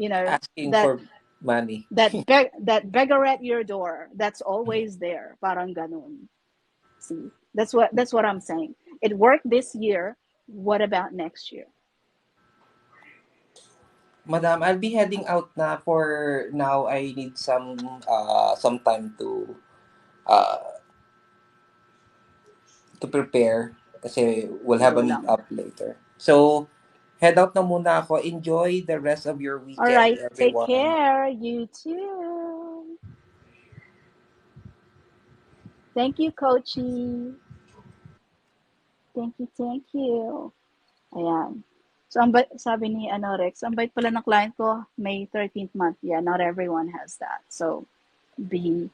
you know, Asking that for money. that beggar at your door. That's always there. Parang ganun. See, that's what I'm saying. It worked this year. What about next year? Madam, I'll be heading out na for now. I need some time uh to prepare kasi we'll have Go a meet lang. up later. So, head out na muna ako. Enjoy the rest of your All weekend, right. Take everyone. care. You too. Thank you, Coachy. Thank you, thank you. Ayan. So, sabi ni Rex, ang bait pala ng client ko, May 13th month. Yeah, not everyone has that. So, be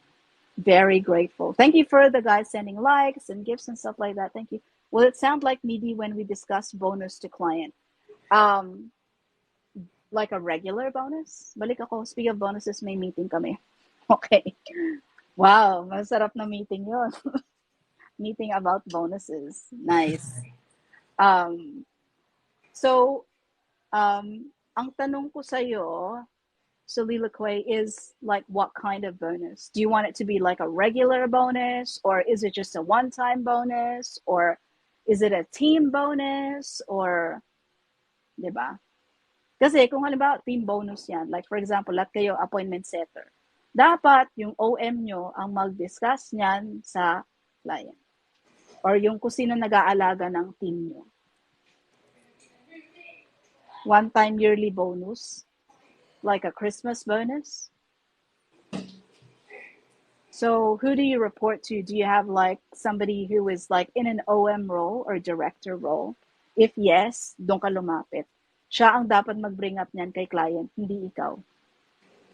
very grateful. Thank you for the guys sending likes and gifts and stuff like that. Thank you. Will it sound like needy when we discuss bonus to client? Like a regular bonus? Balik ako. Speaking of bonuses, may meeting kami. Okay. Wow, masarap na meeting yon. Meeting about bonuses. Nice. So, ang tanong ko sa'yo, Soliloquy, is like what kind of bonus? Do you want it to be like a regular bonus, or is it just a one-time bonus, or is it a team bonus, or, di ba? Kasi kung halimbawa team bonus yan, like for example, lahat kayo appointment setter, dapat yung OM nyo ang mag-discuss niyan sa client or yung kung sino nag-aalaga ng team nyo. One-time yearly bonus, like a Christmas bonus. So who do you report to? Do you have like somebody who is like in an OM role or director role? If yes, doon ka lumapit. Siya ang dapat mag-bring up niyan kay client, hindi ikaw.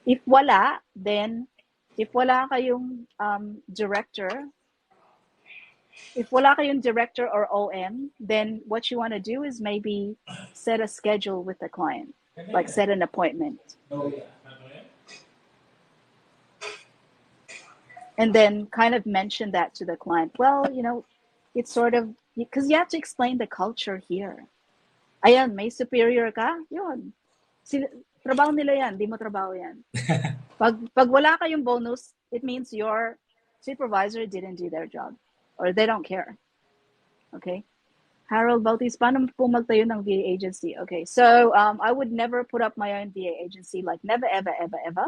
If wala, then if wala kayong director, If wala kayong director or OM, then what you want to do is maybe set a schedule with the client, like set an appointment. And then kind of mention that to the client. Well, it's sort of, because you have to explain the culture here. Ayan, may superior ka, yun. Trabaho nila yan, di mo trabaho yan. Pag wala kayong bonus, it means your supervisor didn't do their job or they don't care. Okay? Harold Baltis, paano po magtayo ng VA agency? Okay, so I would never put up my own VA agency, like never, ever, ever, ever.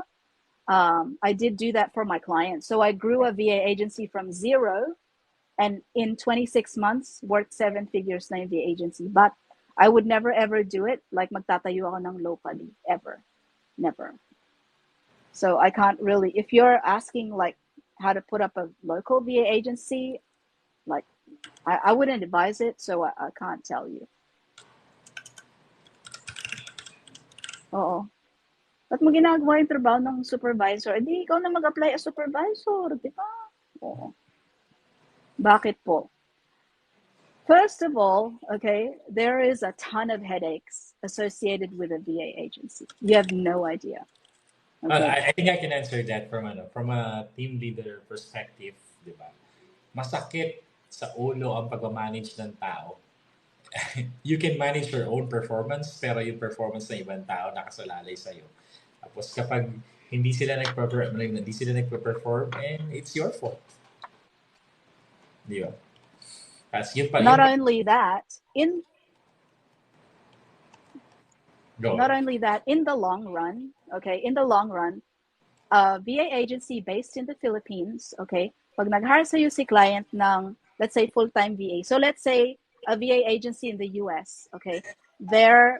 I did do that for my clients. So I grew a VA agency from zero, and in 26 months, worked 7 figures na yung VA agency. But I would never, ever do it like magtatayo ako ng locally, ever. Never. So I can't really, if you're asking like how to put up a local VA agency, like I wouldn't advise it, so I can't tell you. Oo. Ba't mo ginagawa yung trabaho ng supervisor? Hindi, ikaw na mag-apply as supervisor, di ba? Oo. Bakit po? First of all, okay, there is a ton of headaches associated with a VA agency. You have no idea. Well, Okay. I think I can answer that from a team leader perspective, di ba? Masakit sa ulo ang pag-manage ng tao. You can manage your own performance, pero yung performance ng ibang tao nakasalalay sa'yo. Tapos kapag hindi sila nagpe-perform, and it's your fault. Di ba? Not only that, in the long run, okay, a VA agency based in the Philippines, okay, pag nag-hire sa'yo si client ng, let's say, full-time VA. So let's say a VA agency in the US, okay, their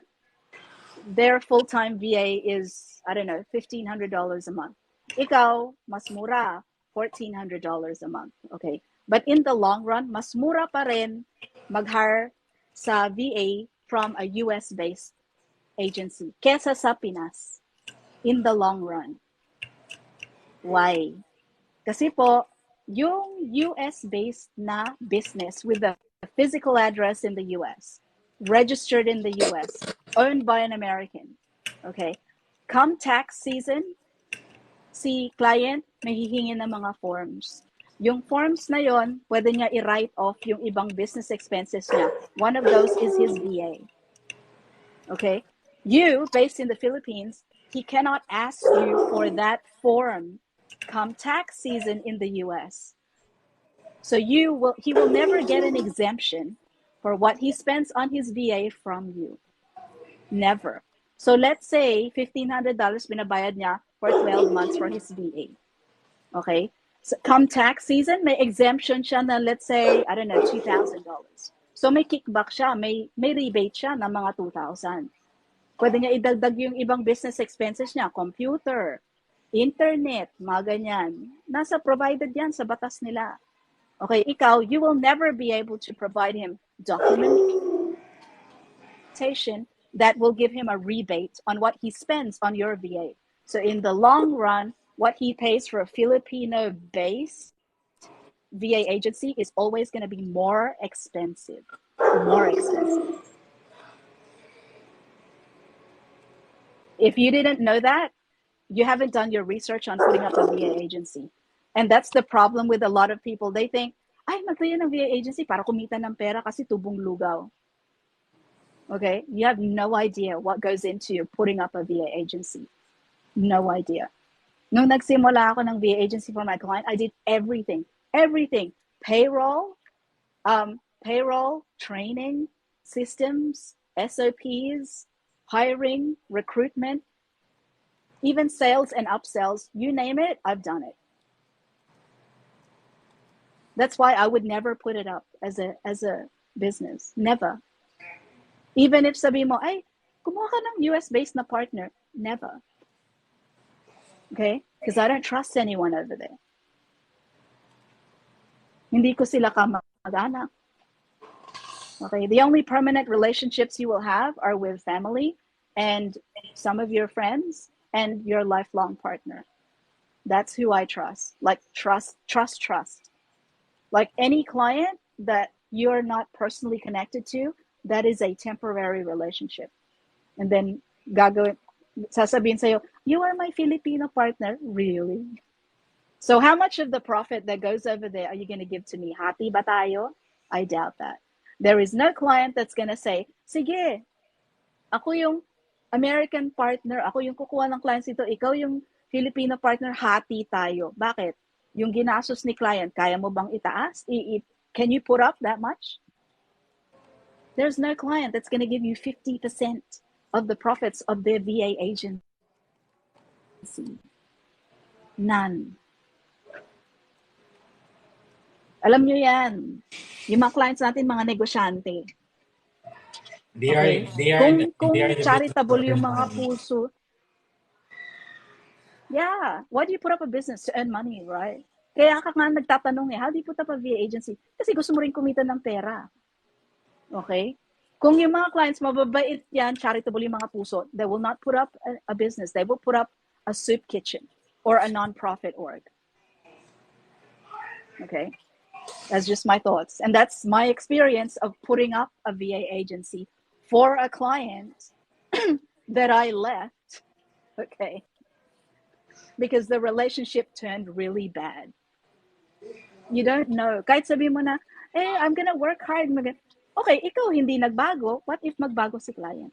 full-time VA is, I don't know, $1,500 a month. Ikaw, mas mura, $1,400 a month, okay? But in the long run, mas mura pa rin mag-hire sa VA from a US-based agency kesa sa Pinas in the long run. Why? Kasi po, yung US-based na business with a physical address in the US, registered in the US, owned by an American, okay? Come tax season, si client may hihingi ng mga forms. Yung forms na yon, pwede niya i-write off yung ibang business expenses niya. One of those is his VA. Okay? You, based in the Philippines, he cannot ask you for that form come tax season in the US. So he will never get an exemption for what he spends on his VA from you. Never. So let's say $1,500 binabayad niya for 12 months for his VA. Okay? So come tax season, may exemption siya na, let's say, I don't know, $2,000. So may kickback siya, may rebate siya ng mga 2,000. Pwede niya idagdag yung ibang business expenses niya, computer, internet, mga ganyan. Nasa provided yan sa batas nila. Okay, ikaw, you will never be able to provide him documentation that will give him a rebate on what he spends on your VA. So in the long run, what he pays for a Filipino-based VA agency is always going to be more expensive. More expensive. If you didn't know that, you haven't done your research on putting up a VA agency. And that's the problem with a lot of people. They think, ay, magtayo ng VA agency para kumita ng pera kasi tubong lugaw. Okay? You have no idea what goes into putting up a VA agency. No idea. Nung nagsimula ako ng VA agency for my client, I did everything. Everything. Payroll, training, systems, SOPs, hiring, recruitment, even sales and upsells, you name it, I've done it. That's why I would never put it up as a business. Never. Even if sabi mo, ay, kumuha ka ng US-based na partner. Never. Okay? Because I don't trust anyone over there. Hindi ko sila kamag-anak. Okay? The only permanent relationships you will have are with family and some of your friends and your lifelong partner. That's who I trust. Like trust. Like any client that you're not personally connected to, that is a temporary relationship. And then sasabihin sa'yo, you are my Filipino partner. Really? So how much of the profit that goes over there are you going to give to me? Hati ba tayo? I doubt that. There is no client that's going to say, sige, ako yung American partner, ako yung kukuha ng clients dito, ikaw yung Filipino partner, hati tayo. Bakit? Yung ginastos ni client, kaya mo bang itaas? Can you put up that much? There's no client that's going to give you 50% of the profits of their VA agency. None. Alam nyo yan. Yung mga clients natin, mga negosyante. Okay? Kung charitable yung mga puso, yeah, why do you put up a business? To earn money, right? Kaya ka nga nagtatanong how do you put up a VA agency? Kasi gusto mo rin kumita ng pera. Okay? Kung yung mga clients mababait yan, charitable yung mga puso, they will not put up a business. They will put up a soup kitchen or a non-profit org. Okay? That's just my thoughts. And that's my experience of putting up a VA agency for a client that I left. Okay? Because the relationship turned really bad. You don't know. Kahit sabi mo na, I'm gonna work hard. Okay, ikaw hindi nagbago. What if magbago si client?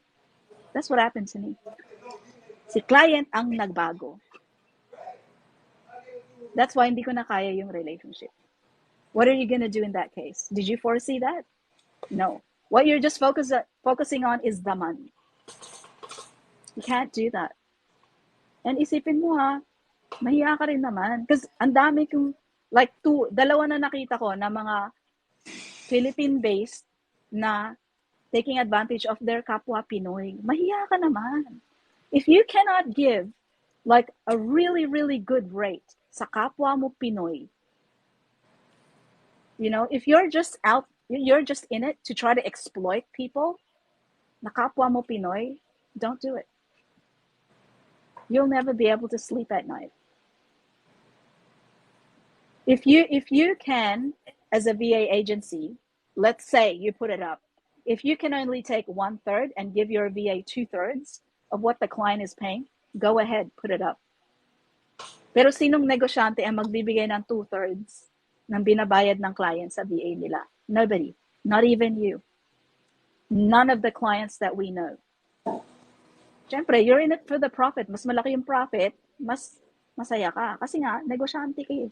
That's what happened to me. Si client ang nagbago. That's why hindi ko na kaya yung relationship. What are you gonna do in that case? Did you foresee that? No. What you're just focusing on is the money. You can't do that. And isipin mo mahiya ka rin naman. Because ang dami kong, like dalawa na nakita ko na mga Philippine-based na taking advantage of their kapwa Pinoy. Mahiya ka naman. If you cannot give like a really, really good rate sa kapwa mo Pinoy, if you're just in it to try to exploit people, na kapwa mo Pinoy, don't do it. You'll never be able to sleep at night. If you can, as a VA agency, let's say you put it up, if you can only take 1/3 and give your VA 2/3 of what the client is paying, go ahead, put it up. Pero sinong negosyante ang magbibigay ng 2/3 ng binabayad ng client sa VA nila? Nobody. Not even you. None of the clients that we know. Siyempre, you're in it for the profit. Mas malaki yung profit, mas masaya ka. Kasi nga, negosyante kayo.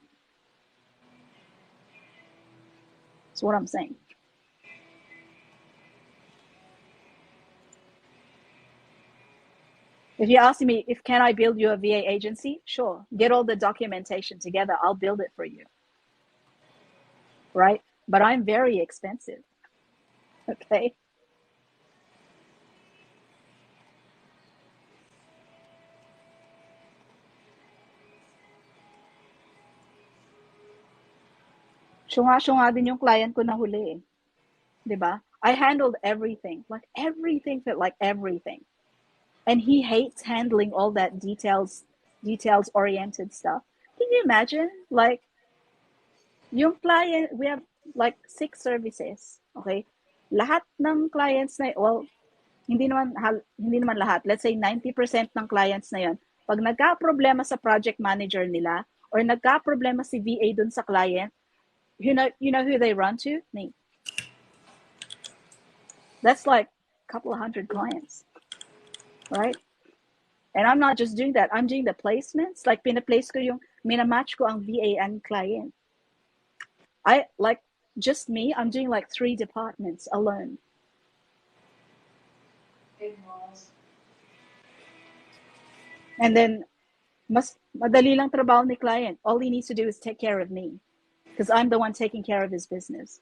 That's what I'm saying. If you ask me, can I build you a VA agency? Sure. Get all the documentation together. I'll build it for you. Right? But I'm very expensive. Okay? Syunga-syunga din yung client ko na huli eh. Diba? I handled everything. Like everything. And he hates handling all that details-oriented stuff. Can you imagine? Like, yung client, we have like 6 services. Okay? Lahat ng clients na, hindi naman lahat. Let's say 90% ng clients na yon. Pag nagka-problema sa project manager nila, or nagka-problema si VA dun sa client, you know who they run to? Me. That's like a couple of 100 clients. Right? And I'm not just doing that. I'm doing the placements. Like, pina-place ko yung, minamatch ko ang VA and client. Just me, I'm doing like 3 departments alone. And then, mas madali lang trabaho ni client. All he needs to do is take care of me. Because I'm the one taking care of his business.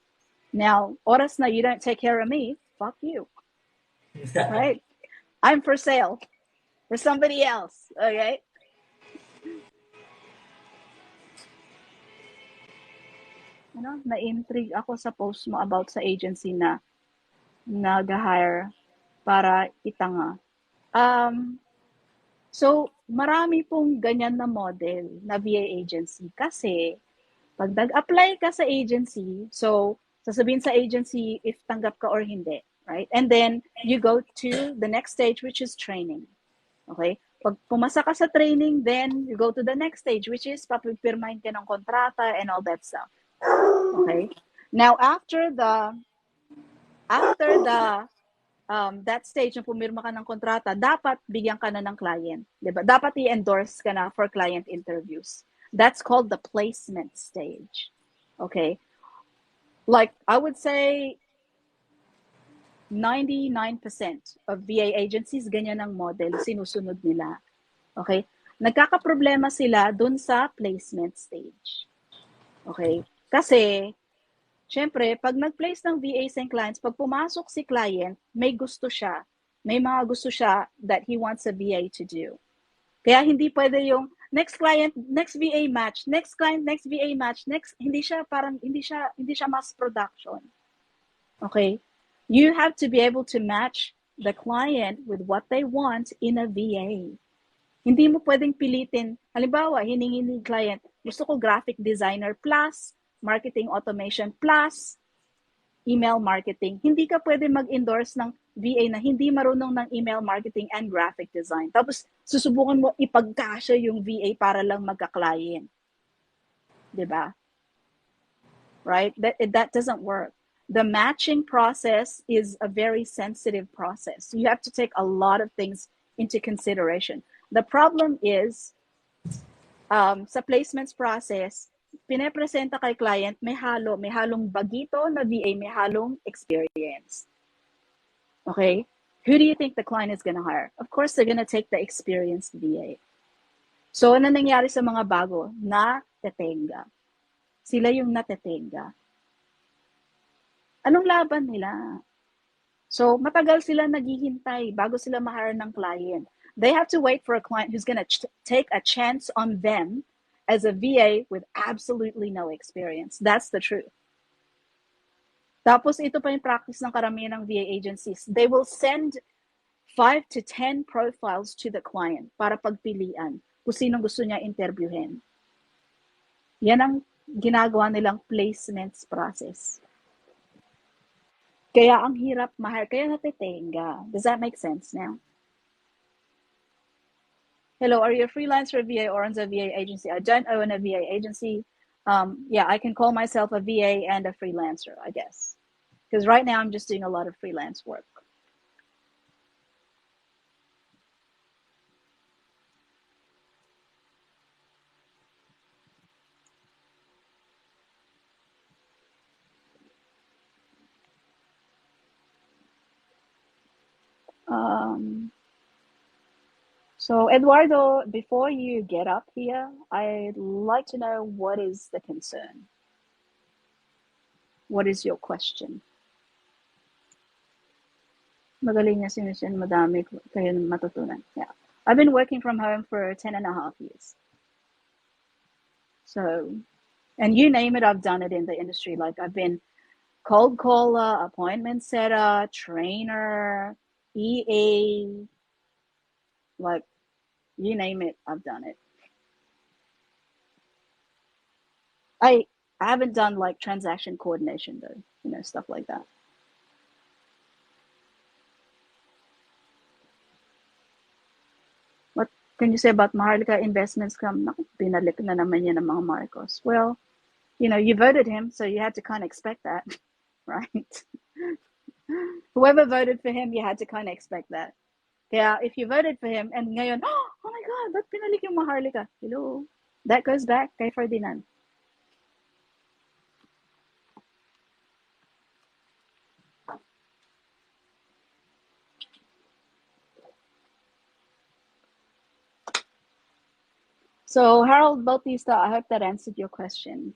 Now, oras na you don't take care of me, fuck you. Right? I'm for sale. For somebody else. Okay? Na-intrigue ako sa post mo about sa agency na nag-hire para itanga. So, marami pong ganyan na model na VA agency kasi Pag nag-apply ka sa agency, so sasabihin sa agency if tanggap ka or hindi, right? And then you go to the next stage, which is training. Okay? Pag pumasa ka sa training, then you go to the next stage, which is papipirmahin ka ng kontrata and all that stuff. Okay? Now, after that stage na pumirma ka ng kontrata, dapat bigyan ka na ng client. Diba? Dapat i-endorse ka na for client interviews. That's called the placement stage. Okay? Like, I would say 99% of VA agencies, ganyan ang model, sinusunod nila. Okay? Nagkakaproblema sila dun sa placement stage. Okay? Kasi, syempre, pag nag-place ng VAs and clients, pag pumasok si client, may gusto siya. May mga gusto siya that he wants a VA to do. Kaya hindi pwede yung next client, next VA match, next client, next VA match, next, hindi siya mass production. Okay? You have to be able to match the client with what they want in a VA. Hindi mo pwedeng pilitin. Halimbawa, hiningi ni client, gusto ko graphic designer plus, marketing automation plus, email marketing. Hindi ka pwede mag-endorse ng VA na hindi marunong ng email marketing and graphic design. Tapos, susubukan mo ipagkasya yung VA para lang magka-client. Diba? Right? That doesn't work. The matching process is a very sensitive process. You have to take a lot of things into consideration. The problem is, sa placements process, pinapresenta kay client, may halong bagito na VA, may halong experience. Okay? Who do you think the client is gonna hire? Of course, they're gonna take the experienced VA. So, ano nangyari sa mga bago? Natetenga. Sila yung natetenga. Anong laban nila? So, matagal sila naghihintay bago sila ma-hire ng client. They have to wait for a client who's going to take a chance on them as a VA with absolutely no experience. That's the truth. Tapos, ito pa yung practice ng karamihan ng VA agencies. They will send 5 to 10 profiles to the client para pagpilian kung sinong gusto niya interviewin. Yan ang ginagawa nilang placements process. Kaya ang hirap ma-hire, kaya natetenga. Does that make sense now? Hello, are you a freelancer, VA, or owns a VA agency? I don't own a VA agency. Yeah, I can call myself a VA and a freelancer, I guess. Because right now I'm just doing a lot of freelance work. So Eduardo, before you get up here, I'd like to know what is the concern? What is your question? Magaling niya sinusin, madami kayo matutunan. Yeah. I've been working from home for 10.5 years. So, and you name it, I've done it in the industry. Like I've been cold caller, appointment setter, trainer, EA, like you name it, I've done it. I haven't done like transaction coordination though, you know, stuff like that. What can you say about Maharlika Investments? Binalik na naman yan ng mga Marcos. Well, you know, you voted him, so you had to kind of expect that, right? Whoever voted for him, you had to kind of expect that. Kaya if you voted for him, and ngayon, oh my God, ba't pinalik yung Maharlika? Hello? That goes back kay Ferdinand. So Harold Bautista, I hope that answered your question.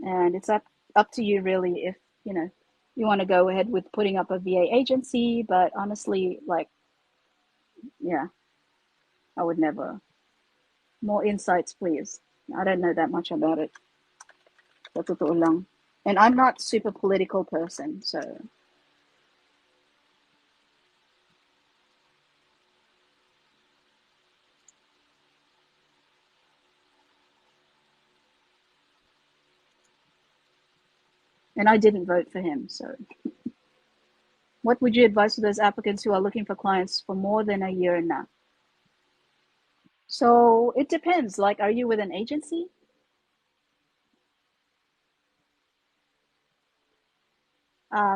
And it's up to you really if, you know, you want to go ahead with putting up a VA agency, but honestly, like, yeah, I would never. More insights, please. I don't know that much about it. Sa totoo lang. And I'm not super political person, so. and I didn't vote for him. So, what would you advise to those applicants who are looking for clients for more than a year now? So it depends. Like, are you with an agency?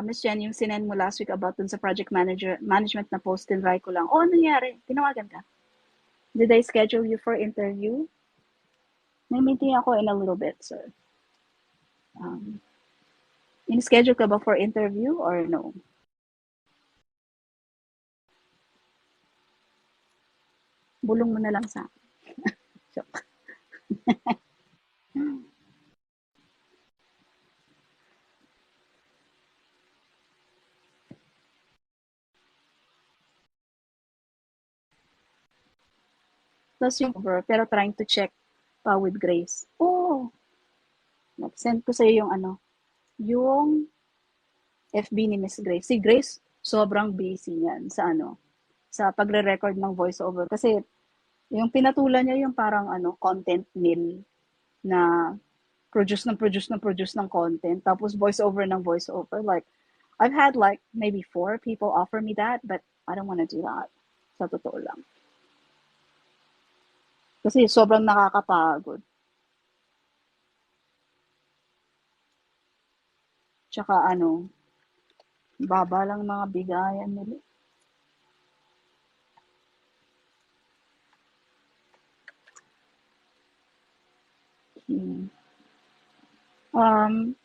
Miss Jen, yung sinend mo last week about dun sa project management na post, tinry ko lang. Oh, ano nangyari? Tinawagan ka? Did they schedule you for interview? May meeting ako in a little bit, sir. In-schedule ka ba for interview or no? Bulong mo na lang sa akin. Joke. Plus yung over, pero trying to check pa with Grace. Oh, nag-send ko sa'yo yung yung FB ni Miss Grace. Si Grace, sobrang busy niyan sa pagre-record ng voiceover. Kasi yung pinatulan niya yung parang content mill na produce ng content. Tapos voiceover ng voiceover. Like, I've had like maybe 4 people offer me that, but I don't want to do that. Sa totoo lang. Kasi sobrang nakakapagod. Tsaka baba lang mga bigayan nila.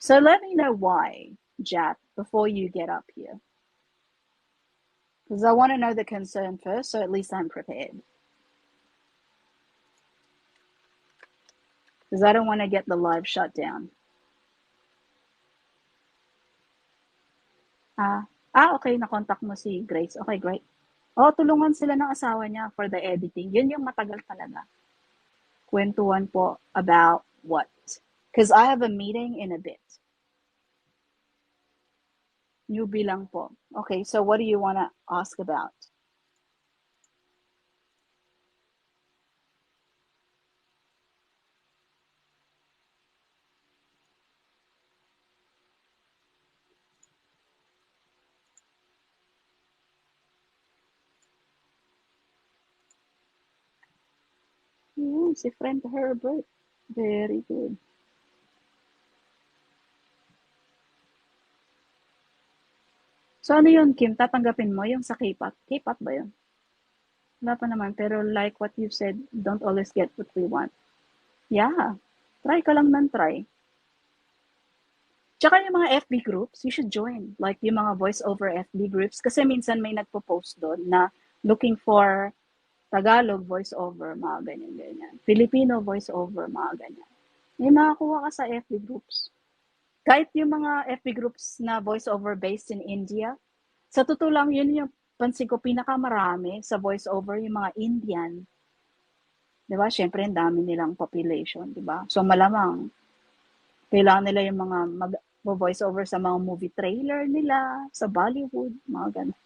So let me know why, Jack, before you get up here. Because I want to know the concern first, so at least I'm prepared. Because I don't want to get the live shut down. Okay, na-contact mo si Grace. Okay, great. Oh, tulungan sila ng asawa niya for the editing. Yun yung matagal talaga. Kwentuhan po about what? Because I have a meeting in a bit. Newbie lang po. Okay, so what do you want to ask about? Si friend Herbert. Very good. So ano yun, Kim? Tatanggapin mo yung sa K-pop? K-pop ba yun? Wala pa naman. Pero like what you said, don't always get what we want. Yeah. Try ka lang ng try. Tsaka yung mga FB groups, you should join. Like yung mga voice-over FB groups. Kasi minsan may nagpo-post doon na looking for Tagalog voice-over, mga ganyan-ganyan. Filipino voice-over, mga ganyan. May makakuha ka sa FB groups. Kahit yung mga FB groups na voice-over based in India, sa totoo lang, yun yung pansin ko pinakamarami sa voice-over, yung mga Indian. Diba? Siyempre, ang dami nilang population, diba? So, malamang, kailangan nila yung mga voice-over sa mga movie trailer nila, sa Bollywood, mga ganun.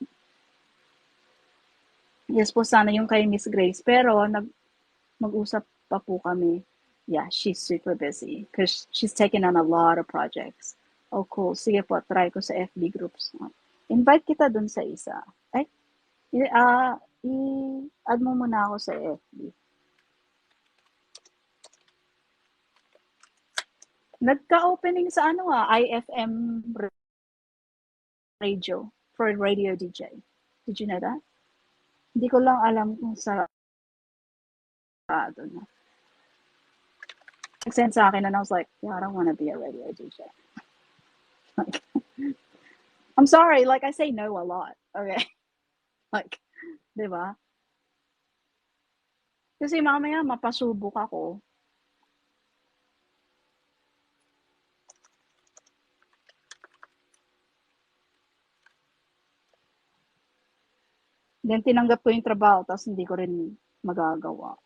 Yes po, sana yung kay Miss Grace. Pero, mag-usap pa po kami. Yeah, she's super busy because she's taken on a lot of projects. Oh, cool. Sige po, try ko sa FB groups. Invite kita dun sa isa. Ay, i-add mo muna ako sa FB. Nagka-opening sa IFM radio for radio DJ. Did you know that? Hindi ko lang alam kung sa na. Nag-send sa akin and I was like, yeah, I don't want to be a radio DJ. Like, I'm sorry, like I say no a lot. Okay. Like, di ba? Kasi mamaya mapasubok ako. Then tinanggap ko yung trabaho tapos hindi ko rin magagawa.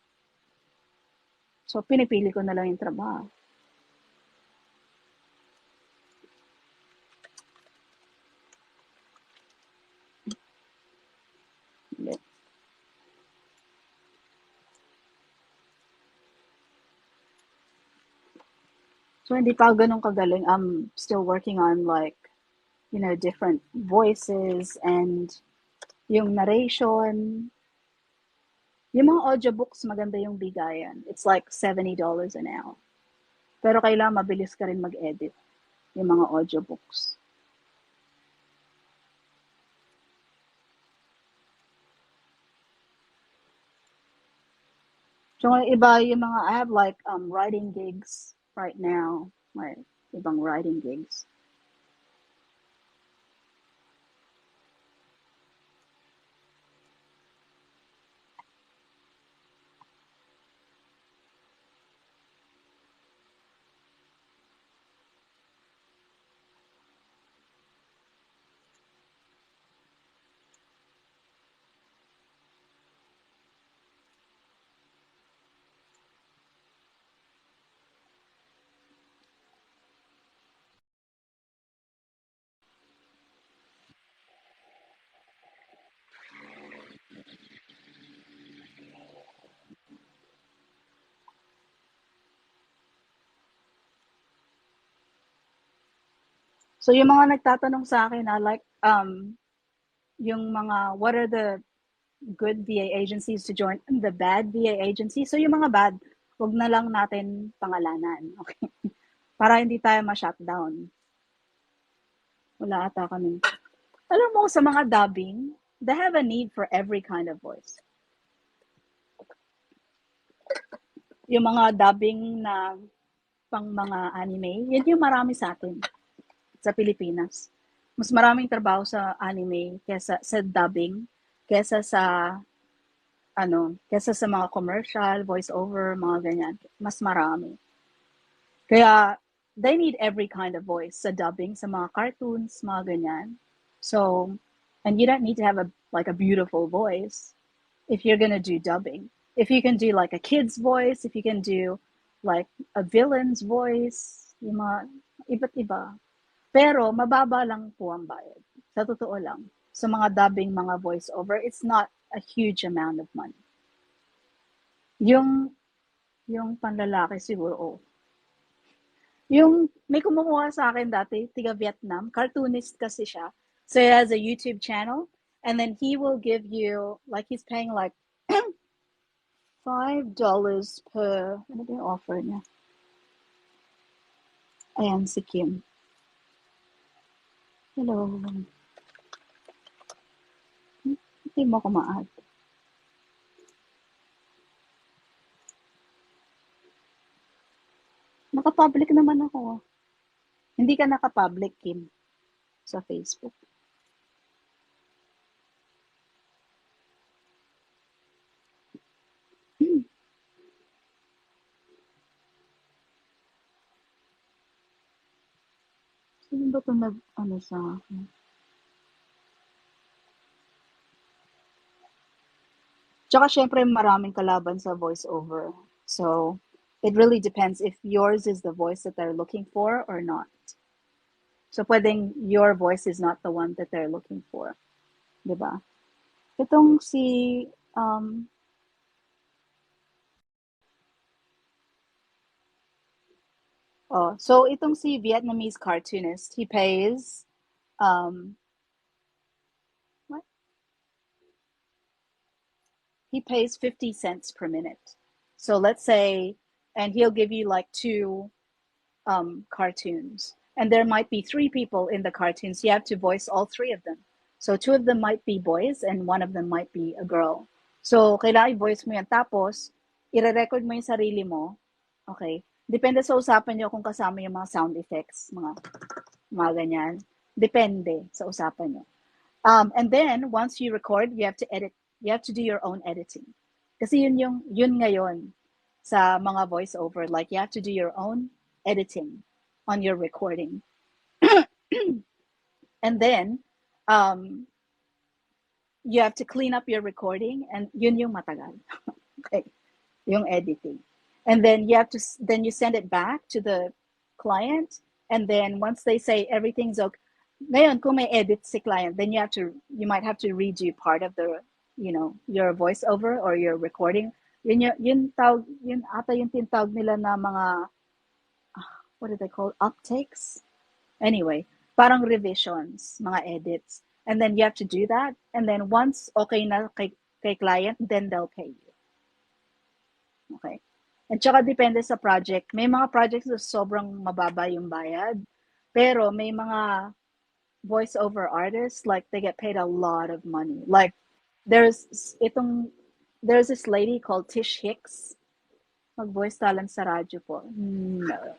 So pinipili ko na lang yung trabaho. So hindi pa ganun kagaling. I'm still working on like, different voices and yung narration. Yung mga audiobooks, maganda yung bigayan. It's like $70 an hour. Pero kailangan mabilis ka rin mag-edit yung mga audiobooks. So iba yung mga, I have like writing gigs right now. Like, ibang writing gigs. So yung mga nagtatanong sa akin na like yung mga what are the good VA agencies to join and the bad VA agencies. So yung mga bad, wag na lang natin pangalanan. Okay? Para hindi tayo ma-shutdown. Wala ata kami. Alam mo, sa mga dubbing, they have a need for every kind of voice. Yung mga dubbing na pang mga anime, yan yung marami sa atin sa Pilipinas. Mas maraming trabaho sa anime kesa sa dubbing, kesa sa kesa sa mga commercial, voice over, mga ganyan. Mas marami. Kaya they need every kind of voice sa dubbing, sa mga cartoons, mga ganyan. So, and you don't need to have a beautiful voice if you're gonna do dubbing. If you can do like a kid's voice, if you can do like a villain's voice, yung mga iba't iba. Pero mababa lang po ang bayad. Sa totoo lang. Sa mga dubbing, mga voice over, it's not a huge amount of money. Yung panlalaki siguro, Yung may kumukuha sa akin dati, tiga Vietnam, cartoonist kasi siya. So he has a YouTube channel, and then he will give you, like he's paying like $5 per, ano ba yung offer niya? Ayan, si Kim. Hello. Hindi mo ko ma-add. Naka-public naman ako. Hindi ka naka-public, Kim, sa Facebook. Sino ba ito sa akin? Tsaka syempre maraming kalaban sa voiceover. So, it really depends if yours is the voice that they're looking for or not. So, pwedeng your voice is not the one that they're looking for. Diba? Itong si, so itong si Vietnamese cartoonist, he pays, what? He pays 50 cents per minute. So let's say, and he'll give you like 2 cartoons. And there might be 3 people in the cartoons. You have to voice all 3 of them. So 2 of them might be boys and 1 of them might be a girl. So kailangan i-voice mo yan. Tapos, i-record mo yung sarili mo. Okay? Depende sa usapan nyo kung kasama yung mga sound effects, mga ganyan. Depende sa usapan nyo. And then, once you record, you have to edit. You have to do your own editing. Kasi yun ngayon sa mga voiceover. Like, you have to do your own editing on your recording. And then, you have to clean up your recording, and yun yung matagal. Okay, yung editing. And then you send it back to the client, and then once they say everything's okay, ngayon kung may edit si client, then you might have to redo part of the, your voiceover or your recording. Yun ata yung tinatawag nila na mga what do they call uptakes? Anyway, parang revisions, mga edits. And then you have to do that. And then once okay na kay client, then they'll pay you. Okay? At saka depende sa project. May mga projects na sobrang mababa yung bayad. Pero may mga voiceover artists, like they get paid a lot of money. Like there's this lady called Tish Hicks. Mag-voice talent sa radyo po. No.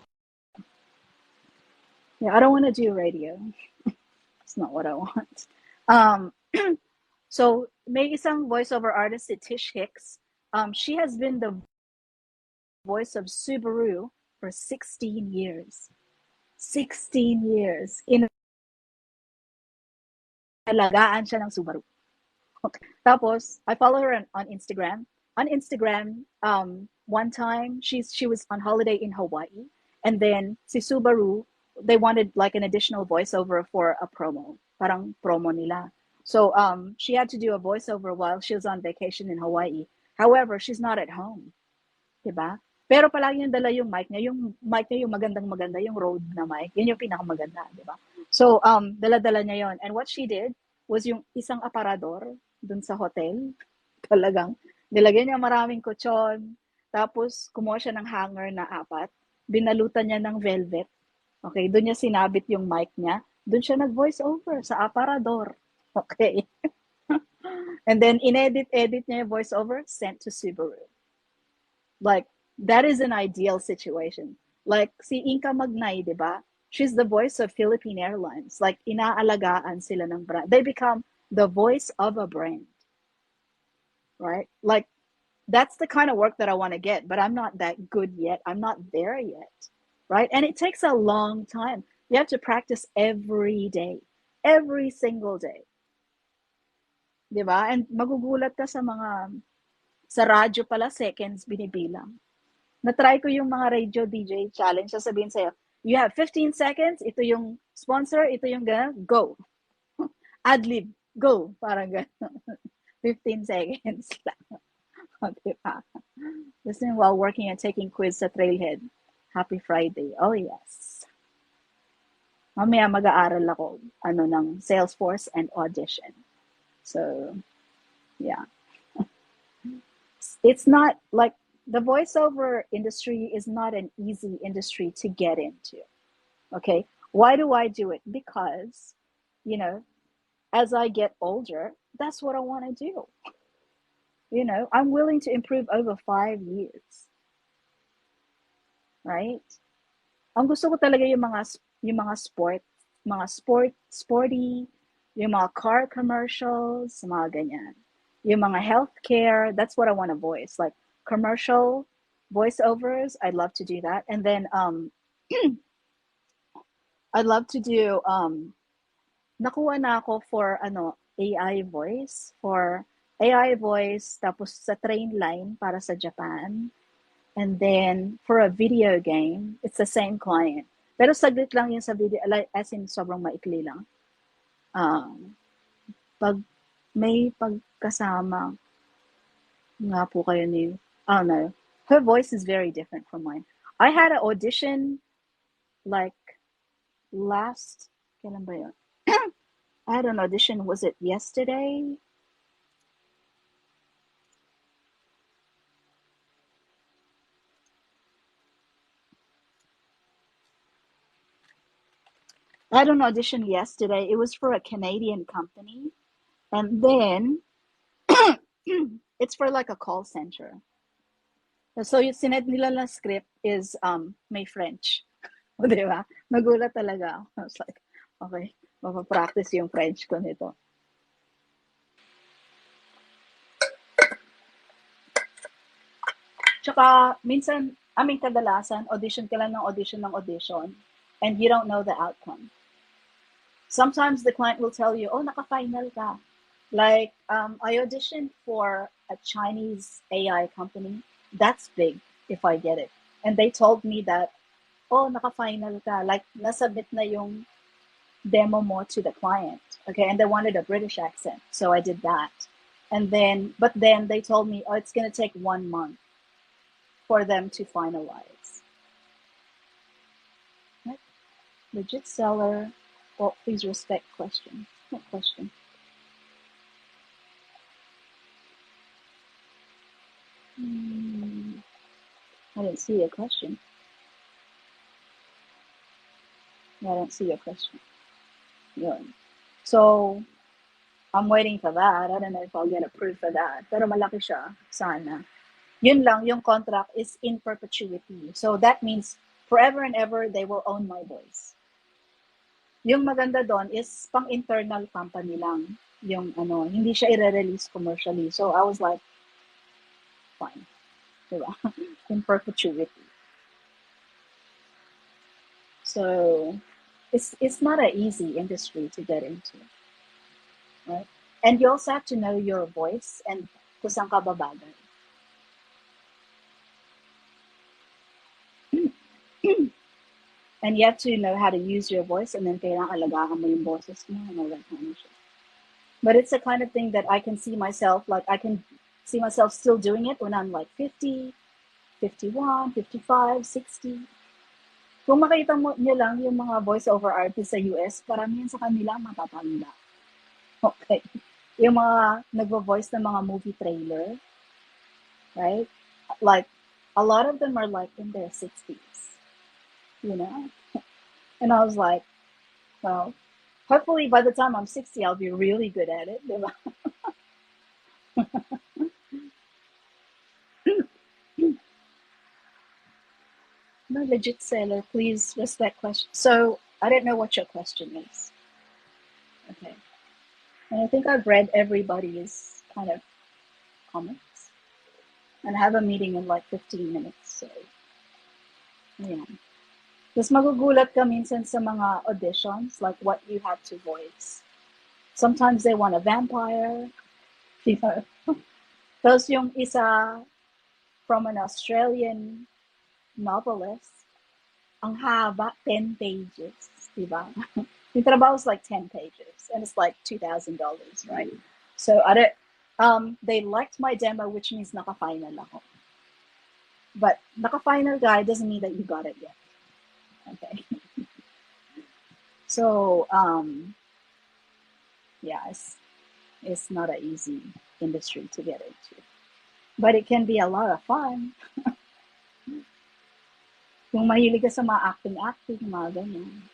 Yeah, I don't want to do radio. It's not what I want. So may isang voiceover artist si Tish Hicks. She has been the voice of Subaru for 16 years. 16 years. Inalagaan siya ng Subaru. Okay. Tapos, I follow her on Instagram. On Instagram, one time, she was on holiday in Hawaii. And then, si Subaru, they wanted like an additional voiceover for a promo. Parang promo nila. So, she had to do a voiceover while she was on vacation in Hawaii. However, she's not at home. Diba? Pero palagi yung dala yung mic niya. Yung mic niya yung magandang-maganda, yung Rode na mic. Yun yung pinakamaganda, diba? So, dala-dala niya yon. And what she did was yung isang aparador dun sa hotel. Talagang, nilagyan niya maraming kutsyon. Tapos, kumuha siya ng hanger na 4. Binalutan niya ng velvet. Okay, dun niya sinabit yung mic niya. Dun siya nag-voice over sa aparador. Okay. And then, inedit-edit niya yung voice over, sent to Subaru. Like, that is an ideal situation. Like, si Inka Magnay, diba? She's the voice of Philippine Airlines. Like, inaalagaan sila ng brand. They become the voice of a brand. Right? Like, that's the kind of work that I want to get, but I'm not that good yet. I'm not there yet. Right? And it takes a long time. You have to practice every day. Every single day. Diba? And magugulat ka sa radyo pala, seconds binibilang. Na-try ko yung mga radio DJ challenge. Sasabihin sa'yo, you have 15 seconds, ito yung sponsor, ito yung gano'n, go. Adlib, go. Parang gano'n. 15 seconds lang. Diba? Listening while working and taking quiz sa Trailhead. Happy Friday. Oh, yes. Mamaya mag-aaral ako ng Salesforce and Audition. So, yeah. It's not like the voiceover industry is not an easy industry to get into. Okay. Why do I do it? Because, as I get older, that's what I want to do. I'm willing to improve over 5 years. Right? Ang gusto ko talaga yung mga sporty, yung mga car commercials, mga ganyan. Yung mga healthcare, that's what I want to voice. Like commercial voiceovers, I'd love to do that. And then I'd love to do nakuha na ako for AI voice, tapos sa train line para sa Japan. And then for a video game, it's the same client. Pero saglit lang yun sa video, as in sobrang maikli lang. Pag may pagkasama nga po kayo ni, I don't know, her voice is very different from mine. I had an audition like kailan ba yun? I had an audition, was it yesterday? I had an audition yesterday. It was for a Canadian company. And then, it's for like a call center. So yung sined nila na script is may French. Diba? Nagulat talaga. I was like, okay, mapapractice yung French ko nito. Tsaka, minsan, kadalasan, audition ka lang ng audition, and you don't know the outcome. Sometimes the client will tell you, oh, naka-final ka. Like, I auditioned for a Chinese AI company. That's big if I get it. And they told me that, oh, naka-final ka. Like, nasubmit na yung demo mo to the client. Okay, and they wanted a British accent. So I did that. But then they told me, oh, it's going to take 1 month for them to finalize. Legit seller. Well, please respect question. What question? I didn't see a question. Yeah, I don't see a question. Yun. So, I'm waiting for that. I don't know if I'll get approved for that. Pero malaki siya. Sana. Yun lang, yung contract is in perpetuity. So, that means forever and ever, they will own my voice. Yung maganda doon is pang internal company lang. Yung ano, hindi siya i-release commercially. So, I was like, fine. Diba? In perpetuity. So, it's not an easy industry to get into. Right? And you also have to know your voice and kung saan ka babagay. And you have to know how to use your voice, and then kailangan alagaan mo yung boses mo and all that kind of shit. But it's the kind of thing that I can see myself, like I can see myself still doing it when I'm like 50, 51, 55, 60. Kung makita mo niyo lang yung mga voiceover artists sa US, karamihan sa kanila matatanda. Okay. Yung mga nagvo-voice ng mga movie trailer, right? Like, a lot of them are like in their 60s, you know? And I was like, well, hopefully by the time I'm 60, I'll be really good at it. Diba? No, legit seller, please respect question. So, I don't know what your question is. Okay. And I think I've read everybody's kind of comments. And I have a meeting in like 15 minutes, so, yeah. Tapos magugulat ka minsan sa mga auditions, like what you have to voice. Sometimes they want a vampire. You know? Tapos yung isa from an Australian novelist, ang haba, 10 pages, diba? Yung trabaho is like 10 pages, and it's like $2,000, right? So they liked my demo, which means naka-final ako. But naka-final guy doesn't mean that you got it yet. Okay. So, yeah, it's not an easy industry to get into. But it can be a lot of fun. Kung mahilig ka sa mga acting, mga ganyan.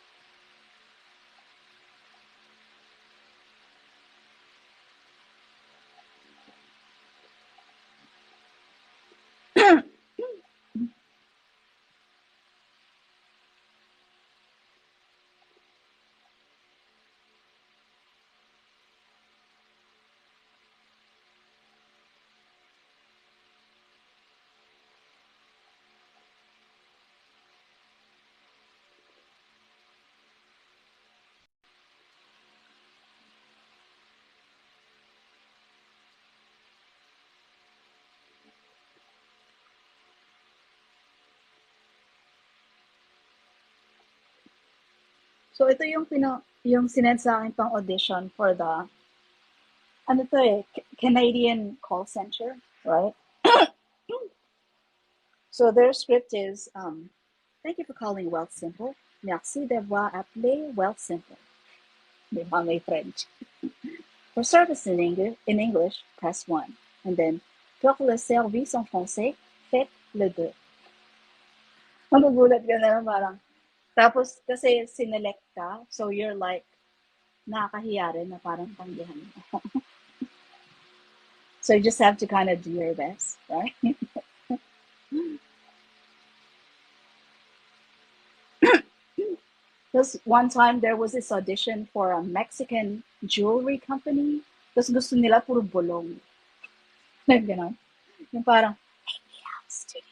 So ito yung sinend sa akin pang audition for the Canadian call center, right? So their script is thank you for calling Wealth Simple. Merci d'avoir appelé Wealth Simple. Di ba may French? For service in English, press 1. And then pour le service en français, faites le 2. Magugulat ka na parang. Tapos kasi sinelect ka, so you're like nakakahiya rin na parang tanggihan mo. So you just have to kind of do your best, right? Because one time there was this audition for a Mexican jewelry company. Tapos gusto nila puro bulong. Like, gano'n. Yung parang, hey, studio.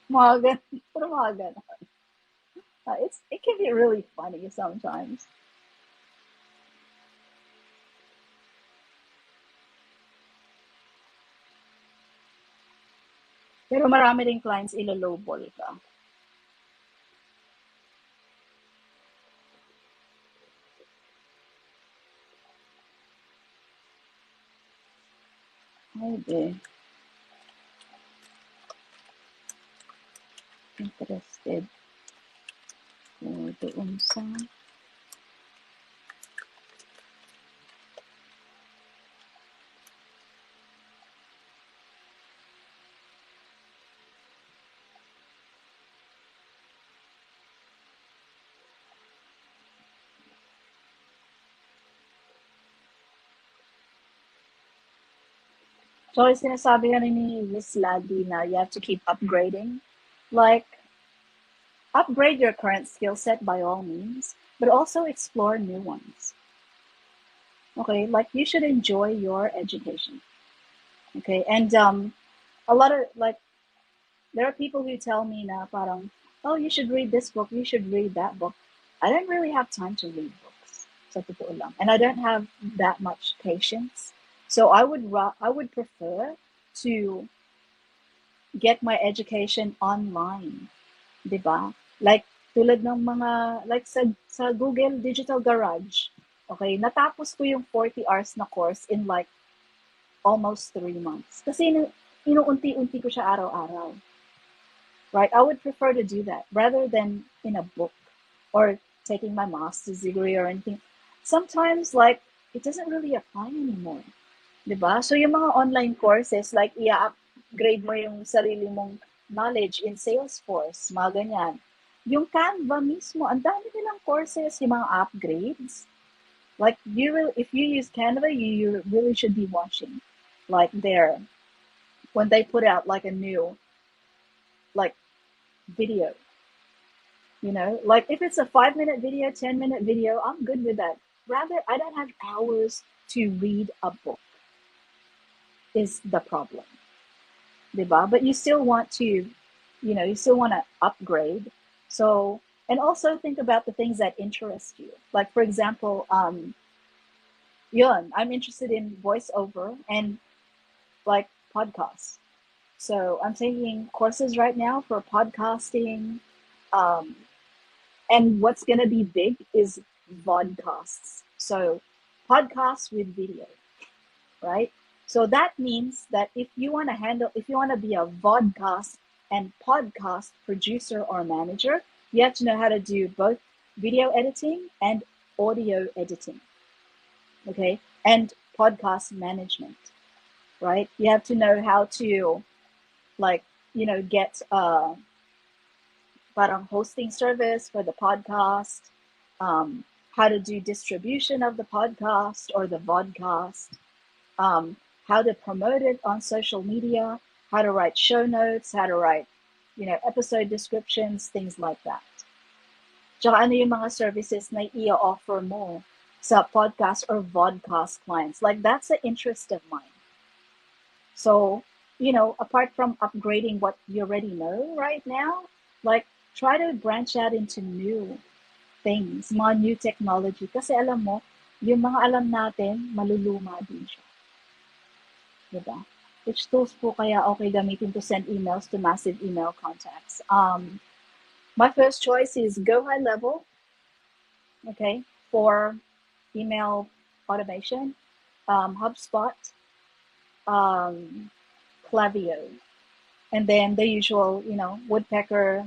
Mga ganun. Puro mga ganun. It can be really funny sometimes. Pero marami rin clients ilo-lowball ka. Ay, interested. O doon sa... So, sinasabi nga ni Miss Ladi na you have to keep upgrading. Like, upgrade your current skill set by all means, but also explore new ones. Okay, like you should enjoy your education. Okay, and a lot of like there are people who tell me na parang, oh, you should read this book, you should read that book. I don't really have time to read books, sa totoo lang, and I don't have that much patience. So I would prefer to get my education online, 'di ba? Like tulad ng mga like sa Google Digital Garage. Okay, natapos ko yung 40 hours na course in like almost 3 months. Kasi inuunti-unti ko siya araw-araw. Right? I would prefer to do that rather than in a book or taking my master's degree or anything. Sometimes like it doesn't really apply anymore. 'Di ba? So yung mga online courses like i-upgrade mo yung sarili mong knowledge in Salesforce, mga ganyan. Yung Canva mismo, ang dami nilang courses, yung mga upgrades. Like if you use Canva, you really should be watching like when they put out like a new like video. Like if it's a 5-minute video, 10-minute video, I'm good with that. Rather, I don't have hours to read a book is the problem. Diba? But you still want to, you still want to upgrade. So, and also think about the things that interest you. Like, for example, I'm interested in voiceover and like podcasts. So I'm taking courses right now for podcasting. And what's going to be big is vodcasts. So podcasts with video, right? So that means that if you want to be a vodcast and podcast producer or manager, you have to know how to do both video editing and audio editing. Okay? And podcast management, right? You have to know how to get parang hosting service for the podcast, how to do distribution of the podcast or the vodcast, how to promote it on social media, how to write show notes, how to write, episode descriptions, things like that. Tsaka ano yung mga services na i-offer mo sa podcast or vodcast clients. Like, that's an interest of mine. So, apart from upgrading what you already know right now, like, try to branch out into new things, mga new technology. Kasi alam mo, yung mga alam natin, maluluma din siya. Diba? Which tools po kaya okay gamitin to send emails to massive email contacts? My first choice is Go High Level, okay, for email automation, HubSpot, Klaviyo, and then the usual, Woodpecker,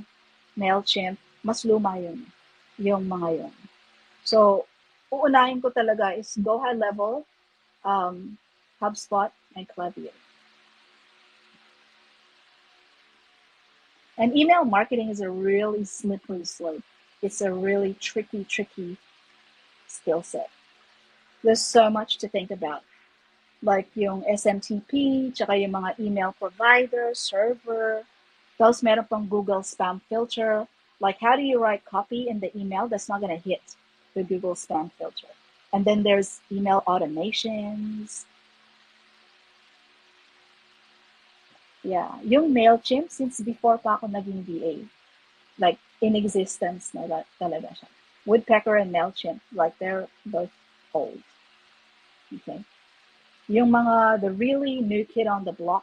MailChimp, mas luma yung mga yun. So, uunahin ko talaga is Go High Level, HubSpot, and Klaviyo. And email marketing is a really slippery slope. It's a really tricky skill set. There's so much to think about. Like yung SMTP, tsaka yung mga email provider, server. Tapos meron pang Google spam filter. Like, how do you write copy in the email that's not going to hit the Google spam filter? And then there's email automations. Yeah, yung MailChimp, since before pa ako naging VA, like, in existence na talaga siya. Woodpecker and MailChimp, like, they're both old. Okay. Yung the really new kid on the block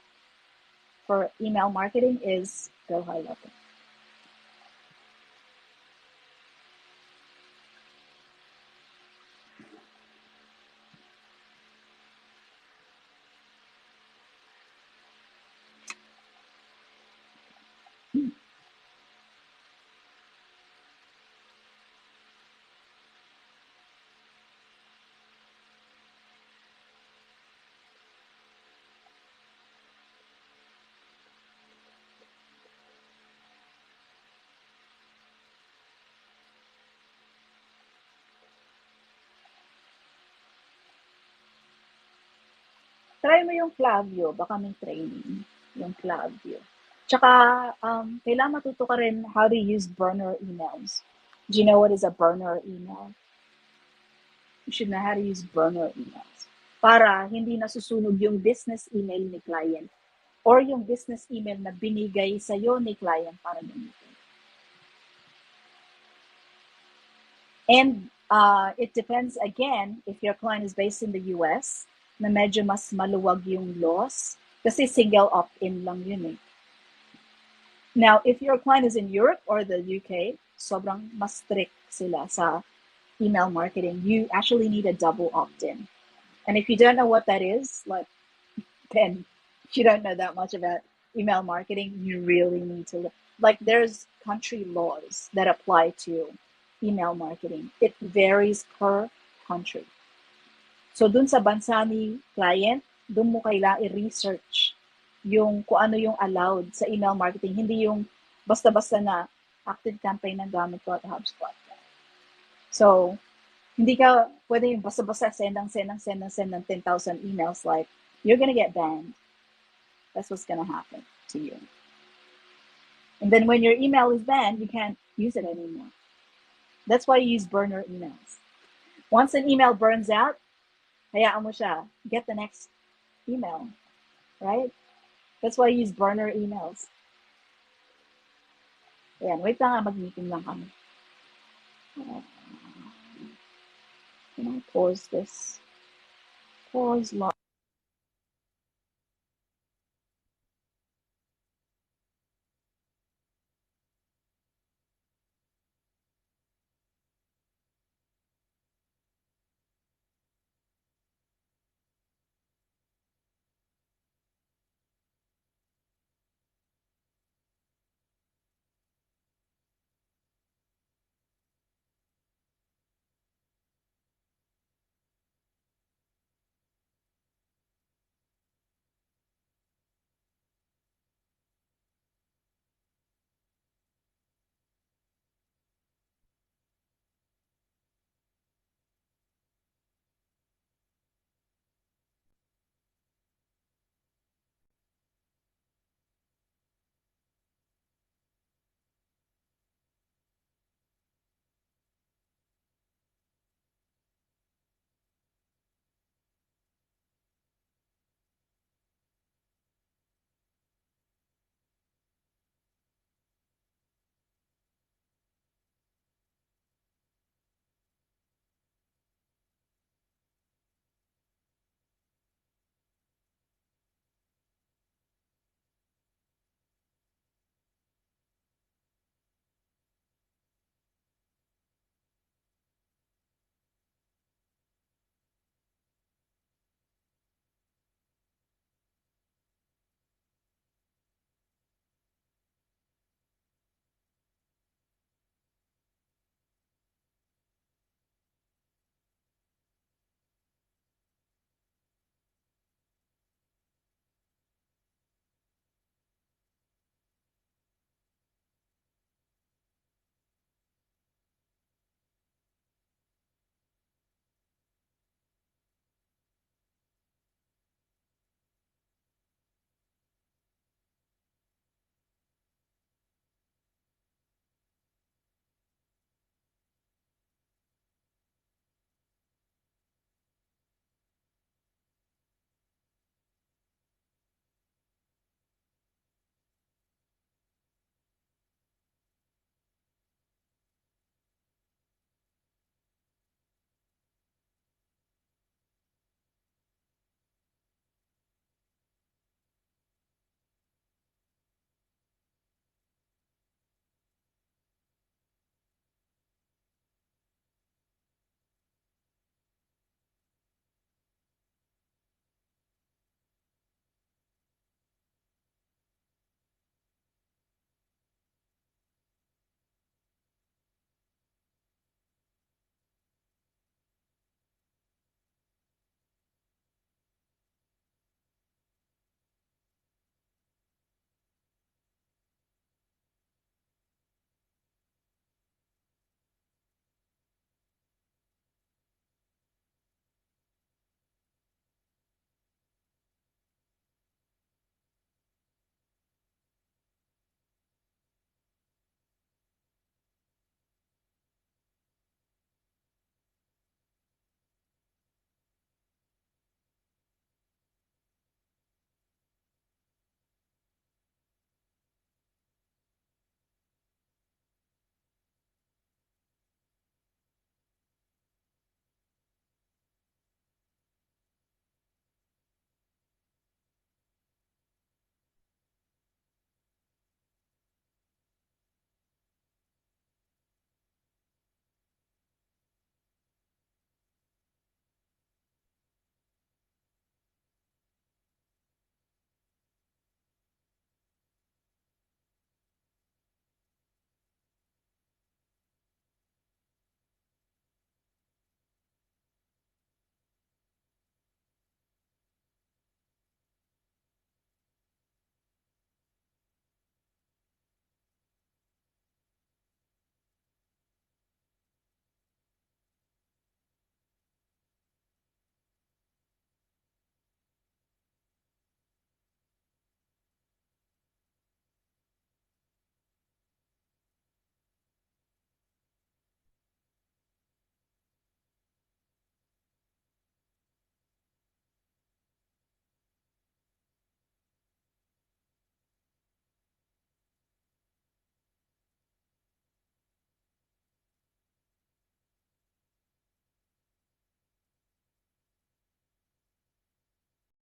for email marketing is Go High Level. Try mo yung Clavio, baka may training. Yung Clavio. Tsaka, kailangan matuto ka rin how to use burner emails. Do you know what is a burner email? You should know how to use burner emails. Para hindi nasusunog yung business email ni client or yung business email na binigay sa'yo ni client para gamitin. And it depends, again, if your client is based in the US, na medyo mas maluwag yung laws kasi single opt-in lang yun eh. Now, if your client is in Europe or the UK, sobrang mas strict sila sa email marketing. You actually need a double opt-in. And if you don't know what that is, then if you don't know that much about email marketing, you really need to there's country laws that apply to email marketing. It varies per country. So dun sa bansa ni client, dun mo kailangan i-research yung kung ano yung allowed sa email marketing. Hindi yung basta-basta na active campaign ang gamit ko at HubSpot. So, hindi ka pwede yung basta-basta send ng 10,000 emails, you're gonna get banned. That's what's gonna happen to you. And then when your email is banned, you can't use it anymore. That's why you use burner emails. Once an email burns out, hayaan mo siya. Get the next email, right? That's why you use burner emails. Ayan, wait lang, mag-meeting lang kami. Can I pause this? Pause long.